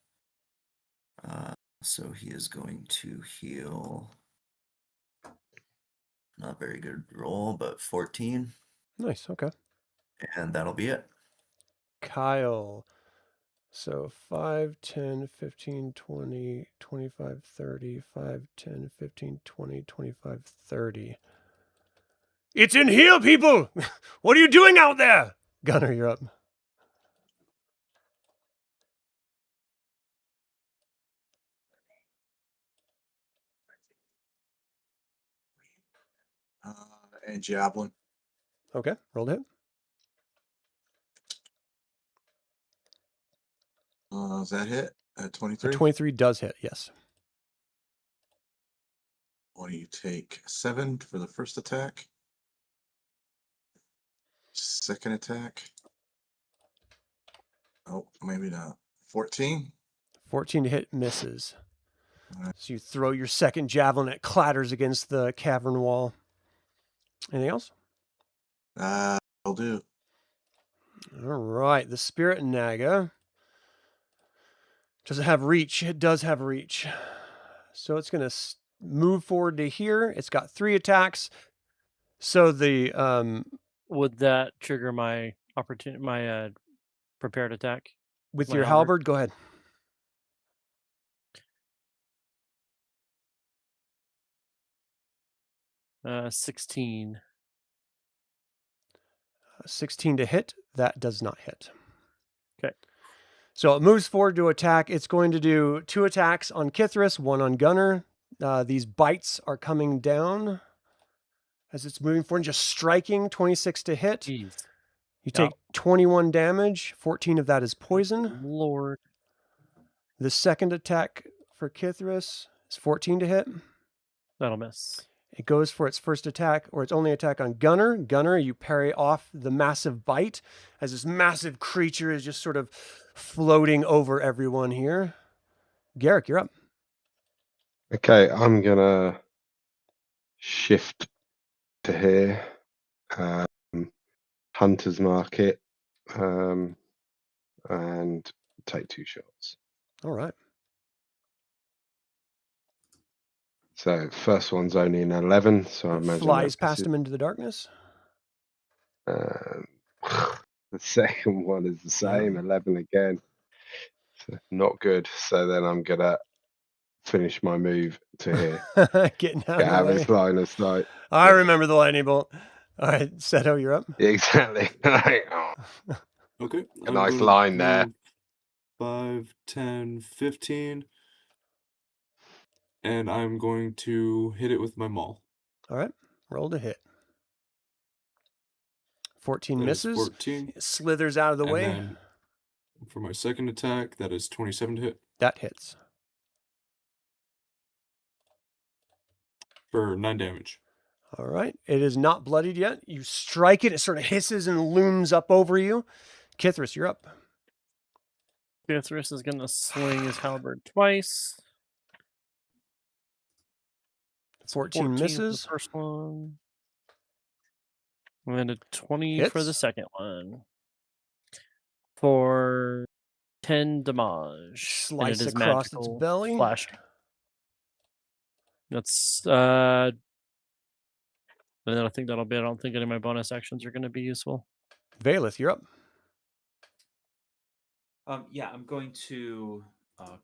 S4: So he is going to heal. Not very good roll, but 14.
S1: Nice. Okay.
S4: And that'll be it.
S1: Kyle. So 5, 10, 15, 20, 25, 30, 5, 10, 15, 20, 25, 30. It's in here, people! What are you doing out there? Gunnar, you're up.
S5: And javelin.
S1: Okay, roll to hit.
S5: Is that hit at 23?
S1: 23 does hit, yes.
S5: Why do you take 7 for the first attack? Second attack. Oh, maybe not. 14.
S1: 14 to hit misses.
S5: All right.
S1: So you throw your second javelin, it clatters against the cavern wall. Anything else?
S5: I'll do.
S1: All right, the Spirit Naga. Does it have reach? It does have reach. So it's going to move forward to here. It's got 3 attacks. So the
S7: Would that trigger my opportunity, my prepared attack?
S1: with
S7: My
S1: your
S7: halberd?
S1: halberd, go ahead.
S7: Uh, 16.
S1: 16 to hit. That does not hit.
S7: Okay.
S1: So it moves forward to attack. It's going to do 2 attacks on Kithris, 1 on Gunnar. These bites are coming down as it's moving forward, just striking. 26 to hit.
S7: Jeez.
S1: You take 21 damage. 14 of that is poison.
S7: Lord.
S1: The second attack for Kithris is 14 to hit.
S7: That'll miss.
S1: It goes for its first attack, or its only attack on Gunnar. Gunnar, you parry off the massive bite as this massive creature is just sort of floating over everyone here. Garrick, you're up.
S3: Okay, I'm gonna shift to here. Hunter's Market. And take 2 shots.
S1: All right.
S3: So first one's only an 11, so I imagine
S1: Flies
S3: that
S1: past him into the darkness.
S3: the second one is the same, 11 again. So not good. So then I'm gonna finish my move to here.
S1: Getting out
S3: Get out
S1: of
S3: of
S1: the
S3: his
S1: way.
S3: line of sight.
S1: I remember the lightning bolt. All right, Seto, you're up.
S3: Exactly. Oh,
S6: Okay.
S3: a nice line there.
S6: 5, 10, 15. And I'm going to hit it with my maul.
S1: All right, roll to hit. 14
S6: That is
S1: misses.
S6: 14.
S1: It slithers out of the
S6: And
S1: way.
S6: then for my second attack, that is 27 to hit
S1: That hits.
S6: for 9 damage.
S1: All right. It is not bloodied yet. You strike it. It sort of hisses and looms up over you. Kithris, you're up.
S7: Kithris is going to swing his halberd twice.
S1: 14
S7: for
S1: misses.
S7: the first one. And then a 20 for the
S1: Hits.
S7: second one. For 10 damage. And
S1: Slice
S7: it is
S1: across its
S7: magical
S1: belly.
S7: slashing. That's And then I think that'll be it. I don't think any of my bonus actions are going to be useful.
S1: Valeth, you're up.
S8: Yeah, I'm going to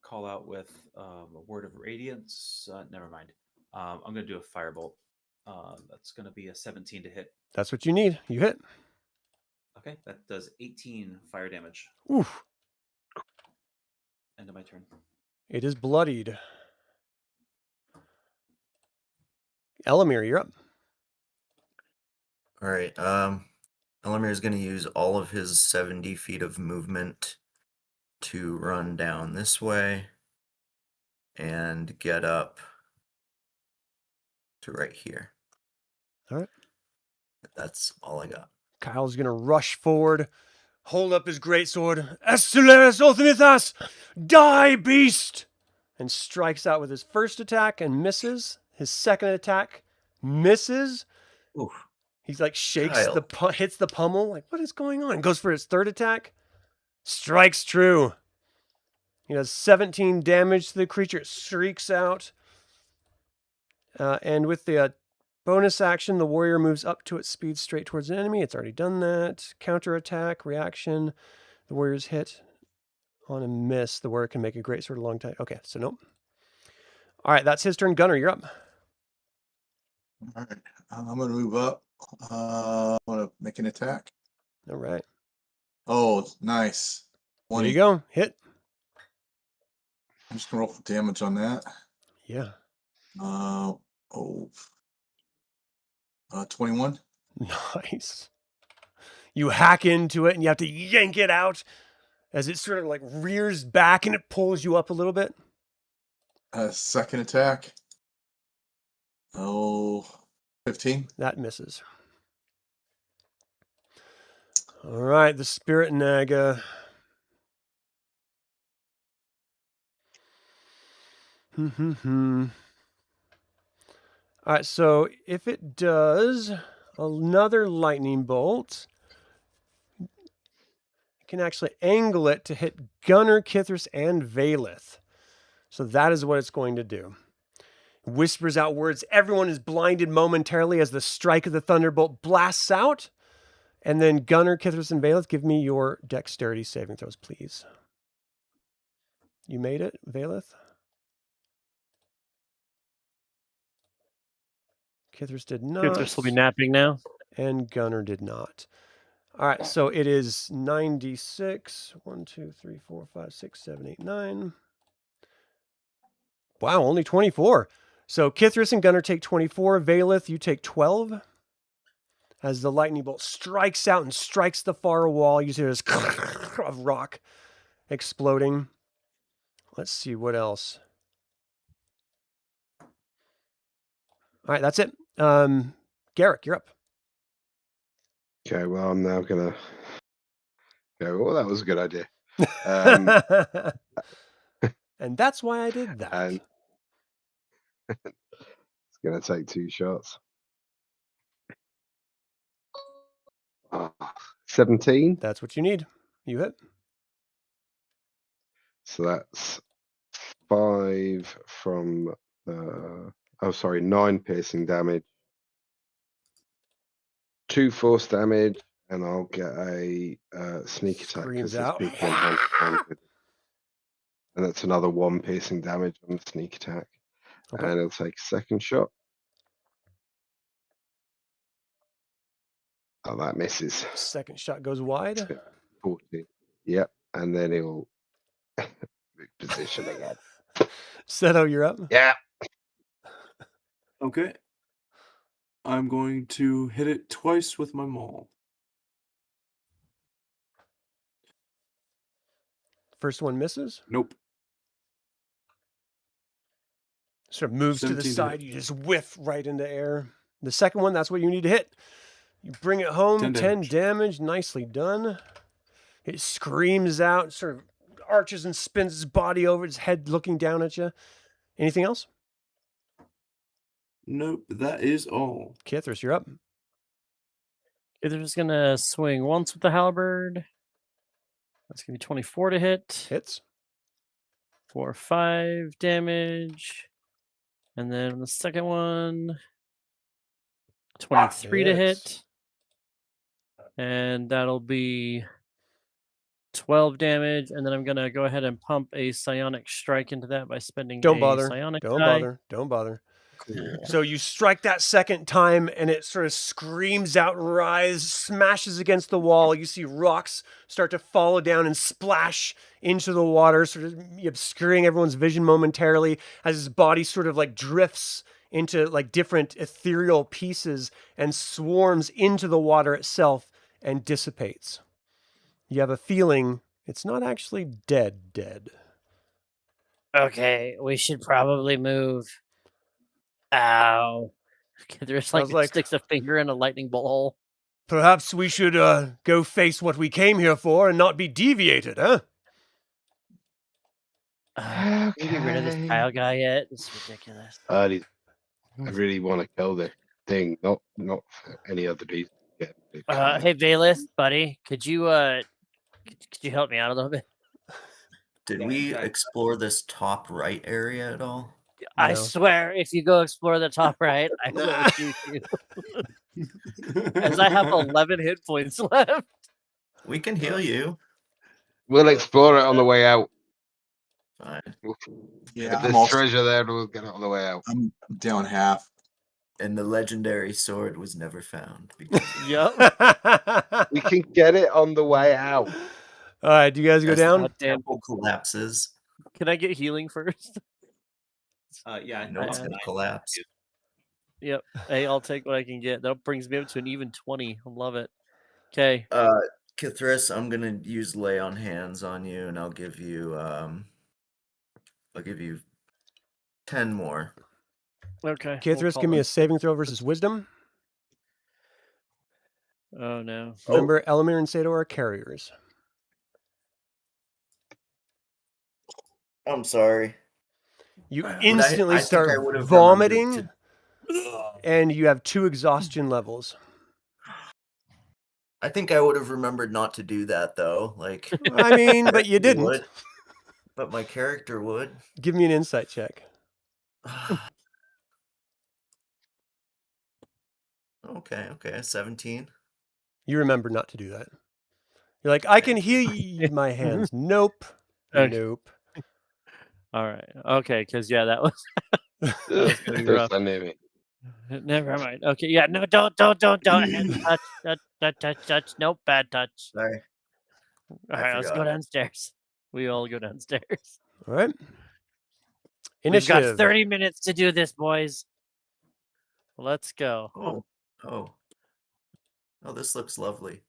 S8: call out with a word of radiance. Never mind. I'm going to do a firebolt. That's going to be a 17 to hit.
S1: That's what you need. You hit.
S8: Okay, that does 18 fire damage.
S1: Oof.
S8: End of my turn.
S1: It is bloodied. Elemier, you're up.
S4: All right. Elemier is going to use all of his 70 feet of movement to run down this way and get up to right here.
S1: All right.
S4: That's all I got.
S1: Kyle's going to rush forward, hold up his greatsword. Estileris Othmithas, die, beast! And strikes out with his first attack and misses. His second attack misses.
S4: Oof.
S1: He's like shakes
S4: Kyle.
S1: hits the pummel. Like, what is going on? Goes for his third attack. Strikes true. He does 17 damage to the creature. It shrieks out. And with the bonus action, the warrior moves up to its speed straight towards an enemy. It's already done that. Counterattack, reaction. The warrior's hit on a miss. The warrior can make a great sort of long time. Okay, so nope. All right, that's his turn. Gunnar, you're up.
S5: All right. I'm going to move up. I want to make an attack.
S1: All right.
S5: Oh, nice.
S1: There you go. Hit.
S5: I'm just going to roll for damage on that.
S1: Yeah.
S5: 21.
S1: Nice. You hack into it and you have to yank it out as it sort of like rears back and it pulls you up a little bit.
S5: Second attack. 15.
S1: That misses. All right, the Spirit Naga. All right, so if it does another lightning bolt, you can actually angle it to hit Gunnar, Kithris, and Valeth. So that is what it's going to do. Whispers out words. Everyone is blinded momentarily as the strike of the thunderbolt blasts out. And then Gunnar, Kithris, and Valeth, give me your dexterity saving throws, please. You made it, Valeth? Kithris did not.
S7: Kithris will be napping now.
S1: And Gunnar did not. All right, so it is 96. 1, 2, 3, 4, 5, 6, 7, 8, 9. Wow, only 24. So Kithris and Gunnar take 24. Valeth, you take 12. As the lightning bolt strikes out and strikes the far wall, you see this of rock exploding. Let's see what else. All right, that's it. Garrick, you're up.
S3: Okay, well, I'm now going to go, well, that was a good idea.
S1: And that's why I did that.
S3: And it's going to take 2 shots. 17.
S1: That's what you need. You hit.
S3: So that's 5 from, 9 piercing damage, 2 force damage, and I'll get a sneak attack.
S1: Screams
S3: 'cause there's
S1: out.
S3: people in hand to hand with it. And that's another 1 piercing damage on the sneak attack.
S1: Okay.
S3: And it'll take a second shot. Oh, that misses.
S1: Second shot goes wide.
S3: 40. Yep. And then he'll move position again.
S1: Seto, you're up.
S3: Yeah.
S6: Okay. I'm going to hit it twice with my maul.
S1: First one misses.
S6: Nope.
S1: Sort of moves to the
S6: 17 to
S1: side.
S6: hit.
S1: You just whiff right into air. The second one, that's what you need to hit. You bring it home. 10
S6: 10
S1: damage. Nicely done. It screams out, sort of arches and spins its body over, its head looking down at you. Anything else?
S6: Nope, that is all.
S1: Kithris, you're up.
S7: Kithris is going to swing once with the halberd. That's going to be 24 to hit.
S1: Hits.
S7: 4 or 5 damage. And then the second one,
S2: 23 to
S1: Hits.
S2: hit. And that'll be 12 damage. And then I'm going to go ahead and pump a psionic strike into that by spending
S1: Don't
S2: a
S1: bother.
S2: psionic
S1: Don't
S2: die.
S1: bother. Don't bother.
S4: Cool.
S1: So you strike that second time, and it sort of screams out, rise, smashes against the wall. You see rocks start to fall down and splash into the water, sort of obscuring everyone's vision momentarily as his body sort of like drifts into like different ethereal pieces and swarms into the water itself and dissipates. You have a feeling it's not actually dead.
S2: Okay, we should probably move. Ow. There's
S1: Sounds like-
S2: sticks a finger in a lightning bolt hole.
S1: Perhaps we should go face what we came here for and not be deviated, huh?
S2: Can we get rid of this
S3: Okay.
S2: tile guy yet? It's ridiculous.
S3: I really want to kill this thing, not for any other reason.
S2: Hey, Valeth, buddy, could you help me out a little bit?
S4: Did we explore this top right area at all?
S2: I
S1: No.
S2: swear, if you go explore the top right, I will shoot you. As I have 11 hit points left.
S4: We can heal you.
S3: We'll explore it on the way out.
S4: Fine.
S5: Yeah,
S3: If there's
S5: I'm,
S3: treasure there, we'll get it on the way out.
S5: I'm down half.
S4: And the legendary sword was never found. Because
S2: Yep.
S3: We can get it on the way out.
S1: All right, do you guys go
S4: as
S1: down?
S4: the temple collapses.
S2: Can I get healing first?
S8: Yeah,
S4: No, it's
S2: I-
S4: gonna collapse.
S2: Yep. Hey, I'll take what I can get. That brings me up to an even 20. I love it. Okay.
S4: Kithris, I'm gonna use lay on hands on you, and I'll give you 10 more.
S2: Okay.
S1: Kithris, give me a saving throw versus wisdom.
S2: Oh, no.
S1: Remember, Elemier and Seto are carriers.
S4: I'm sorry.
S1: You
S4: I
S1: instantly
S4: think I
S1: start
S4: would've remembered
S1: vomiting,
S4: to-
S1: and you have 2 exhaustion levels.
S4: I think I would have remembered not to do that though. Like,
S1: I mean, but you didn't.
S4: would, but my character would.
S1: Give me an insight check.
S4: Okay, 17.
S1: You remember not to do that. You're like, I can heal my hands. Nope.
S2: Okay.
S1: Nope.
S2: All right. Okay, because, yeah, that was gonna be rough. Never mind. Okay, yeah, no, don't. And touch. Nope, bad touch.
S4: Sorry.
S2: All
S4: I
S2: right, let's go
S4: forgot.
S2: downstairs. We all go downstairs.
S1: All right.
S2: We've
S1: Initiative.
S2: got 30 minutes to do this, boys. Let's go.
S4: Oh, this looks lovely.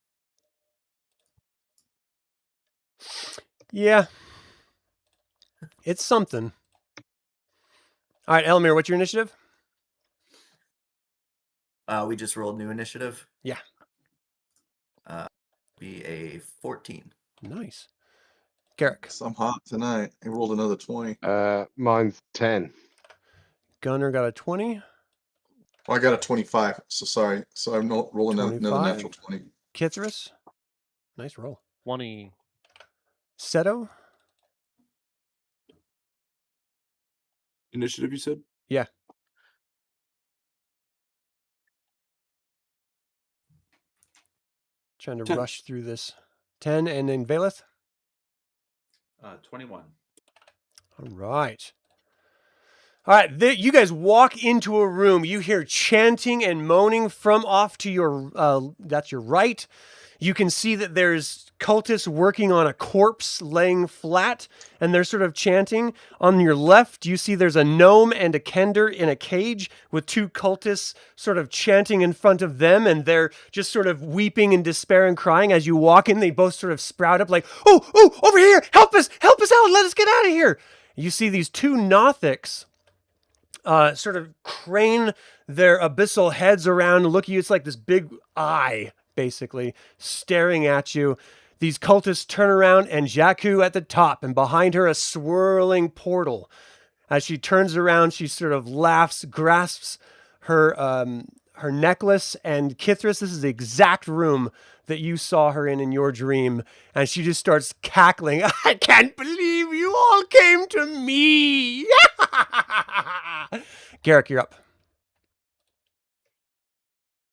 S1: Yeah. It's something. All right, Elemier, what's your initiative?
S4: We just rolled new initiative.
S1: Yeah.
S4: Be a 14.
S1: Nice. Garrick.
S5: So I'm hot tonight. I rolled another 20.
S3: Mine's 10.
S1: Gunnar got a 20.
S5: Well, I got a 25. So sorry. So I'm not rolling another
S1: 25.
S5: natural 20.
S1: Kithris. Nice roll.
S2: 20.
S1: Seto.
S6: Initiative, you said?
S1: Yeah. Trying to
S6: 10.
S1: rush through this. 10, and then Valeth.
S8: 21.
S1: All right. All right, you guys walk into a room. You hear chanting and moaning from off to your, that's your right. You can see that there's cultists working on a corpse laying flat, and they're sort of chanting. On your left, you see there's a gnome and a kender in a cage with 2 cultists sort of chanting in front of them, and they're just sort of weeping in despair and crying. As you walk in, they both sort of sprout up like, oh, over here, help us out, let us get out of here. You see these 2 Nothics sort of crane their abyssal heads around and look at you. It's like this big eye, basically, staring at you. These cultists turn around, and Jakku at the top, and behind her a swirling portal. As she turns around, she sort of laughs, grasps her necklace, and Kithris, this is the exact room that you saw her in your dream, and she just starts cackling. I can't believe you all came to me. Garrick, you're up.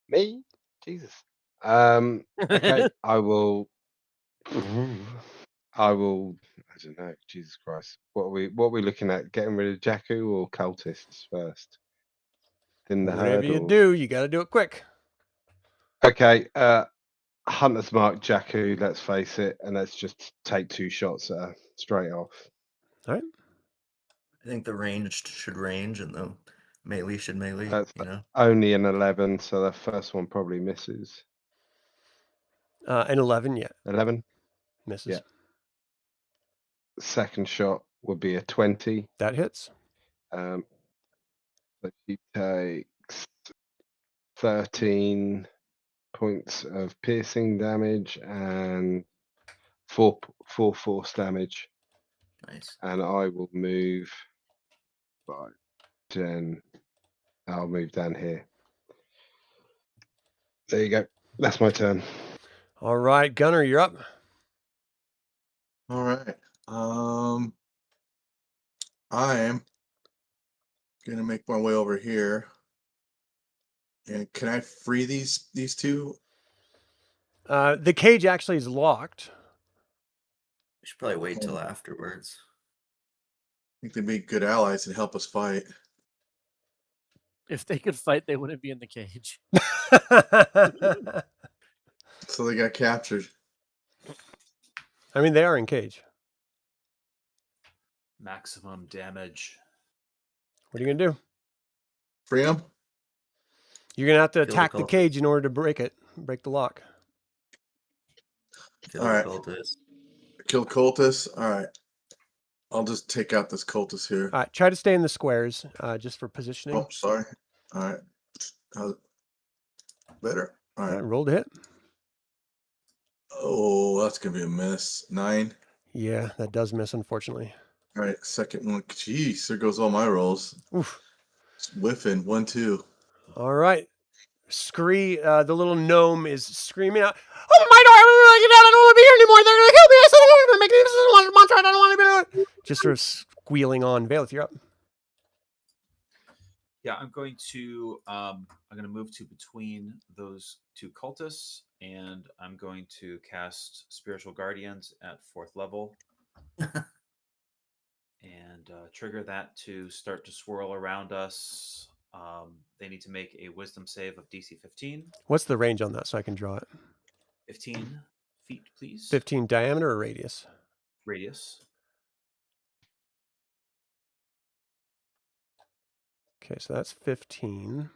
S3: Me? Jesus. Okay, I will. I don't know. Jesus Christ. What are we looking at? Getting rid of Jakku or cultists first? In the
S1: Whatever
S3: herd
S1: you
S3: or...
S1: do, you got to do it quick.
S3: Okay, Hunter's Mark Jakku, let's face it, and let's just take 2 shots at her straight off.
S1: All right.
S4: I think the ranged should range and the melee should melee.
S3: That's
S4: You know,
S3: only an 11, so the first one probably misses.
S1: An 11, yeah,
S3: 11?
S1: misses.
S3: Yeah. Second shot would be a 20.
S1: That hits.
S3: So she takes 13 points of piercing damage and 4 force damage.
S4: nice.
S3: And I will move by 10. I'll move down here. There you go. That's my turn.
S1: All right, Gunnar, you're up.
S5: All right. I am gonna make my way over here. And can I free these two?
S1: The cage actually is locked.
S4: We should probably wait till afterwards.
S5: I think they'd be good allies and help us fight.
S2: If they could fight, they wouldn't be in the cage.
S5: So they got captured.
S1: I mean, they are in cage.
S8: Maximum damage.
S1: What are you gonna do?
S5: Free them?
S1: You're gonna have to
S4: Kill the
S1: attack the
S4: cultist.
S1: cage in order to break the lock.
S4: Kill
S5: All
S4: the
S5: right.
S4: cultist.
S5: Kill cultists? Alright. I'll just take out this cultist here.
S1: All right, try to stay in the squares, just for positioning.
S5: Oh, sorry. Alright. Better.
S1: All right,
S5: Alright.
S1: roll to hit.
S5: Oh, that's gonna be a miss. 9.
S1: Yeah, that does miss, unfortunately.
S5: Alright, second one. Jeez, there goes all my rolls.
S1: Oof.
S5: It's whiffing. 1, 2.
S1: All right. Scree, the little gnome is screaming out, "Oh my God, I don't want to be here anymore. They're going to kill me. I said I'm going to make this monster. I don't want to be here." Just sort of squealing on. Valeth, you're up.
S8: Yeah, I'm going to move to between those 2 cultists, and I'm going to cast Spiritual Guardians at 4th level. And trigger that to start to swirl around us. They need to make a wisdom save of DC 15.
S1: What's the range on that so I can draw it?
S8: 15 feet, please.
S1: 15 diameter or radius?
S8: Radius.
S1: Okay, so that's 15.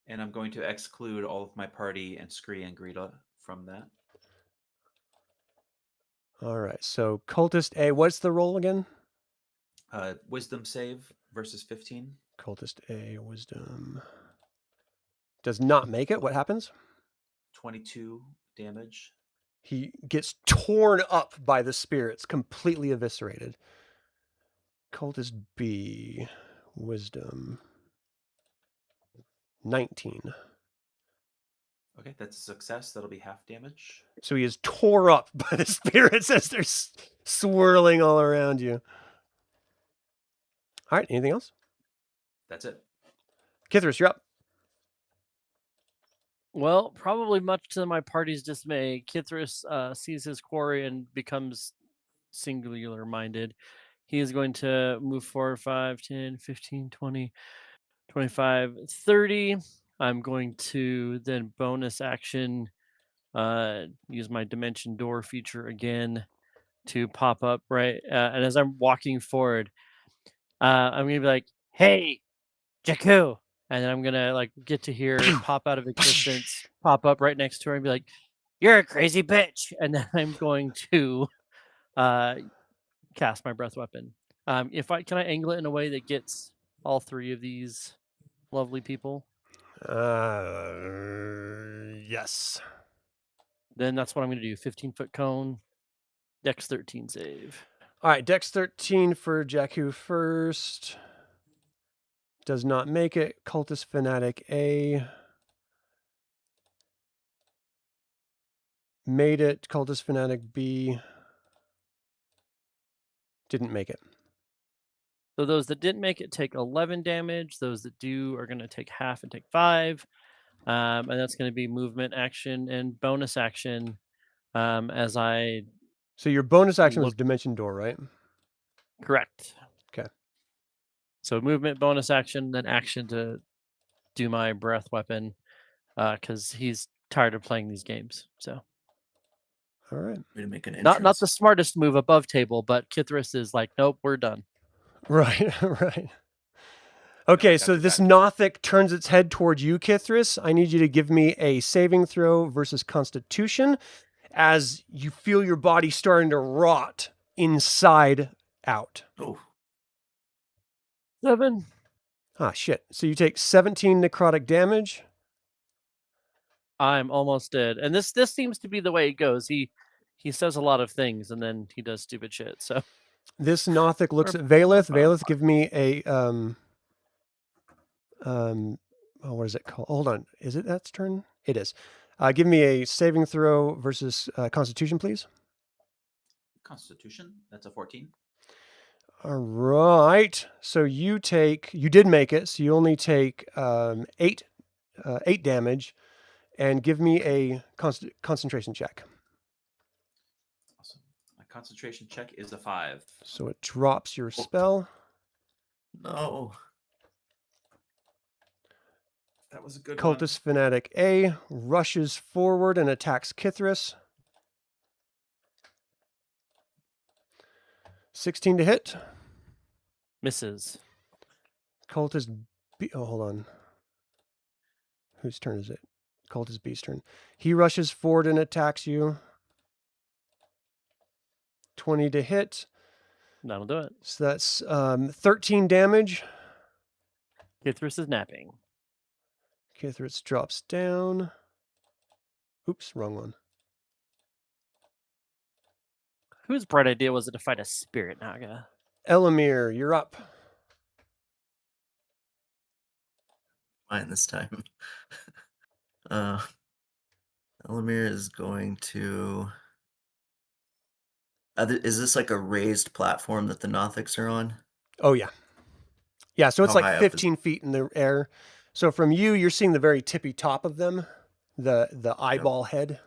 S8: And I'm going to exclude all of my party and Scree and Greta from that.
S1: All right, so Cultist A, what's the roll again?
S8: Wisdom save versus 15.
S1: Cultist A, wisdom. Does not make it. What happens?
S8: 22 damage.
S1: He gets torn up by the spirits, completely eviscerated. Cultist B, wisdom. 19.
S8: Okay, that's a success. That'll be half damage.
S1: So he is tore up by the spirits as they're swirling all around you. All right, anything else?
S8: That's it.
S1: Kithris, you're up.
S2: Well, probably much to my party's dismay, Kithris sees his quarry and becomes singular-minded. He is going to move forward 5, 10, 15, 20, 25, 30. I'm going to then bonus action use my Dimension Door feature again to pop up, right? And as I'm walking forward, I'm going to be like, "Hey, Jakku!" And then I'm going to like get to hear it pop out of existence, pop up right next to her and be like, "You're a crazy bitch." And then I'm going to cast my breath weapon. Can I angle it in a way that gets all 3 of these lovely people?
S1: Yes.
S2: Then that's what I'm going to do. 15-foot cone, Dex 13 save.
S1: All right, Dex 13 for Jakku first. Does not make it. Cultist Fanatic A. Made it. Cultist Fanatic B. Didn't make it.
S2: So those that didn't make it take 11 damage. Those that do are going to take half and take 5.
S7: And that's going to be movement action and bonus action as I
S1: So your bonus action was
S7: Look-
S1: Dimension Door, right?
S7: correct.
S1: Okay.
S7: So movement, bonus action, then action to do my breath weapon because he's tired of playing these games. So
S1: All right.
S4: Way to make an
S7: not
S4: entrance.
S7: the smartest move above table, but Kithris is like, nope, we're done.
S1: Right, right. Okay, so
S8: gotcha,
S1: this
S8: gotcha.
S1: Nothic turns its head towards you, Kithris. I need you to give me a saving throw versus Constitution as you feel your body starting to rot inside out.
S4: Oh,
S7: 7.
S1: Ah, shit. So you take 17 necrotic damage.
S7: I'm almost dead. And this seems to be the way it goes. He says a lot of things and then he does stupid shit. So
S1: This Nothic looks
S7: Or-
S1: at Valeth. Valeth, give me a what is it called? Hold on. Is it that's turn? It is. Give me a saving throw versus Constitution, please.
S8: Constitution. That's a 14.
S1: All right. So you did make it. So you only take 8 damage, and give me a concentration check.
S8: Awesome. My concentration check is a 5.
S1: So it drops your spell.
S4: no.
S8: That was a good one.
S1: Cultist Fanatic A rushes forward and attacks Kithris. 16 to hit.
S7: misses.
S1: Cultist B. Oh, hold on. Whose turn is it? Cultist B's turn. He rushes forward and attacks you. 20 to hit.
S7: That'll do it.
S1: So that's 13 damage.
S7: Kithris is napping.
S1: Kithris drops down. Oops, wrong one.
S7: Whose bright idea was it to fight a spirit naga?
S1: Elemier, you're up.
S4: Mine this time. Elemier is going to. Is this like a raised platform that the Nothics are on?
S1: Oh, yeah. Yeah, so it's
S4: How high
S1: like
S4: up is-
S1: 15 feet in the air. So from you, you're seeing the very tippy top of them, the eyeball head.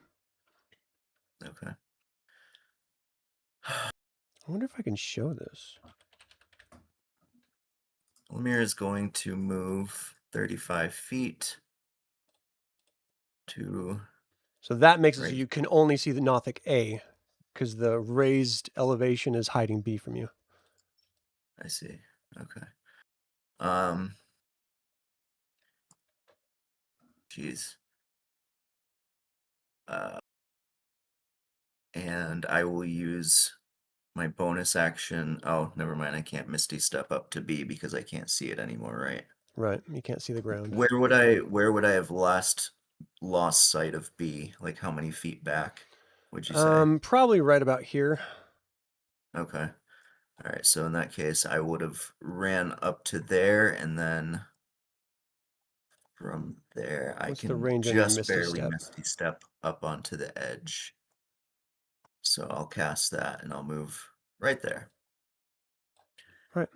S4: Okay.
S1: I wonder if I can show this.
S4: Elemier is going to move 35 feet to.
S1: So that makes it so
S4: Right.
S1: you can only see the Nothic A, because the raised elevation is hiding B from you.
S4: I see. Okay. Jeez. And I will use my bonus action. Oh, never mind. I can't Misty Step up to B because I can't see it anymore, right?
S1: Right, you can't see the ground.
S4: Where would I have lost sight of B? Like how many feet back would you say?
S1: Probably right about here.
S4: Okay. All right. So in that case, I would have ran up to there, and then from there,
S1: What's
S4: I
S1: the
S4: can
S1: range on your
S4: just
S1: Misty
S4: barely
S1: Step?
S4: Misty Step up onto the edge. So I'll cast that, and I'll move right there.
S1: Right.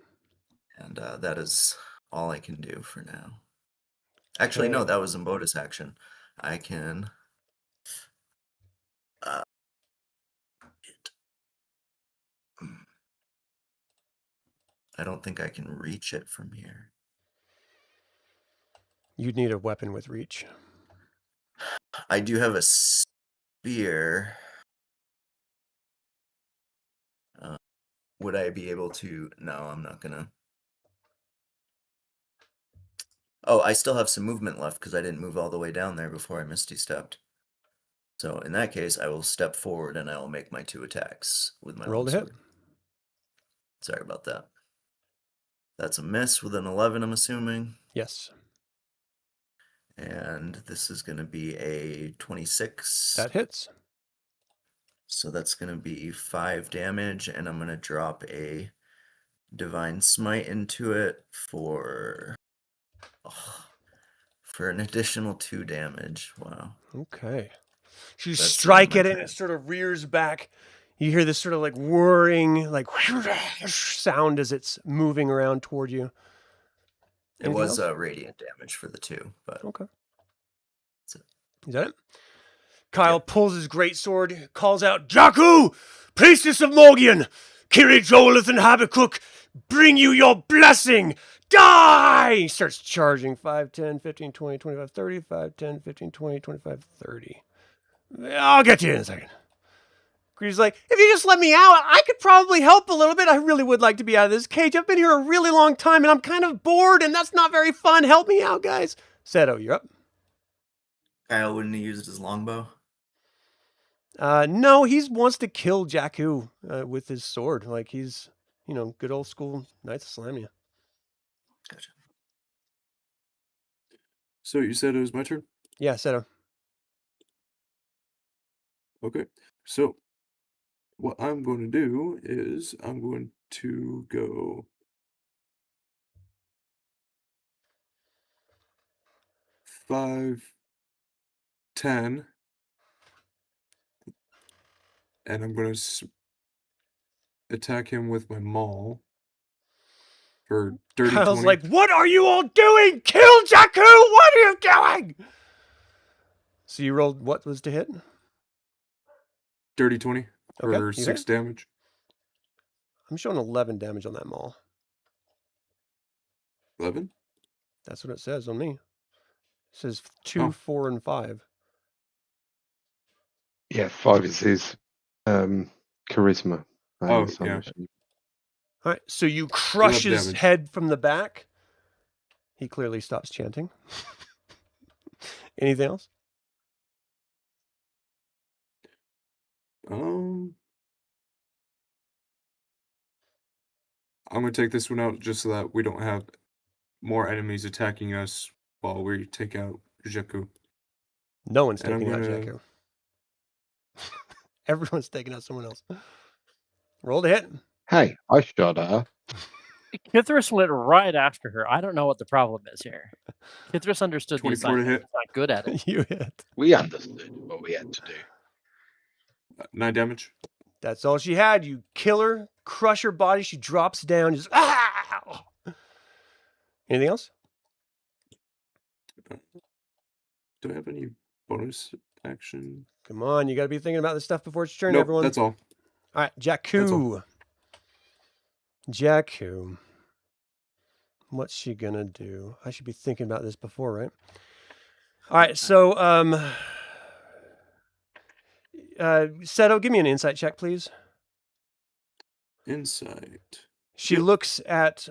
S4: And that is all I can do for now. Actually, no,
S1: Okay.
S4: that was in bonus action. I can. I don't think I can reach it from here.
S1: You'd need a weapon with reach.
S4: I do have a spear. Would I be able to? No, I'm not gonna. Oh, I still have some movement left because I didn't move all the way down there before I Misty Stepped. So in that case, I will step forward and I will make my 2 attacks with my
S1: Roll to hit.
S4: longsword. Sorry about that. That's a miss with an 11, I'm assuming.
S1: Yes,
S4: And this is going to be a 26.
S1: that hits.
S4: So that's going to be 5 damage, and I'm going to drop a Divine Smite into it for an additional 2 damage. Wow.
S1: Okay. So you
S4: That's
S1: strike
S4: my
S1: at it and it sort of rears back. You hear this sort of like whirring, like sound as it's moving around toward you.
S4: It
S1: Anything
S4: was
S1: else?
S4: radiant damage for the 2, but
S1: Okay. Is that it? Kyle pulls his greatsword, calls out, Jakku, priestess of Morgion, Kiri-Jolith and Habakkuk, bring you your blessing. Die! He starts charging 5, 10, 15, 20, 25, 30, 5, 10, 15, 20, 25, 30. I'll get to you in a second. He's like, if you just let me out, I could probably help a little bit. I really would like to be out of this cage. I've been here a really long time, and I'm kind of bored, and that's not very fun. Help me out, guys. Seto, you're up.
S4: Kyle wouldn't have used his longbow.
S1: No, he wants to kill Jakku with his sword. Like he's, good old school Knights of Slamnia.
S4: Gotcha.
S6: So you said it was my turn?
S1: Yeah, Seto.
S6: Okay. So what I'm going to do is I'm going to go 5, 10, and I'm going to attack him with my maul for 30,
S1: Kyle's
S6: 20.
S1: like, what are you all doing? Kill Jakku! What are you doing? So you rolled what was to hit?
S6: 30, 20 for
S1: Okay, you
S6: 6
S1: hit.
S6: damage.
S1: I'm showing 11 damage on that maul.
S6: 11?
S1: That's what it says on me. It says 2,
S6: Oh.
S1: 4, and 5.
S3: Yeah, 5 is his charisma.
S6: Oh, yeah.
S1: All right, so you crush his
S6: damage.
S1: head from the back. He clearly stops chanting. Anything else?
S6: I'm going to take this one out just so that we don't have more enemies attacking us while we take out Jakku.
S1: No one's
S6: And I'm
S1: taking out
S6: gonna-
S1: Jakku. Everyone's taking out someone else. Roll to hit.
S3: Hey, I shot her.
S2: Kithris went right after her. I don't know what the problem is here. Kithris understood the
S6: 24 to
S2: assignment.
S6: hit.
S2: He's not good at it.
S1: You hit.
S3: We understood what we had to do.
S6: 9 damage.
S1: That's all she had. You kill her, crush her body. She drops down. Just ah! Anything else?
S6: Do I have any bonus action?
S1: Come on, you got to be thinking about this stuff before it's your turn,
S6: Nope,
S1: everyone.
S6: that's all.
S1: All right,
S6: That's
S1: Jakku. Jakku. What's she gonna do? I should be thinking about this before, right? All right, so Seto, give me an insight check, please.
S6: Insight.
S1: She
S6: Yep.
S1: looks at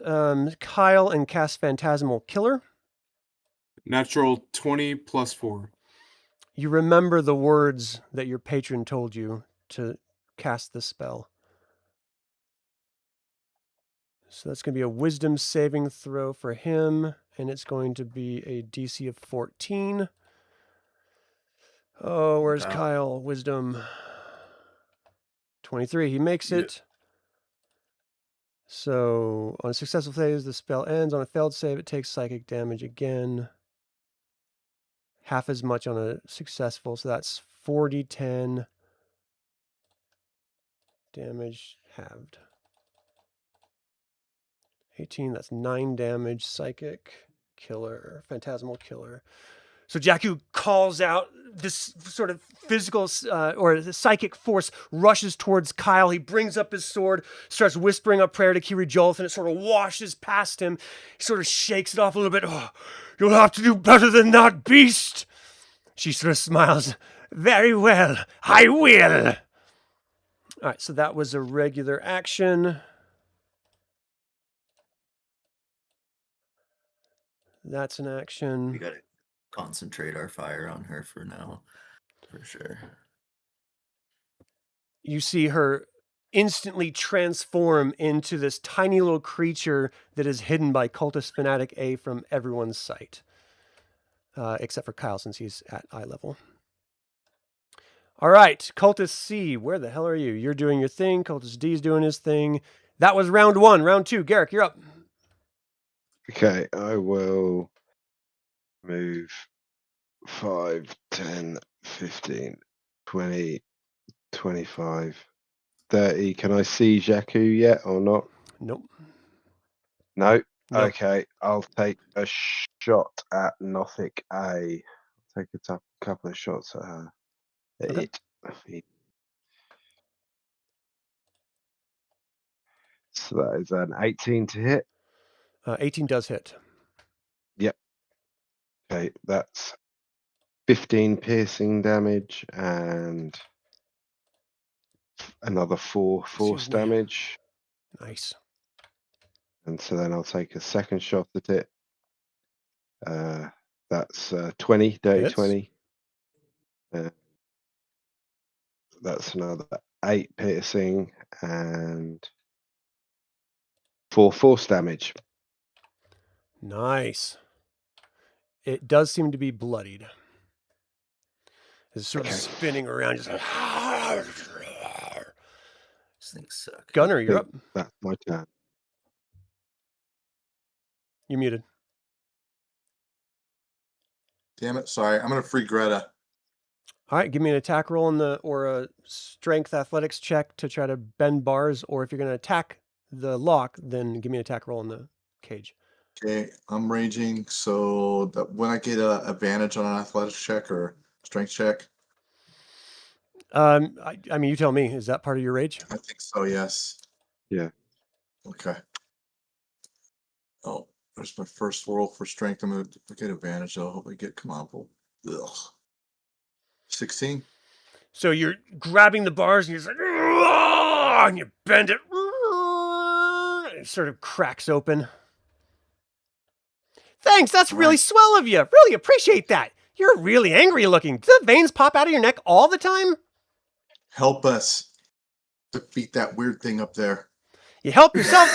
S1: Kyle and casts Phantasmal Killer.
S6: Natural 20 plus 4.
S1: You remember the words that your patron told you to cast the spell. So that's going to be a wisdom saving throw for him, and it's going to be a DC of 14. Oh, where's
S4: Wow.
S1: Kyle? Wisdom 23. He makes
S6: Yeah.
S1: it. So on a successful phase, the spell ends. On a failed save, it takes psychic damage again. Half as much on a successful, so that's 4d10 damage halved. 18, that's 9 damage, psychic, killer, phantasmal killer. So Jakku calls out, this sort of physical or the psychic force rushes towards Kyle. He brings up his sword, starts whispering a prayer to Kiri-Jolith, and it sort of washes past him. He sort of shakes it off a little bit. Oh, you'll have to do better than that, beast. She sort of smiles. Very well, I will. All right, so that was a regular action. That's an action.
S4: We gotta concentrate our fire on her for now, for sure.
S1: You see her instantly transform into this tiny little creature that is hidden by Cultist Fanatic A from everyone's sight. Except for Kyle, since he's at eye level. All right, Cultist C, where the hell are you? You're doing your thing. Cultist D is doing his thing. That was round 1. Round 2, Garrick, you're up.
S3: Okay, I will move 5, 10, 15, 20, 25, 30. Can I see Jakku yet or not?
S1: Nope.
S3: No?
S1: Nope.
S3: Okay, I'll take a shot at Nothic A. Take a couple of shots at her. At
S1: Okay.
S3: it. So that is an 18 to hit.
S1: 18 does hit.
S3: Yep. Okay, that's 15 piercing damage and another 4 force
S1: Excuse me.
S3: damage.
S1: Nice.
S3: And so then I'll take a second shot at it. That's 20, dirty
S1: Hits.
S3: 20. That's another 8 piercing and 4 force damage.
S1: Nice. It does seem to be bloodied. It's sort of
S3: Okay.
S1: spinning around. Just like,
S4: These things suck.
S1: Gunnar, you're up.
S3: That's my turn.
S1: You're muted.
S5: Damn it! Sorry, I'm gonna free Greta.
S1: All right, give me an attack roll or a strength athletics check to try to bend bars, or if you're going to attack the lock, then give me an attack roll in the cage.
S5: Okay, I'm raging, so that when I get an advantage on an athletics check or strength check,
S1: I mean, you tell me. Is that part of your rage?
S5: I think so. Yes.
S3: Yeah.
S5: Okay. Oh, there's my first roll for strength. I'm gonna get advantage. I'll hopefully get commandable. Ugh. 16.
S1: So you're grabbing the bars and you're just like, "Argh!" and you bend it. And it sort of cracks open. Thanks, that's really
S5: Right.
S1: swell of you. Really appreciate that. You're really angry looking. Do the veins pop out of your neck all the time?
S5: Help us defeat that weird thing up there.
S1: You help yourself.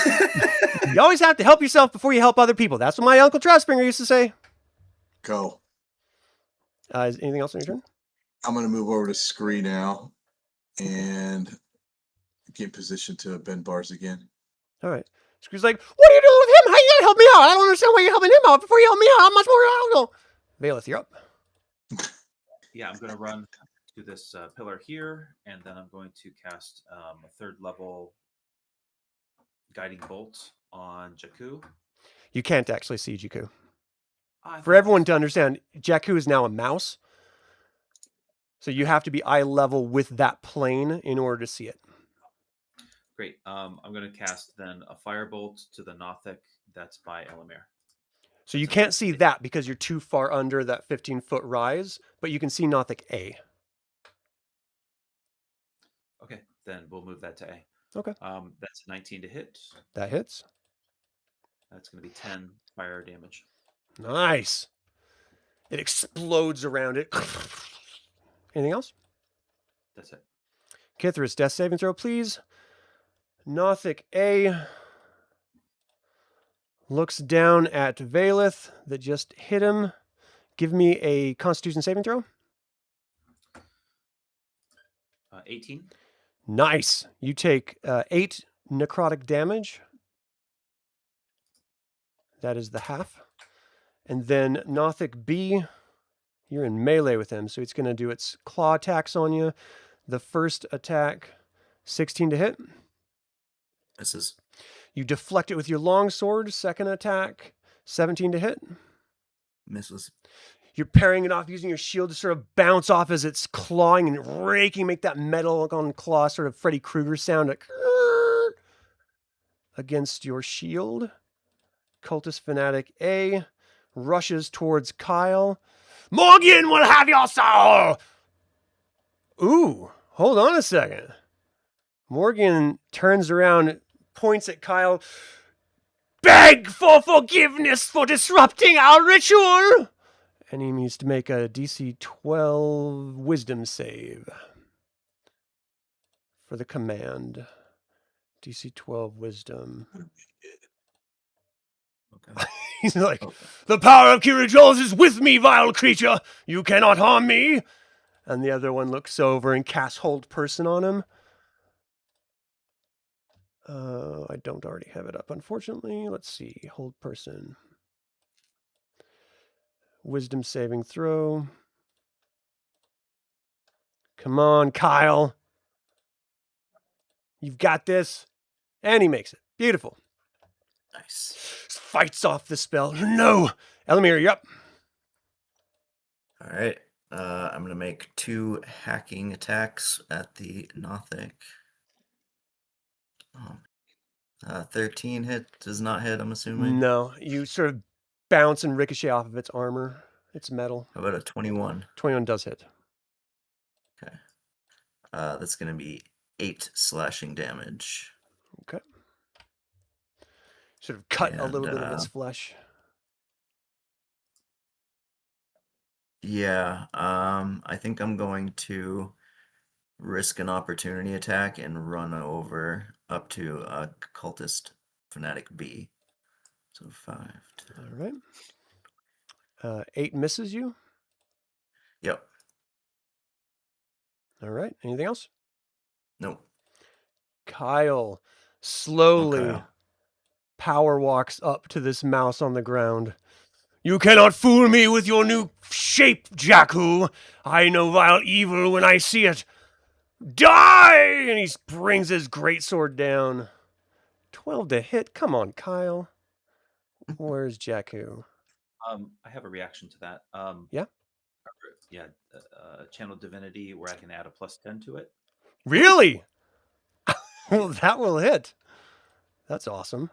S1: You always have to help yourself before you help other people. That's what my Uncle Trousbringer used to say.
S5: Go.
S1: Is anything else on your turn?
S5: I'm gonna move over to Scree now and get in position to bend bars again.
S1: All right. Screw's like, what are you doing with him? How you gonna help me out? I don't understand why you're helping him out before you help me out. How much more I'll go? Valeth, you're up.
S8: Yeah, I'm going to run to this pillar here, and then I'm going to cast a 3rd level guiding bolt on Jakku.
S1: You can't actually see Jakku.
S8: I
S1: For
S8: thought-
S1: everyone to understand, Jakku is now a mouse. So you have to be eye level with that plane in order to see it.
S8: Great. I'm going to cast then a firebolt to the Nothic that's by Elemier.
S1: So you can't see that because you're too far under that 15-foot rise, but you can see Nothic A.
S8: Okay, then we'll move that to A.
S1: Okay.
S8: That's 19 to hit.
S1: That hits.
S8: That's going to be 10 fire damage.
S1: Nice. It explodes around it. Anything else?
S8: That's it.
S1: Kithris, death saving throw, please. Nothic A looks down at Valeth that just hit him. Give me a Constitution saving throw.
S8: 18.
S1: Nice. You take 8 necrotic damage. That is the half. And then Nothic B, you're in melee with him, so it's going to do its claw attacks on you. The first attack, 16 to hit.
S4: Misses.
S1: You deflect it with your longsword. Second attack, 17 to hit.
S4: Misses.
S1: You're parrying it off using your shield to sort of bounce off as it's clawing and raking, make that metal on claw sort of Freddy Krueger sound like, against your shield. Cultist Fanatic A rushes towards Kyle. Morgion will have your soul! Ooh, hold on a second. Morgion turns around, points at Kyle. Beg for forgiveness for disrupting our ritual! And he needs to make a DC 12 wisdom save for the command. DC 12 wisdom.
S4: Okay.
S1: He's like,
S4: Okay.
S1: the power of Kiri-Jolith is with me, vile creature. You cannot harm me. And the other one looks over and casts Hold Person on him. I don't already have it up, unfortunately. Let's see. Hold Person. Wisdom saving throw. Come on, Kyle. You've got this. And he makes it. Beautiful.
S4: Nice.
S1: Fights off the spell. No. Elemier, you're up.
S4: All right. I'm going to make 2 hacking attacks at the Nothic. 13 does not hit, I'm assuming.
S1: No, you sort of bounce and ricochet off of its armor. It's metal.
S4: How about a 21?
S1: 21 does hit.
S4: Okay. That's going to be 8 slashing damage.
S1: Okay. Sort of cut a little
S4: And,
S1: bit of its flesh.
S4: Yeah, I think I'm going to risk an opportunity attack and run over up to Cultist Fanatic B. So 5. 10.
S1: All right. 8 misses you.
S4: Yep.
S1: All right. Anything else?
S4: Nope.
S1: Kyle slowly
S4: Okay.
S1: power walks up to this mouse on the ground. You cannot fool me with your new shape, Jakku. I know vile evil when I see it. Die! And he brings his greatsword down. 12 to hit. Come on, Kyle. Where's Jakku?
S8: I have a reaction to that.
S1: Yeah?
S8: Yeah, Channel Divinity, where I can add a +10 to it.
S1: Really? Well, that will hit. That's awesome.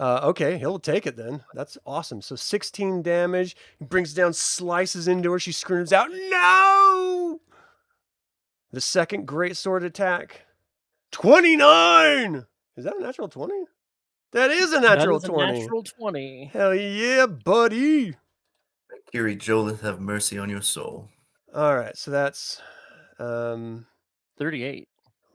S1: Okay, he'll take it then. That's awesome. So 16 damage. He brings down, slices into her. She screams out, no! The second great sword attack. 29! Is that a natural 20? That is a natural
S2: that is
S1: 20.
S2: A natural 20.
S1: Hell yeah, buddy.
S4: Kiri-Jolith, have mercy on your soul.
S1: All right, so that's
S2: 38.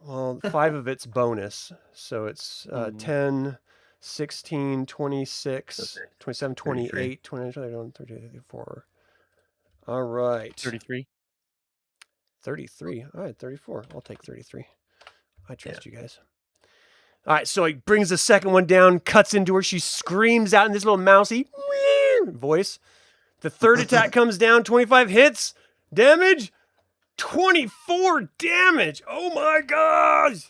S1: well, 5 of it's bonus. So it's
S2: Mm.
S1: 10, 16, 26, 27,
S4: 33.
S1: 28, 29, 31, 32, 34. All right.
S2: 33.
S1: 33. All right, 34. I'll take 33. I trust you guys. All right, so he brings the second one down, cuts into her. She screams out in this little mousy voice. The third attack comes down, 25 hits. Damage, 24 damage. Oh my gosh.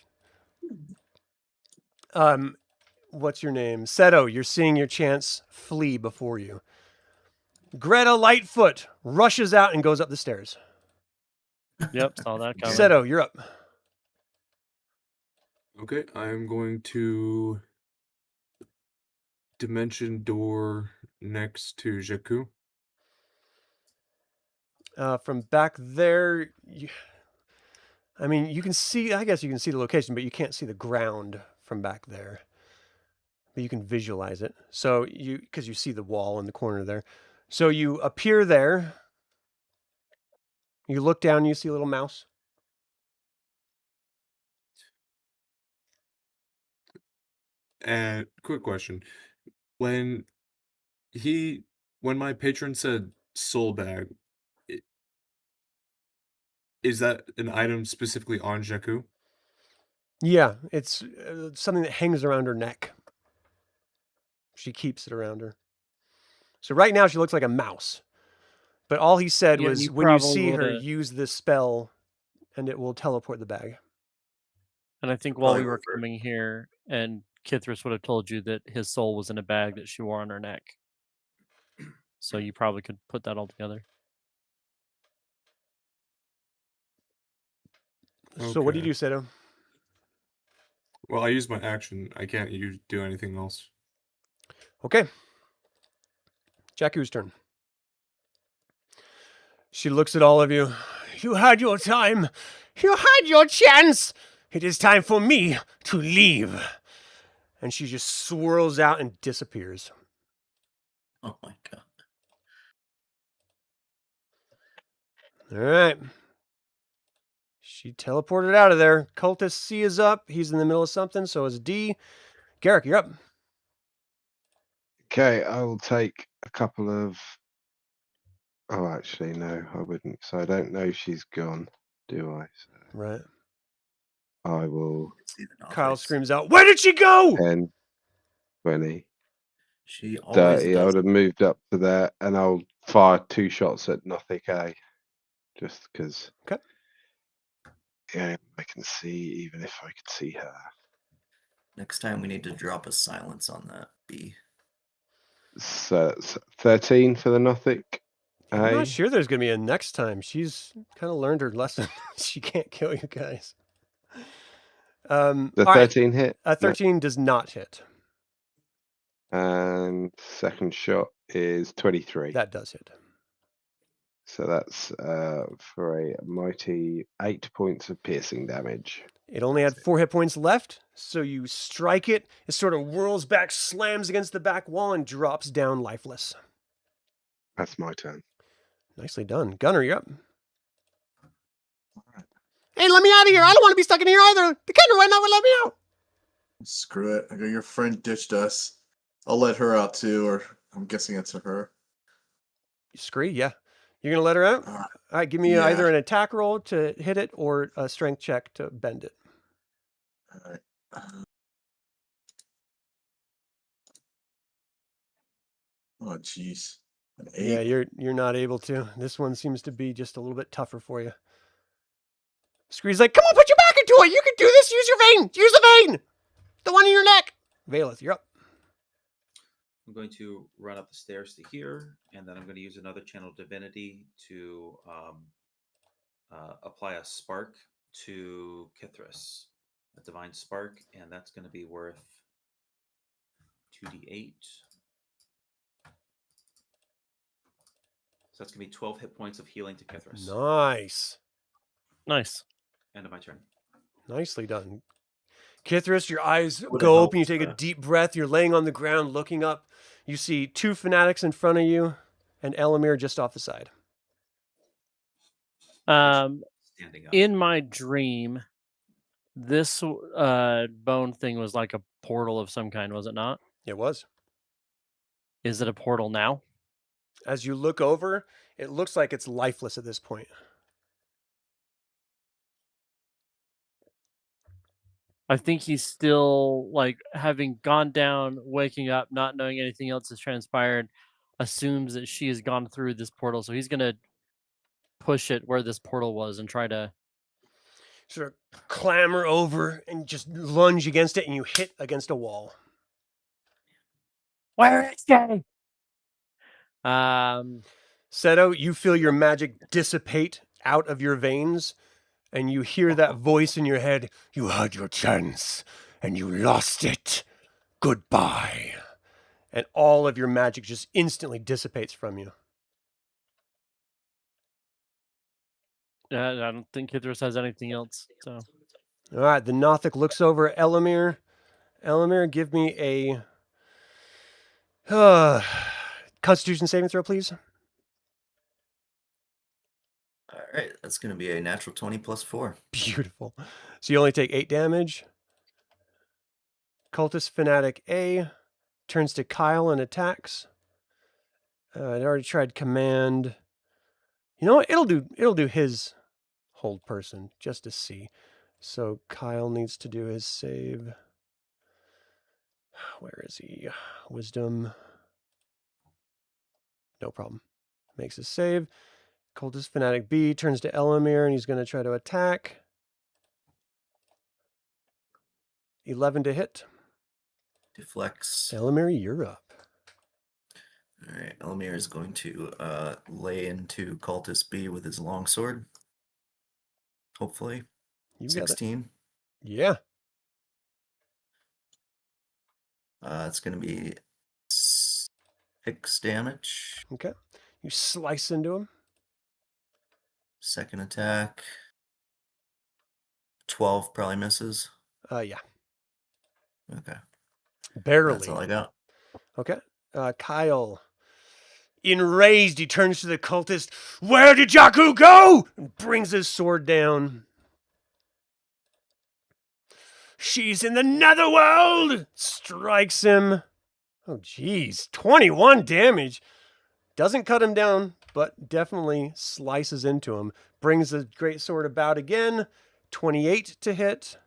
S1: What's your name? Seto, you're seeing your chance flee before you. Greta Lightfoot rushes out and goes up the stairs.
S2: Yep, saw that coming.
S1: Seto, you're up.
S6: Okay, I'm going to dimension door next to Jakku.
S1: From back there, I mean, you can see, I guess you can see the location, but you can't see the ground from back there. But you can visualize it. So because you see the wall in the corner there. So you appear there. You look down, you see a little mouse.
S6: And quick question. When my patron said soul bag, is that an item specifically on Jakku?
S1: Yeah, it's something that hangs around her neck. She keeps it around her. So right now she looks like a mouse. But all he said
S2: Yeah,
S1: was,
S2: you
S1: when you
S2: probably
S1: see her,
S2: would've-
S1: use this spell, and it will teleport the bag.
S2: And I think while we
S4: Probably
S2: were
S4: revert.
S2: coming here, and Kithris would have told you that his soul was in a bag that she wore on her neck. So you probably could put that all together.
S1: So what do you
S6: Okay.
S1: do, Seto?
S6: Well, I use my action. I can't do anything else.
S1: Okay. Jakku's turn. She looks at all of you. You had your time. You had your chance. It is time for me to leave. And she just swirls out and disappears.
S4: Oh my god.
S1: All right. She teleported out of there. Cultist C is up. He's in the middle of something, so is D. Garrick, you're up.
S3: Okay, I will take a couple of. Oh, actually, no, I wouldn't. So I don't know if she's gone, do I? So
S1: Right.
S3: I will
S4: See the
S1: Kyle
S4: Nothics.
S1: screams out, "Where did she go?"
S3: 10, 20,
S4: She always
S3: 30. I
S4: does.
S3: would have moved up to there, and I'll fire 2 shots at Nothic A, just because.
S1: Okay.
S3: Yeah, I can see, even if I could see her.
S4: Next time we need to drop a silence on that B.
S3: So it's 13 for the Nothic.
S1: I'm not sure there's going to be a next time. She's kind of learned her lesson. She can't kill you guys.
S3: The
S1: all right.
S3: 13 hit.
S1: A 13 does not hit.
S3: And second shot is 23.
S1: That does hit.
S3: So that's for a mighty 8 points of piercing damage.
S1: It only had 4 hit points left, so you strike it. It sort of whirls back, slams against the back wall, and drops down lifeless.
S3: That's my turn.
S1: Nicely done. Gunnar, you're up. Hey, let me out of here. I don't want to be stuck in here either. The Gunnar went not let me out.
S5: Screw it. I go, your friend ditched us. I'll let her out too, or I'm guessing it's her.
S1: Scree, yeah. You're going to let her out? All right, give me either an attack roll to hit it or a strength check to bend it.
S5: All right. Oh, jeez. An 8.
S1: Yeah, you're not able to. This one seems to be just a little bit tougher for you. Scree's like, come on, put your back into it. You can do this. Use your vein. Use the vein. The one in your neck. Valeth, you're up.
S8: I'm going to run up the stairs to here, and then I'm going to use another channel divinity to apply a spark to Kithris, a divine spark, and that's going to be worth 2d8. So that's going to be 12 hit points of healing to Kithris.
S1: Nice.
S2: Nice.
S8: End of my turn.
S1: Nicely done. Kithris, your eyes
S4: Would
S1: go
S4: it
S1: open. You
S4: help,
S1: take a deep breath. You're laying on the ground looking up. You see 2 fanatics in front of you and Elemier just off the side.
S8: Standing up.
S2: In my dream, this bone thing was like a portal of some kind, was it not?
S1: It was.
S2: Is it a portal now?
S1: As you look over, it looks like it's lifeless at this point.
S2: I think he's still, like, having gone down, waking up, not knowing anything else has transpired, assumes that she has gone through this portal. So he's going to push it where this portal was and try to
S1: Sort of clamber over and just lunge against it, and you hit against a wall.
S2: Where is he?
S1: Seto, you feel your magic dissipate out of your veins, and you hear that voice in your head. You had your chance, and you lost it. Goodbye. And all of your magic just instantly dissipates from you.
S2: I don't think Kithris has anything else. So,
S1: All right, the Nothic looks over at Elemier. Elemier, give me a Constitution saving throw, please.
S4: All right, that's going to be a natural 20 plus 4.
S1: Beautiful. So you only take 8 damage. Cultist Fanatic A turns to Kyle and attacks. I'd already tried command. You know what? It'll do his hold person just to see. So Kyle needs to do his save. Where is he? Wisdom. No problem. Makes his save. Cultist Fanatic B turns to Elemier, and he's going to try to attack. 11 to hit.
S4: Deflects.
S1: Elemier, you're up.
S4: All right, Elemier is going to lay into Cultist B with his longsword. Hopefully.
S1: You got it.
S4: 16.
S1: Yeah.
S4: It's going to be 6 damage.
S1: Okay. You slice into him.
S4: Second attack. 12 probably misses.
S1: Yeah.
S4: Okay.
S1: Barely.
S4: That's all I got.
S1: Okay. Kyle. Enraged, he turns to the cultist. Where did Jakku go? And brings his sword down. She's in the netherworld! Strikes him. Oh, geez. 21 damage. Doesn't cut him down, but definitely slices into him. Brings the great sword about again. 28 to hit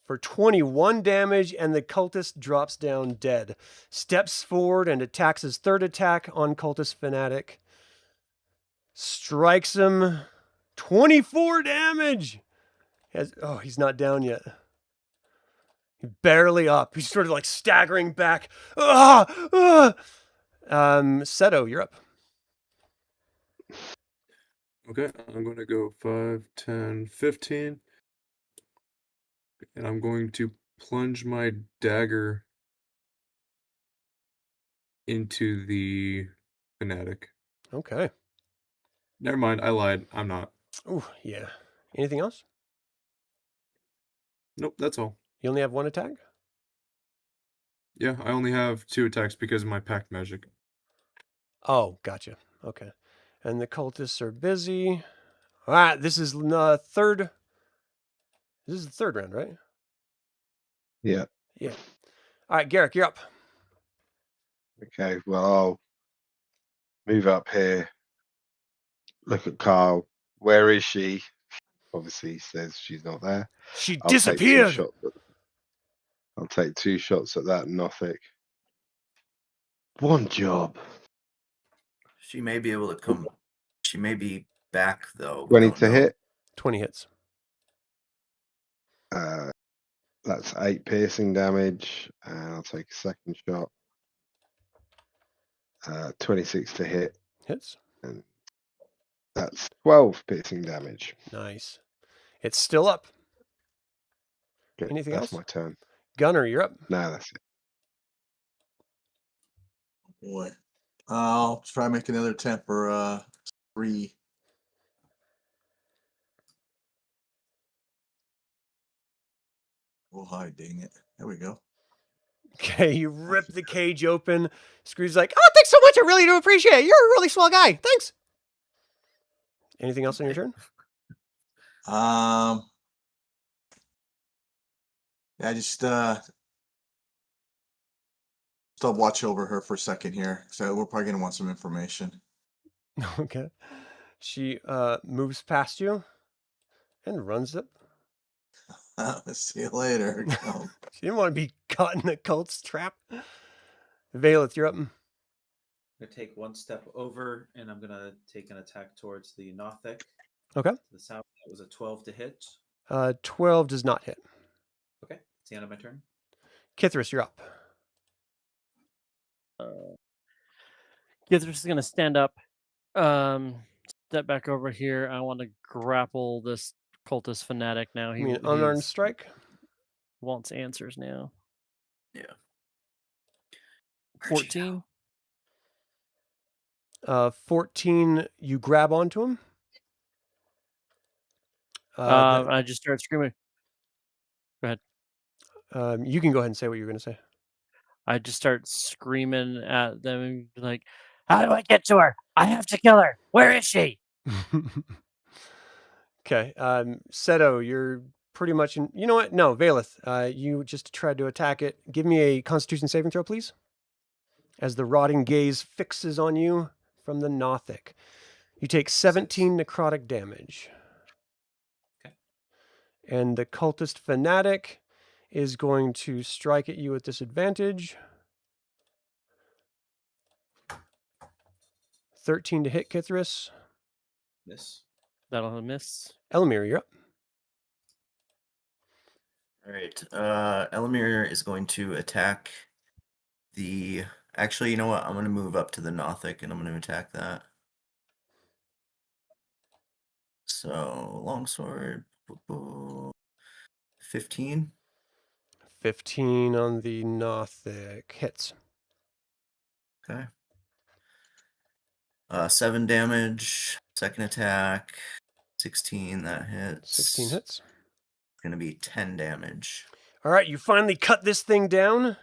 S1: for 21 damage, and the cultist drops down dead. Steps forward and attacks his third attack on Cultist Fanatic. Strikes him. 24 damage. He's not down yet. He's barely up. He's sort of like staggering back. Seto, you're up.
S6: Okay, I'm going to go 5, 10, 15. And I'm going to plunge my dagger into the fanatic.
S1: Okay.
S6: Never mind, I lied. I'm not.
S1: Oh, yeah. Anything else?
S6: Nope, that's all.
S1: You only have one attack?
S6: Yeah, I only have 2 attacks because of my pact magic.
S1: Oh, gotcha. Okay. And the cultists are busy. All right, this is third. This is the third round, right?
S3: Yeah.
S1: Yeah. All right, Garrick, you're up.
S3: Okay. Well, I'll move up here. Look at Carl. Where is she? Obviously, he says she's not there.
S1: She
S3: I'll take 2
S1: disappeared.
S3: shots at- I'll take 2 shots at that Nothic. One job.
S4: She may be able to come. She may be back though. We
S3: 20
S4: don't
S3: to
S4: know.
S3: hit.
S1: 20 hits.
S3: That's 8 piercing damage. And I'll take a second shot. 26 to hit.
S1: Hits.
S3: And that's 12 piercing damage.
S1: Nice. It's still up.
S3: Okay,
S1: Anything
S3: that's
S1: else?
S3: my turn.
S1: Gunnar, you're up.
S3: No, that's it.
S5: Boy. I'll try to make another attempt for 3. Oh, hi, dang it. There we go.
S1: Okay, you rip the cage open. Screw's like, oh, thanks so much. I really do appreciate it. You're a really swell guy. Thanks. Anything else on your turn?
S5: Yeah, just still watch over her for a second here. So we're probably gonna want some information.
S1: Okay. She moves past you and runs up.
S5: See you later.
S1: She didn't want to be caught in the cult's trap. Valeth, you're up.
S8: I'm gonna take one step over, and I'm gonna take an attack towards the Nothic.
S1: Okay.
S8: To the south, that was a 12 to hit.
S1: 12 does not hit.
S8: Okay, it's the end of my turn.
S1: Kithris, you're up.
S2: Githris is going to stand up, step back over here. I want to grapple this cultist fanatic now.
S1: You mean unarmed strike?
S2: Wants answers now.
S4: Yeah.
S2: 14.
S1: 14, you grab onto him.
S2: I just start screaming. Go ahead.
S1: You can go ahead and say what you're going to say.
S2: I just start screaming at them and be like, how do I get to her? I have to kill her. Where is she?
S1: Okay. Seto, you're pretty much in. You know what? No, Valeth, you just tried to attack it. Give me a Constitution saving throw, please. As the rotting gaze fixes on you from the Nothic. You take 17 necrotic damage.
S8: Okay.
S1: And the cultist fanatic is going to strike at you at disadvantage. 13 to hit, Kithris.
S8: Miss.
S2: That'll miss.
S1: Elemier, you're up.
S4: All right. Elemier is going to attack the. Actually, you know what? I'm going to move up to the Nothic and I'm going to attack that. So, longsword. 15.
S1: 15 on the Nothic. Hits.
S4: Okay. 7 damage. Second attack. 16. That hits.
S1: 16 hits.
S4: It's going to be 10 damage.
S1: All right, you finally cut this thing down.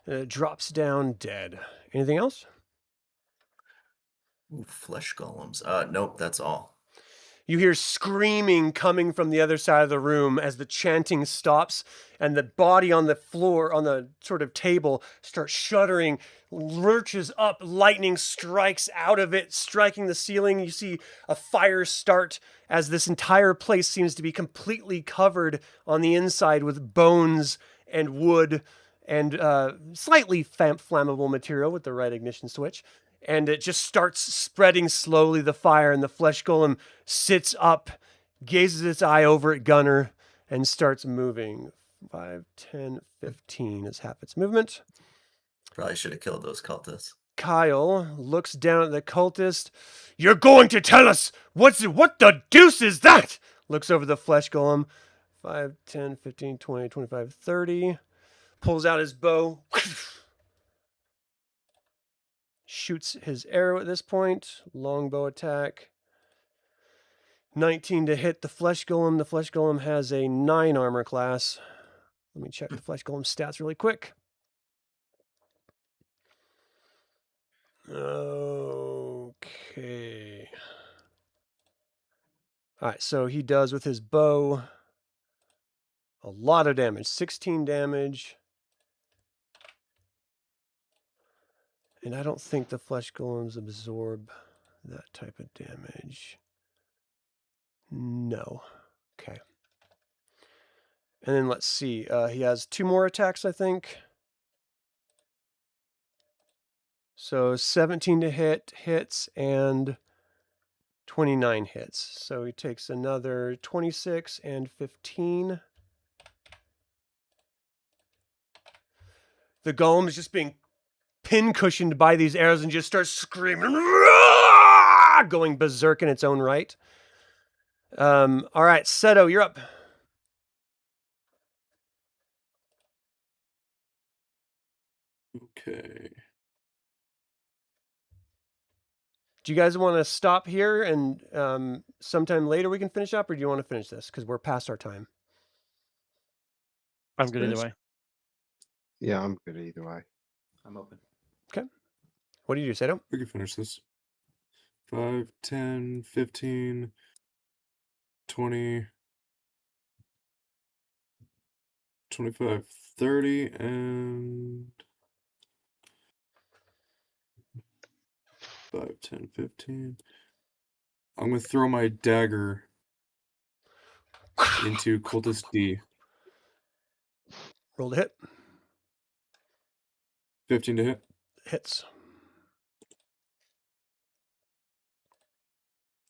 S1: It drops down dead. Anything else?
S4: Ooh, flesh golems. Nope, that's all.
S1: You hear screaming coming from the other side of the room as the chanting stops and the body on the floor, on the sort of table, starts shuddering, lurches up, lightning strikes out of it, striking the ceiling. You see a fire start as this entire place seems to be completely covered on the inside with bones and wood and slightly flammable material with the right ignition switch. And it just starts spreading slowly, the fire, and the flesh golem sits up, gazes its eye over at Gunnar, and starts moving. 5, 10, 15 is half its movement.
S4: Probably should have killed those cultists.
S1: Kyle looks down at the cultist. You're going to tell us what the deuce is that? Looks over the flesh golem. 5, 10, 15, 20, 25, 30. Pulls out his bow. Shoots his arrow at this point. Longbow attack. 19 to hit the flesh golem. The flesh golem has a 9 armor class. Let me check the flesh golem stats really quick. Okay. All right, so he does with his bow a lot of damage. 16 damage. And I don't think the flesh golems absorb that type of damage. No. Okay. And then let's see. He has 2 more attacks, I think. So 17 to hit, hits, and 29 hits. So he takes another 26 and 15. The golem is just being pin-cushioned by these arrows and just starts screaming, going berserk in its own right. All right, Seto, you're up.
S6: Okay.
S1: Do you guys want to stop here and sometime later we can finish up, or do you want to finish this? Because we're past our time.
S2: I'm good either way.
S3: Yeah, I'm good either way.
S8: I'm open.
S1: Okay. What do you do, Seto?
S6: We can finish this. 5, 10, 15, 20, 25, 30, and 5, 10, 15. I'm going to throw my dagger into Cultist D.
S1: Roll to hit.
S6: 15 to hit.
S1: Hits.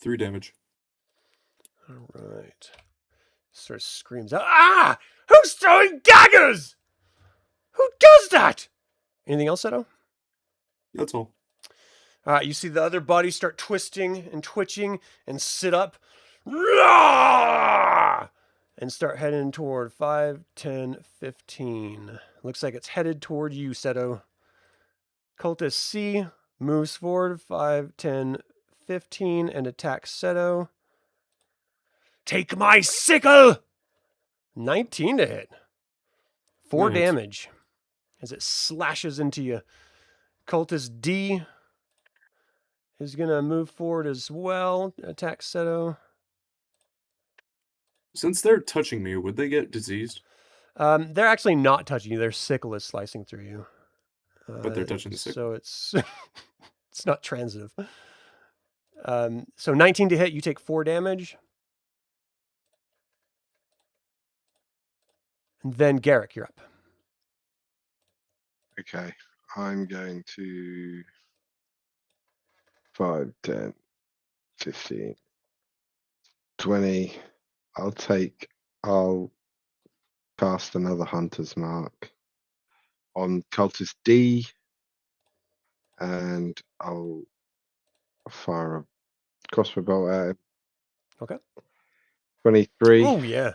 S6: 3 damage.
S1: All right. Sort of screams out, ah! Who's throwing daggers? Who does that? Anything else, Seto?
S6: That's all.
S1: All right, you see the other bodies start twisting and twitching and sit up. Rah! And start heading toward 5, 10, 15. Looks like it's headed toward you, Seto. Cultist C moves forward 5, 10, 15 and attacks Seto. Take my sickle! 19 to hit. 4
S6: Nice.
S1: damage as it slashes into you. Cultist D is going to move forward as well. Attack Seto.
S6: Since they're touching me, would they get diseased?
S1: They're actually not touching you. Their sickle is slicing through you.
S6: But they're touching the sickle.
S1: So it's it's not transitive. So 19 to hit, you take 4 damage. And then Garrick, you're up.
S3: Okay, I'm going to 5, 10, 15, 20. I'll cast another Hunter's Mark on Cultist D, and I'll fire a crossbow bolt at him.
S1: Okay.
S3: 23.
S1: Oh, yeah.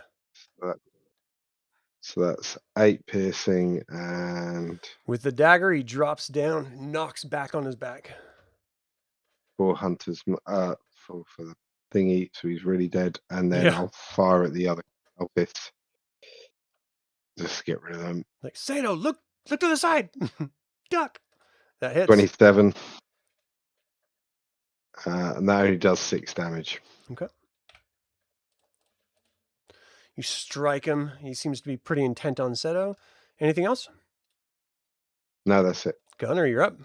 S3: So that's 8 piercing, and
S1: With the dagger, he drops down, knocks back on his back.
S3: 4 hunters for the thingy, so he's really dead. And then
S1: Yeah.
S3: I'll fire at the other cultists. Just get rid of them.
S1: Like, Seto, look to the side. Duck. That hits.
S3: 27. And that only does 6 damage.
S1: Okay. You strike him. He seems to be pretty intent on Seto. Anything else?
S3: No, that's it.
S1: Gunnar, you're up.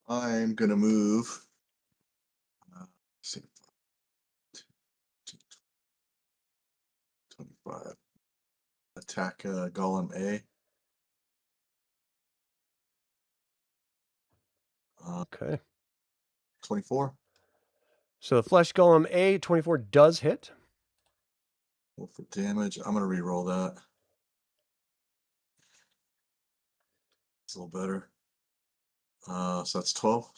S5: I'm gonna move. See, 25. Attack Golem A.
S1: Okay.
S5: 24.
S1: So the flesh golem A, 24 does hit.
S5: Roll for damage. I'm gonna re-roll that. It's a little better. So that's 12.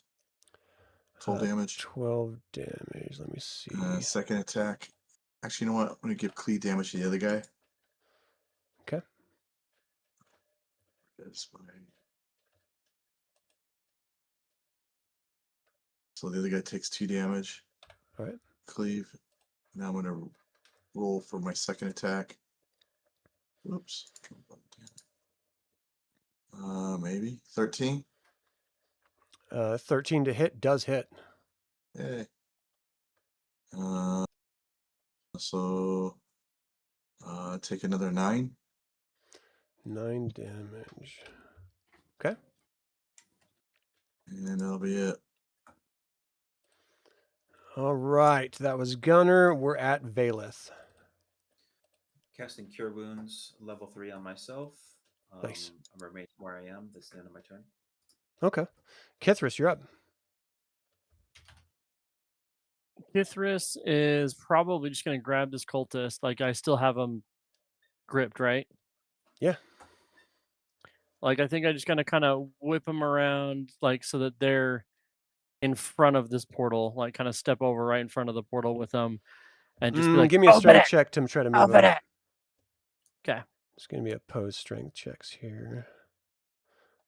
S5: 12 damage.
S1: 12 damage. Let me see.
S5: Second attack. Actually, you know what? I'm going to give cleave damage to the other guy.
S1: Okay.
S5: That's my... So the other guy takes 2 damage.
S1: All right.
S5: Cleave. Now I'm going to roll for my second attack. Whoops. Maybe 13.
S1: 13 to hit does hit.
S5: Hey. So take another 9.
S1: 9 damage. Okay.
S5: And that'll be it.
S1: All right. That was Gunnar. We're at Valeth.
S8: Casting Cure Wounds, level 3 on myself.
S1: Nice.
S8: I'm remain where I am. That's the end of my turn.
S1: Okay. Kithris, you're up.
S7: Kithris is probably just going to grab this cultist. Like, I still have him gripped, right?
S1: Yeah.
S7: Like, I think I just going to kind of whip them around, like, so that they're in front of this portal. Like, kind of step over right in front of the portal with them, and just be like,
S1: give me a
S7: "Open
S1: strength
S7: it!
S1: check to try to move
S7: Open
S1: him.
S7: it!" Okay.
S1: It's going to be opposed strength checks here.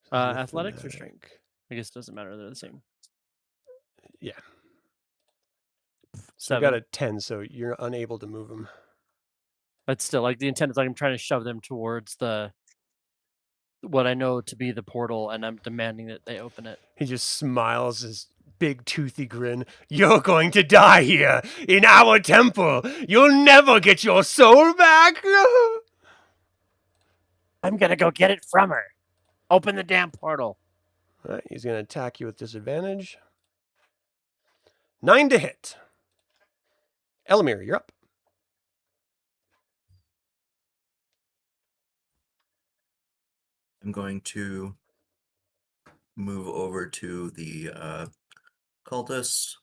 S1: This is the
S7: Athletics or
S1: fanatic.
S7: strength? I guess it doesn't matter. They're the same.
S1: Yeah. So
S7: 7.
S1: got a 10, so you're unable to move him.
S7: But still, like, the intent is like I'm trying to shove them towards what I know to be the portal, and I'm demanding that they open it.
S1: He just smiles his big toothy grin. You're going to die here in our temple. You'll never get your soul back.
S2: I'm gonna go get it from her. Open the damn portal.
S1: All right, he's going to attack you with disadvantage. 9 to hit. Elemier, you're up.
S4: I'm going to move over to the cultist.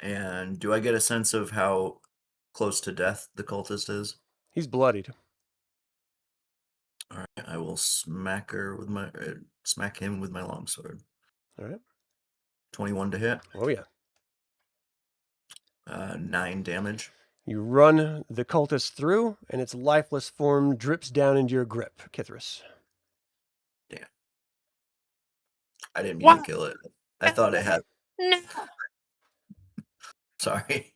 S4: And do I get a sense of how close to death the cultist is?
S1: He's bloodied.
S4: All right, I will smack him with my longsword.
S1: All right.
S4: 21 to hit.
S1: Oh, yeah.
S4: 9 damage.
S1: You run the cultist through, and its lifeless form drips down into your grip, Kithris.
S4: Damn. I didn't mean to kill it. I thought it had...
S2: No.
S4: Sorry.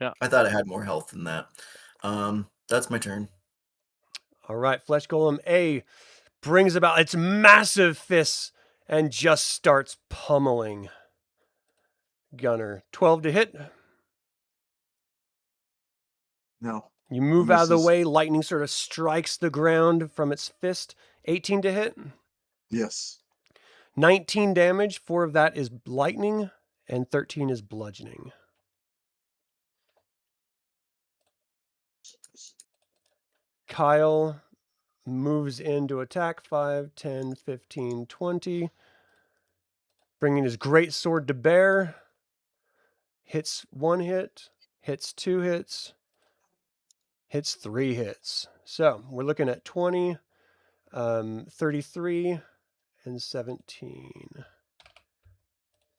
S7: Yeah.
S4: I thought it had more health than that. That's my turn.
S1: All right, Flesh Golem A brings about its massive fists and just starts pummeling Gunnar. 12 to hit.
S5: No.
S1: You move out of the
S5: Misses.
S1: way. Lightning sort of strikes the ground from its fist. 18 to hit.
S5: Yes.
S1: 19 damage. 4 of that is lightning, and 13 is bludgeoning. Kyle moves in to attack 5, 10, 15, 20. Bringing his great sword to bear. Hits 1 hit. Hits 2 hits. Hits 3 hits. So we're looking at 20, 33, and 17.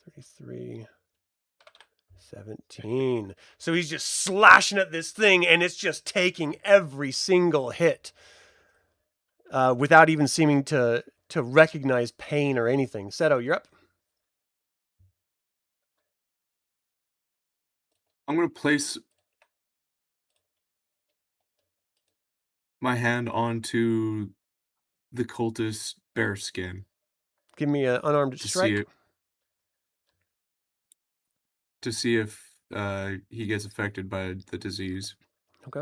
S1: 33, 17. So he's just slashing at this thing, and it's just taking every single hit without even seeming to recognize pain or anything. Seto, you're up.
S6: I'm going to place my hand onto the cultist's bear skin
S1: Give me an unarmed
S6: to
S1: strike.
S6: see if he gets affected by the disease.
S1: Okay.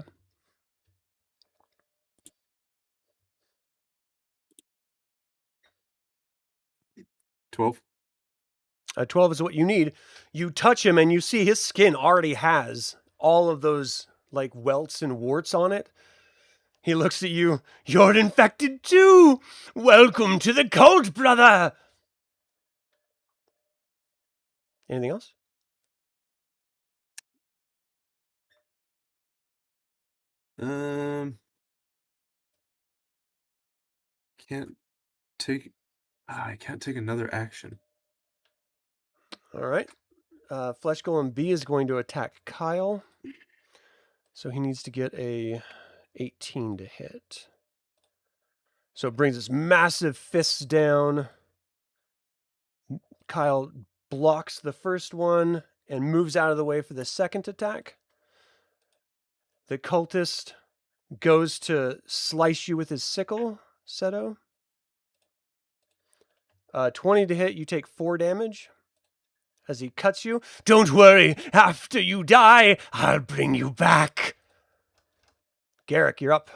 S6: $12.
S1: 12 is what you need. You touch him and you see his skin already has all of those like welts and warts on it. He looks at you. You're infected too. Welcome to the cult, brother. Anything else?
S6: can't take another action.
S1: All right. Flesh Golem B is going to attack Kyle. So he needs to get a 18 to hit. So it brings his massive fists down. Kyle blocks the first one and moves out of the way for the second attack. The cultist goes to slice you with his sickle, Seto. 20 to hit, you take 4 damage. As he cuts you, don't worry, after you die, I'll bring you back. Garrick, you're up.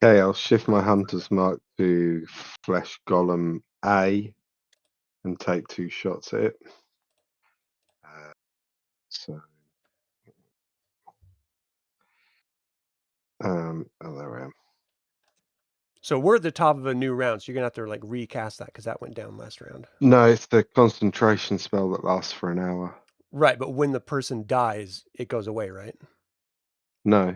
S3: Okay, I'll shift my hunter's mark to Flesh Golem A and take 2 shots at it. Oh, there I am.
S1: So we're at the top of a new round, so you're gonna have to like recast that because that went down last round.
S3: No, it's the concentration spell that lasts for an hour.
S1: Right, but when the person dies, it goes away, right?
S3: No,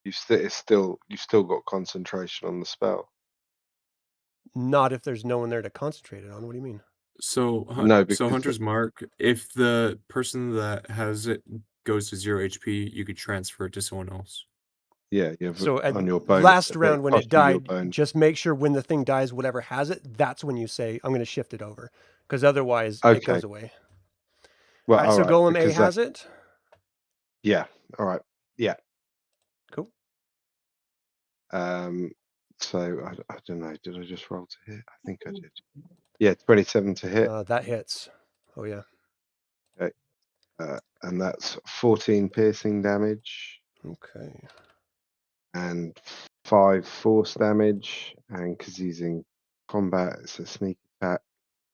S3: you've still got concentration on the spell.
S1: Not if there's no one there to concentrate it on. What do you mean?
S6: So
S3: No, because
S6: Hunter's Mark, if the person that has it goes to 0 HP, you could transfer it to someone else.
S3: Yeah, you have
S1: So
S3: on your bonus.
S1: last round when it
S3: costs you your
S1: died,
S3: bonus.
S1: just make sure when the thing dies, whatever has it, that's when you say, I'm going to shift it over. Because otherwise, it
S3: Okay.
S1: goes away.
S3: Well,
S1: all right, so
S3: alright,
S1: Golem A
S3: because
S1: has it?
S3: Yeah. All right. Yeah.
S1: Cool.
S3: So I don't know. Did I just roll to hit? I think I did. Yeah, 27 to hit.
S1: That hits. Oh, yeah.
S3: And that's 14 piercing damage
S1: Okay.
S3: and 5 force damage. And because he's in combat, it's a sneak attack.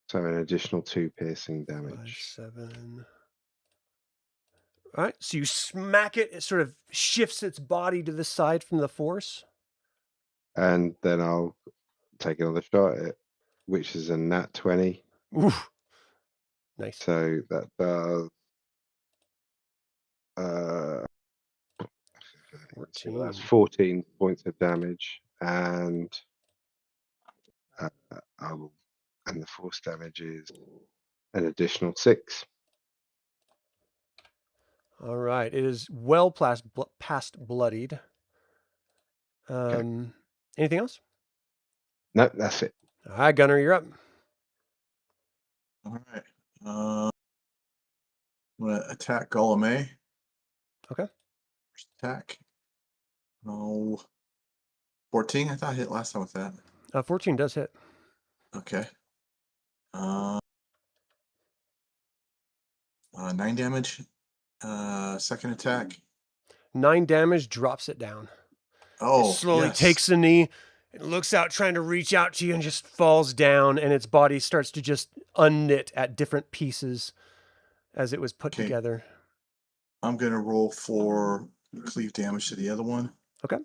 S3: So an additional 2 piercing
S1: 5,
S3: damage.
S1: 7. All right, so you smack it. It sort of shifts its body to the side from the force.
S3: And then I'll take another shot at it, which is a nat 20.
S1: Oof. Nice.
S3: So that does
S1: 14.
S3: that's 14 points of damage, and and the force damage is an additional 6.
S1: All right, it is well past bloodied. Anything else?
S3: No, that's it.
S1: All right, Gunnar, you're up.
S5: All right. I'm gonna attack Golem A.
S1: Okay.
S5: First attack. Oh, 14. I thought I hit last time with that.
S1: 14 does hit.
S5: Okay. 9 damage. Second attack.
S1: 9 damage, drops it down.
S5: Oh,
S1: It slowly
S5: yes.
S1: takes a knee. It looks out, trying to reach out to you, and just falls down, and its body starts to just unknit at different pieces as it was put
S5: Okay.
S1: together.
S5: I'm gonna roll for cleave damage to the other one.
S1: Okay.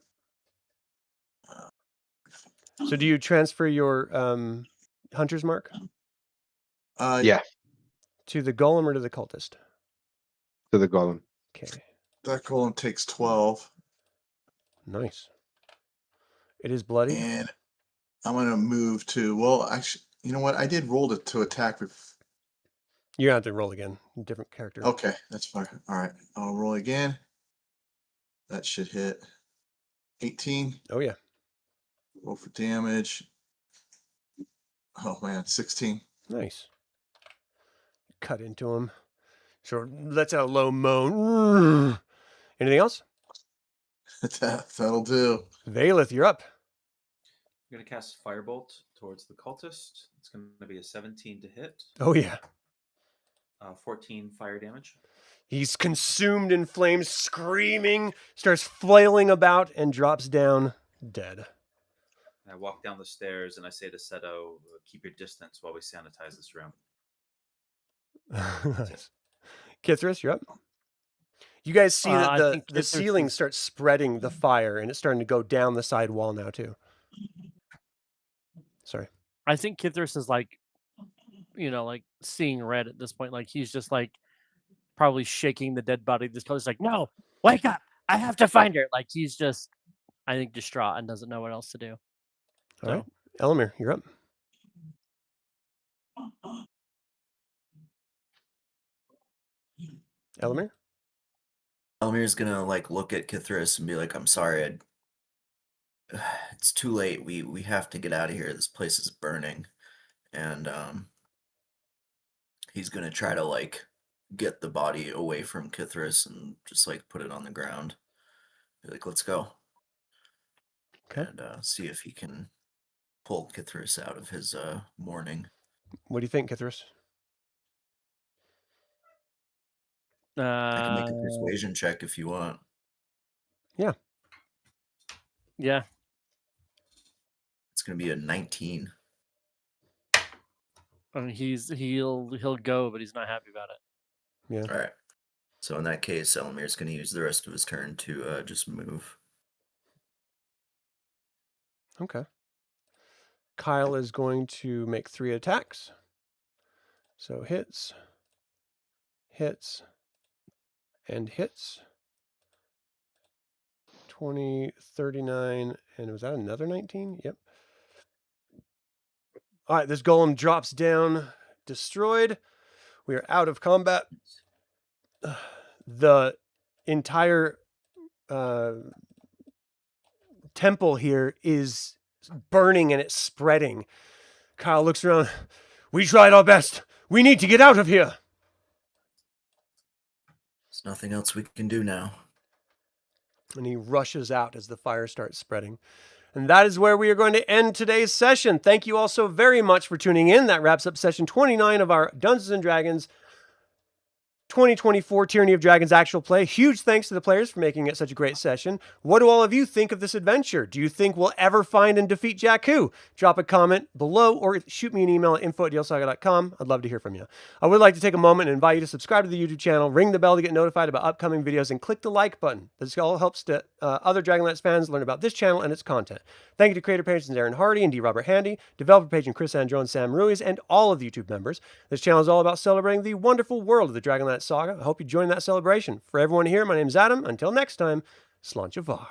S1: So do you transfer your hunter's mark
S3: Yeah,
S1: to the golem or to the cultist?
S3: to the golem.
S1: Okay.
S5: That golem takes 12,
S1: Nice. It is bloody.
S5: and I'm gonna move to. Well, actually, you know what? I did roll to attack.
S1: You have to roll again. Different character.
S5: Okay, that's fine. All right, I'll roll again. That should hit 18.
S1: Oh, yeah.
S5: Roll for damage. Oh man, 16.
S1: Nice. Cut into him. Sort of lets out a low moan. Anything else?
S5: That'll do.
S1: Valeth, you're up.
S8: I'm going to cast Firebolt towards the cultist. It's going to be a 17 to hit,
S1: Oh, yeah.
S8: 14 fire damage.
S1: He's consumed in flames, screaming, starts flailing about, and drops down dead.
S8: And I walk down the stairs and I say to Seto, keep your distance while we sanitize this room.
S1: Nice. Kithris, you're up. You guys see that
S2: I
S1: the
S2: think
S1: the
S2: Kithris
S1: ceiling
S2: is-
S1: starts spreading the fire, and it's starting to go down the side wall now, too. Sorry.
S2: I think Kithris is like, like seeing red at this point. Like he's just like probably shaking the dead body. This color's like, no, wake up! I have to find her. Like he's just, I think, distraught and doesn't know what else to do.
S1: All right. Elemier, you're up. Elemier?
S4: Elmir's gonna like look at Kithris and be like, "I'm sorry, it's too late. We have to get out of here. This place is burning." And he's gonna try to like get the body away from Kithris and just like put it on the ground. Be like, "Let's go."
S1: Okay.
S4: And see if he can pull Kithris out of his mourning.
S1: What do you think, Kithris?
S4: I can make a persuasion check if you want.
S1: Yeah.
S2: Yeah.
S4: It's gonna be a 19.
S2: I mean, he'll go, but he's not happy about it.
S1: Yeah.
S4: All right. So in that case, Elimir's going to use the rest of his turn to just move.
S1: Okay. Kyle is going to make 3 attacks. So hits, and hits. 20, 39, and was that another 19? Yep. All right, this golem drops down, destroyed. We are out of combat. The entire temple here is burning and it's spreading. Kyle looks around. We tried our best. We need to get out of here.
S4: There's nothing else we can do now.
S1: And he rushes out as the fire starts spreading. And that is where we are going to end today's session. Thank you all so very much for tuning in. That wraps up session 29 of our Dungeons & Dragons 2024 Tyranny of Dragons actual play. Huge thanks to the players for making it such a great session. What do all of you think of this adventure? Do you think we'll ever find and defeat Jakku? Drop a comment below or shoot me an email at info@dlsaga.com. I'd love to hear from you. I would like to take a moment and invite you to subscribe to the YouTube channel, ring the bell to get notified about upcoming videos, and click the like button. This all helps other Dragonlance fans learn about this channel and its content. Thank you to creator patrons Aaron Hardy and D. Robert Handy, developer patron Chris Androu and Sam Ruiz, and all of the YouTube members. This channel is all about celebrating the wonderful world of the Dragonlance Saga. I hope you join that celebration. For everyone here, my name is Adam. Until next time, Sláinte mhath.